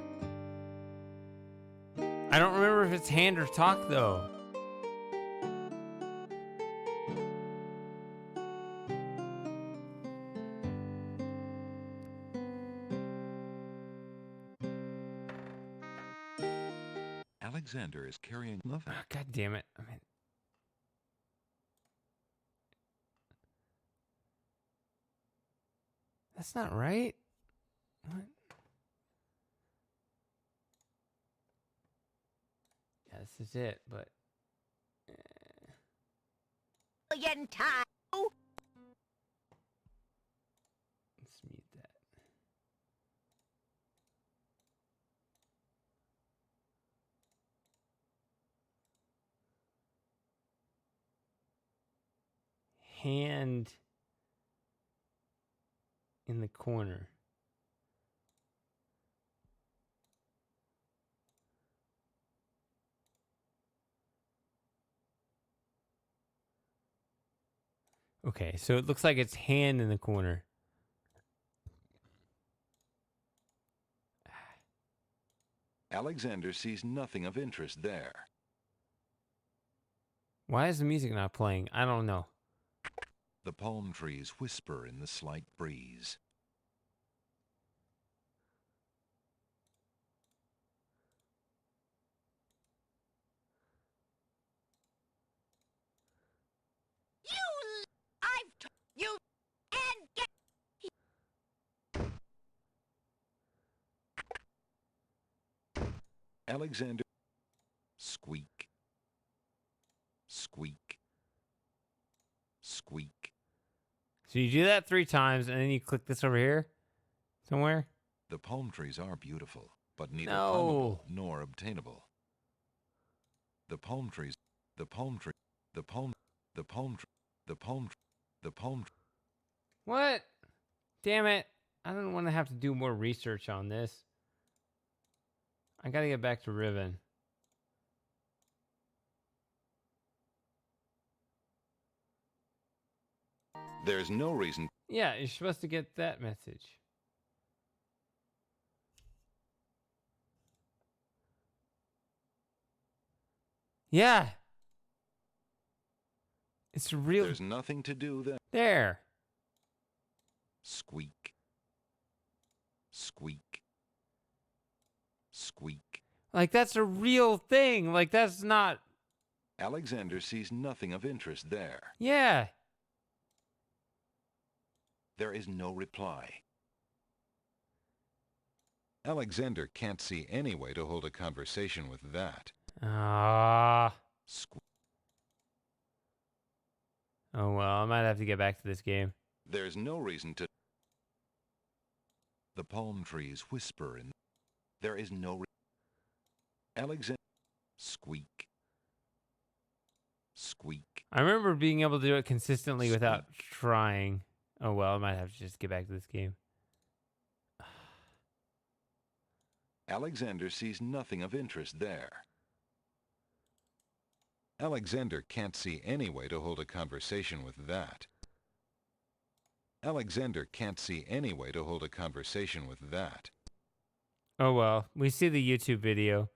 I don't remember if it's hand or talk though. Alexander is carrying love. Oh, God damn it. I mean, that's not right. What? Yeah, this is it, but Time. let's mute that. Hand in the corner. Okay, so it looks like it's hand in the corner. Alexander sees nothing of interest there. Why is the music not playing? I don't know. The palm trees whisper in the slight breeze. You and get Alexander. Squeak. Squeak. Squeak. So you do that 3 times, and then you click this over here somewhere. The palm trees are beautiful, but neither No. climbable nor obtainable. The palm trees. The palm tree. The palm. The palm tree. The palm. The palm. What? Damn it. I don't want to have to do more research on this. I gotta get back to Riven. There's no reason. Yeah, you're supposed to get that message. Yeah. It's real. There's nothing to do there. There. Squeak. Squeak. Squeak. Like, that's a real thing. Like, that's not... Alexander sees nothing of interest there. Yeah. There is no reply. Alexander can't see any way to hold a conversation with that. Ah. Squeak. Oh, well, I might have to get back to this game. There's no reason to... The palm trees whisper in... There is no... Alexander... Squeak. Squeak. I remember being able to do it consistently without trying. Oh, well, I might have to just get back to this game. Alexander sees nothing of interest there. Alexander can't see any way to hold a conversation with that. Alexander can't see any way to hold a conversation with that. Oh, well, we see the YouTube video.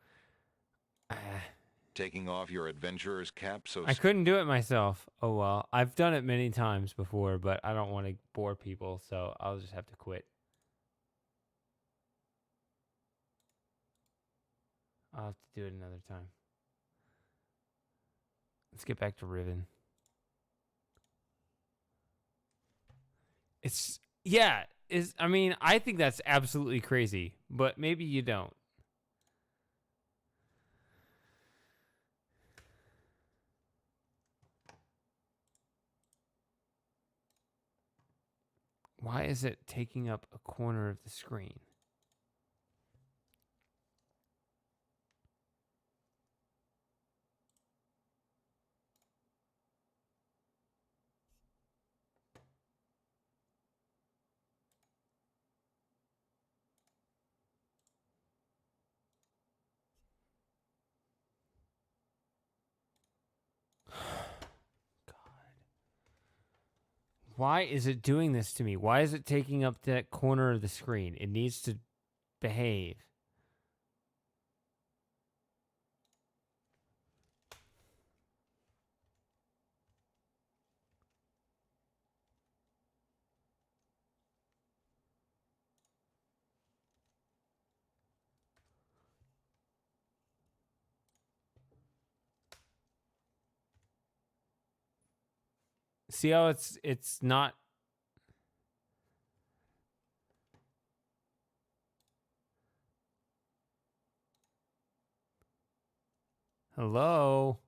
Taking off your adventurer's cap so... I couldn't do it myself. Oh, well. I've done it many times before, but I don't want to bore people, so I'll just have to quit. I'll have to do it another time. Let's get back to Riven. It's yeah, I mean, I think that's absolutely crazy, but maybe you don't. Why is it taking up a corner of the screen? Why is it doing this to me? Why is it taking up that corner of the screen? It needs to behave. See how it's not. Hello?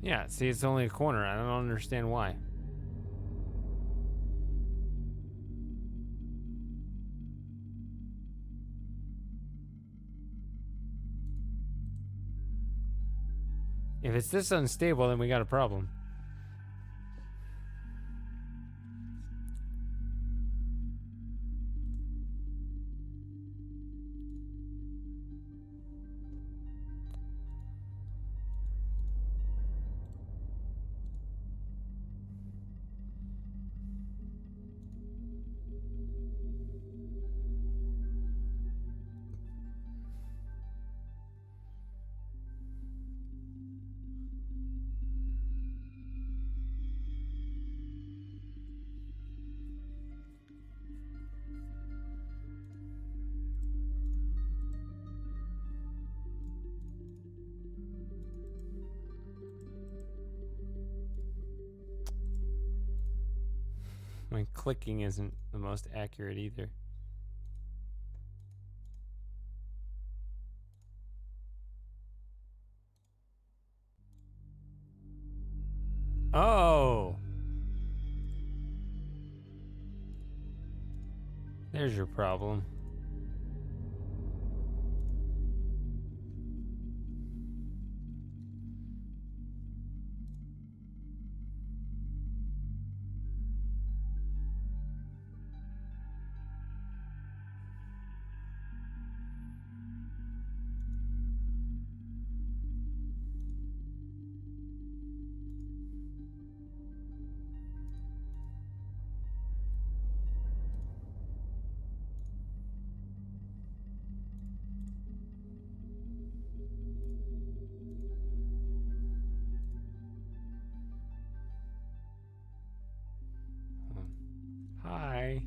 Yeah, see, it's only a corner. I don't understand why. If it's this unstable, then we got a problem. My clicking isn't the most accurate either. Oh! There's your problem. Hi.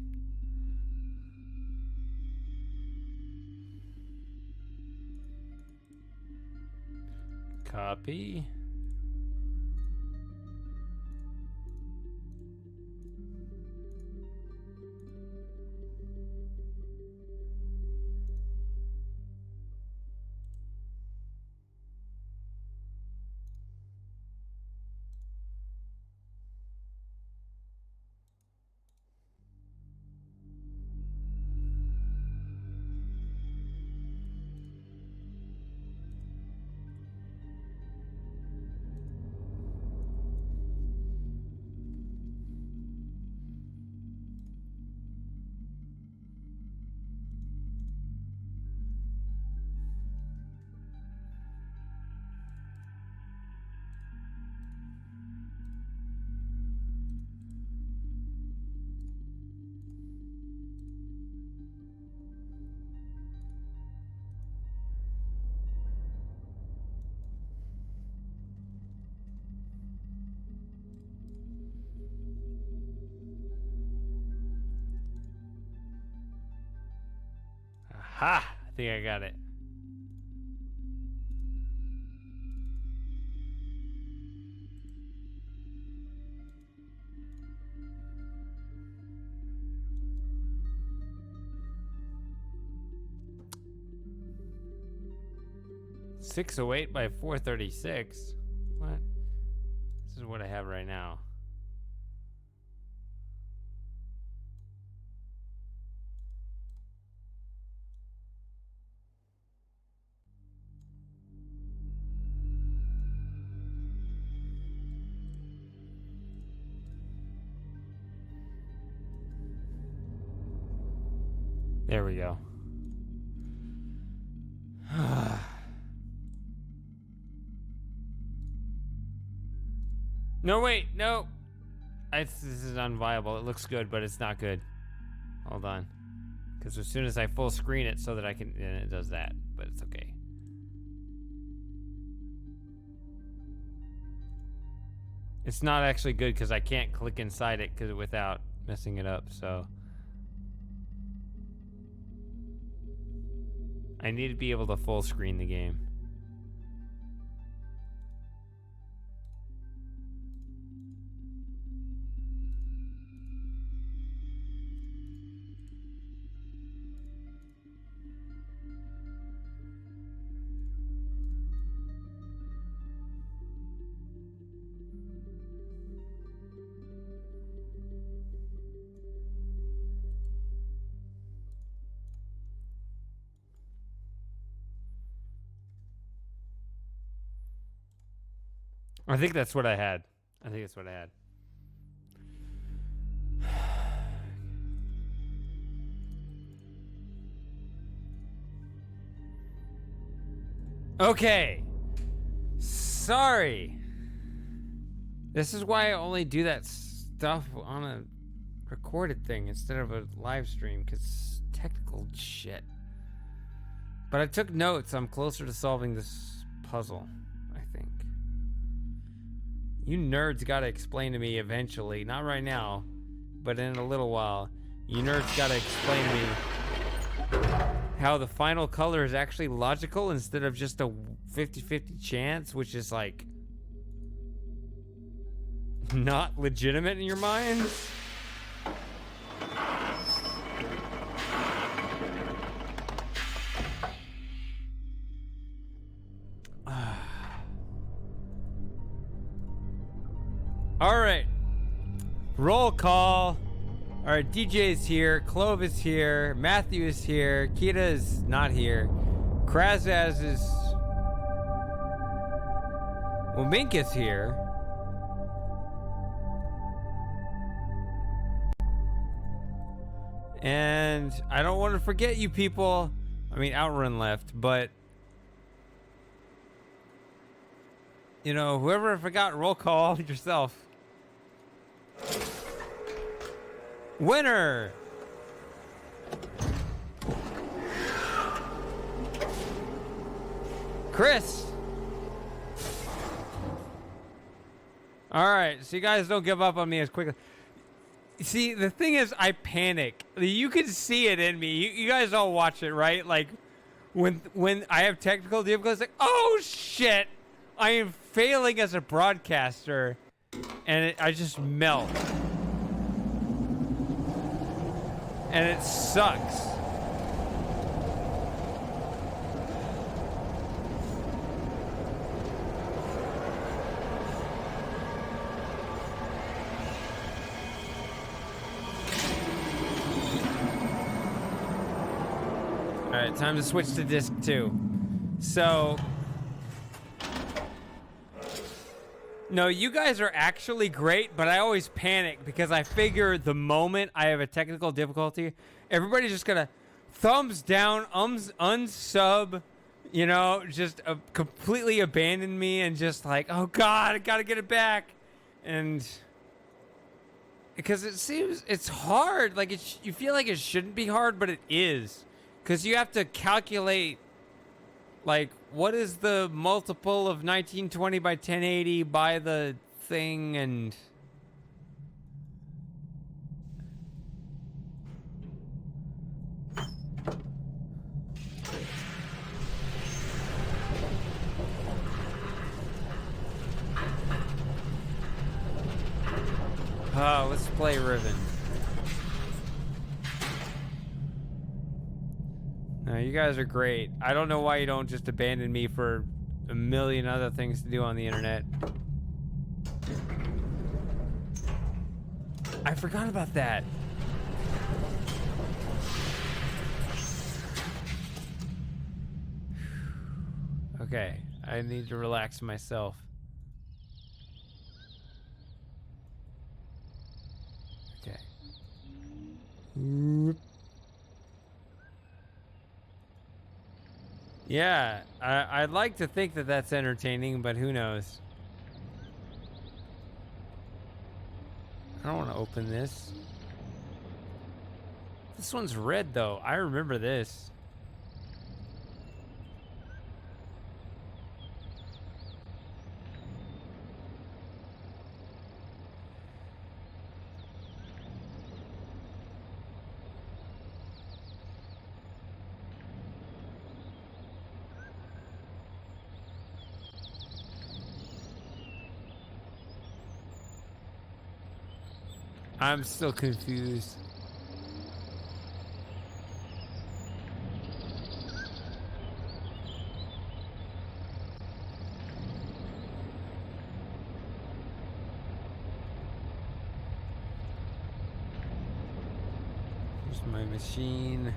Copy. Aha! I think I got it. $608 by $436. What? This is what I have right now. There we go. No, wait, no. This is unviable. It looks good, but it's not good. Hold on. Because as soon as I full screen it so that I can, and it does that, but it's okay. It's not actually good because I can't click inside it without messing it up, so. I need to be able to full screen the game. I think that's what I had. I think that's what I had. Okay. Sorry. This is why I only do that stuff on a recorded thing instead of a live stream, because technical shit. But I took notes. I'm closer to solving this puzzle, I think. You nerds gotta explain to me eventually. Not right now, but in a little while. You nerds gotta explain to me how the final color is actually logical instead of just a 50-50 chance, which is like not legitimate in your mind. All right, roll call. All right, DJ is here, Clove is here, Matthew is here, Kita is not here, Krazaz is... Well, Mink is here. And I don't want to forget you people. I mean, Outrun left, but... You know, whoever I forgot, roll call yourself. Winner! Chris! Alright, so you guys don't give up on me as quickly. See, the thing is, I panic. You can see it in me. You guys all watch it, right? Like, when I have technical difficulties, like, oh shit! I am failing as a broadcaster, and I just melt. And it sucks. All right, time to switch to disc 2. So, no, you guys are actually great, but I always panic because I figure the moment I have a technical difficulty, everybody's just gonna thumbs down, unsub, you know, just completely abandon me and just like, oh God, I gotta get it back. And because it seems it's hard, like you feel like it shouldn't be hard, but it is, because you have to calculate, like, what is the multiple of 1920 by 1080 by the thing, and Let's play Riven. No, you guys are great. I don't know why you don't just abandon me for a million other things to do on the internet. I forgot about that. Okay, I need to relax myself. Okay. Yeah, I'd like to think that that's entertaining, but who knows? I don't want to open this. This one's red, though. I remember this. I'm still confused. Here's my machine.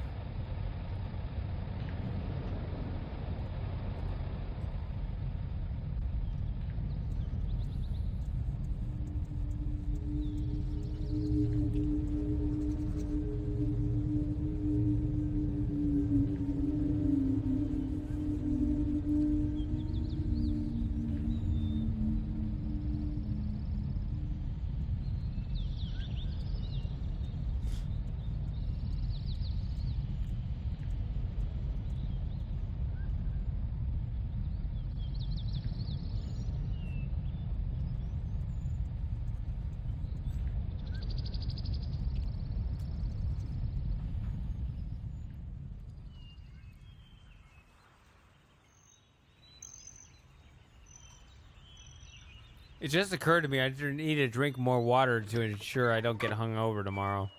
It just occurred to me I need to drink more water to ensure I don't get hungover tomorrow.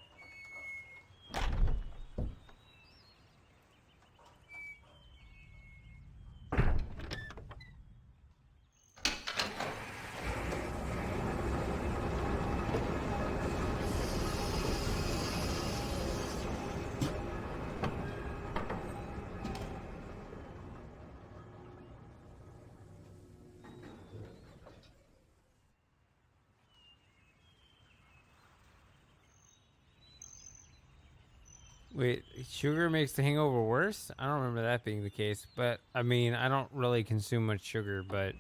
Wait, sugar makes the hangover worse? I don't remember that being the case, but I mean, I don't really consume much sugar, but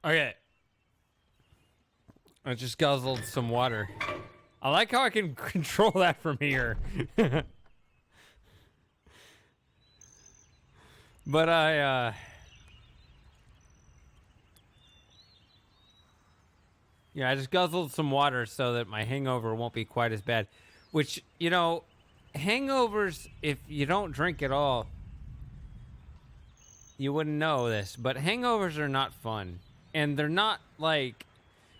okay. I just guzzled some water. I like how I can control that from here. But Yeah, I just guzzled some water so that my hangover won't be quite as bad. Which, you know, hangovers, if you don't drink at all, you wouldn't know this, but hangovers are not fun. And they're not like,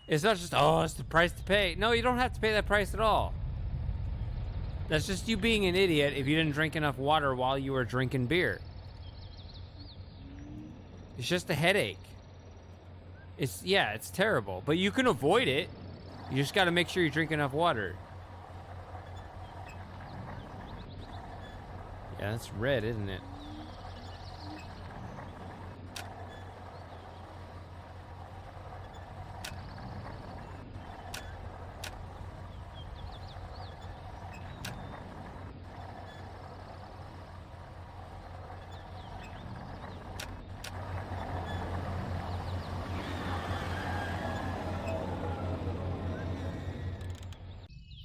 it's not just, oh, it's the price to pay. No, you don't have to pay that price at all. That's just you being an idiot if you didn't drink enough water while you were drinking beer. It's just a headache. It's terrible, but you can avoid it. You just got to make sure you drink enough water. Yeah, that's red, isn't it?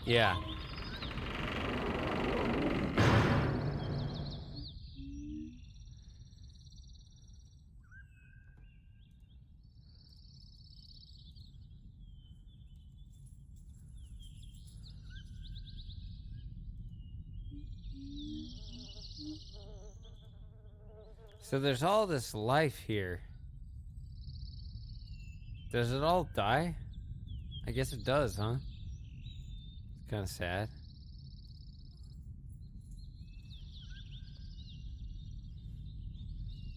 Yeah. So there's all this life here. Does it all die? I guess it does, huh? It's kind of sad.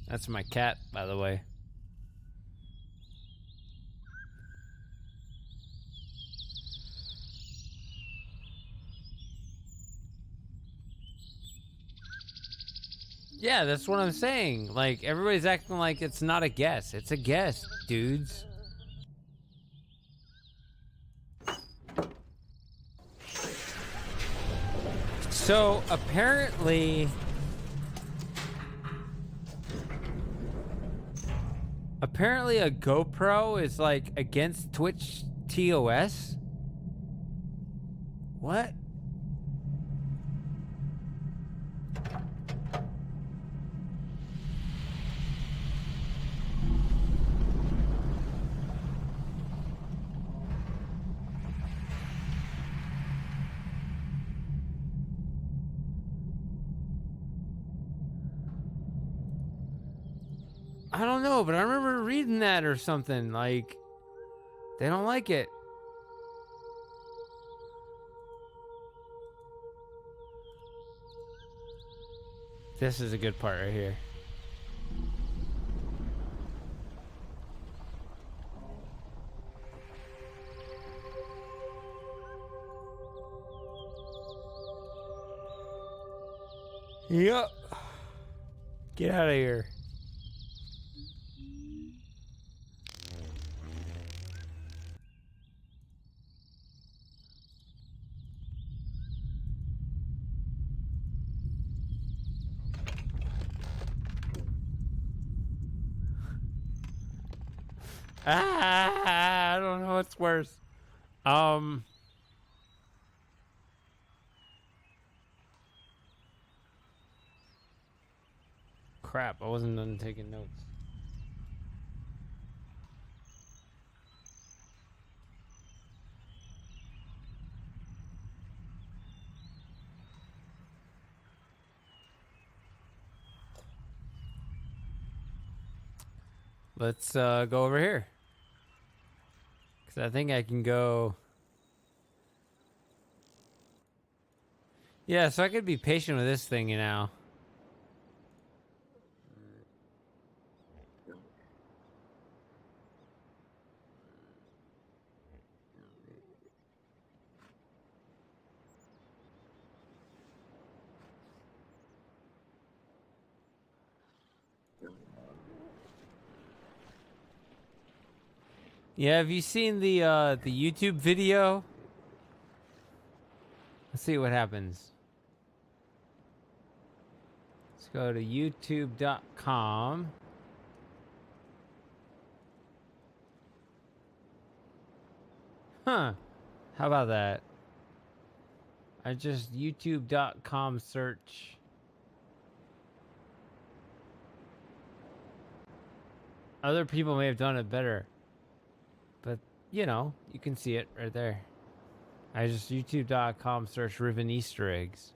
That's my cat, by the way. Yeah, that's what I'm saying. Like, everybody's acting like it's not a guess. It's a guess, dudes. So, apparently a GoPro is, like, against Twitch TOS? What? I don't know, but I remember reading that or something. Like, they don't like it. This is a good part right here. Yep. Get out of here. I don't know what's worse. Crap, I wasn't done taking notes. Let's go over here. Because I think I can go... Yeah, so I could be patient with this thing, you know. Yeah, have you seen the YouTube video? Let's see what happens. Let's go to youtube.com. Huh. How about that? I just youtube.com search. Other people may have done it better. But you know, you can see it right there. I just youtube.com search Riven Easter eggs.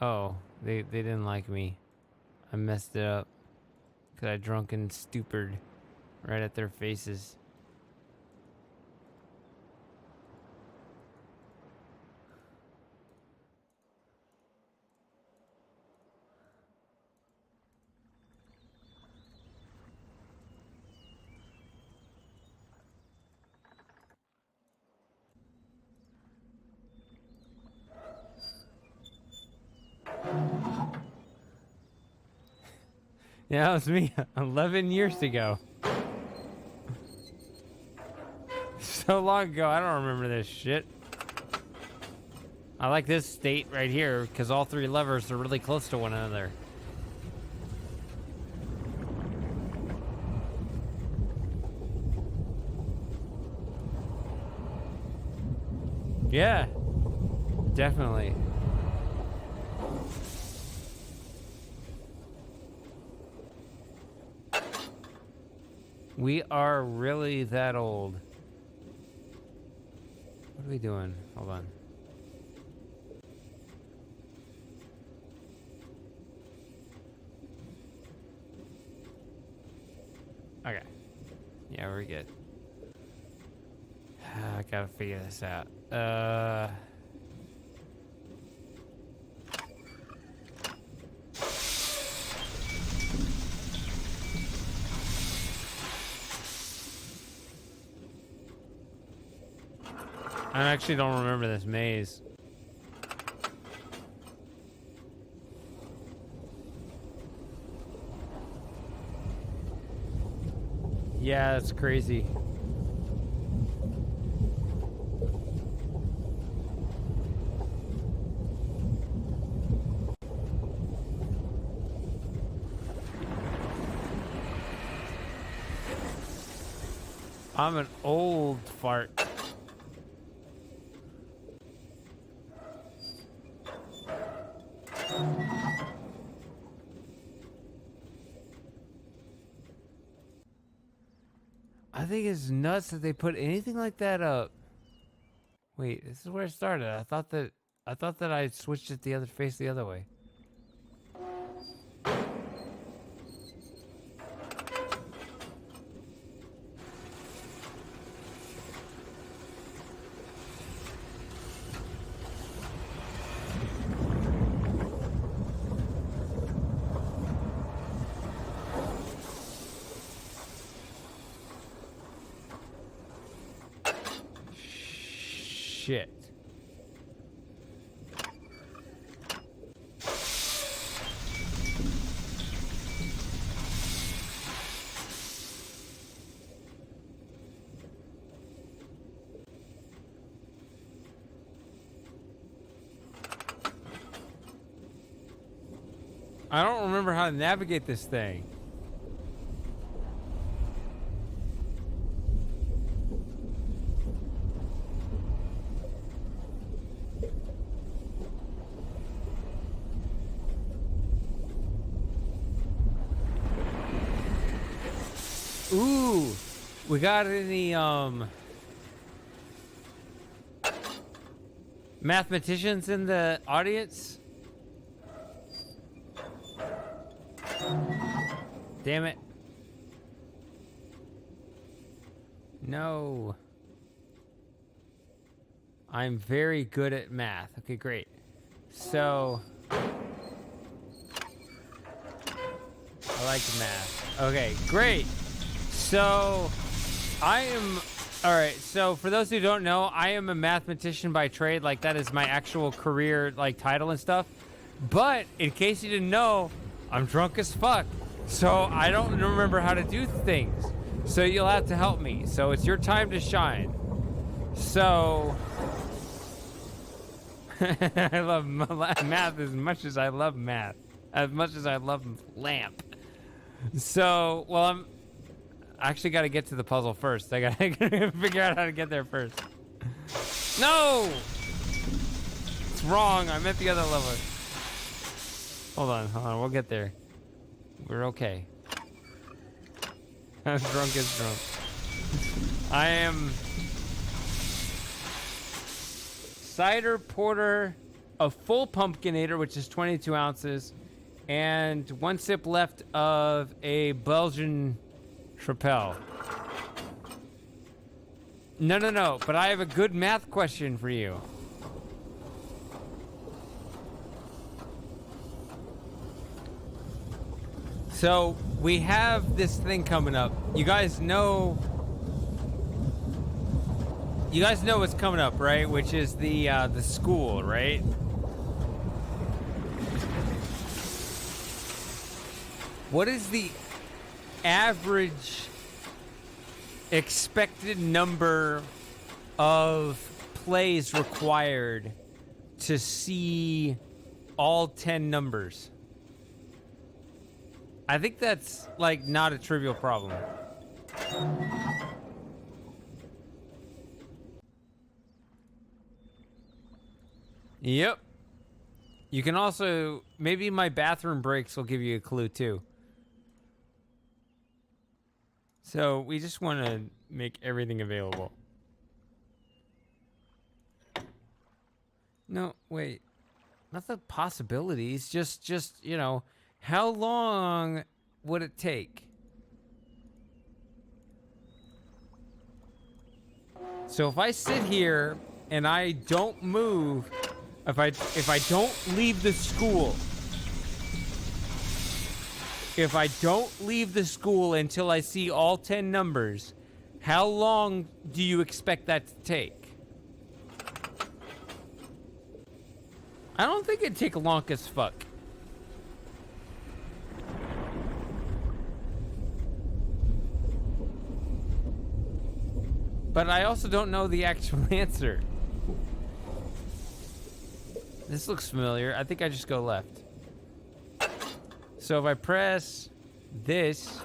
Oh, they didn't like me. I messed it up. Cause I drunken stupid right at their faces. Yeah, that was me 11 years ago. So long ago, I don't remember this shit. I like this state right here because all three levers are really close to one another. Yeah, definitely. We are really that old. What are we doing? Hold on. Okay. Yeah, we're good. I gotta figure this out. I actually don't remember this maze. Yeah, that's crazy. I'm an old fart. I think it's nuts that they put anything like that up. Wait, this is where it started. I thought that I switched it the other face the other way. Shit. I don't remember how to navigate this thing. Ooh, we got any mathematicians in the audience? Damn it. No. I'm very good at math. Okay, great. So I like math. Okay, great. So I am all right. So for those who don't know, I am a mathematician by trade. Like that is my actual career, like title and stuff. But in case you didn't know, I'm drunk as fuck. So I don't remember how to do things. So you'll have to help me. So it's your time to shine. So I love math as much as I love math. As much as I love lamp. So, well, I actually got to get to the puzzle first. I got to figure out how to get there first. No! It's wrong. I meant the other level. Hold on. We'll get there. We're okay. I'm drunk as drunk. I am cider porter, a full pumpkinator, which is 22 ounces, and 1 sip left of a Belgian Trapel. No, but I have a good math question for you. So, we have this thing coming up. You guys know what's coming up, right? Which is the school, right? What is the average expected number of plays required to see all 10 numbers? I think that's, like, not a trivial problem. Yep. You can also... Maybe my bathroom breaks will give you a clue, too. So, we just want to make everything available. No, wait. Not the possibilities. Just, you know... How long would it take? So if I sit here and I don't move, if I don't leave the school, if I don't leave the school until I see all 10 numbers, how long do you expect that to take? I don't think it'd take long as fuck. But I also don't know the actual answer. This looks familiar. I think I just go left. So if I press this...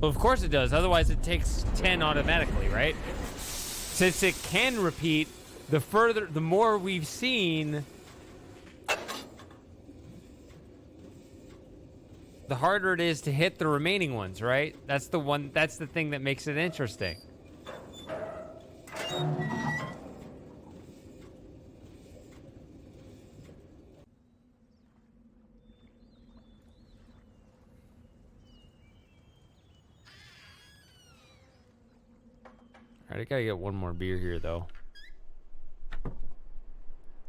Well, of course it does. Otherwise, it takes 10 automatically, right? Since it can repeat, the more we've seen, the harder it is to hit the remaining ones, right? That's the thing that makes it interesting. Alright, I gotta get one more beer here, though.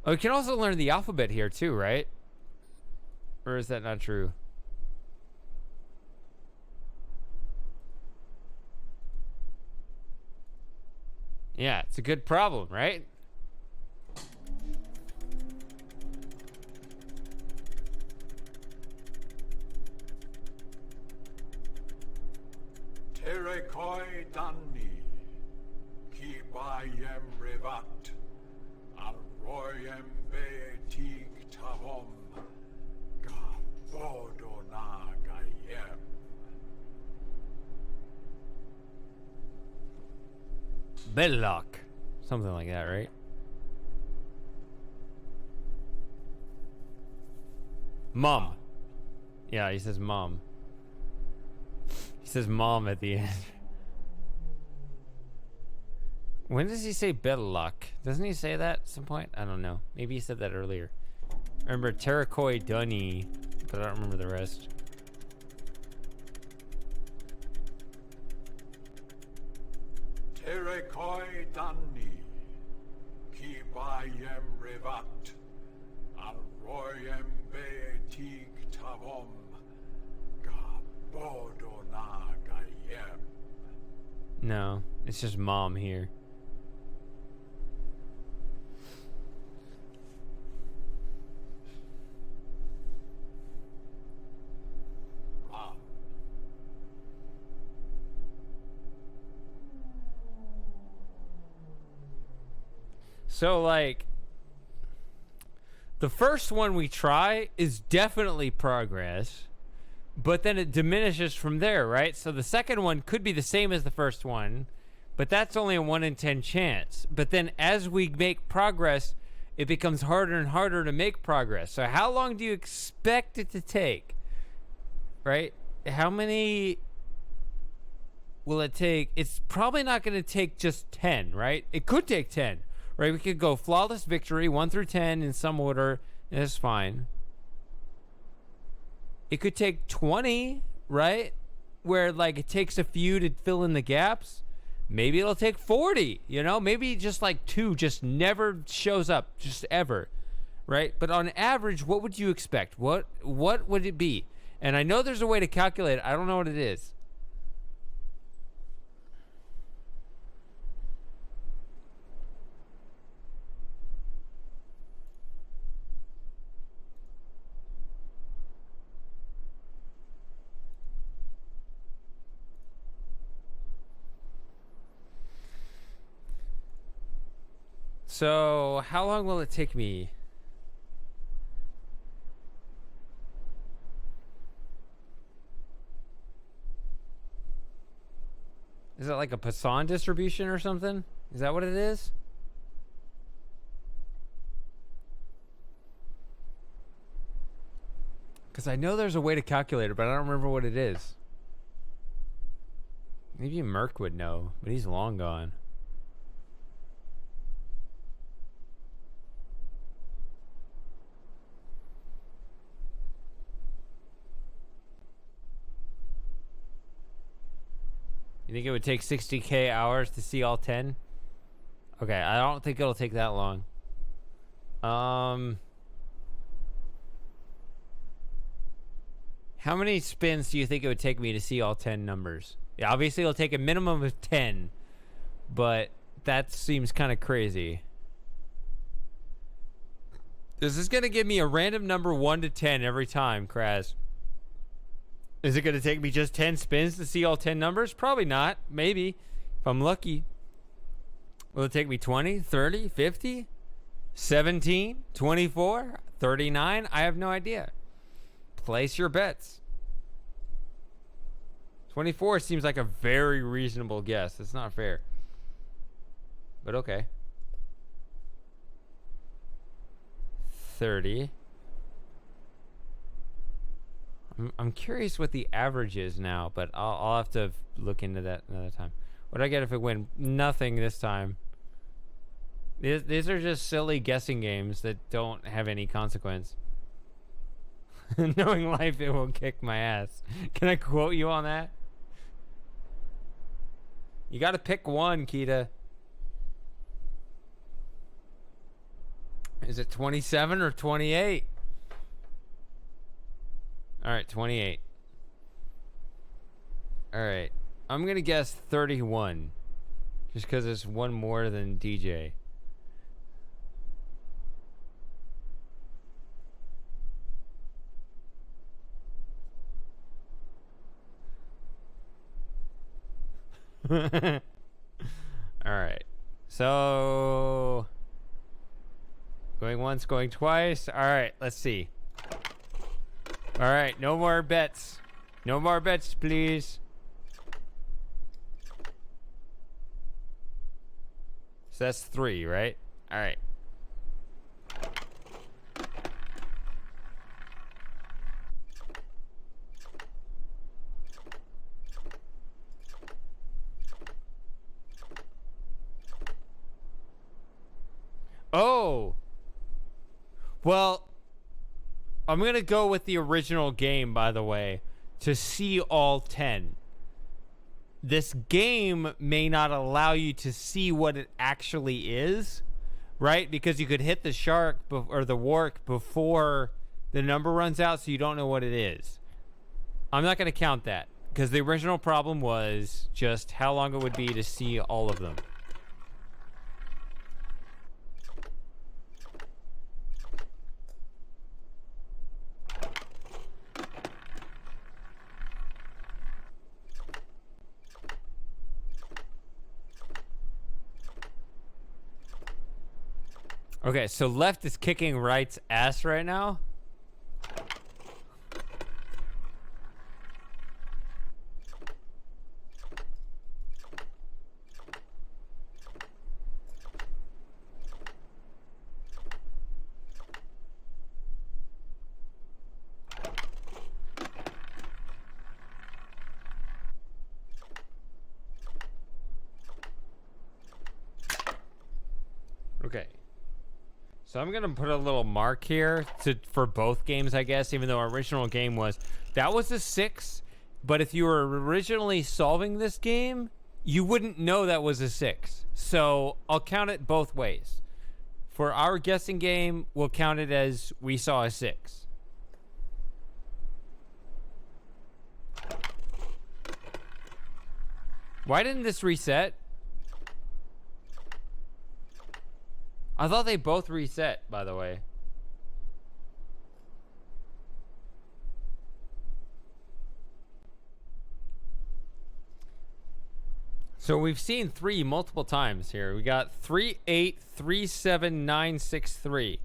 Oh, you can also learn the alphabet here, too, right? Or is that not true? Yeah, it's a good problem, right? Terekoi danni, ki bayem revat, al royem betik tavom, ga bodona gayem. Belloc. Something like that, right? Mom. Yeah, he says mom. He says mom at the end. When does he say Belloc? Doesn't he say that at some point? I don't know. Maybe he said that earlier. I remember Terekoi Dunny, but I don't remember the rest. Terekoi danni, ki bayem revat, al royem betik tavom, ga bodona gayem. No, it's just mom here. Ram. So, like, The first one we try is definitely progress, but then it diminishes from there, right? So the second one could be the same as the first one, but that's only a 1 in 10 chance. But then as we make progress, it becomes harder and harder to make progress. So how long do you expect it to take? Right? How many will it take? It's probably not going to take just 10, right? It could take 10, right? We could go flawless victory, 1 through 10 in some order, and that's fine. It could take 20, right? Where, like, it takes a few to fill in the gaps. Maybe it'll take 40, you know? Maybe just like 2 just never shows up, just ever, right? But on average, what would you expect? What would it be? And I know there's a way to calculate it. I don't know what it is. So, how long will it take me? Is it like a Poisson distribution or something? Is that what it is? Because I know there's a way to calculate it, but I don't remember what it is. Maybe Merc would know, but he's long gone. You think it would take 60K hours to see all 10? Okay, I don't think it'll take that long. How many spins do you think it would take me to see all 10 numbers? Yeah, obviously it'll take a minimum of 10, but that seems kind of crazy. Is this going to give me a random number 1 to 10 every time, Kraz? Is it going to take me just 10 spins to see all 10 numbers? Probably not. Maybe. If I'm lucky. Will it take me 20, 30, 50, 17, 24, 39? I have no idea. Place your bets. 24 seems like a very reasonable guess. It's not fair. But okay. 30. I'm curious what the average is now, but I'll have to look into that another time. What do I get if it win? Nothing this time. These are just silly guessing games that don't have any consequence. Knowing life, it will kick my ass. Can I quote you on that? You got to pick one, Kita. Is it 27 or 28? All right, 28. All right. I'm going to guess 31. Just because it's one more than DJ. All right. So... going once, going twice. All right, let's see. All right, no more bets. No more bets, please. So that's 3, right? All right. Oh. Well, I'm going to go with the original game, by the way, to see all 10. This game may not allow you to see what it actually is, right? Because you could hit the shark or the wark before the number runs out, so you don't know what it is. I'm not going to count that, because the original problem was just how long it would be to see all of them. Okay, so left is kicking right's ass right now. Okay. So I'm gonna put a little mark here for both games, I guess, even though our original game was that was a 6, but if you were originally solving this game, you wouldn't know that was a 6. So I'll count it both ways. For our guessing game, we'll count it as we saw a 6. Why didn't this reset? I thought they both reset, by the way. So we've seen 3 multiple times here. We got 3837963.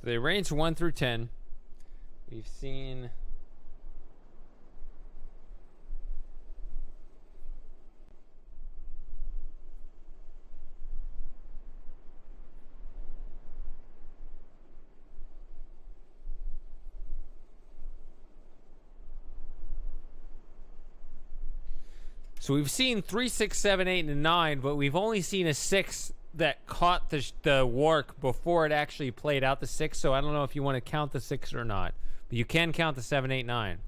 So they range 1 through 10. We've seen... So we've seen 3, 6, 7, 8, and 9, but we've only seen a 6 that caught the work before it actually played out the 6. So I don't know if you want to count the 6 or not, but you can count the 7, 8, 9.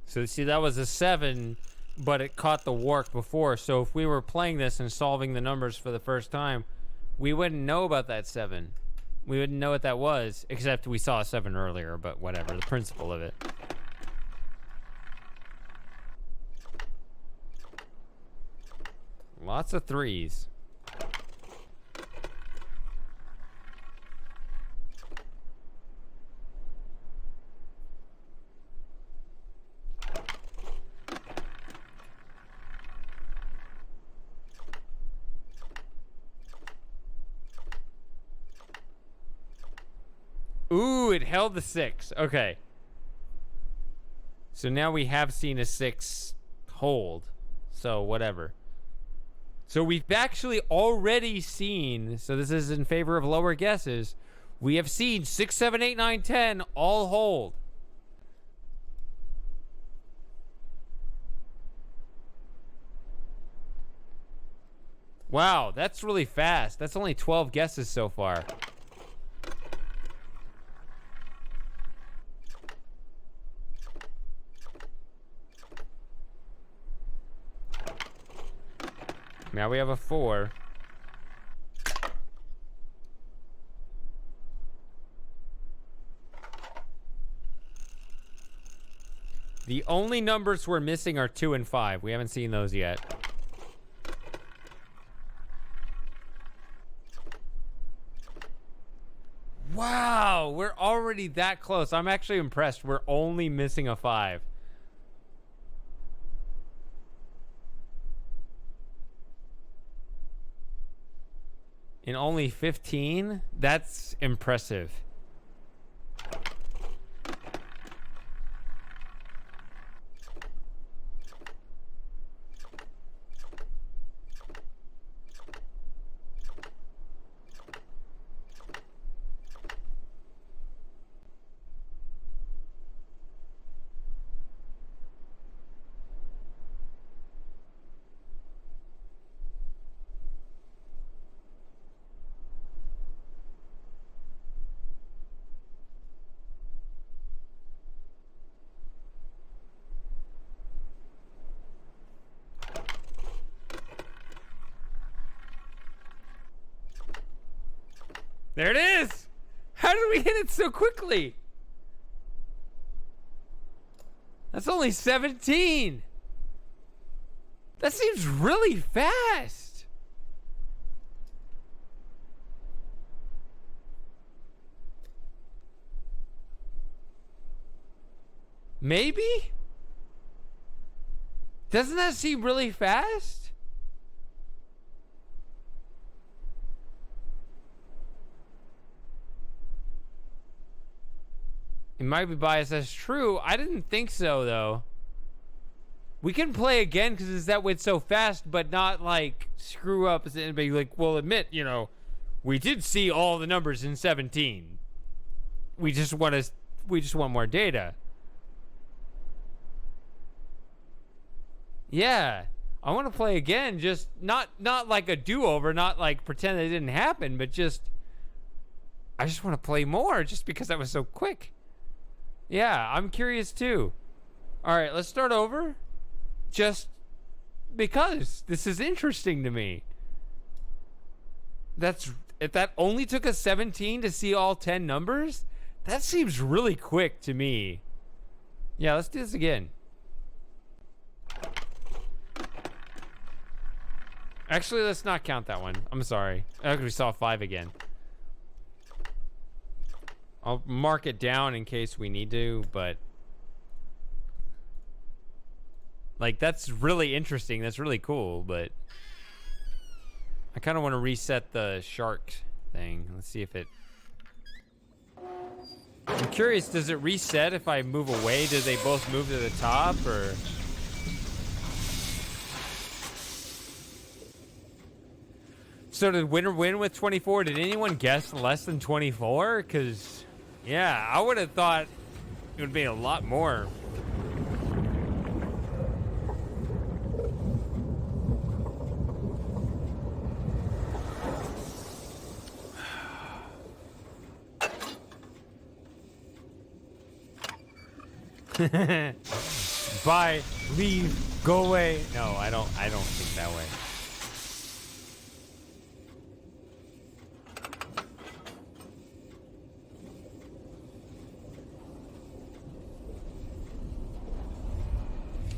So see, that was a 7, but it caught the work before. So if we were playing this and solving the numbers for the first time, we wouldn't know about that 7. We wouldn't know what that was, except we saw a 7 earlier, but whatever, the principle of it. Lots of 3s. Ooh, it held the 6. Okay. So now we have seen a 6 hold. So whatever. So we've actually already seen, so this is in favor of lower guesses, we have seen 6, 7, 8, 9, 10 all hold. Wow, that's really fast. That's only 12 guesses so far. Now we have a 4. The only numbers we're missing are 2 and 5. We haven't seen those yet. Wow, we're already that close. I'm actually impressed. We're only missing a 5. In only 15? That's impressive. There it is. How did we hit it so quickly? That's only 17. That seems really fast. Maybe? Doesn't that seem really fast? It might be biased. That's true. I didn't think so, though. We can play again because it's that way it's so fast, but not like screw up and be like, well, admit, you know, we did see all the numbers in 17. We just want more data. Yeah. I want to play again, just not like a do-over, not like pretend it didn't happen, but just I just want to play more just because that was so quick. Yeah, I'm curious too. All right, let's start over. Just because this is interesting to me. If that only took us 17 to see all 10 numbers, that seems really quick to me. Yeah, let's do this again. Actually, let's not count that one. I'm sorry. We saw 5 again. I'll mark it down in case we need to, but like that's really interesting. That's really cool, but I kind of want to reset the shark thing. Let's see if it... I'm curious, does it reset if I move away? Do they both move to the top, or... So did winner win with 24? Did anyone guess less than 24? Because... yeah, I would have thought it would be a lot more. Bye, leave, go away. No, I don't think that way.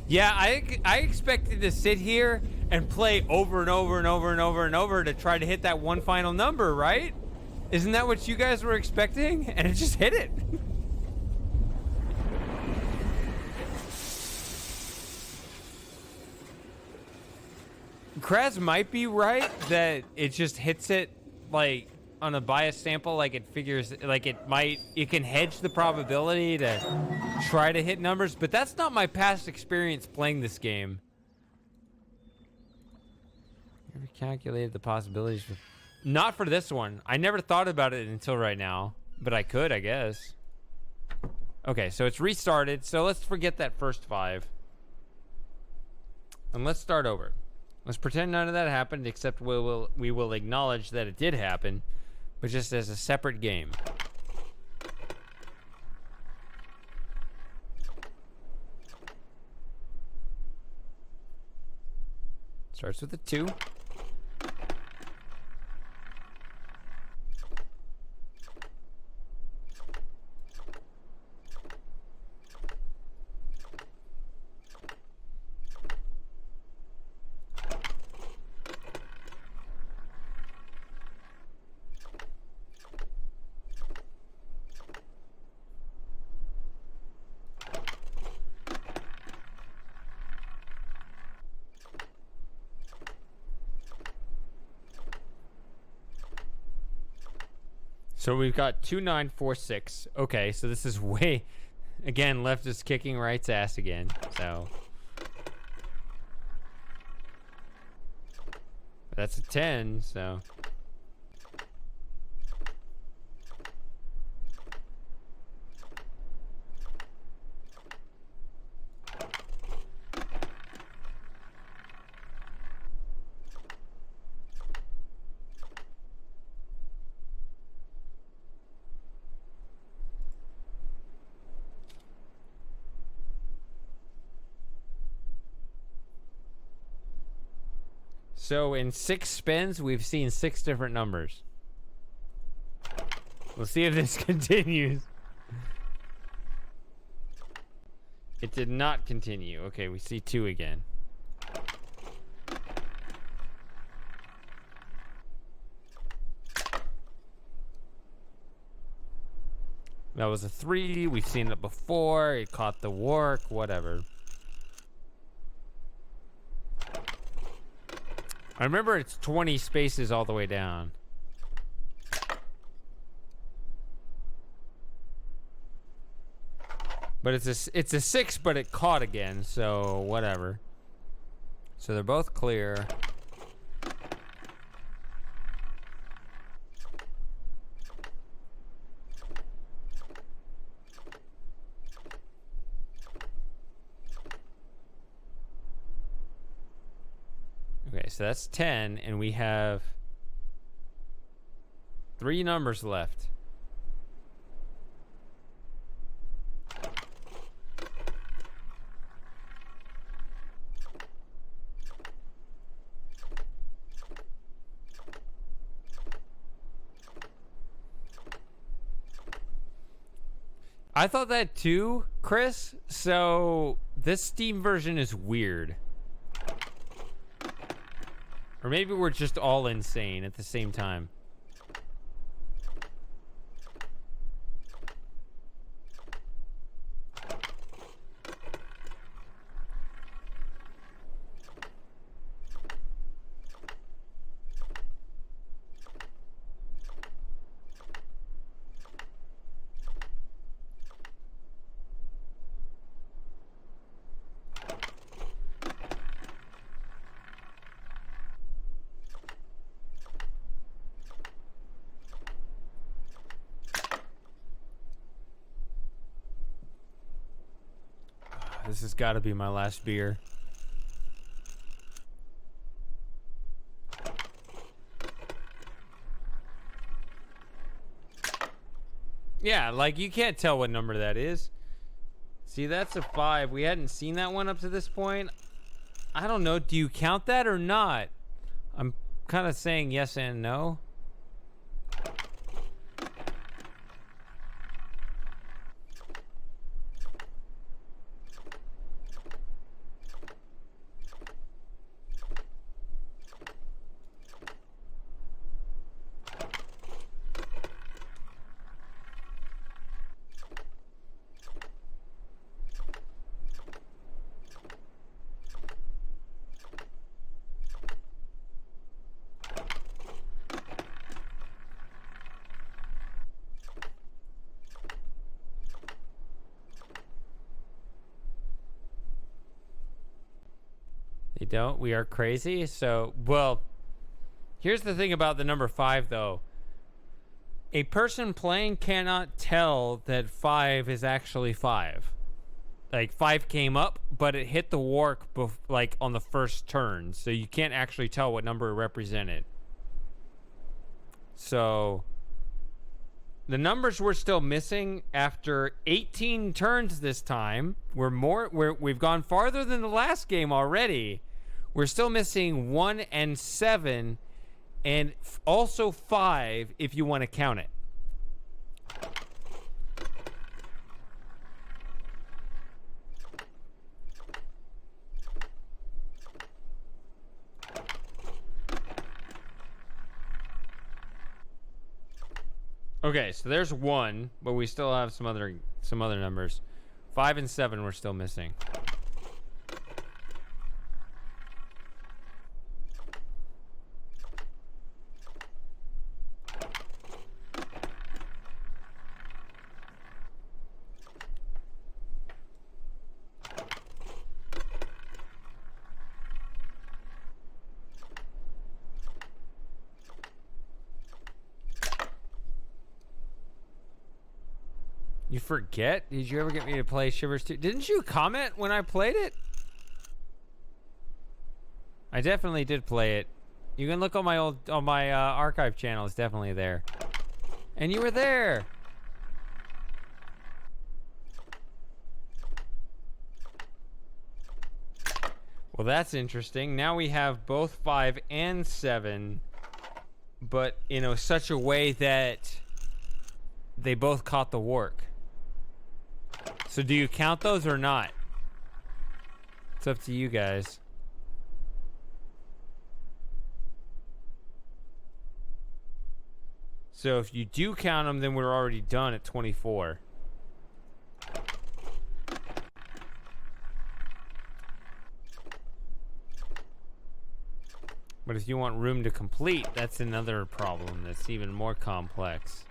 Yeah, I expected to sit here and play over and over and over and over and over to try to hit that one final number, right? Isn't that what you guys were expecting? And it just hit it. Kraz might be right that it just hits it like on a bias sample, like it figures like it can hedge the probability to try to hit numbers, but that's not my past experience playing this game. Never calculated the possibilities for... not for this one. I never thought about it until right now, but I could, I guess. Okay, so it's restarted, so let's forget that first 5. And let's start over. Let's pretend none of that happened, except we will acknowledge that it did happen, but just as a separate game. Starts with a 2. So we've got 2946. Okay, so this is way... again, left is kicking right's ass again, so... that's a 10, so... So in 6 spins, we've seen 6 different numbers. We'll see if this continues. It did not continue. Okay, we see 2 again. That was a 3. We've seen it before. It caught the work. Whatever. I remember it's 20 spaces all the way down. But it's a 6, but it caught again, so whatever. So they're both clear. Okay, so that's 10, and we have 3 numbers left. I thought that too, Chris. So this Steam version is weird. Or maybe we're just all insane at the same time. This has got to be my last beer. Yeah, like you can't tell what number that is. See, that's a 5. We hadn't seen that one up to this point. I don't know. Do you count that or not? I'm kind of saying yes and no. They don't? We are crazy? So, well, here's the thing about the number 5, though. A person playing cannot tell that 5 is actually 5. Like, 5 came up, but it hit the warp, like, on the first turn. So you can't actually tell what number it represented. So, the numbers we're still missing after 18 turns this time. We've gone farther than the last game already. We're still missing 1 and 7, and also 5 if you want to count it. Okay, so there's 1, but we still have some other numbers. 5 and 7 we're still missing. You forget? Did you ever get me to play Shivers 2? Didn't you comment when I played it? I definitely did play it. You can look on my archive channel. It's definitely there. And you were there. Well, that's interesting. Now we have both 5 and 7, but in such a way that they both caught the wark. So do you count those or not? It's up to you guys. So if you do count them, then we're already done at 24. But if you want room to complete, that's another problem that's even more complex.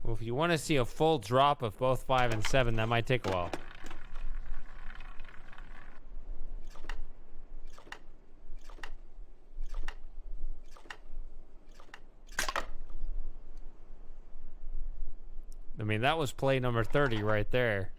Well, if you want to see a full drop of both 5 and 7, that might take a while. I mean, that was play number 30 right there.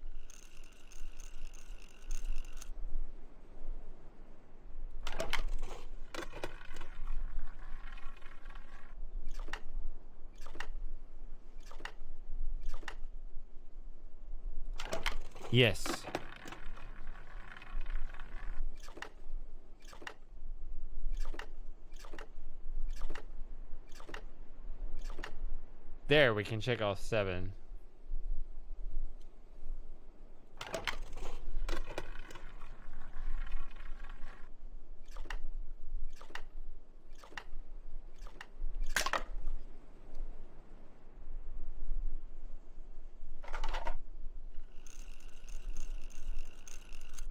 Yes. There, we can check off 7.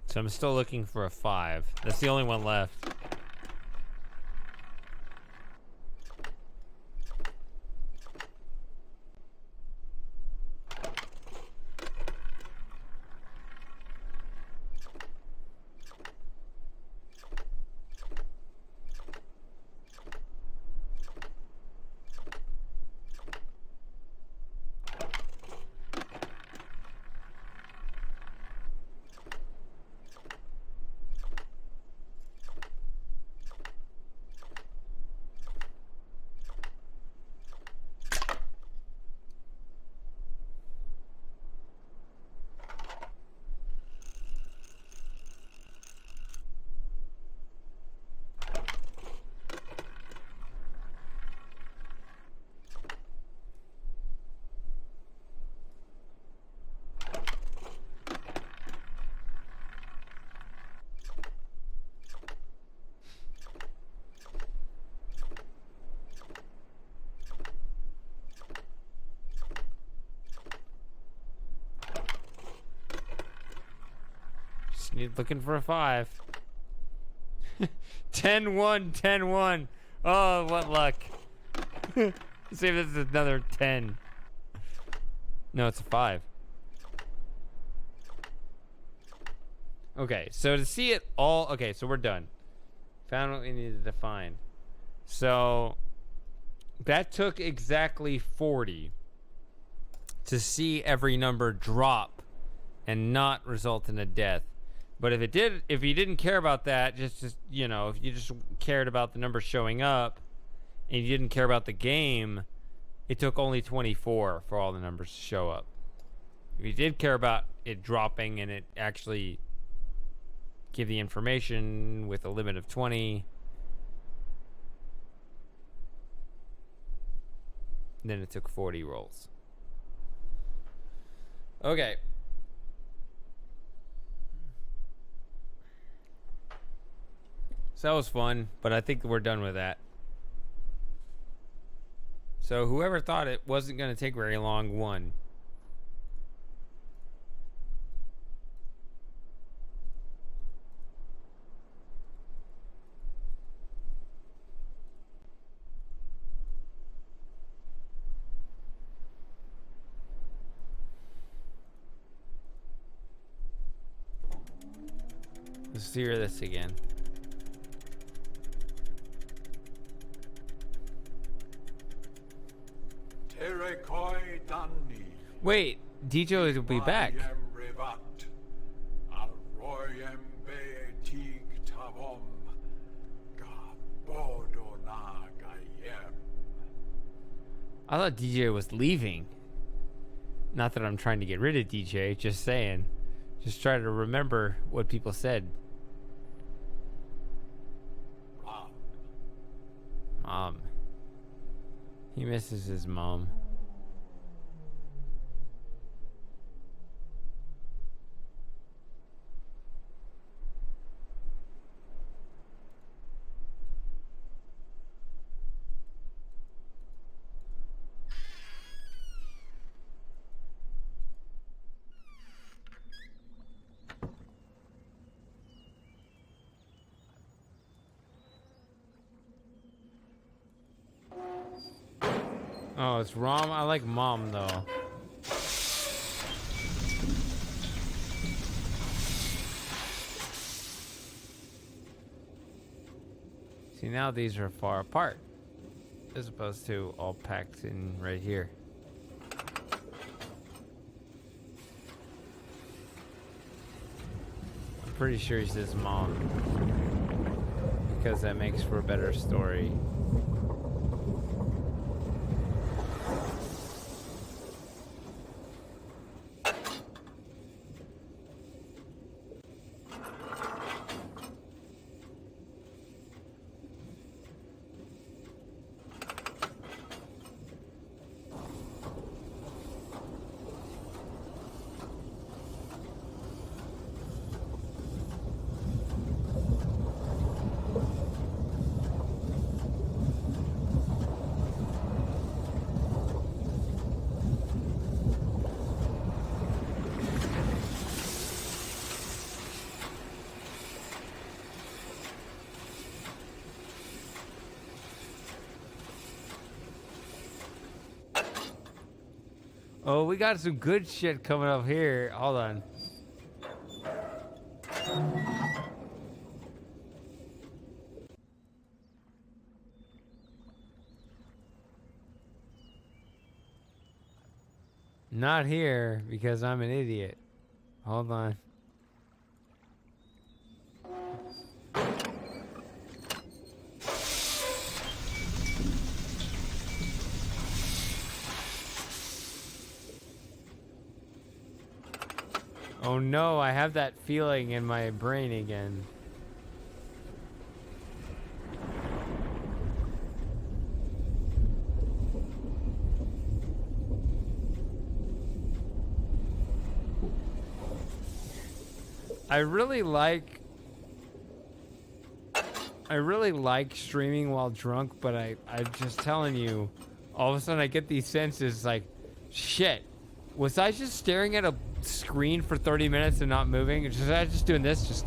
So I'm still looking for a 5. That's the only one left. Looking for a 5. 10-1, 10-1. Oh, what luck. See if this is another 10. No, it's a 5. Okay, so to see it all... Okay, so we're done. Found what we needed to find. So, that took exactly 40 to see every number drop and not result in a death. But if it did, if you didn't care about that, just you know, if you just cared about the number showing up and you didn't care about the game, it took only 24 for all the numbers to show up. If you did care about it dropping and it actually give the information with a limit of 20, then it took 40 rolls. Okay. So that was fun, but I think we're done with that. So whoever thought it wasn't going to take very long won. Let's hear this again. Terekoi Danni. Wait, DJ will be back. Bayem Revat. Alroyem Beetig Tavom. Gabodo Nagayem. I thought DJ was leaving. Not that I'm trying to get rid of DJ, just saying. Just try to remember what people said. Ram. Mom. He misses his mom. Oh, it's Rom. I like Mom though. See, now these are far apart, as opposed to all packed in right here. I'm pretty sure he says Mom, because that makes for a better story. Oh, we got some good shit coming up here. Hold on. Not here, because I'm an idiot. Hold on. Oh no, I have that feeling in my brain again. I really like streaming while drunk, but I'm just telling you, all of a sudden I get these senses like, shit, was I just staring at a screen for 30 minutes and not moving? Was I just doing this, just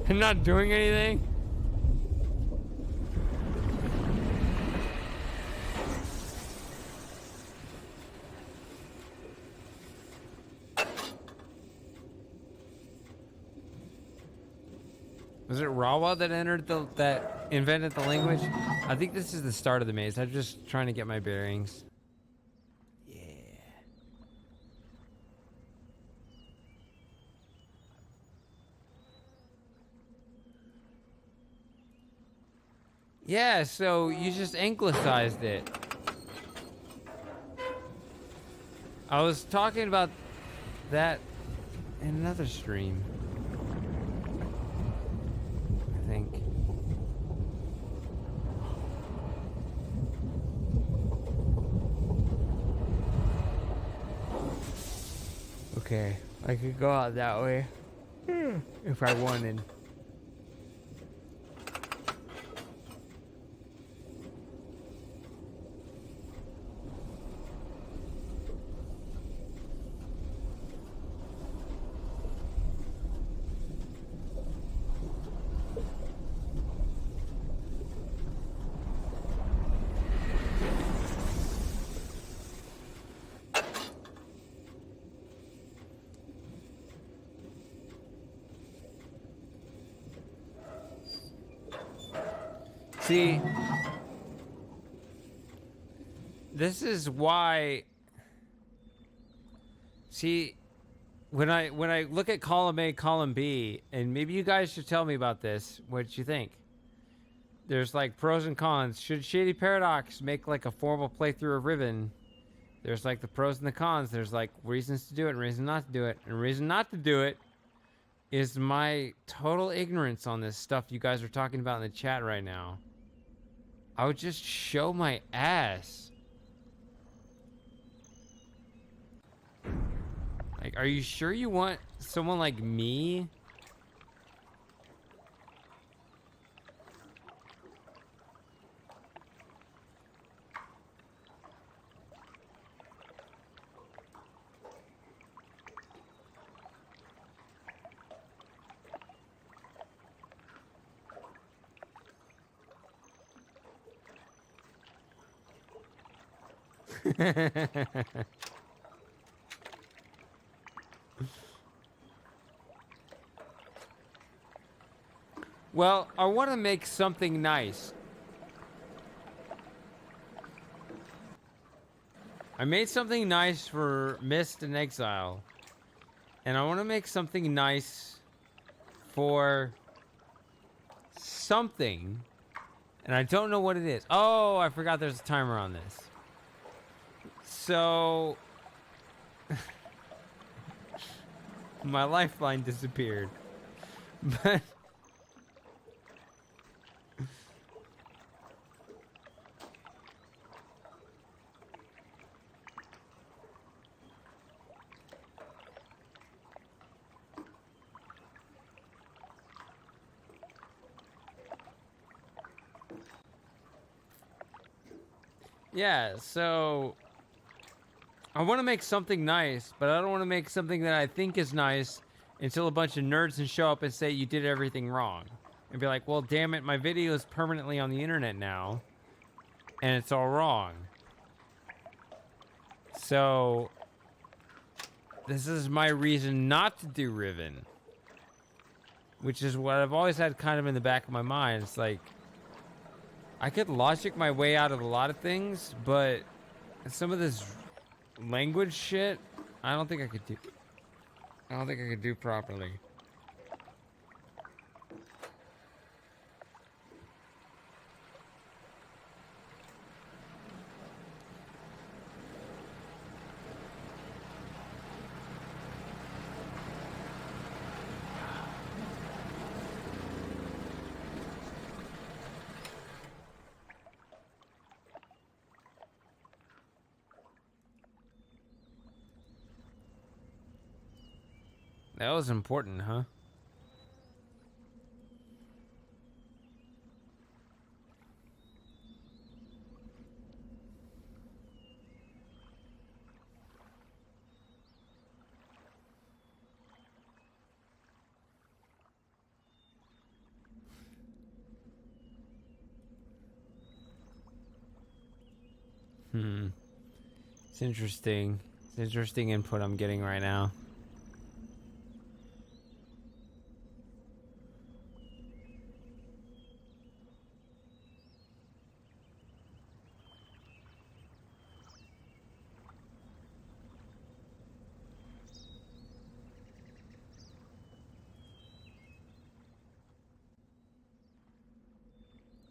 and not doing anything? Was it Rawa that invented the language? I think this is the start of the maze. I'm just trying to get my bearings. Yeah. Yeah, so you just anglicized it. I was talking about that in another stream, I think. Okay, I could go out that way if I wanted. See, this is why. See, when I look at column A, column B, and maybe you guys should tell me about this. What you think? There's like pros and cons. Should Shady Paradox make like a formal playthrough of Riven? There's like the pros and the cons. There's like reasons to do it and reasons not to do it. And reason not to do it is my total ignorance on this stuff you guys are talking about in the chat right now. I would just show my ass. Like, are you sure you want someone like me? Well, I want to make something nice. I made something nice for Mist and Exile. And I want to make something nice for something. And I don't know what it is. Oh, I forgot there's a timer on this. So my lifeline disappeared. But yeah, so I want to make something nice, but I don't want to make something that I think is nice until a bunch of nerds can show up and say you did everything wrong. And be like, well, damn it, my video is permanently on the internet now, and it's all wrong. So this is my reason not to do Riven. Which is what I've always had kind of in the back of my mind. It's like, I could logic my way out of a lot of things, but some of this language shit, I don't think I could do. I don't think I could do properly. That was important, huh? It's interesting. It's interesting input I'm getting right now.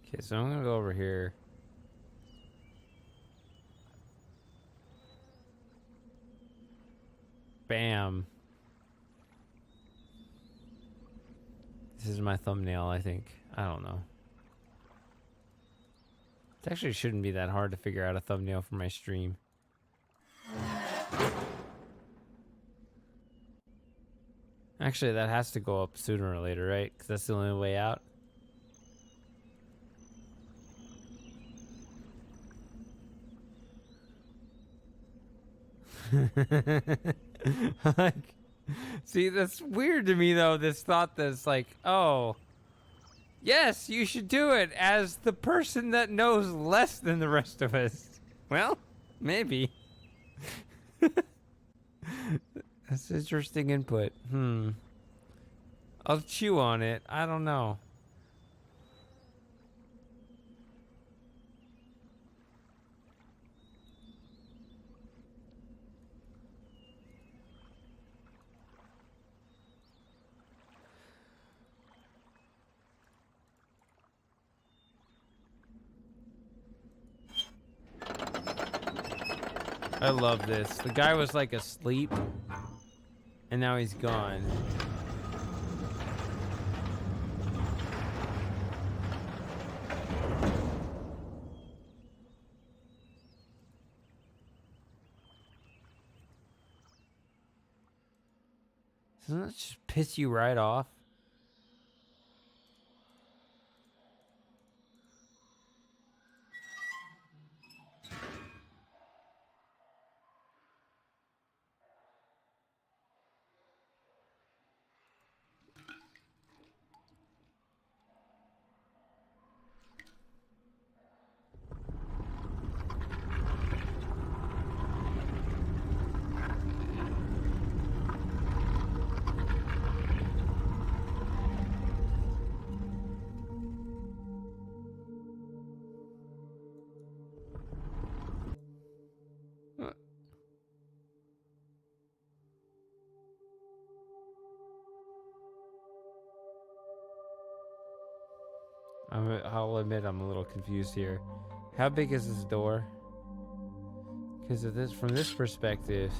Okay, so I'm gonna go over here. Bam. This is my thumbnail, I think. I don't know. It actually shouldn't be that hard to figure out a thumbnail for my stream. Actually, that has to go up sooner or later, right? Because that's the only way out. Like, see, that's weird to me though, this thought that's like, oh, yes, you should do it as the person that knows less than the rest of us. Well, maybe. That's interesting input. I'll chew on it. I don't know. I love this. The guy was like asleep, and now he's gone. Doesn't that just piss you right off? I'll admit I'm a little confused here. How big is this door? Because of this, from this perspective,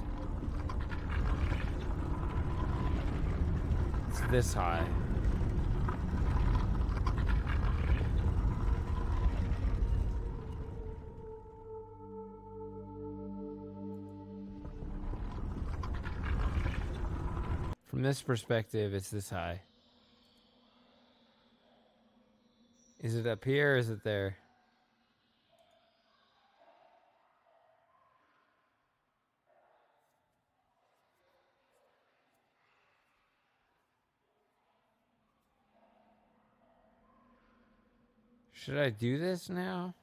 it's this high. From this perspective, it's this high. Is it up here or is it there? Should I do this now?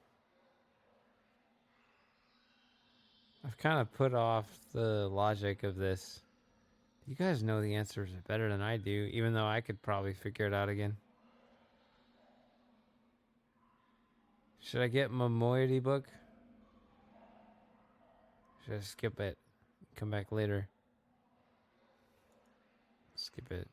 I've kind of put off the logic of this. You guys know the answers better than I do, even though I could probably figure it out again. Should I get my moiety book? Should I skip it? Come back later. Skip it.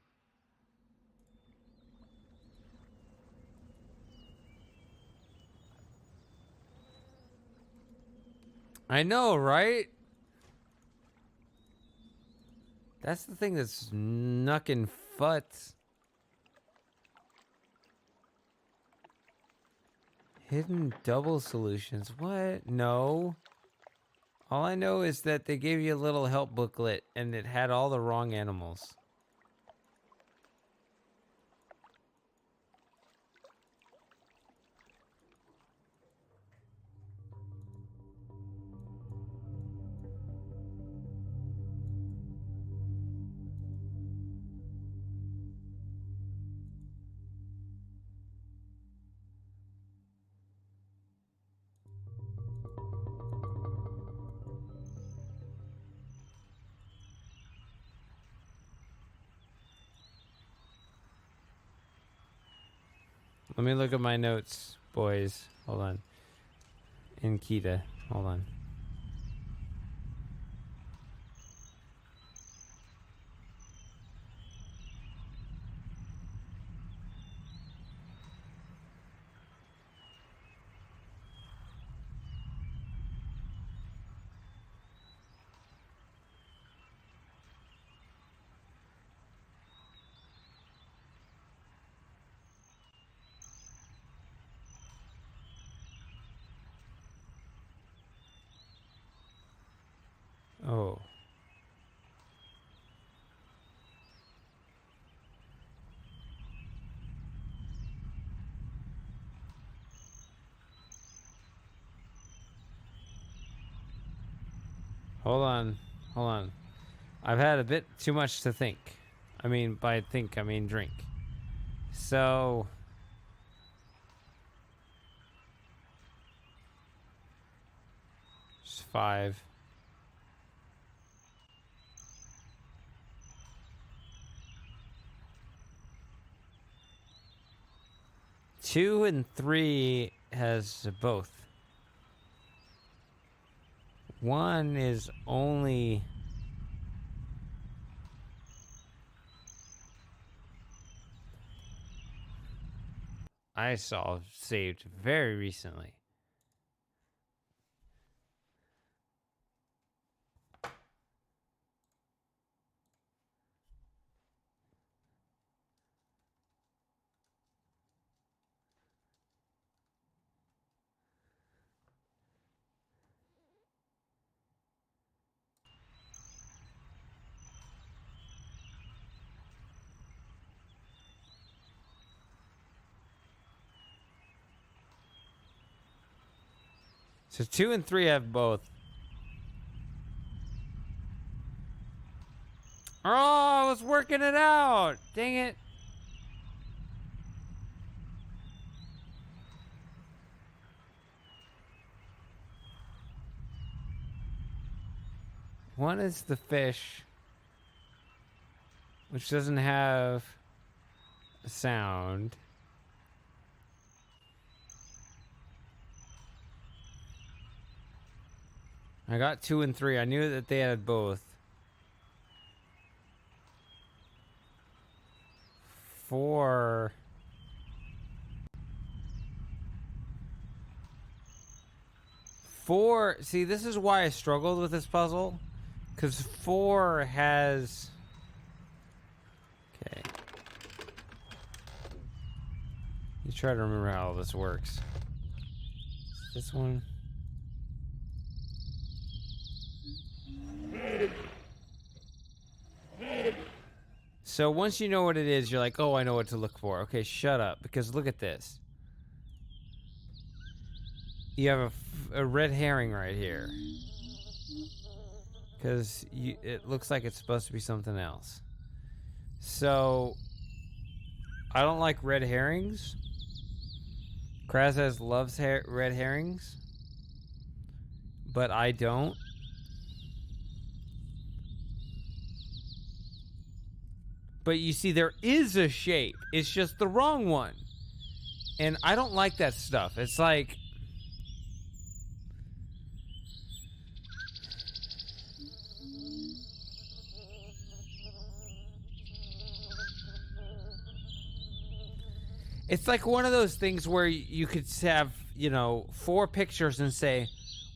I know, right? That's the thing that's knuckin' futs. Hidden double solutions. What? No. All I know is that they gave you a little help booklet and it had all the wrong animals. Let me look at my notes, boys. Hold on. In Kita. Hold on. Oh. Hold on. Hold on. I've had a bit too much to think. I mean, by think, I mean drink. So... Just 5. Two and 3 has both. 1 is only... I saw saved very recently. So 2 and 3 have both. Oh, I was working it out. Dang it. One is the fish, which doesn't have a sound. I got 2 and 3. I knew that they had both. 4. 4. See, this is why I struggled with this puzzle. Because 4 has... Okay. You try to remember how all this works. This one... So once you know what it is, you're like, oh, I know what to look for. Okay, shut up, because look at this. You have a red herring right here. Because it looks like it's supposed to be something else. So, I don't like red herrings. Krazaz loves red herrings. But I don't. But you see, there is a shape. It's just the wrong one. And I don't like that stuff. It's like... It's like one of those things where you could have, you know, 4 pictures and say,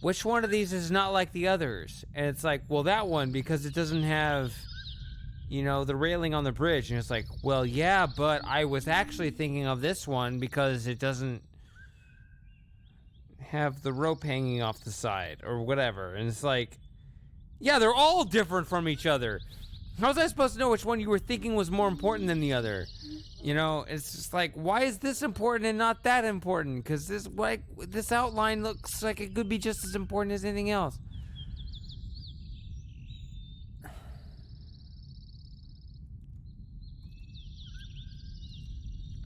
which one of these is not like the others? And it's like, well, that one, because it doesn't have... you know, the railing on the bridge. And it's like, well, yeah, but I was actually thinking of this one because it doesn't have the rope hanging off the side or whatever. And it's like, yeah, they're all different from each other. How was I supposed to know which one you were thinking was more important than the other? You know, it's just like, why is this important and not that important? Because this outline looks like it could be just as important as anything else.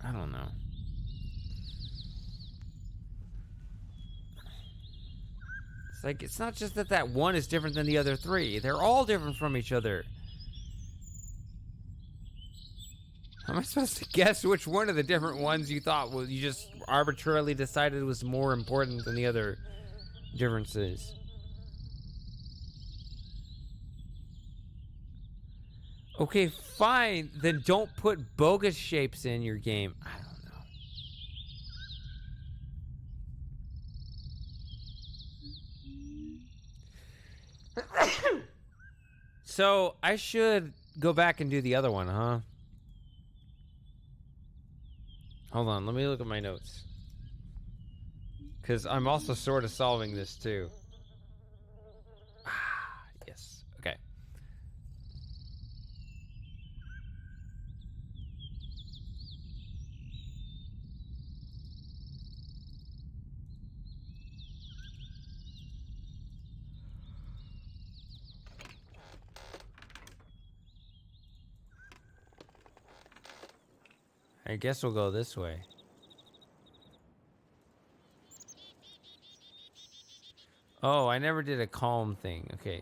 I don't know. It's like, it's not just that one is different than the other 3. They're all different from each other. How am I supposed to guess which one of the different ones you thought was, you just arbitrarily decided was more important than the other differences? Okay, fine. Then don't put bogus shapes in your game. I don't know. So, I should go back and do the other one, huh? Hold on, let me look at my notes. Because I'm also sort of solving this, too. Ah, yes. Okay. I guess we'll go this way. Oh, I never did a calm thing. Okay.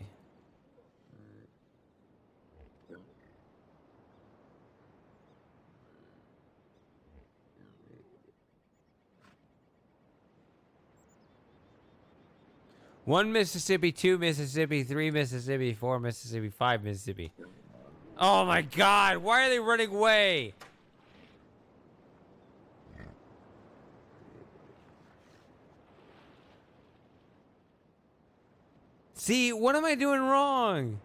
One Mississippi, 2 Mississippi, 3 Mississippi, 4 Mississippi, 5 Mississippi. Oh my God, why are they running away? See, what am I doing wrong?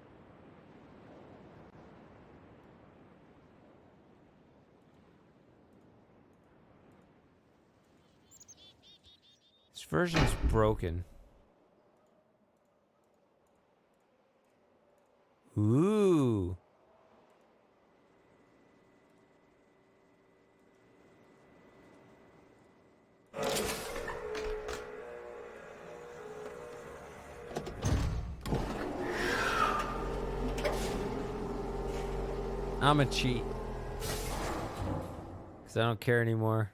This version's broken. Ooh. I'm a cheat. Because I don't care anymore.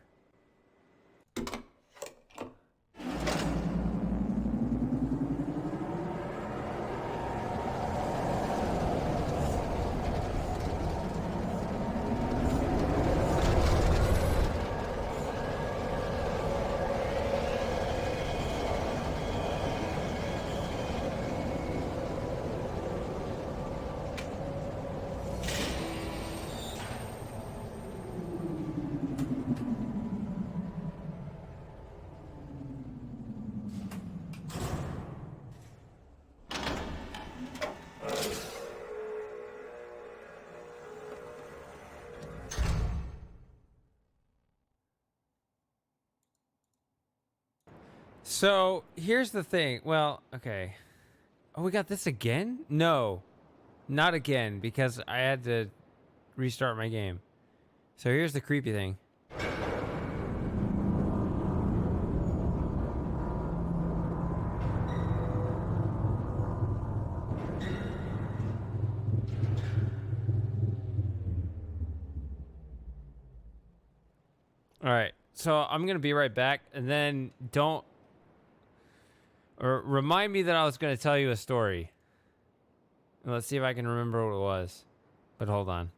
So here's the thing. Well, okay. Oh, we got this again? No, not again, because I had to restart my game. So here's the creepy thing. All right. So I'm going to be right back, and then don't... Or remind me that I was going to tell you a story. Let's see if I can remember what it was. But hold on.